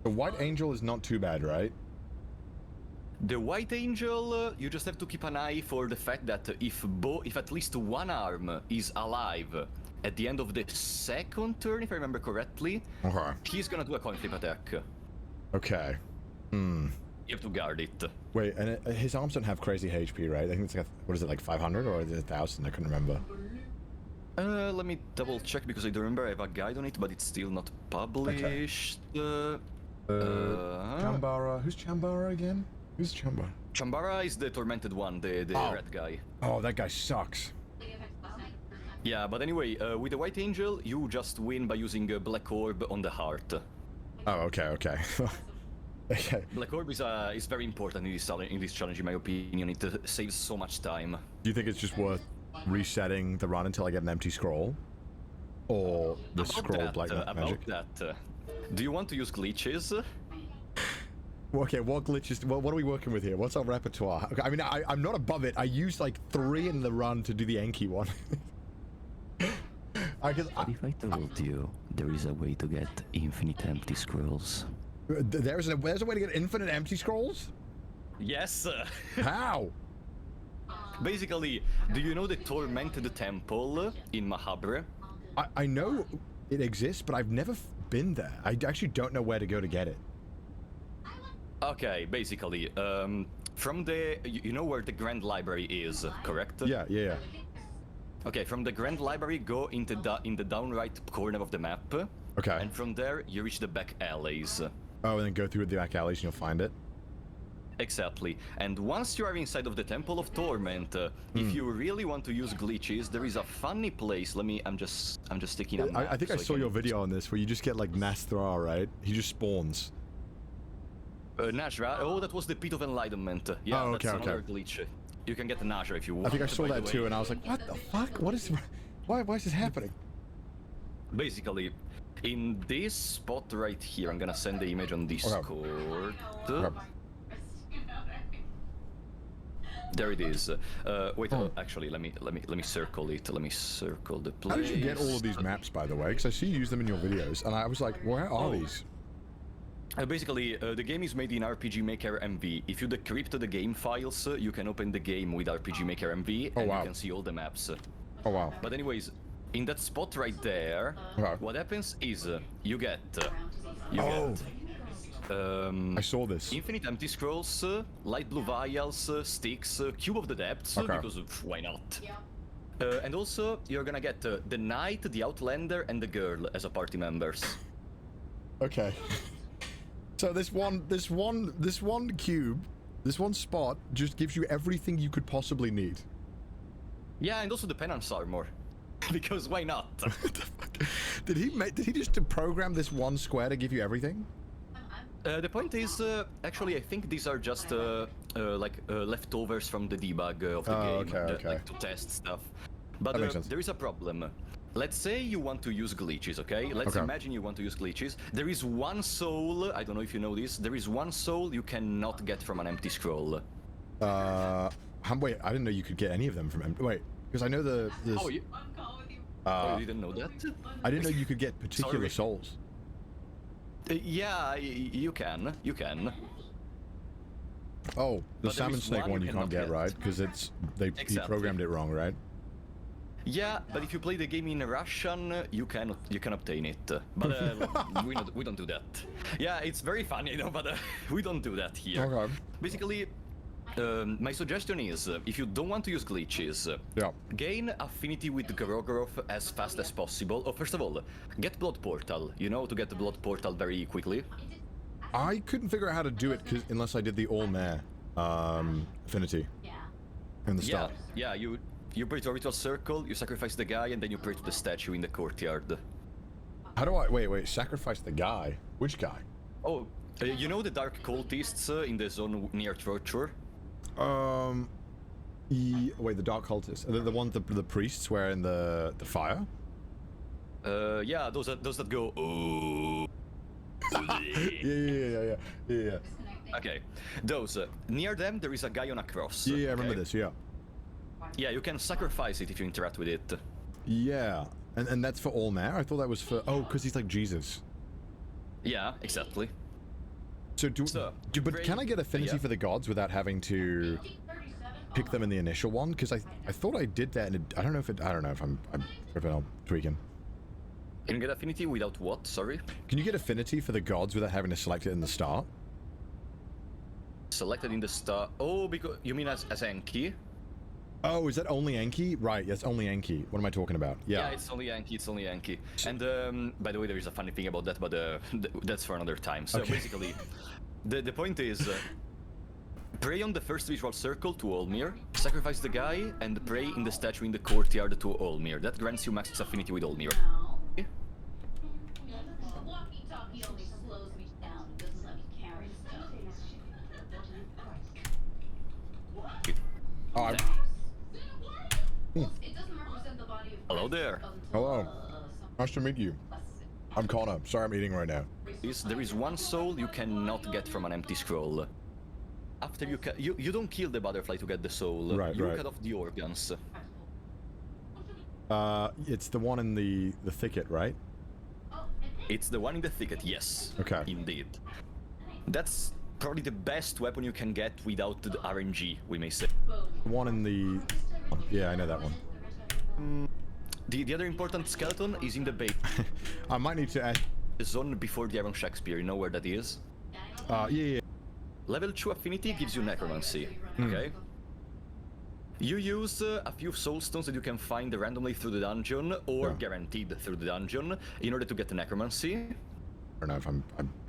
Speaker 4: the White Angel is not too bad, right?
Speaker 5: The White Angel, you just have to keep an eye for the fact that if at least one arm is alive at the end of the second turn, if I remember correctly, he's gonna do a coin flip attack.
Speaker 4: Okay. You
Speaker 5: have to guard it.
Speaker 4: Wait, and his arms don't have crazy HP, right? I think it's like, what is it, like 500 or is it 1,000? I couldn't remember.
Speaker 5: Let me double check because I don't remember. I have a guide on it, but it's still not published.
Speaker 4: Chambara. Who's Chambara again? Who's Chambara?
Speaker 5: Chambara is the tormented one, the red guy.
Speaker 4: Oh, that guy sucks.
Speaker 5: Yeah, but anyway, with the White Angel, you just win by using a Black Orb on the heart.
Speaker 4: Oh, okay. Okay.
Speaker 5: Black Orb is very important in this challenge, in my opinion. It saves so much time.
Speaker 4: Do you think it's just worth resetting the run until I get an empty scroll? Or the scroll black magic?
Speaker 5: About that, do you want to use glitches?
Speaker 4: Okay, what glitches? What are we working with here? What's our repertoire? Okay, I mean, I'm not above it. I used like 3 in the run to do the Enki one.
Speaker 5: What if I told you there is a way to get infinite empty scrolls?
Speaker 4: There's a way to get infinite empty scrolls?
Speaker 5: Yes.
Speaker 4: How?
Speaker 5: Basically, do you know the Tormented Temple in Mahabre?
Speaker 4: I know it exists, but I've never been there. I actually don't know where to go to get it.
Speaker 5: Okay, basically, from the... You know where the Grand Library is, correct?
Speaker 4: Yeah.
Speaker 5: Okay, from the Grand Library, go into in the down right corner of the map.
Speaker 4: Okay.
Speaker 5: And from there, you reach the back alleys.
Speaker 4: Oh, and then go through the back alleys and you'll find it?
Speaker 5: Exactly. And once you are inside of the Temple of Torment, if you really want to use glitches, there is a funny place. I'm just sticking a map.
Speaker 4: I think I saw your video on this where you just get like Nasthra, right? He just spawns.
Speaker 5: Najra? Oh, that was the Pit of Enlightenment. Yeah,
Speaker 4: oh, okay,
Speaker 5: that's another glitch. You can get the Najra if you want.
Speaker 4: I think I saw that too, and I was like, what the fuck? What is... Why is this happening?
Speaker 5: Basically, in this spot right here, I'm gonna send the image on Discord.
Speaker 4: Okay.
Speaker 5: There it is. Wait, actually, let me circle it. Let me circle the place.
Speaker 4: How did you get all of these maps, by the way? Because I see you use them in your videos, and I was like, where are these?
Speaker 5: Basically, the game is made in RPG Maker MV. If you decrypt the game files, you can open the game with RPG Maker MV, and you can see all the maps.
Speaker 4: Oh wow.
Speaker 5: But anyways, in that spot right there, what happens is you get
Speaker 4: I saw this.
Speaker 5: Infinite empty scrolls, light blue vials, sticks, cube of the depths, because why not? And also, you're gonna get the knight, the outlander, and the girl as a party members.
Speaker 4: Okay. So this one cube, this one spot just gives you everything you could possibly need.
Speaker 5: Yeah, and also the penance armor. Because why not?
Speaker 4: Did he just program this one square to give you everything?
Speaker 5: The point is, actually, I think these are just leftovers from the debug of the game, like to test stuff. But there is a problem. Let's say you want to use glitches, okay? Let's imagine you want to use glitches. There is one soul, I don't know if you know this, there is one soul you cannot get from an empty scroll.
Speaker 4: Wait, I didn't know you could get any of them from empty... Wait, because I know you didn't know that? I didn't know you could get particular souls.
Speaker 5: Yeah, you can.
Speaker 4: Oh, the salmon snake one you can't get, right? Because he programmed it wrong, right?
Speaker 5: Yeah, but if you play the game in Russian, you can obtain it. But we don't do that. Yeah, it's very funny, but we don't do that here.
Speaker 4: Okay.
Speaker 5: Basically, my suggestion is, if you don't want to use glitches, gain affinity with Gorogorov as fast as possible. Oh, first of all, get Blood Portal. You know to get the Blood Portal very quickly.
Speaker 4: I couldn't figure out how to do it unless I did the All-Mare affinity in the start.
Speaker 5: Yeah, you pray to a ritual circle, you sacrifice the guy, and then you pray to the statue in the courtyard.
Speaker 4: How do I... Wait, sacrifice the guy? Which guy?
Speaker 5: Oh, you know the dark cultists in the zone near Torture?
Speaker 4: Wait, the dark cultists? The ones, the priests were in the fire?
Speaker 5: Yeah, those that go, oh.
Speaker 4: Yeah.
Speaker 5: Okay, those, near them there is a guy on a cross.
Speaker 4: Yeah, I remember this, yeah.
Speaker 5: Yeah, you can sacrifice it if you interact with it.
Speaker 4: Yeah, and that's for All-Mare? I thought that was for... Oh, because he's like Jesus.
Speaker 5: Yeah, exactly.
Speaker 4: But can I get affinity for the gods without having to pick them in the initial one? Because I thought I did that, and I don't know if I'm tweaking.
Speaker 5: Can you get affinity without what? Sorry.
Speaker 4: Can you get affinity for the gods without having to select it in the start?
Speaker 5: Selected in the start. Oh, because you mean as Enki?
Speaker 4: Oh, is that only Enki? Right, yes, only Enki. What am I talking about?
Speaker 5: Yeah, it's only Enki. And by the way, there is a funny thing about that, but that's for another time. So basically, the point is, pray on the first visual circle to Olmir, sacrifice the guy, and pray in the statue in the courtyard to Olmir. That grants you max affinity with Olmir.
Speaker 12: Walkie-talkie only slows me down, doesn't let me carry stuff.
Speaker 4: Oh,
Speaker 5: Hello there.
Speaker 4: Hello. Nice to meet you. I'm Connor. Sorry I'm eating right now.
Speaker 5: is there is one soul you cannot get from an empty scroll. After you don't kill the butterfly to get the soul.
Speaker 4: Right,
Speaker 5: you
Speaker 4: right.
Speaker 5: cut off the organs.
Speaker 4: It's the one in the thicket, right?
Speaker 5: It's the one in the thicket, yes.
Speaker 4: Okay.
Speaker 5: Indeed. That's probably the best weapon you can get without the RNG, we may say.
Speaker 4: The one in the... Yeah, I know that one.
Speaker 5: The other important skeleton is in the base.
Speaker 4: I might need to add...
Speaker 5: The zone before the Iron Shakespeare, you know where that is?
Speaker 4: Yeah.
Speaker 5: Level 2 affinity gives you necromancy, okay? You use a few soul stones that you can find randomly through the dungeon, or guaranteed through the dungeon, in order to get the necromancy.
Speaker 4: I don't know if I'm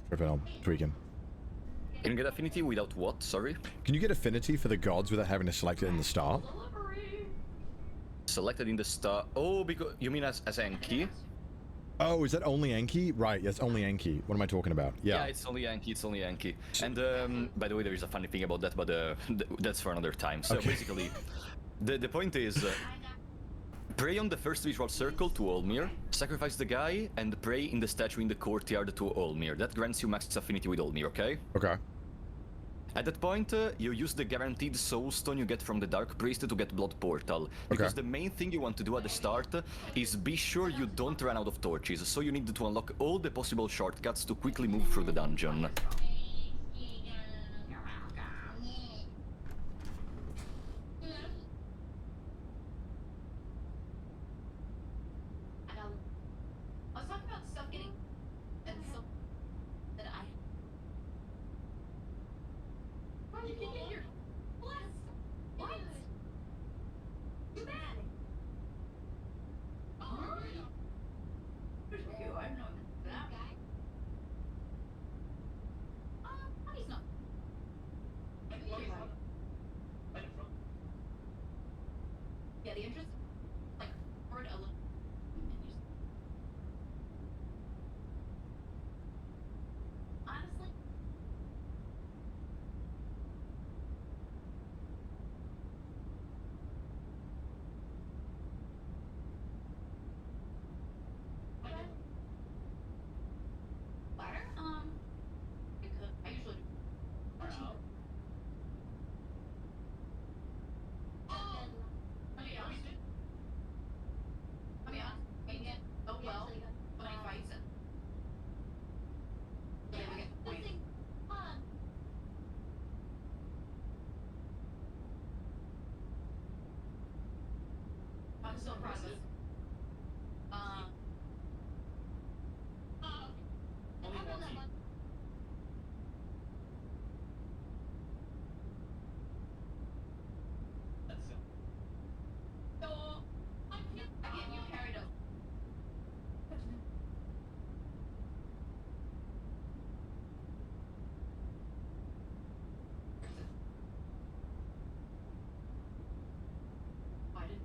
Speaker 4: tripping or tweaking.
Speaker 5: You can get affinity without what, sorry?
Speaker 4: Can you get affinity for the gods without having to select it in the start?
Speaker 5: Selected in the start. Oh, because you mean as Enki?
Speaker 4: Oh, is that only Enki? Right, yes, only Enki. What am I talking about? Yeah,
Speaker 5: it's only Enki, it's only Enki. And by the way, there is a funny thing about that, but that's for another time. So basically, the point is, pray on the first visual circle to Olmir, sacrifice the guy, and pray in the statue in the courtyard to Olmir. That grants you max affinity with Olmir, okay?
Speaker 4: Okay.
Speaker 5: At that point, you use the guaranteed soul stone you get from the Dark Priest to get Blood Portal. Because the main thing you want to do at the start is be sure you don't run out of torches, so you need to unlock all the possible shortcuts to quickly move through the dungeon.
Speaker 12: I was talking about stuff getting and so that I you can get your what? Too bad. Pretty cool. I don't know that guy. He's not. Yeah, the interest like forward a little. Honestly. Ladder? I usually do. I'll be honest. We get so well when I fight it. Yeah, we get the point. I'm so proud of us. Only one team. So, again, you carried us. Why did?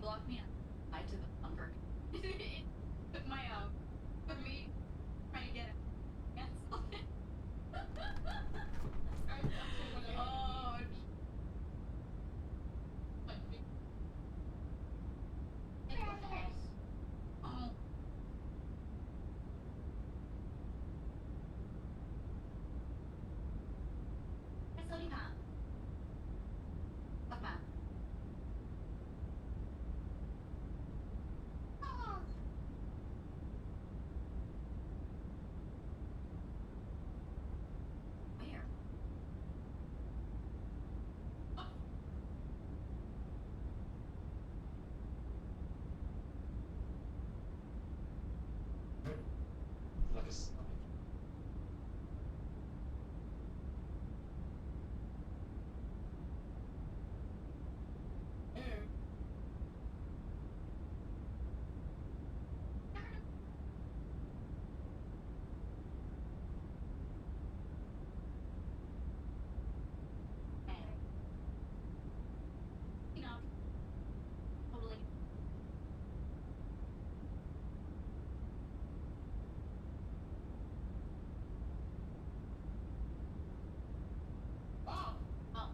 Speaker 12: blocked me. I to the bumper. Took my with me trying to get it. Cancel it. Oh. Oh.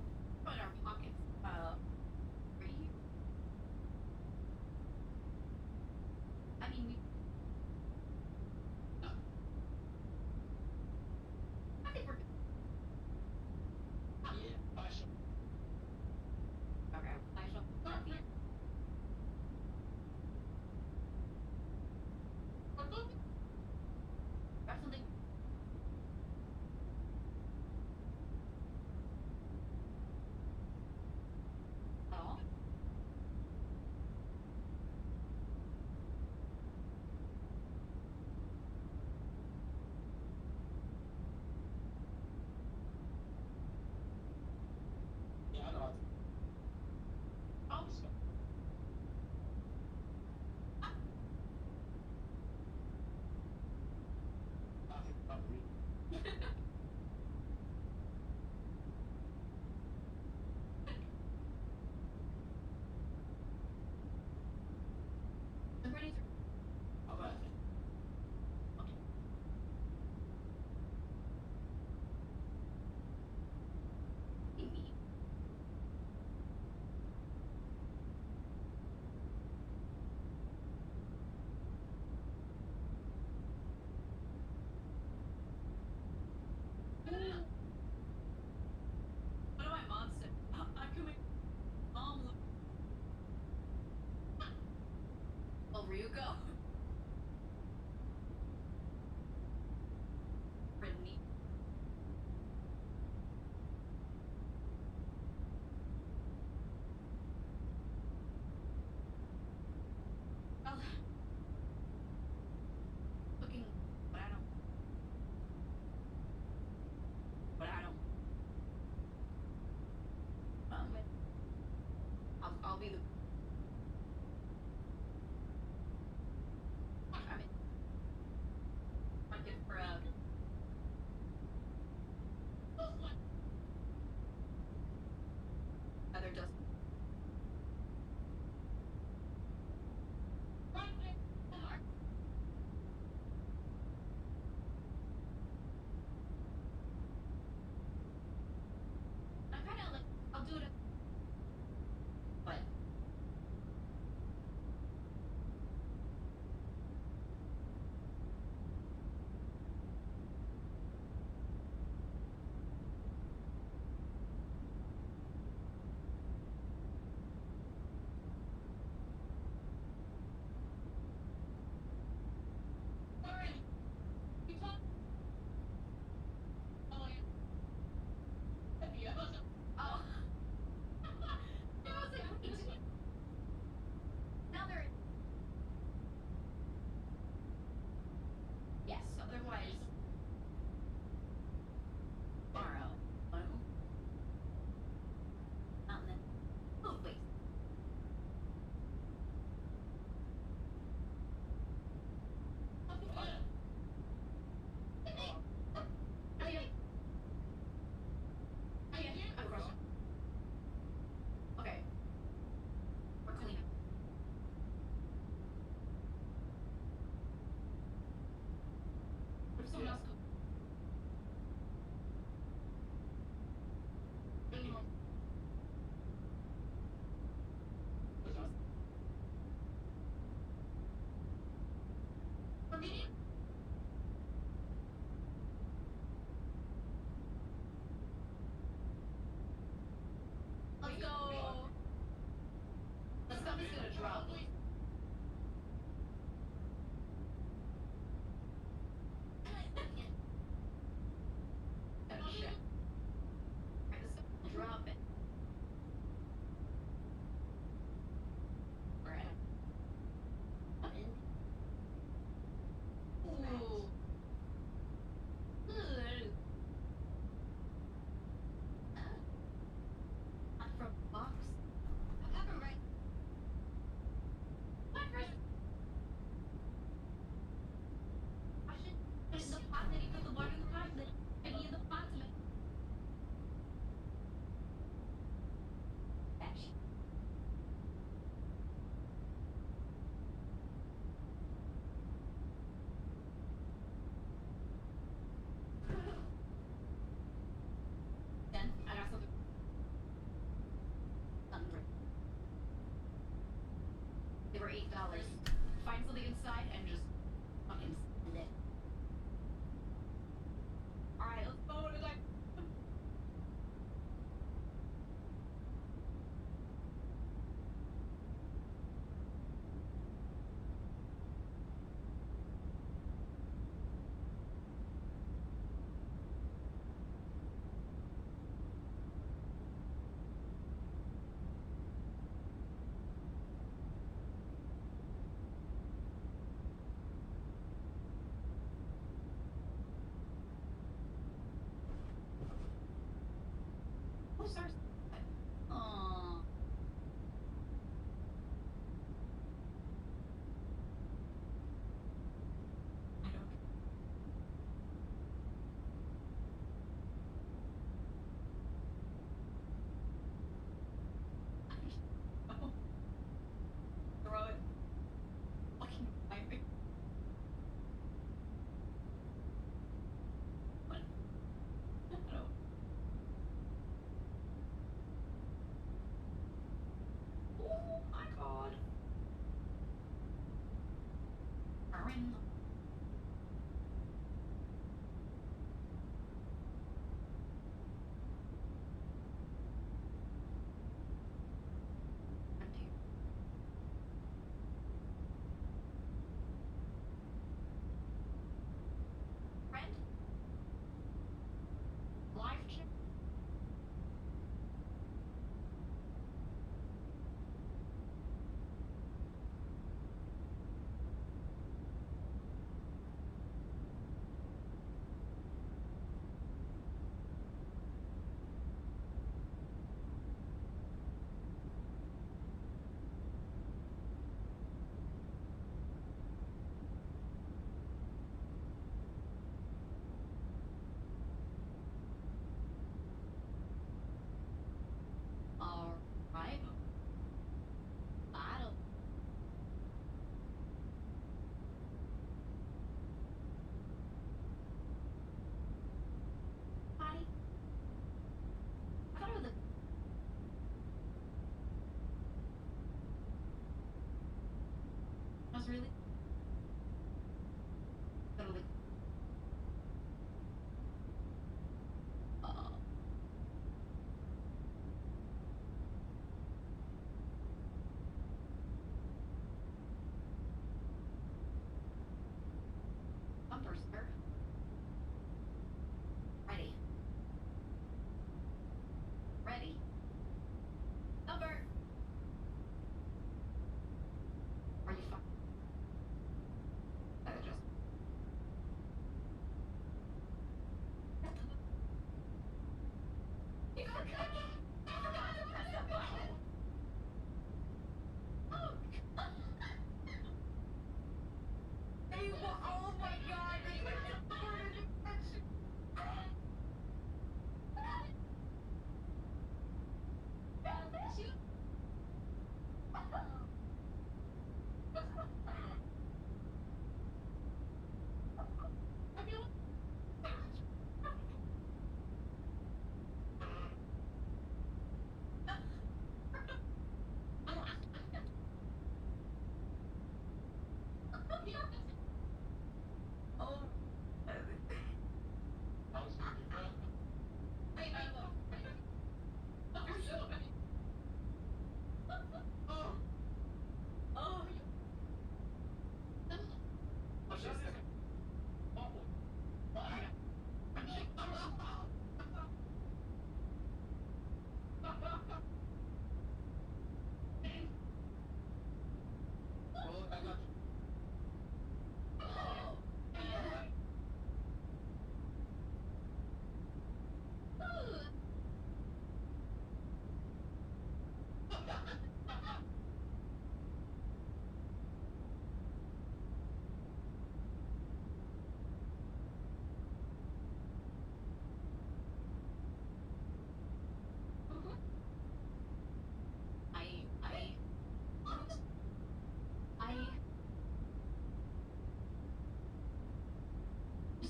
Speaker 12: Over you go. Brittany. Well, looking, but I don't. But I don't. I'll be the. Find something inside and just fucking send it. Alright, let's go to like. Who's our... Aww. I don't... Oh. Throw it. Fucking behind me. What? I don't... Oh my god. Aaron. Friend? Live chat? Alright. Battle. Hi. I thought it was a... I was really... Totally. Bumper, sir. Ready. Ready. Number. Are you fine? Just. You forgot to press the button. They were, oh my god, they were teleported.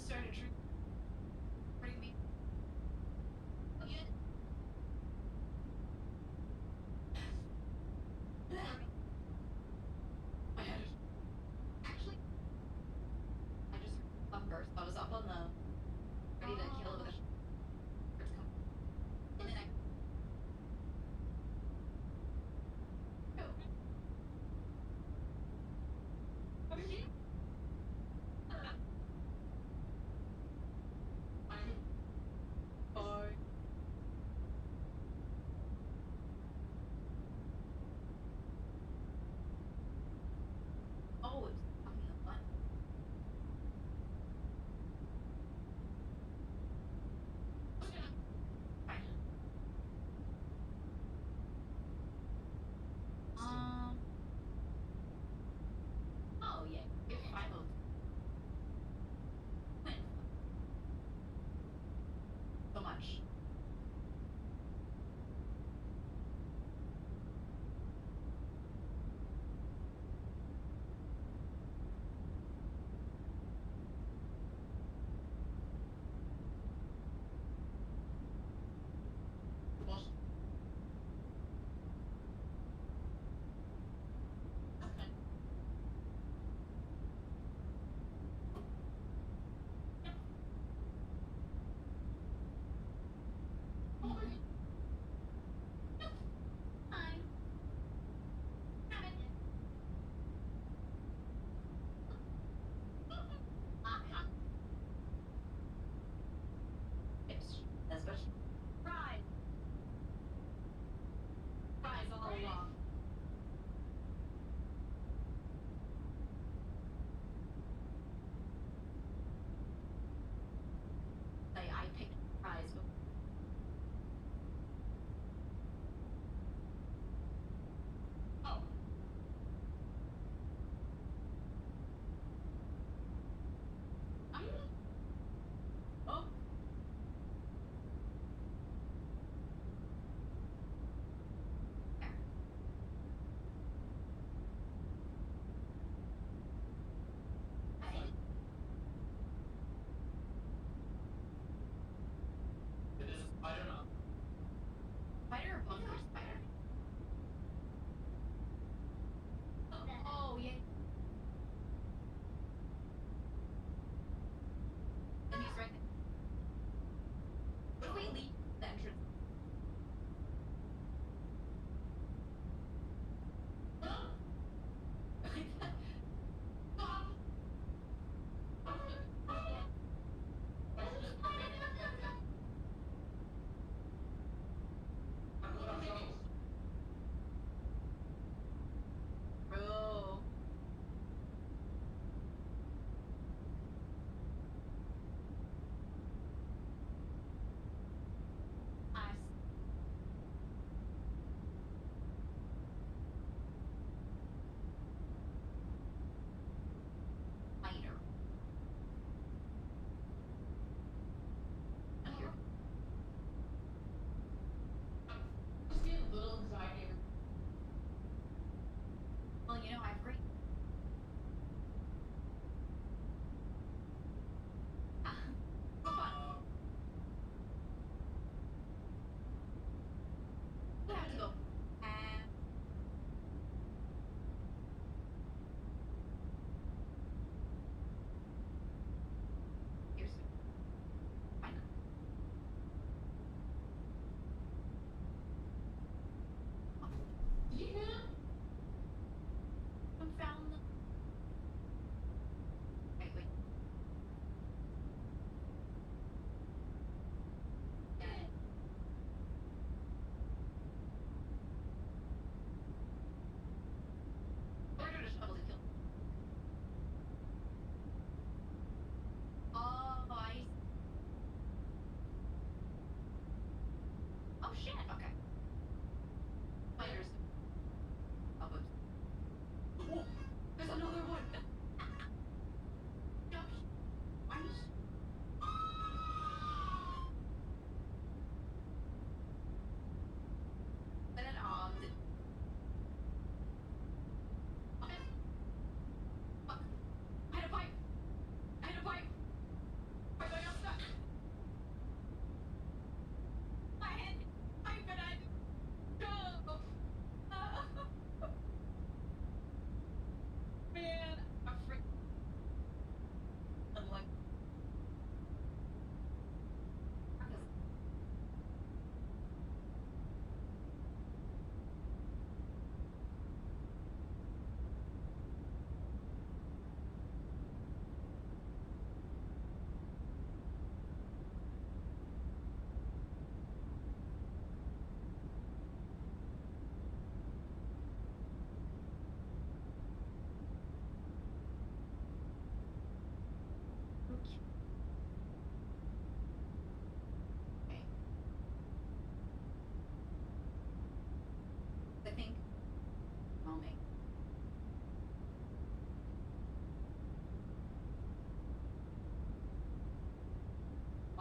Speaker 12: Started bring me.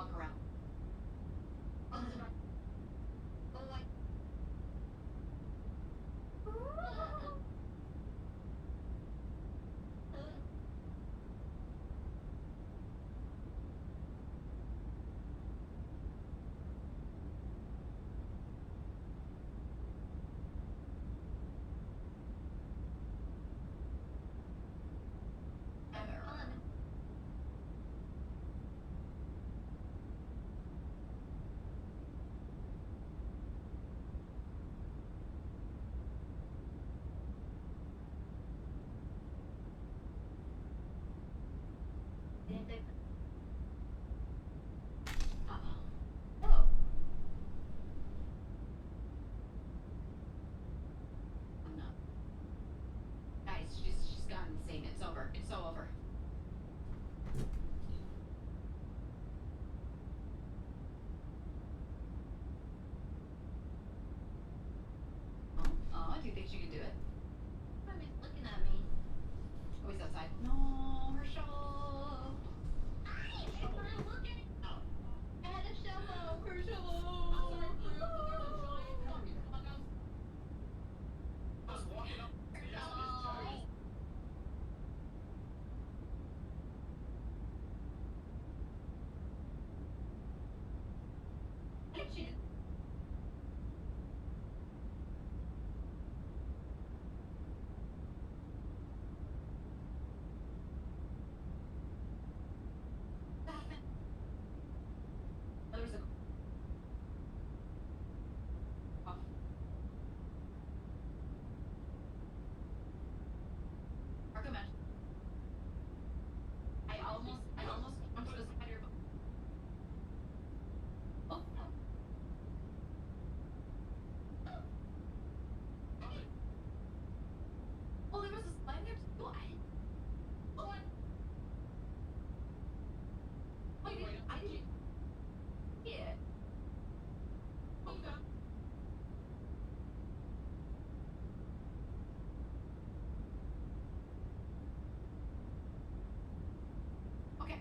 Speaker 12: walk around. Guys, she's gone insane. It's over. It's so over. Oh, do you think she can do it? I mean, looking at me. Oh, he's outside. No, Herschel. I'm looking. I had a shovel. Herschel. I almost jumped to the side of your boat. Oh. Oh, there was a slime there too. I didn't. Yeah. Okay.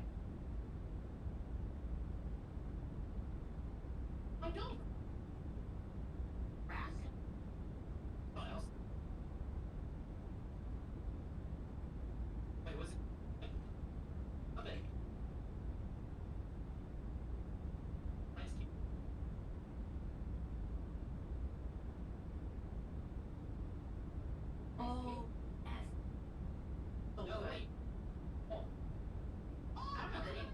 Speaker 12: I don't. Wait, was it? Okay. Oh, yes. Oh, no, wait. Oh. I don't know the name.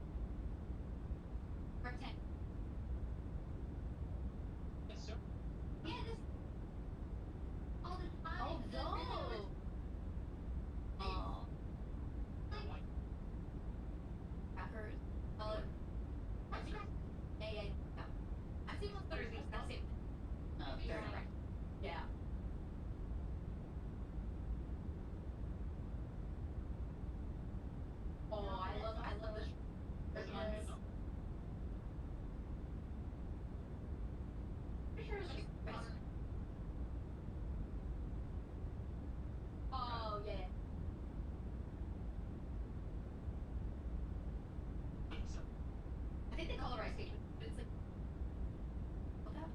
Speaker 12: Rectangle. Yes, sir. Yeah, this. All the time. Oh, no. Oh. Crackers. Color. Yeah, yeah, yeah. I've seen most better things. That's it. Very direct. Yeah. Oh, I love the short ones. Pretty sure it's just rice. Oh, yeah. I think they call it rice cake, but it's like. What that?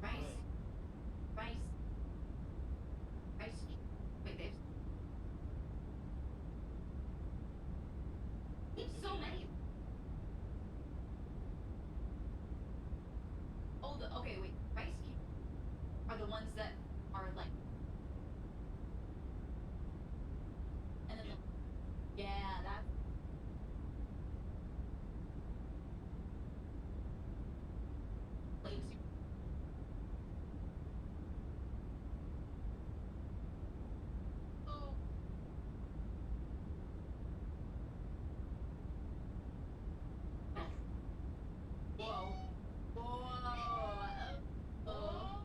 Speaker 12: Rice. Rice. Rice. Wait, there's so many. Oh, okay, wait. Rice cake are the ones that are like. And then yeah, that's. Flames. Oh. Whoa. Whoa. Oh.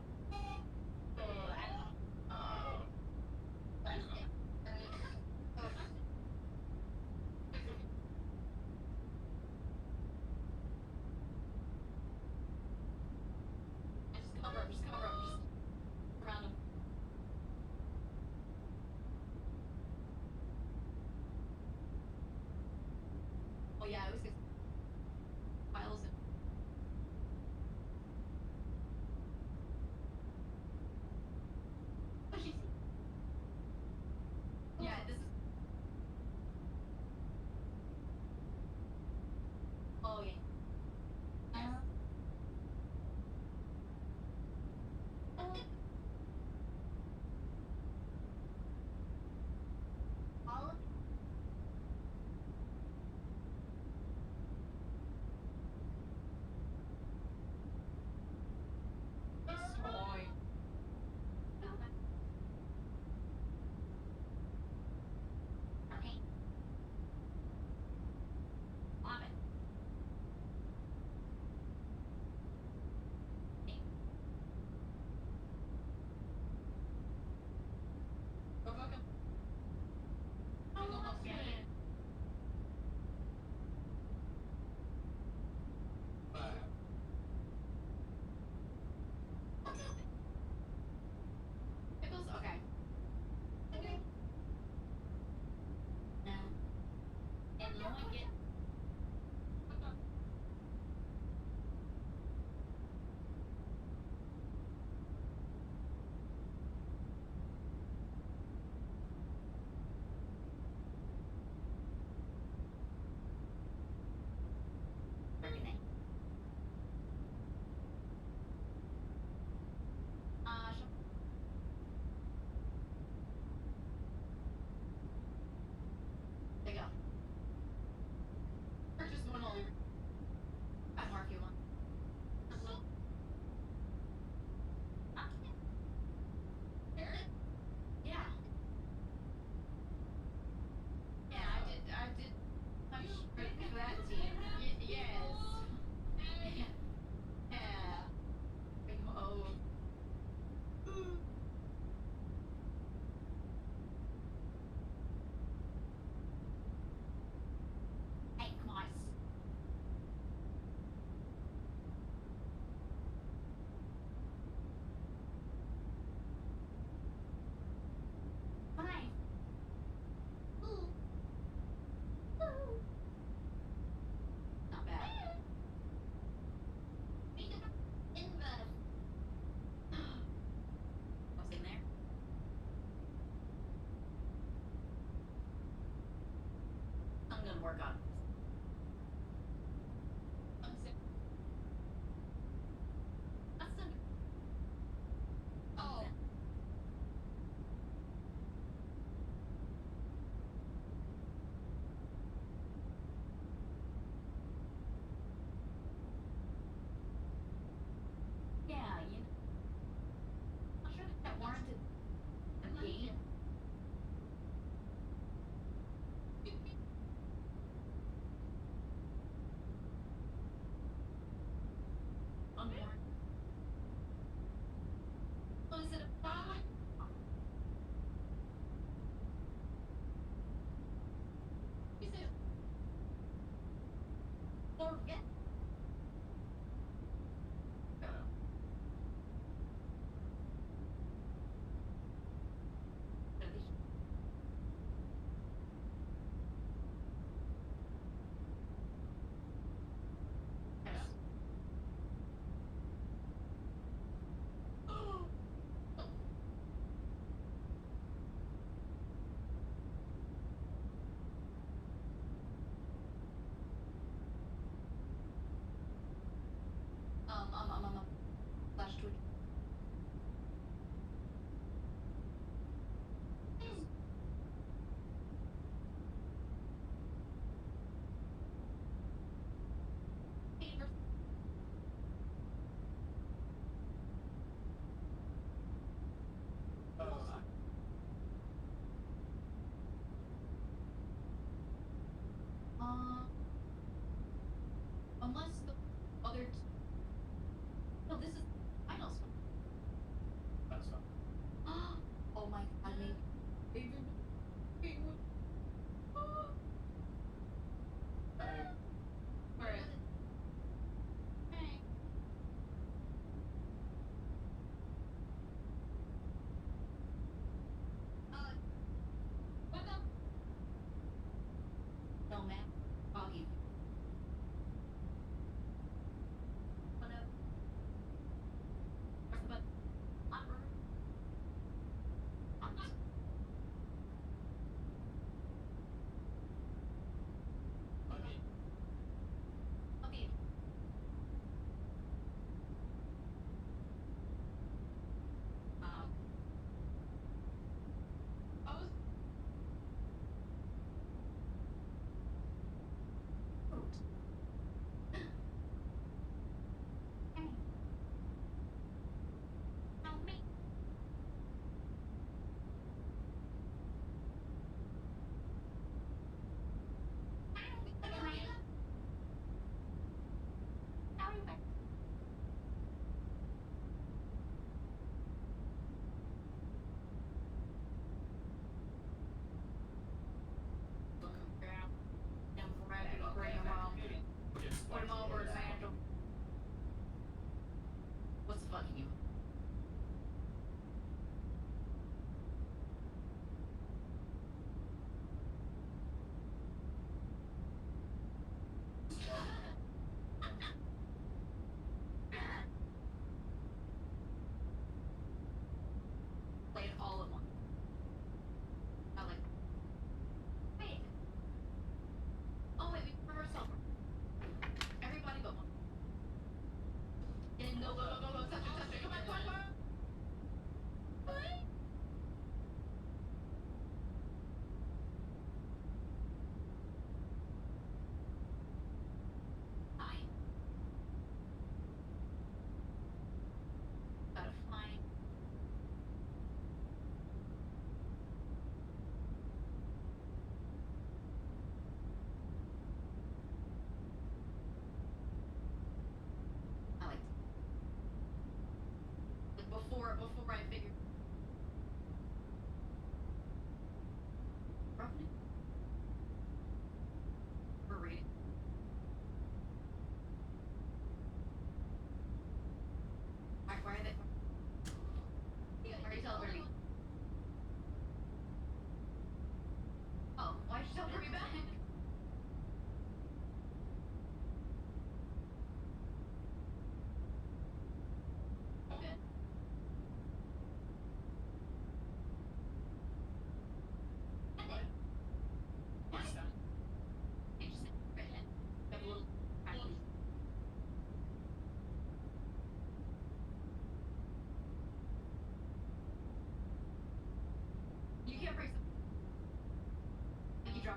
Speaker 12: I'm gonna work on it. That's under. Oh. Yeah, you know. I'm sure that warranted a game. Unwarranted. Oh, is it a problem? Is it? Or get? Flash Twitch. Unless the other. No, this is final stuff. Oh my god, maybe. Where is it? What the? No, man. I'll give you. Whatever. Press the button. Okay. I was. Help me. What's fucking you? Play it all at once. I like. Wait. Oh wait, we reverse over. Everybody but one. Go, go, go, go, go, touch it, touch it. Come on, come on, come on. Hi. Gotta find. I like before I figure. Roughly. We're reading. Why are they? Why are you teleporting me? Oh, why'd you teleport me back? Okay.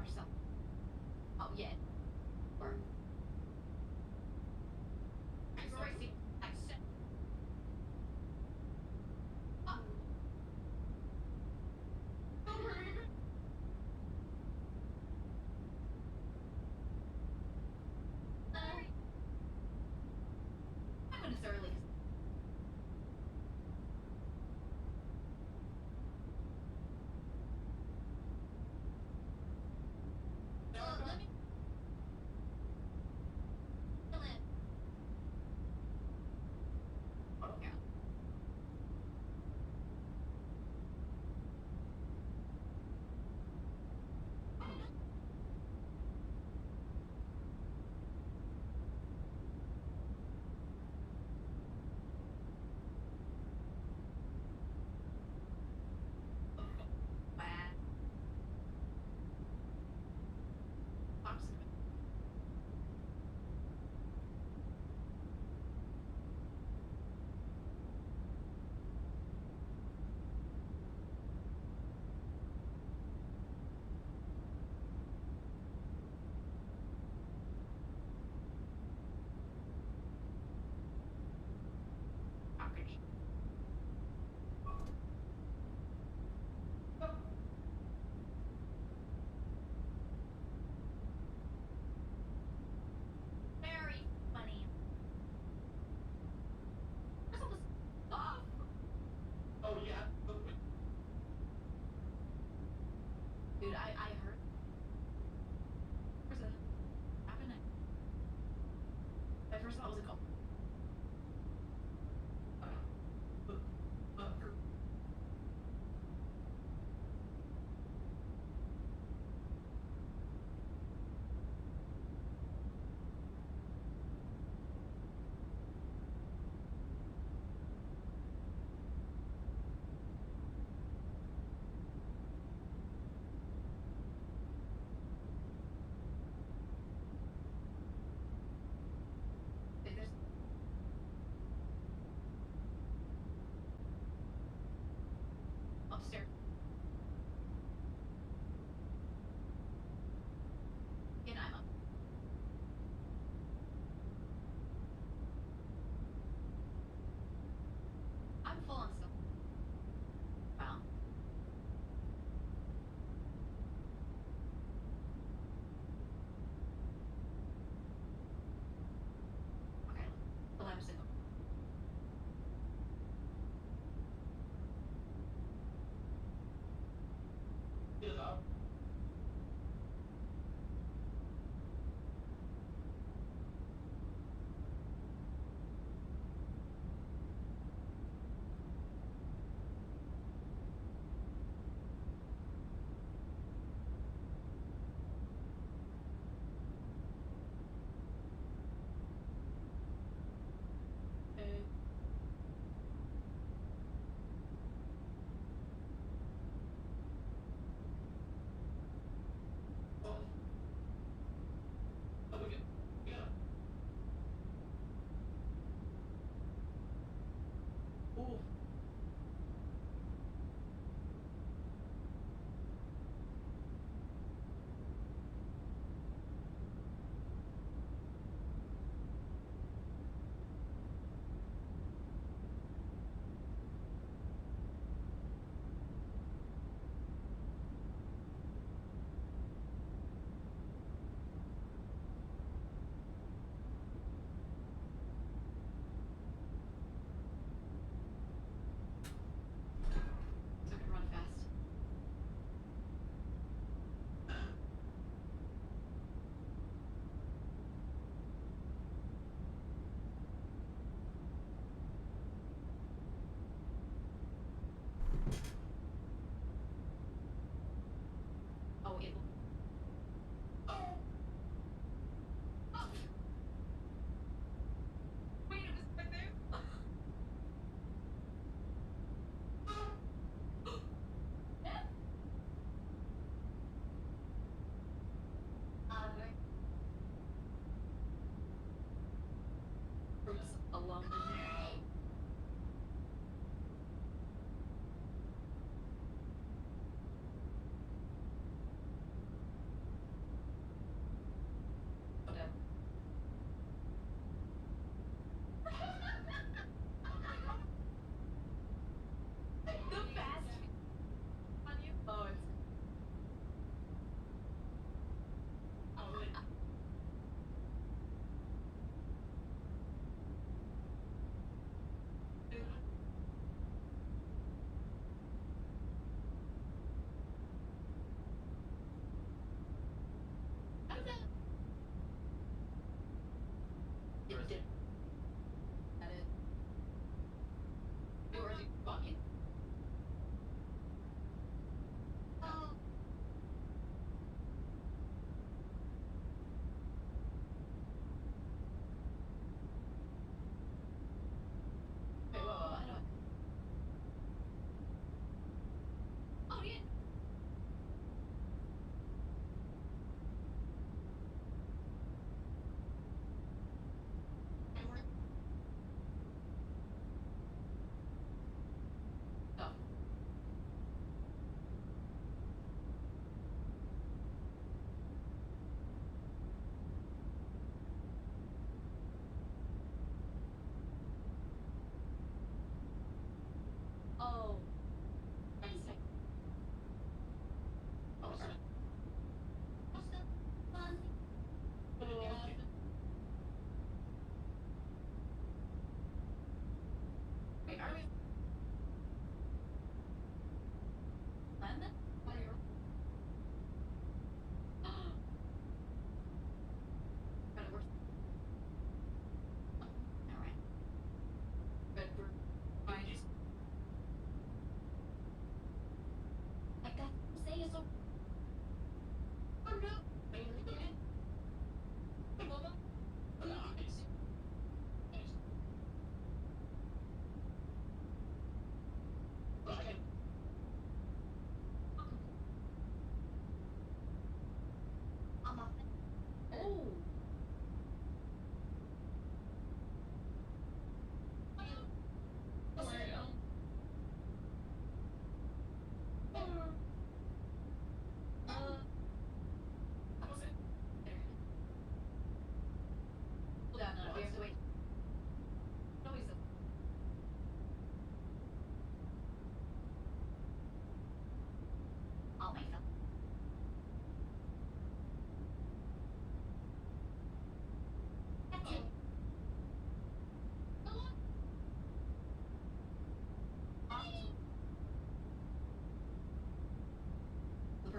Speaker 12: yourself. Oh, yeah. Or... Racing. Oh. I went as early. Let me... Yeah. Very funny. Oh yeah. Dude, I heard. Person happened. My first thought was a call. Upstairs. And I'm up. I'm full on stuff. Wow. Okay. Well, I'm single. Ooh.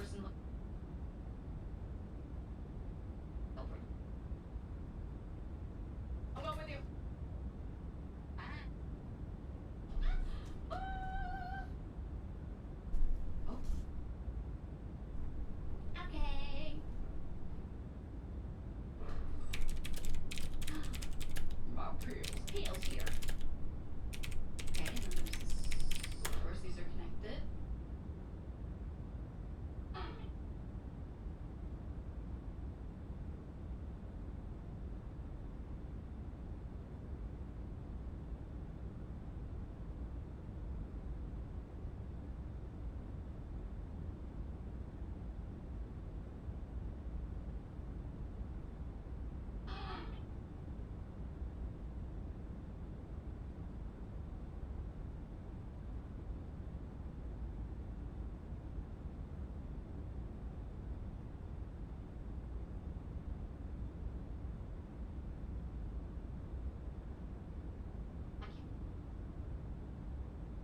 Speaker 12: person look. I'll go with you. Oh. Okay. Wow, tails here. Okay, and then there's this. Of course, these are connected.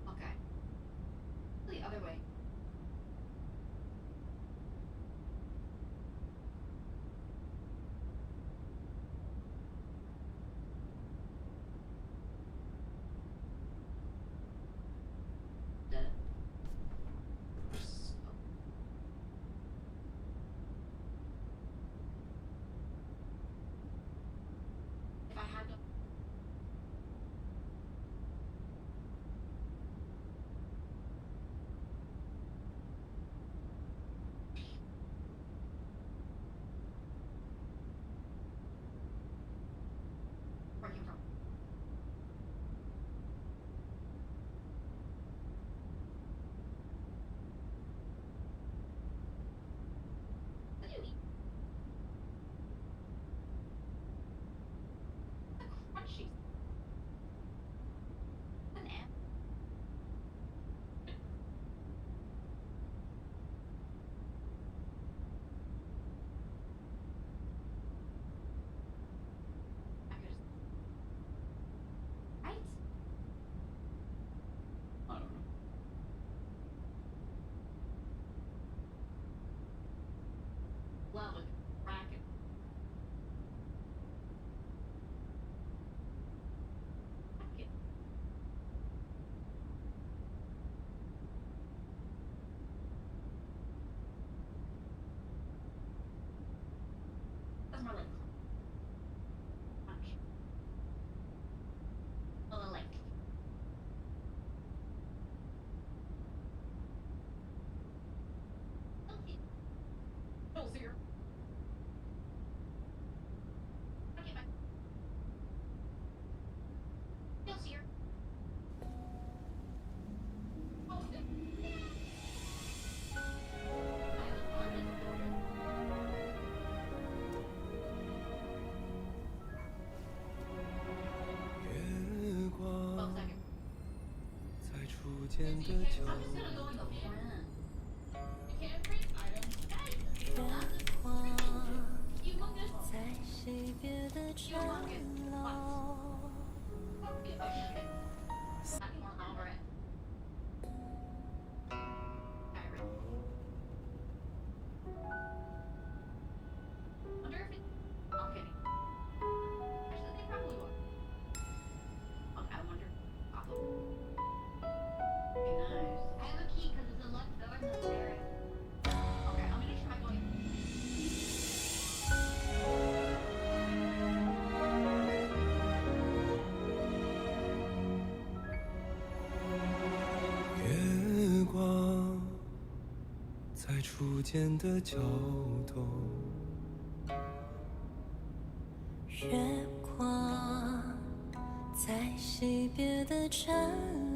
Speaker 12: Okay. The other way. If I had to. Working from. What do you eat? The crunchy. An ant. I could just. Right? I don't know. Love it. Racket. Racket. That's more like crunch. A little like. Oh, so you're. Okay, bye. No, so you're. Oh,
Speaker 13: 初见的角度，
Speaker 14: 月光在惜别的城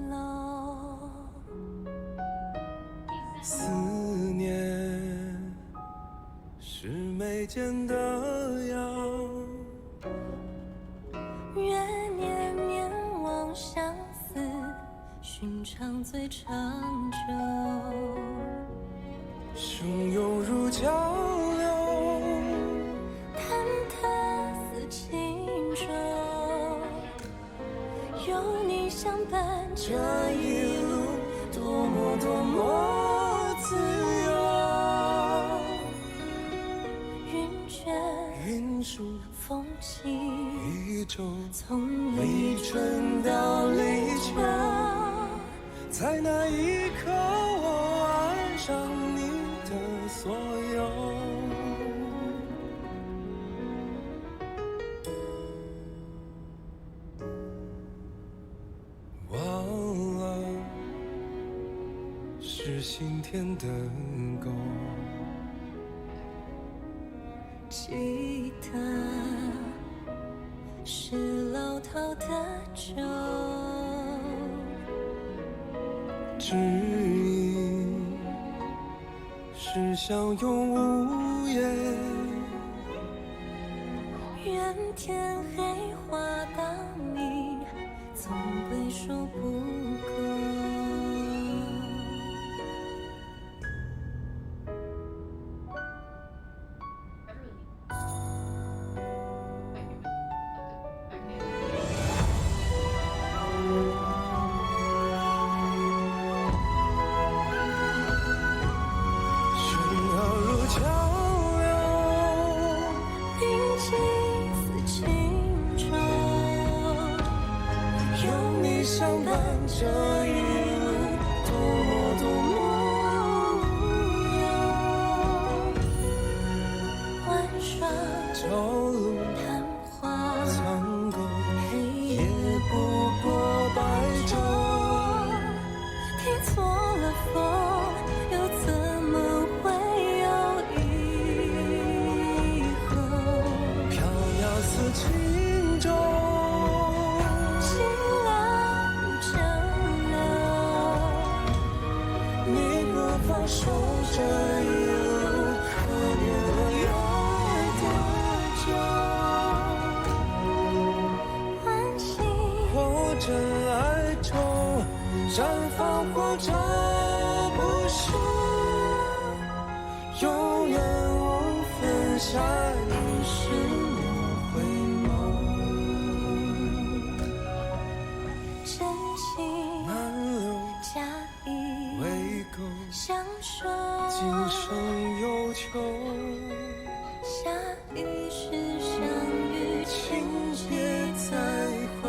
Speaker 14: 楼，
Speaker 13: 思念是眉间的痒，
Speaker 14: 愿念念望相思，寻常最长久。
Speaker 13: 汹涌如江流，
Speaker 14: 忐忑似轻舟，有你相伴，
Speaker 13: 这一路多么多么自由。云舒
Speaker 14: 风起，
Speaker 13: 一周，
Speaker 14: 从
Speaker 13: 立春到立秋，在那一刻我爱上你的所有。忘了是心田的狗，
Speaker 14: 记得是老套的酒，
Speaker 13: 指引是相拥无言。
Speaker 14: 愿天黑花当你，总归说不够。
Speaker 13: 这一路多么无忧，
Speaker 14: 玩耍
Speaker 13: 朝露
Speaker 14: 昙花
Speaker 13: 苍狗，
Speaker 14: 黑
Speaker 13: 也不过白昼。
Speaker 14: 听错了风，又怎么会有以后？
Speaker 13: 飘摇似轻舟。守这一路，可怜了有多久？
Speaker 14: 安心
Speaker 13: 或真爱中绽放，或者不朽，永远无分下一世莫回眸。
Speaker 14: 真情
Speaker 13: 难留
Speaker 14: 假意
Speaker 13: 未够。
Speaker 14: 相守，
Speaker 13: 今生有求，
Speaker 14: 下一世相遇，
Speaker 13: 情节再会。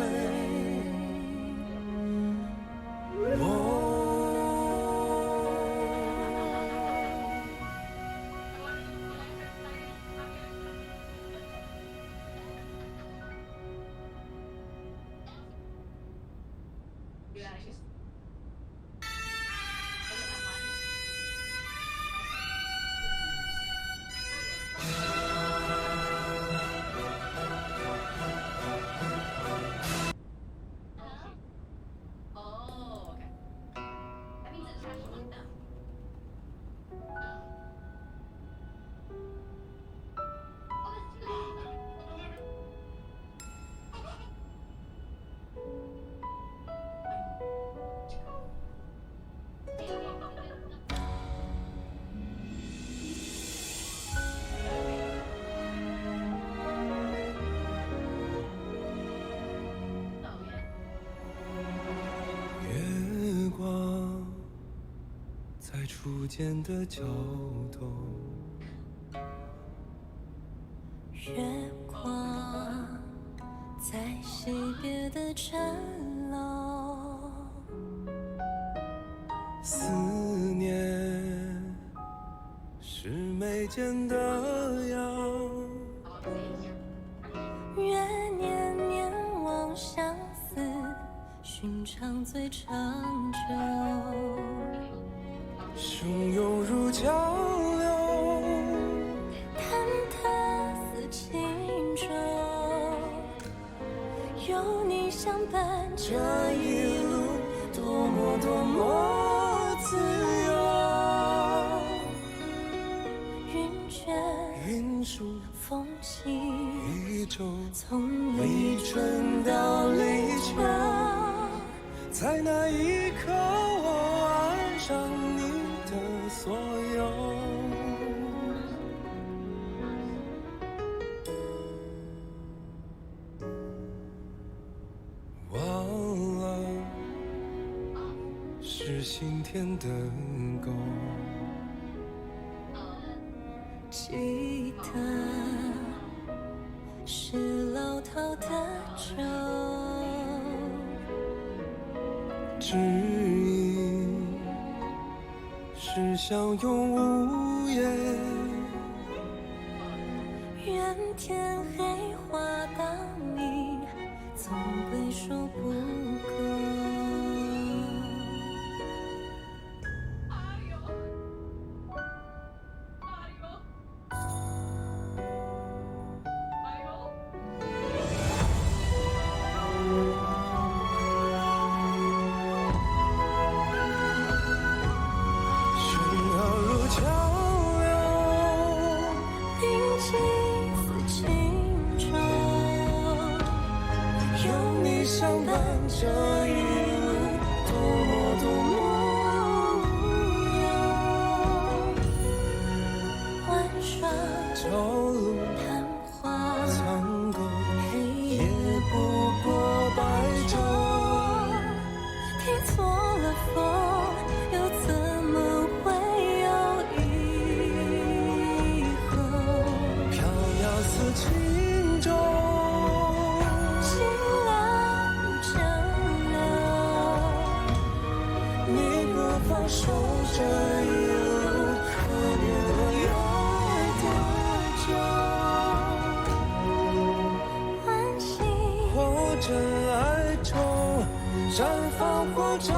Speaker 13: 月光在初见的角斗，
Speaker 14: 月光在惜别的城楼，
Speaker 13: 思念是眉间的痒。
Speaker 14: 愿年年望相思，寻常最长久。
Speaker 13: 汹涌如江流，
Speaker 14: 忐忑似轻舟，有你相伴
Speaker 13: 这一路多么自由。
Speaker 14: 云卷
Speaker 13: 云舒
Speaker 14: 风起，
Speaker 13: 一周，
Speaker 14: 从
Speaker 13: 立春到立秋，在那一刻我爱上你的所有。忘了是心田的狗，
Speaker 14: 记得久。
Speaker 13: 指引是相拥无言，
Speaker 14: 愿天黑化当明，总归说不够。
Speaker 13: 相伴这一路，多么多么无忧。
Speaker 14: 玩耍
Speaker 13: 朝露
Speaker 14: 昙花
Speaker 13: 苍狗，
Speaker 14: 黑
Speaker 13: 夜不过白昼。
Speaker 14: 听错了风，又怎么会有以后？
Speaker 13: 飘渺似轻舟。守这一路，可怜了要多久？
Speaker 14: 欢喜
Speaker 13: 或真爱中绽放，或者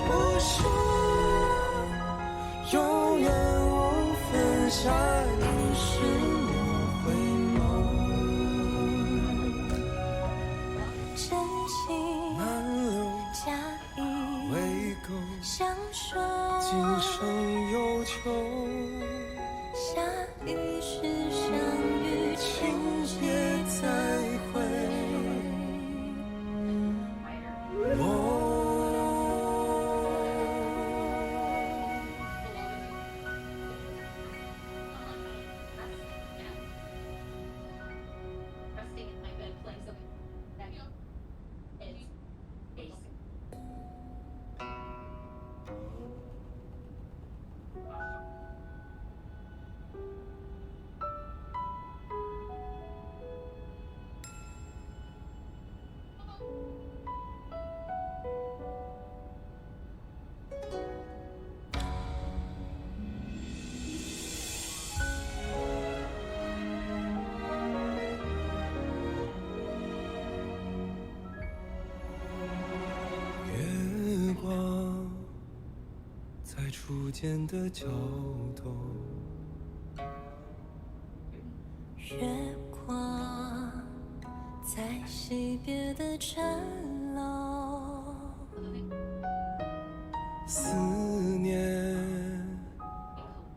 Speaker 13: 不朽，永远无分下一世莫回眸。
Speaker 14: 真心
Speaker 13: 满流
Speaker 14: 假意
Speaker 13: 未够。
Speaker 14: 相守，
Speaker 13: 今生有求，
Speaker 14: 下一世相遇，
Speaker 13: 情节再会。月光在初见的角落，
Speaker 14: 月光在惜别的城楼，
Speaker 13: 思念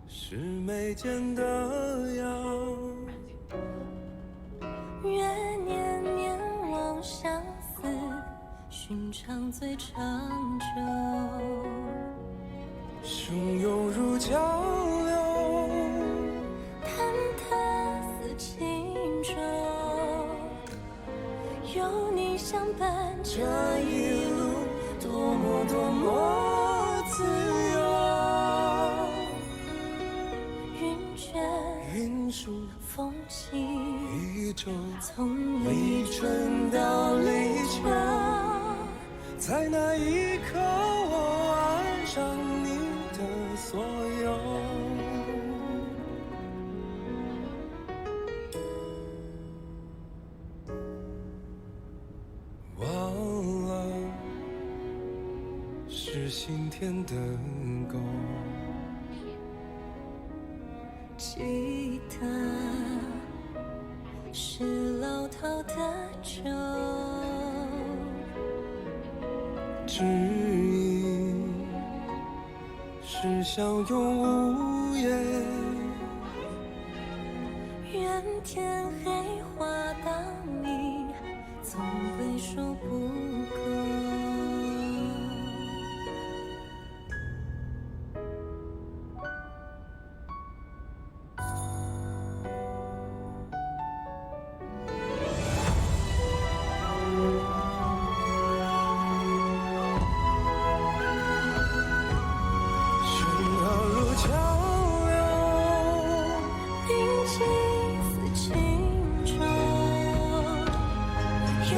Speaker 13: 是眉间的痒，
Speaker 14: 愿念念望相思，寻常最长久。
Speaker 13: 汹涌如江流，
Speaker 14: 忐忑似轻舟，有你相伴这一路，
Speaker 13: 多么多么自由。
Speaker 14: 云卷
Speaker 13: 云舒
Speaker 14: 风起，
Speaker 13: 一周，
Speaker 14: 从
Speaker 13: 立春到立秋，在那一刻我爱上你的所有。忘了是心田的沟，
Speaker 14: 记得是老套的酒，
Speaker 13: 指引是相拥无言，
Speaker 14: 愿天黑化当明，总归说不够。宁静似轻舟，有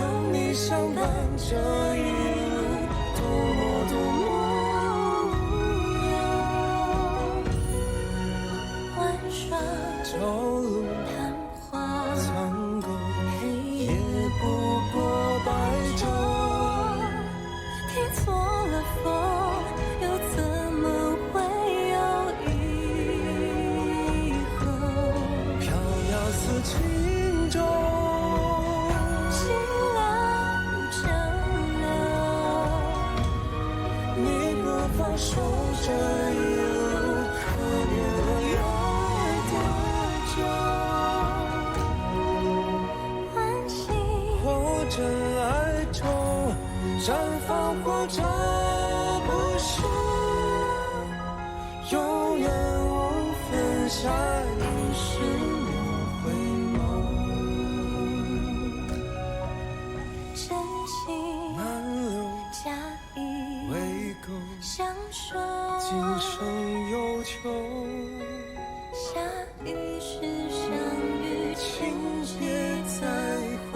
Speaker 13: 放手这一路，可怜了有多久？
Speaker 14: 欢喜
Speaker 13: 或真爱中绽放，或者不是，永远无分下一世莫回眸。
Speaker 14: 真心
Speaker 13: 满流
Speaker 14: 假意
Speaker 13: 未够，
Speaker 14: 相守，
Speaker 13: 今生有求，
Speaker 14: 下一世相遇，
Speaker 13: 情节再会。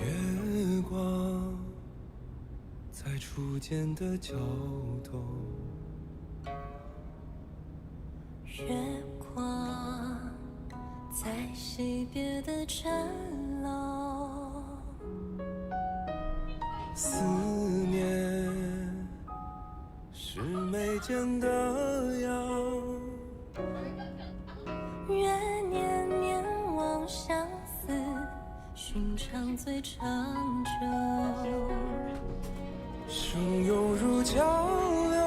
Speaker 13: 月光在初见的角头，
Speaker 14: 月光在惜别的城楼，
Speaker 13: 思念是眉间的痒，
Speaker 14: 月年年望相思，寻常最长久。
Speaker 13: 生犹如江流，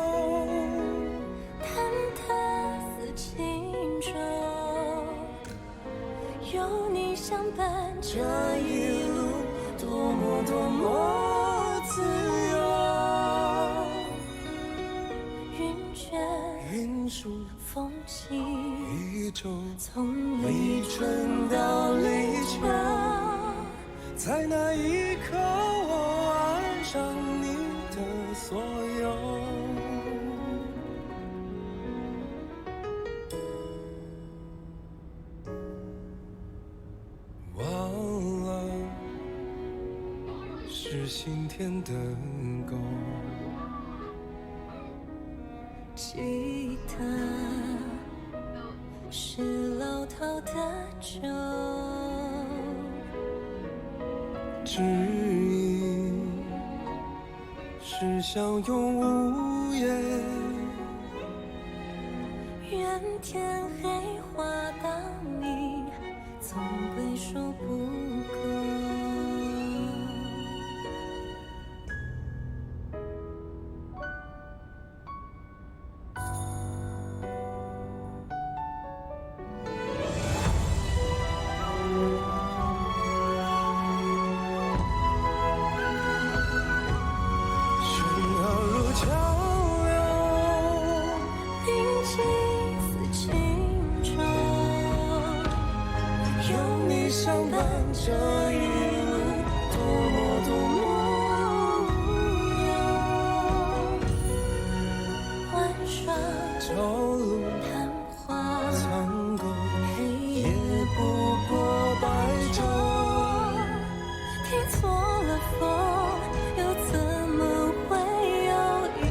Speaker 14: 忐忑似轻舟，有你相伴这一路，
Speaker 13: 多么多么自由。
Speaker 14: 云卷
Speaker 13: 云舒
Speaker 14: 风起，
Speaker 13: 一周，
Speaker 14: 从
Speaker 13: 立春到立秋，在那一刻我爱上你的所有。忘了是心田的沟，
Speaker 14: 记得是老套的酒，
Speaker 13: 指引是相拥无言。
Speaker 14: 愿天黑花当你，总归说不够。
Speaker 13: 相伴这一路，多么多么无忧。
Speaker 14: 晚霜
Speaker 13: 朝露
Speaker 14: 昙花
Speaker 13: 残够，
Speaker 14: 黑
Speaker 13: 夜不过白昼。
Speaker 14: 听错了风，又怎么会有以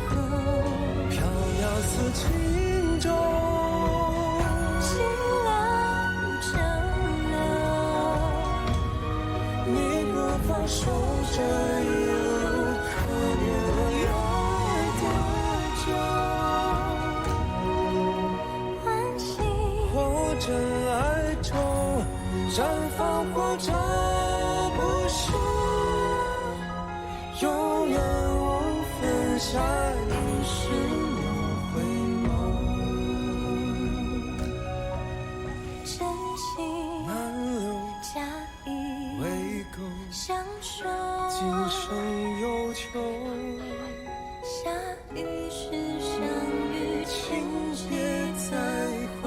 Speaker 14: 后？
Speaker 13: 飘摇似轻舟。放手这一路，可怜了有多久？
Speaker 14: 欢喜
Speaker 13: 或真爱中绽放，或者不是，永远无分下一世莫回眸。
Speaker 14: 真心
Speaker 13: 满流
Speaker 14: 假意
Speaker 13: 未够，
Speaker 14: 相守，
Speaker 13: 今生有求，
Speaker 14: 下一世相遇，
Speaker 13: 情节再会。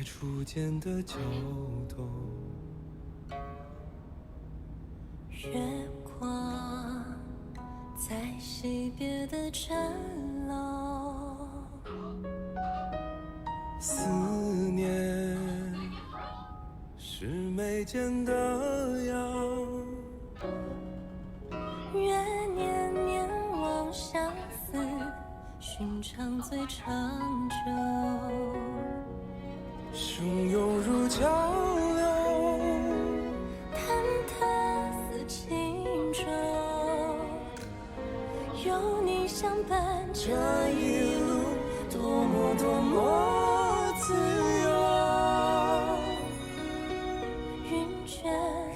Speaker 13: 在初见的交头。
Speaker 14: 月光在惜别的城楼，
Speaker 13: 思念是眉间的痒，
Speaker 14: 月年年望相思，寻常最长久。
Speaker 13: 汹涌如江流，
Speaker 14: 忐忑似轻舟，有你相伴，这一路多么多么自由。云卷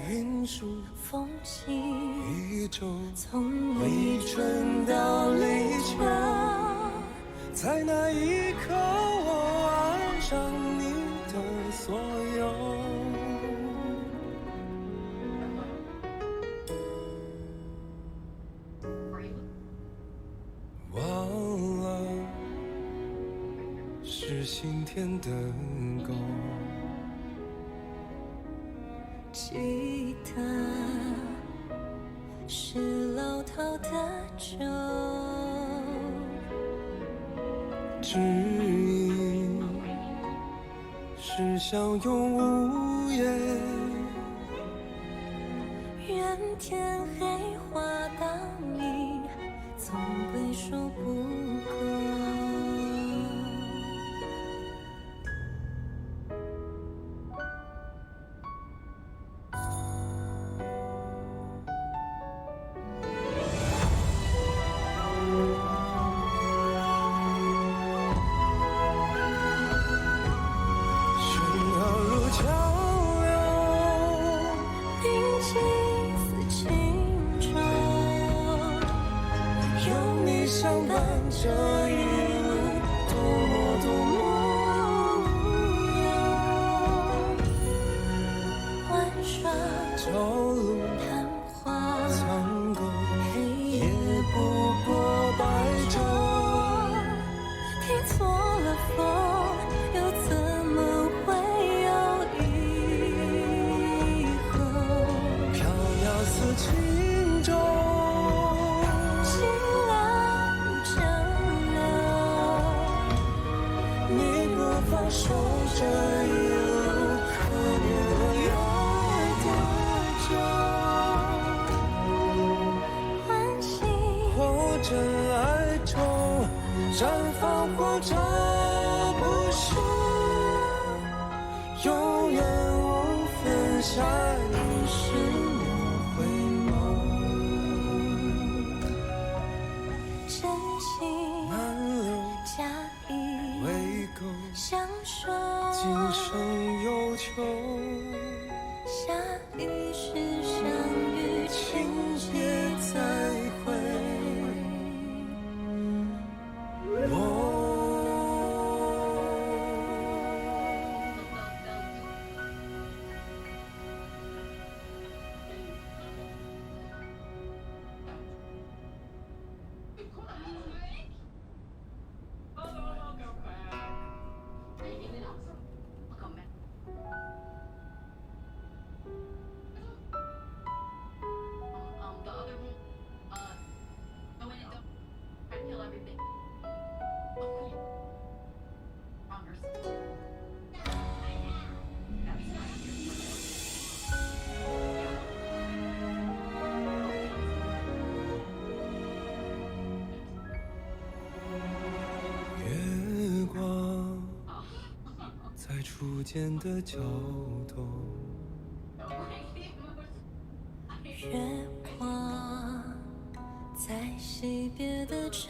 Speaker 13: 云舒
Speaker 14: 风起，
Speaker 13: 一周，
Speaker 14: 从
Speaker 13: 立春到立秋，在那一刻我爱上你的所有。忘了是心田的狗，
Speaker 14: 记得是老套的酒，
Speaker 13: 知音是相拥无言，
Speaker 14: 愿天黑花当影，总归说不够。
Speaker 13: 这一路多么多么无忧，
Speaker 14: 玩耍
Speaker 13: 朝露
Speaker 14: 昙花
Speaker 13: 苍狗，
Speaker 14: 黑
Speaker 13: 夜不过白昼。
Speaker 14: 听错了风，又怎么会有以后？
Speaker 13: 飘摇似轻舟，放手这一路，可怜了有多久？
Speaker 14: 欢喜
Speaker 13: 或真爱中绽放，或者不朽，永远无分下一世莫回眸。
Speaker 14: 真情
Speaker 13: 满流
Speaker 14: 假意
Speaker 13: 未够，
Speaker 14: 相守，
Speaker 13: 今生有求，
Speaker 14: 下一世相遇，
Speaker 13: 情节再会。
Speaker 12: The other room, go in and don't try to kill everything. Oh, wrong person.
Speaker 13: 月光在初见的交头，
Speaker 14: 月光在惜别的城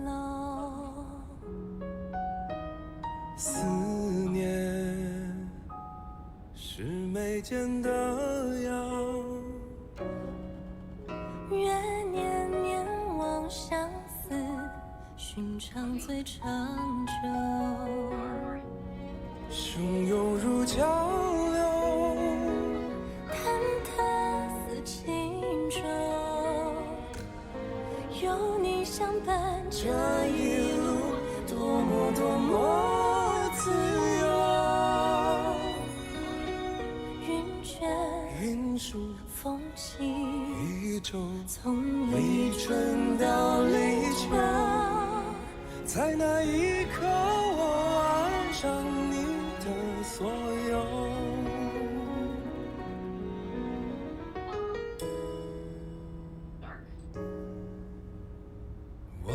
Speaker 14: 楼，
Speaker 13: 思念是眉间的痒，
Speaker 14: 月年年望相思，寻常最长久。
Speaker 13: 汹涌如江流，
Speaker 14: 忐忑似轻舟，有你相伴，
Speaker 13: 这一路多么多么自由。
Speaker 14: 弃，从立春到立秋，
Speaker 13: 在那一刻我爱上你的所有。忘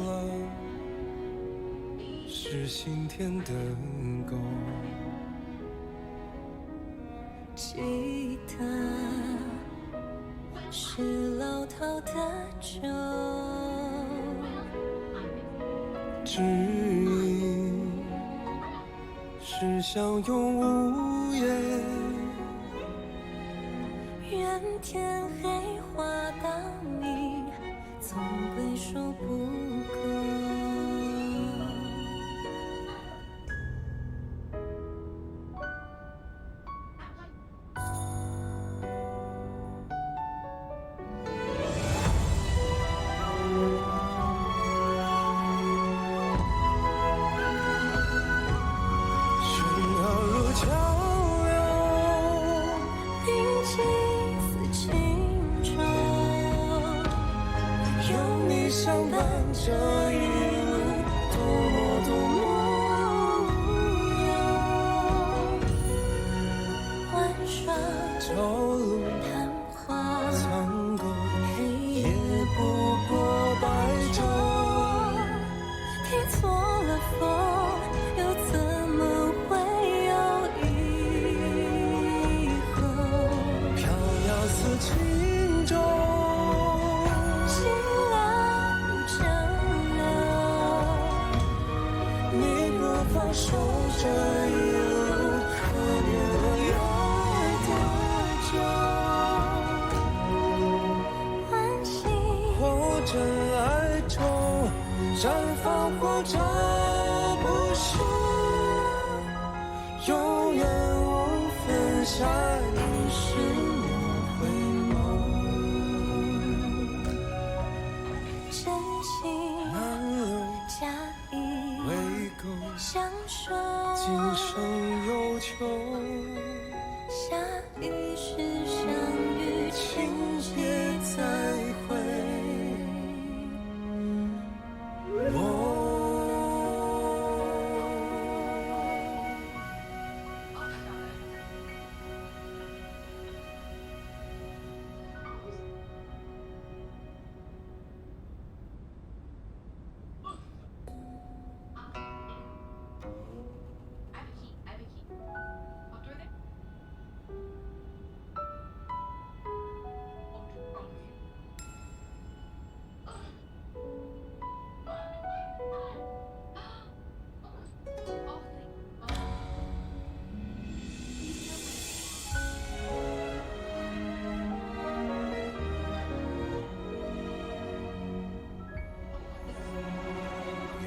Speaker 13: 了是心田的狗，
Speaker 14: 吉他是老套的酒，
Speaker 13: 指引是相拥无言。
Speaker 14: 愿天黑画到你，总归说不够。
Speaker 13: 相伴这一路，多么多么无忧。
Speaker 14: 玩耍
Speaker 13: 朝露
Speaker 14: 昙花
Speaker 13: 苍狗，
Speaker 14: 黑
Speaker 13: 夜不过白昼。
Speaker 14: 听错了风，又怎么会有以后？
Speaker 13: 飘摇似轻舟。守这一路，可怜了有多久？
Speaker 14: 欢喜
Speaker 13: 或真爱中绽放，或者不是，永远无分下一世莫回眸。
Speaker 14: 真心假意
Speaker 13: 为狗
Speaker 14: 相守，
Speaker 13: 今生有求，
Speaker 14: 下一世相遇，
Speaker 13: 请别再会。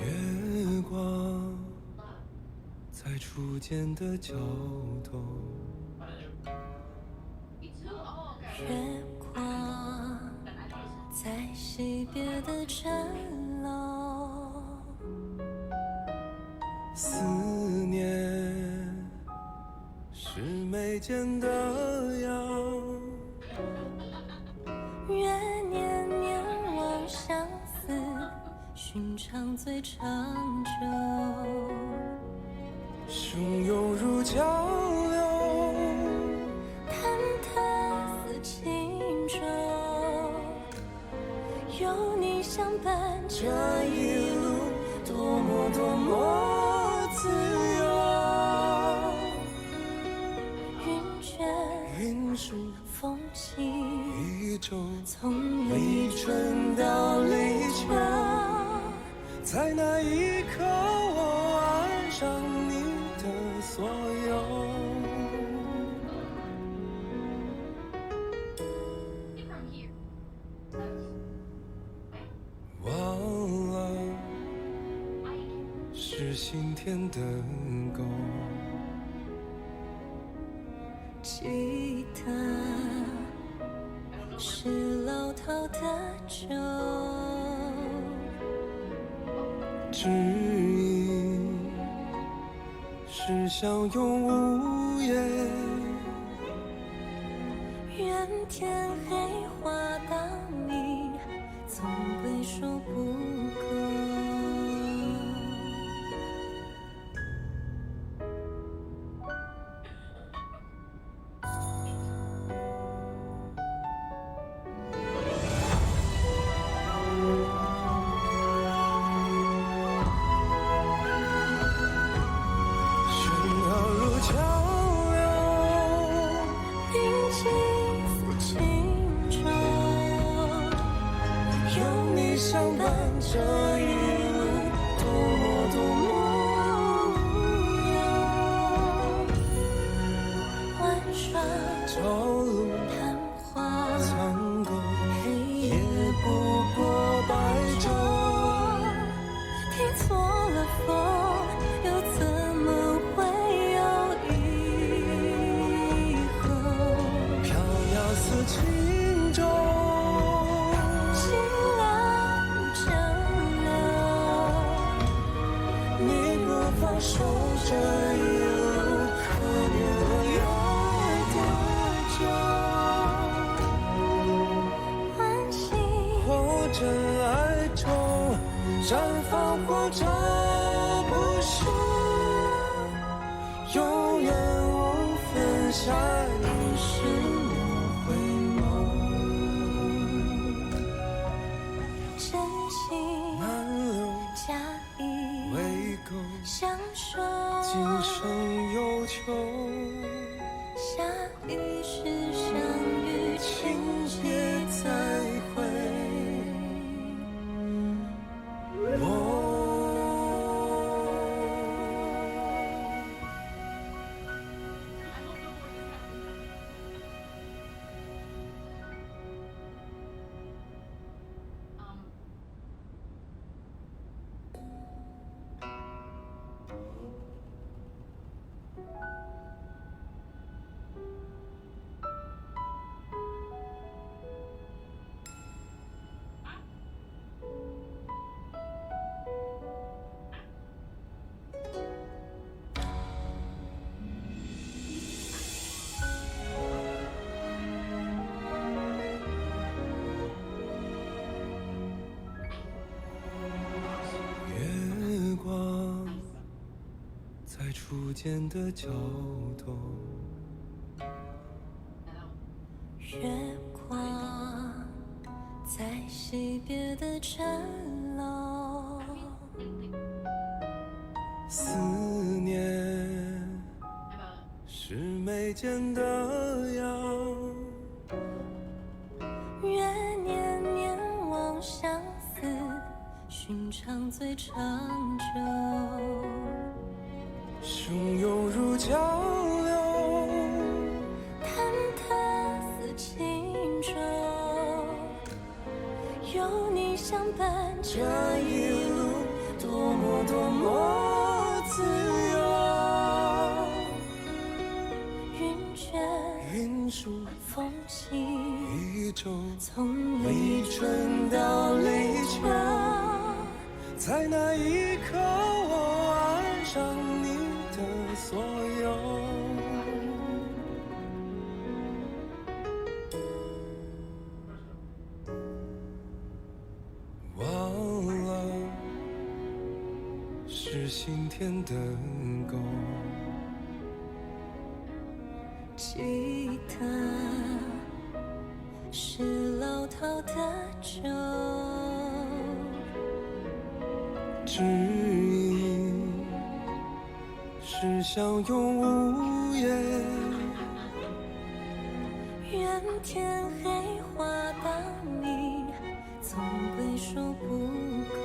Speaker 13: 月光在初见的角头，
Speaker 14: 月光在惜别的城楼，
Speaker 13: 思念是眉间的痒，
Speaker 14: 愿年年望相思，寻常最长久。
Speaker 13: 汹涌如江流，
Speaker 14: 忐忑似轻舟，有你相伴这一路，
Speaker 13: 多么多么自由。
Speaker 14: 云卷
Speaker 13: 云舒
Speaker 14: 风起，
Speaker 13: 一周，
Speaker 14: 从
Speaker 13: 立春到立秋，在那一刻我爱上你的所有。忘了是心田的狗，
Speaker 14: 吉他是老套的酒，
Speaker 13: 指引是相拥无言。
Speaker 14: 愿天黑化到你，总归说不够。
Speaker 13: 相伴这一路，多么多么无忧。玩耍朝露，昙花苍狗，黑夜不过白昼。听错了风，又怎么会有以后？飘摇似轻舟。守这一路，可怜了要多久？欢喜或真爱中，绽放或者不朽，永远无分下一世莫回眸。真心难留，假意未够。相守，今生有求，下一世相遇，情节再会。初见的角度，
Speaker 14: 月光在惜别的城楼，
Speaker 13: 思念是眉间的痒，
Speaker 14: 月年年望相思，寻常最长久。
Speaker 13: 汹涌如江流，
Speaker 14: 忐忑似轻舟，有你相伴这一路，多么多么自由。云卷
Speaker 13: 云舒
Speaker 14: 风起
Speaker 13: 一周，
Speaker 14: 从立春到立秋，
Speaker 13: 在那一刻我爱上你的所有。忘了是心田的狗，
Speaker 14: 记得是老饕的酒，
Speaker 13: 知音是相拥无言，
Speaker 14: 愿天黑化到你，总归说不够。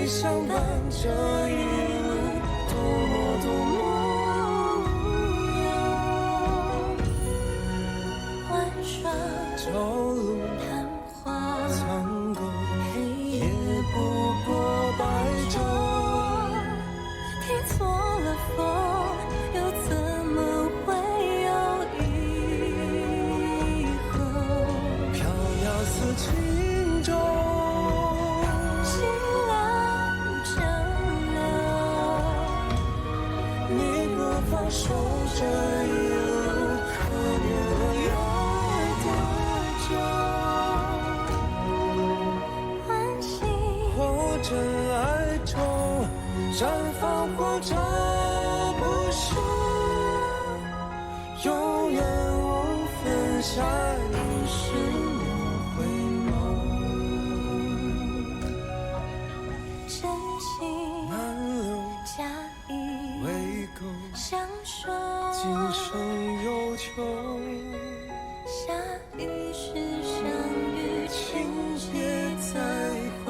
Speaker 13: 相伴这放手这一路，可怜了有多久？
Speaker 14: 欢喜
Speaker 13: 或真爱中绽放，或者不朽，永远无分下一世莫回眸。
Speaker 14: 真情
Speaker 13: 满流
Speaker 14: 假意
Speaker 13: 未够，
Speaker 14: 相守，
Speaker 13: 今生有求。
Speaker 14: 下一世相遇，
Speaker 13: 情节再会。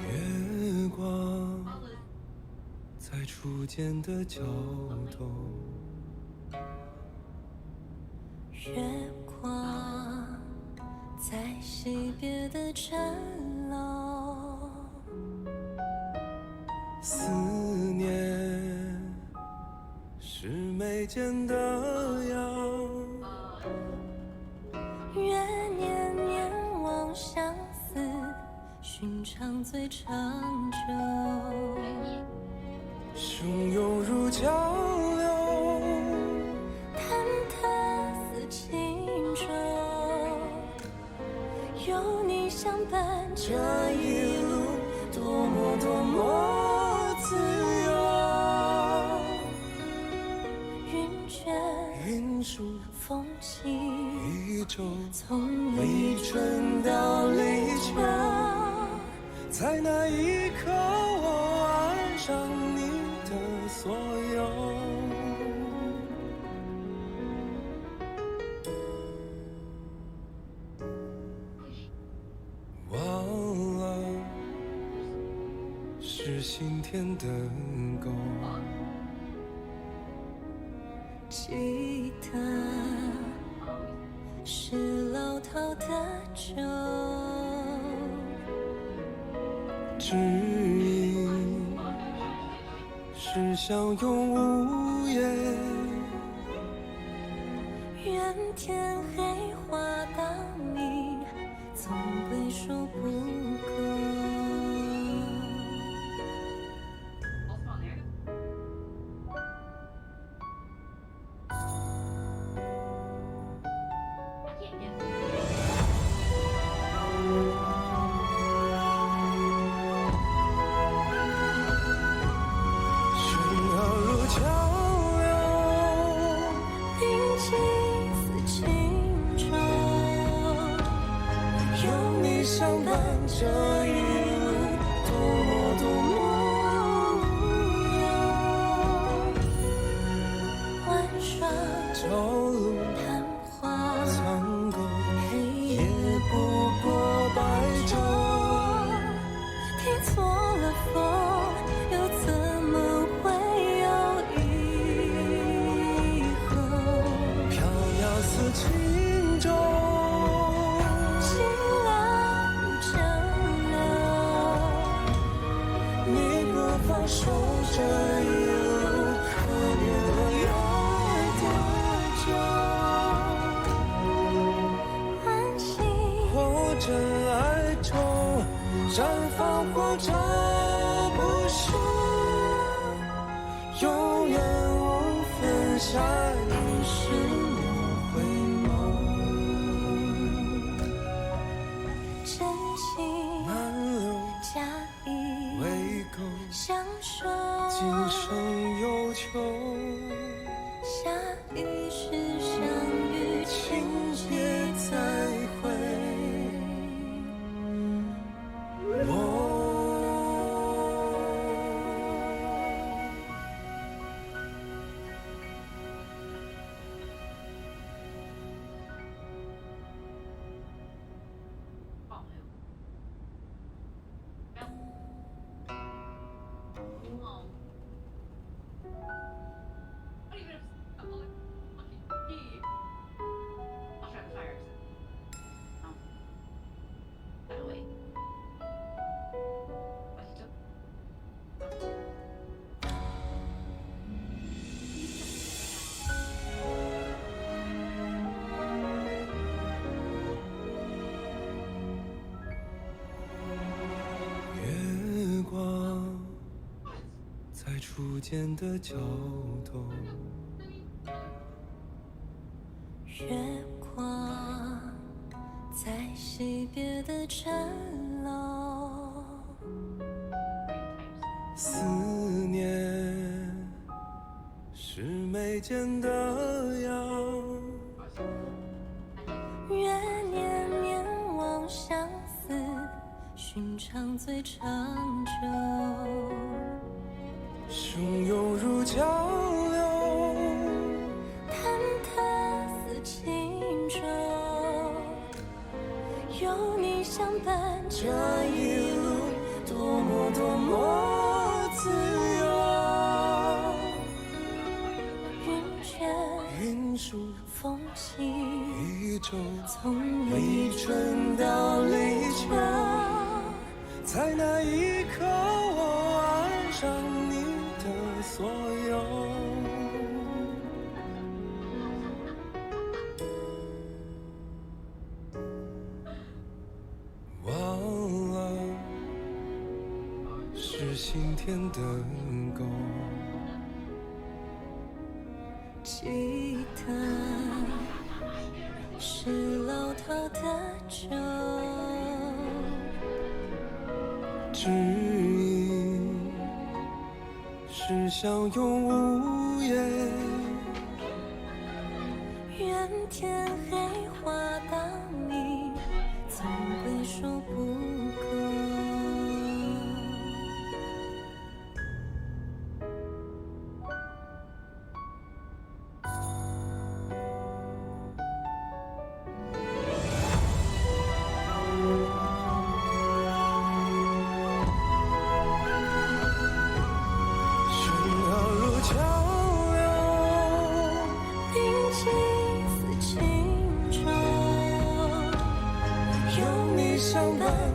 Speaker 13: 月光在初见的角落，
Speaker 14: 月光在惜别的城楼，
Speaker 13: 思念是眉间的痒，
Speaker 14: 月年年望相思，寻常最长久。
Speaker 13: 汹涌如江流，
Speaker 14: 忐忑似轻舟，有你相伴
Speaker 13: 这一路多么多么自由。
Speaker 14: 云卷
Speaker 13: 云舒
Speaker 14: 风起，
Speaker 13: 一周，
Speaker 14: 从
Speaker 13: 立春到立秋，在那一刻我爱上你的所有。忘了是心田的沟，
Speaker 14: 记得是老套的酒，
Speaker 13: 指引是相拥无言。
Speaker 14: 愿天黑花当你，总归说不够。
Speaker 13: 相伴这一路，多么多么无忧。
Speaker 14: 玩耍
Speaker 13: 朝露
Speaker 14: 昙花
Speaker 13: 苍狗，
Speaker 14: 黑
Speaker 13: 夜不过白昼。
Speaker 14: 听错了风，又怎么会有以后？
Speaker 13: 飘摇似轻舟。放手这一路，可怜了有多久？
Speaker 14: 欢喜
Speaker 13: 或真爱中绽放，或者不朽，永远无分下一世莫回眸。
Speaker 14: 真情
Speaker 13: 满流
Speaker 14: 假意
Speaker 13: 未够，
Speaker 14: 相守，
Speaker 13: 今生有求。
Speaker 14: 下一世相遇，
Speaker 13: 情节再会。我在初见的角落，
Speaker 14: 月光在惜别的城楼，
Speaker 13: 思念是眉间的痒，
Speaker 14: 月年年望相思，寻常最长久。
Speaker 13: 汹涌如江流，
Speaker 14: 忐忑似轻舟，有你相伴，这一路多么多么自由。云卷
Speaker 13: 云舒
Speaker 14: 风起，
Speaker 13: 一周，
Speaker 14: 从立春到立秋，
Speaker 13: 在那一刻我爱上你的所有。忘了是心田的狗，
Speaker 14: 记得是老套的酒，
Speaker 13: 知音是相拥无言，
Speaker 14: 愿天黑花当你，总归说不够。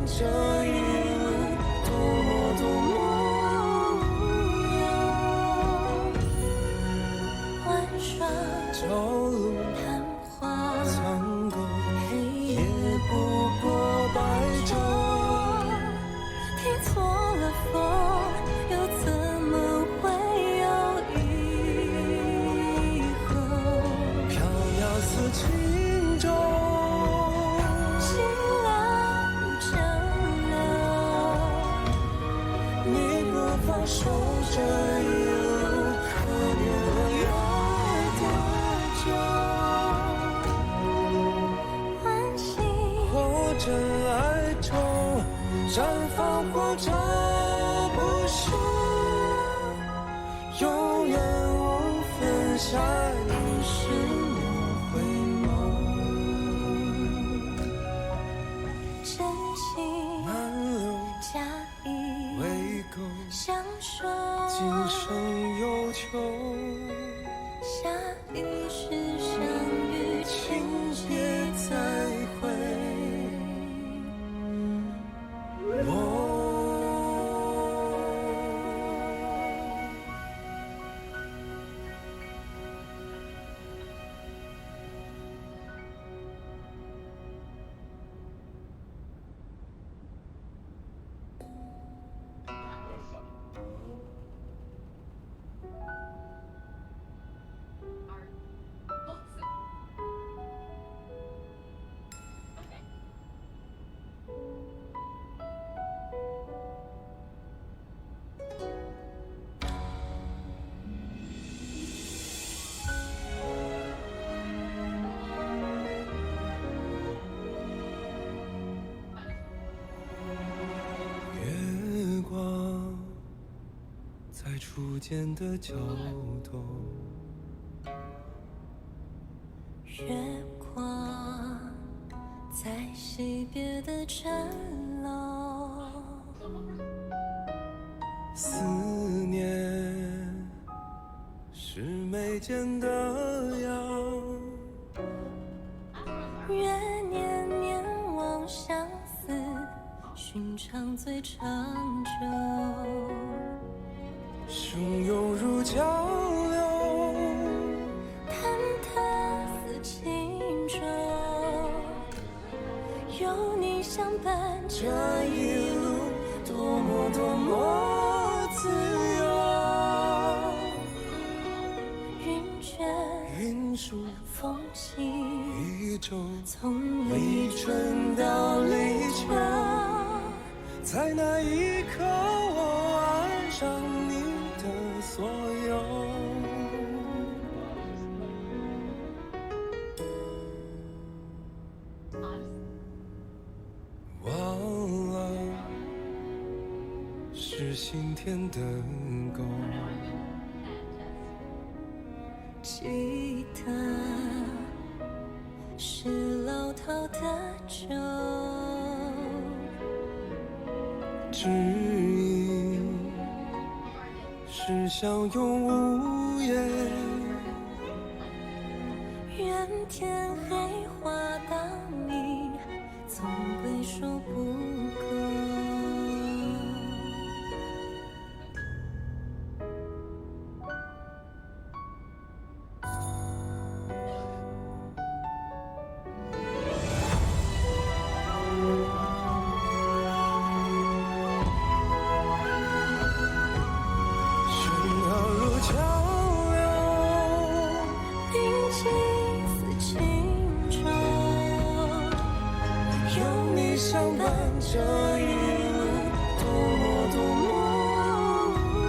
Speaker 13: 这一路多么多么无忧，
Speaker 14: 玩耍
Speaker 13: 朝露
Speaker 14: 昙花
Speaker 13: 苍狗，
Speaker 14: 黑
Speaker 13: 夜不过白昼。
Speaker 14: 听错了风，又怎么会有以后？
Speaker 13: 飘摇似轻舟，放手这一路，可怜了有多
Speaker 14: 久？欢喜
Speaker 13: 或真爱中，绽放或者不朽，永远无分下一世莫回眸。
Speaker 14: 真情
Speaker 13: 满流
Speaker 14: 假意
Speaker 13: 未够，
Speaker 14: 相守，
Speaker 13: 今生有求，
Speaker 14: 下一世相遇，
Speaker 13: 情节再会。月光在初见的角落，
Speaker 14: 月光在惜别的城楼，
Speaker 13: 思念是眉间的痒，
Speaker 14: 月年年望相思，寻常最长久。
Speaker 13: 汹涌如江流，
Speaker 14: 忐忑似轻舟，有你相伴，
Speaker 13: 这一路多么多么自由。从立春到立秋，在那一刻我爱上你的所有。忘了是心田的狗，
Speaker 14: 吉他是老套的酒，
Speaker 13: 指引是相拥无言。
Speaker 14: 愿天黑画到你，总归说不够。
Speaker 13: 相伴着。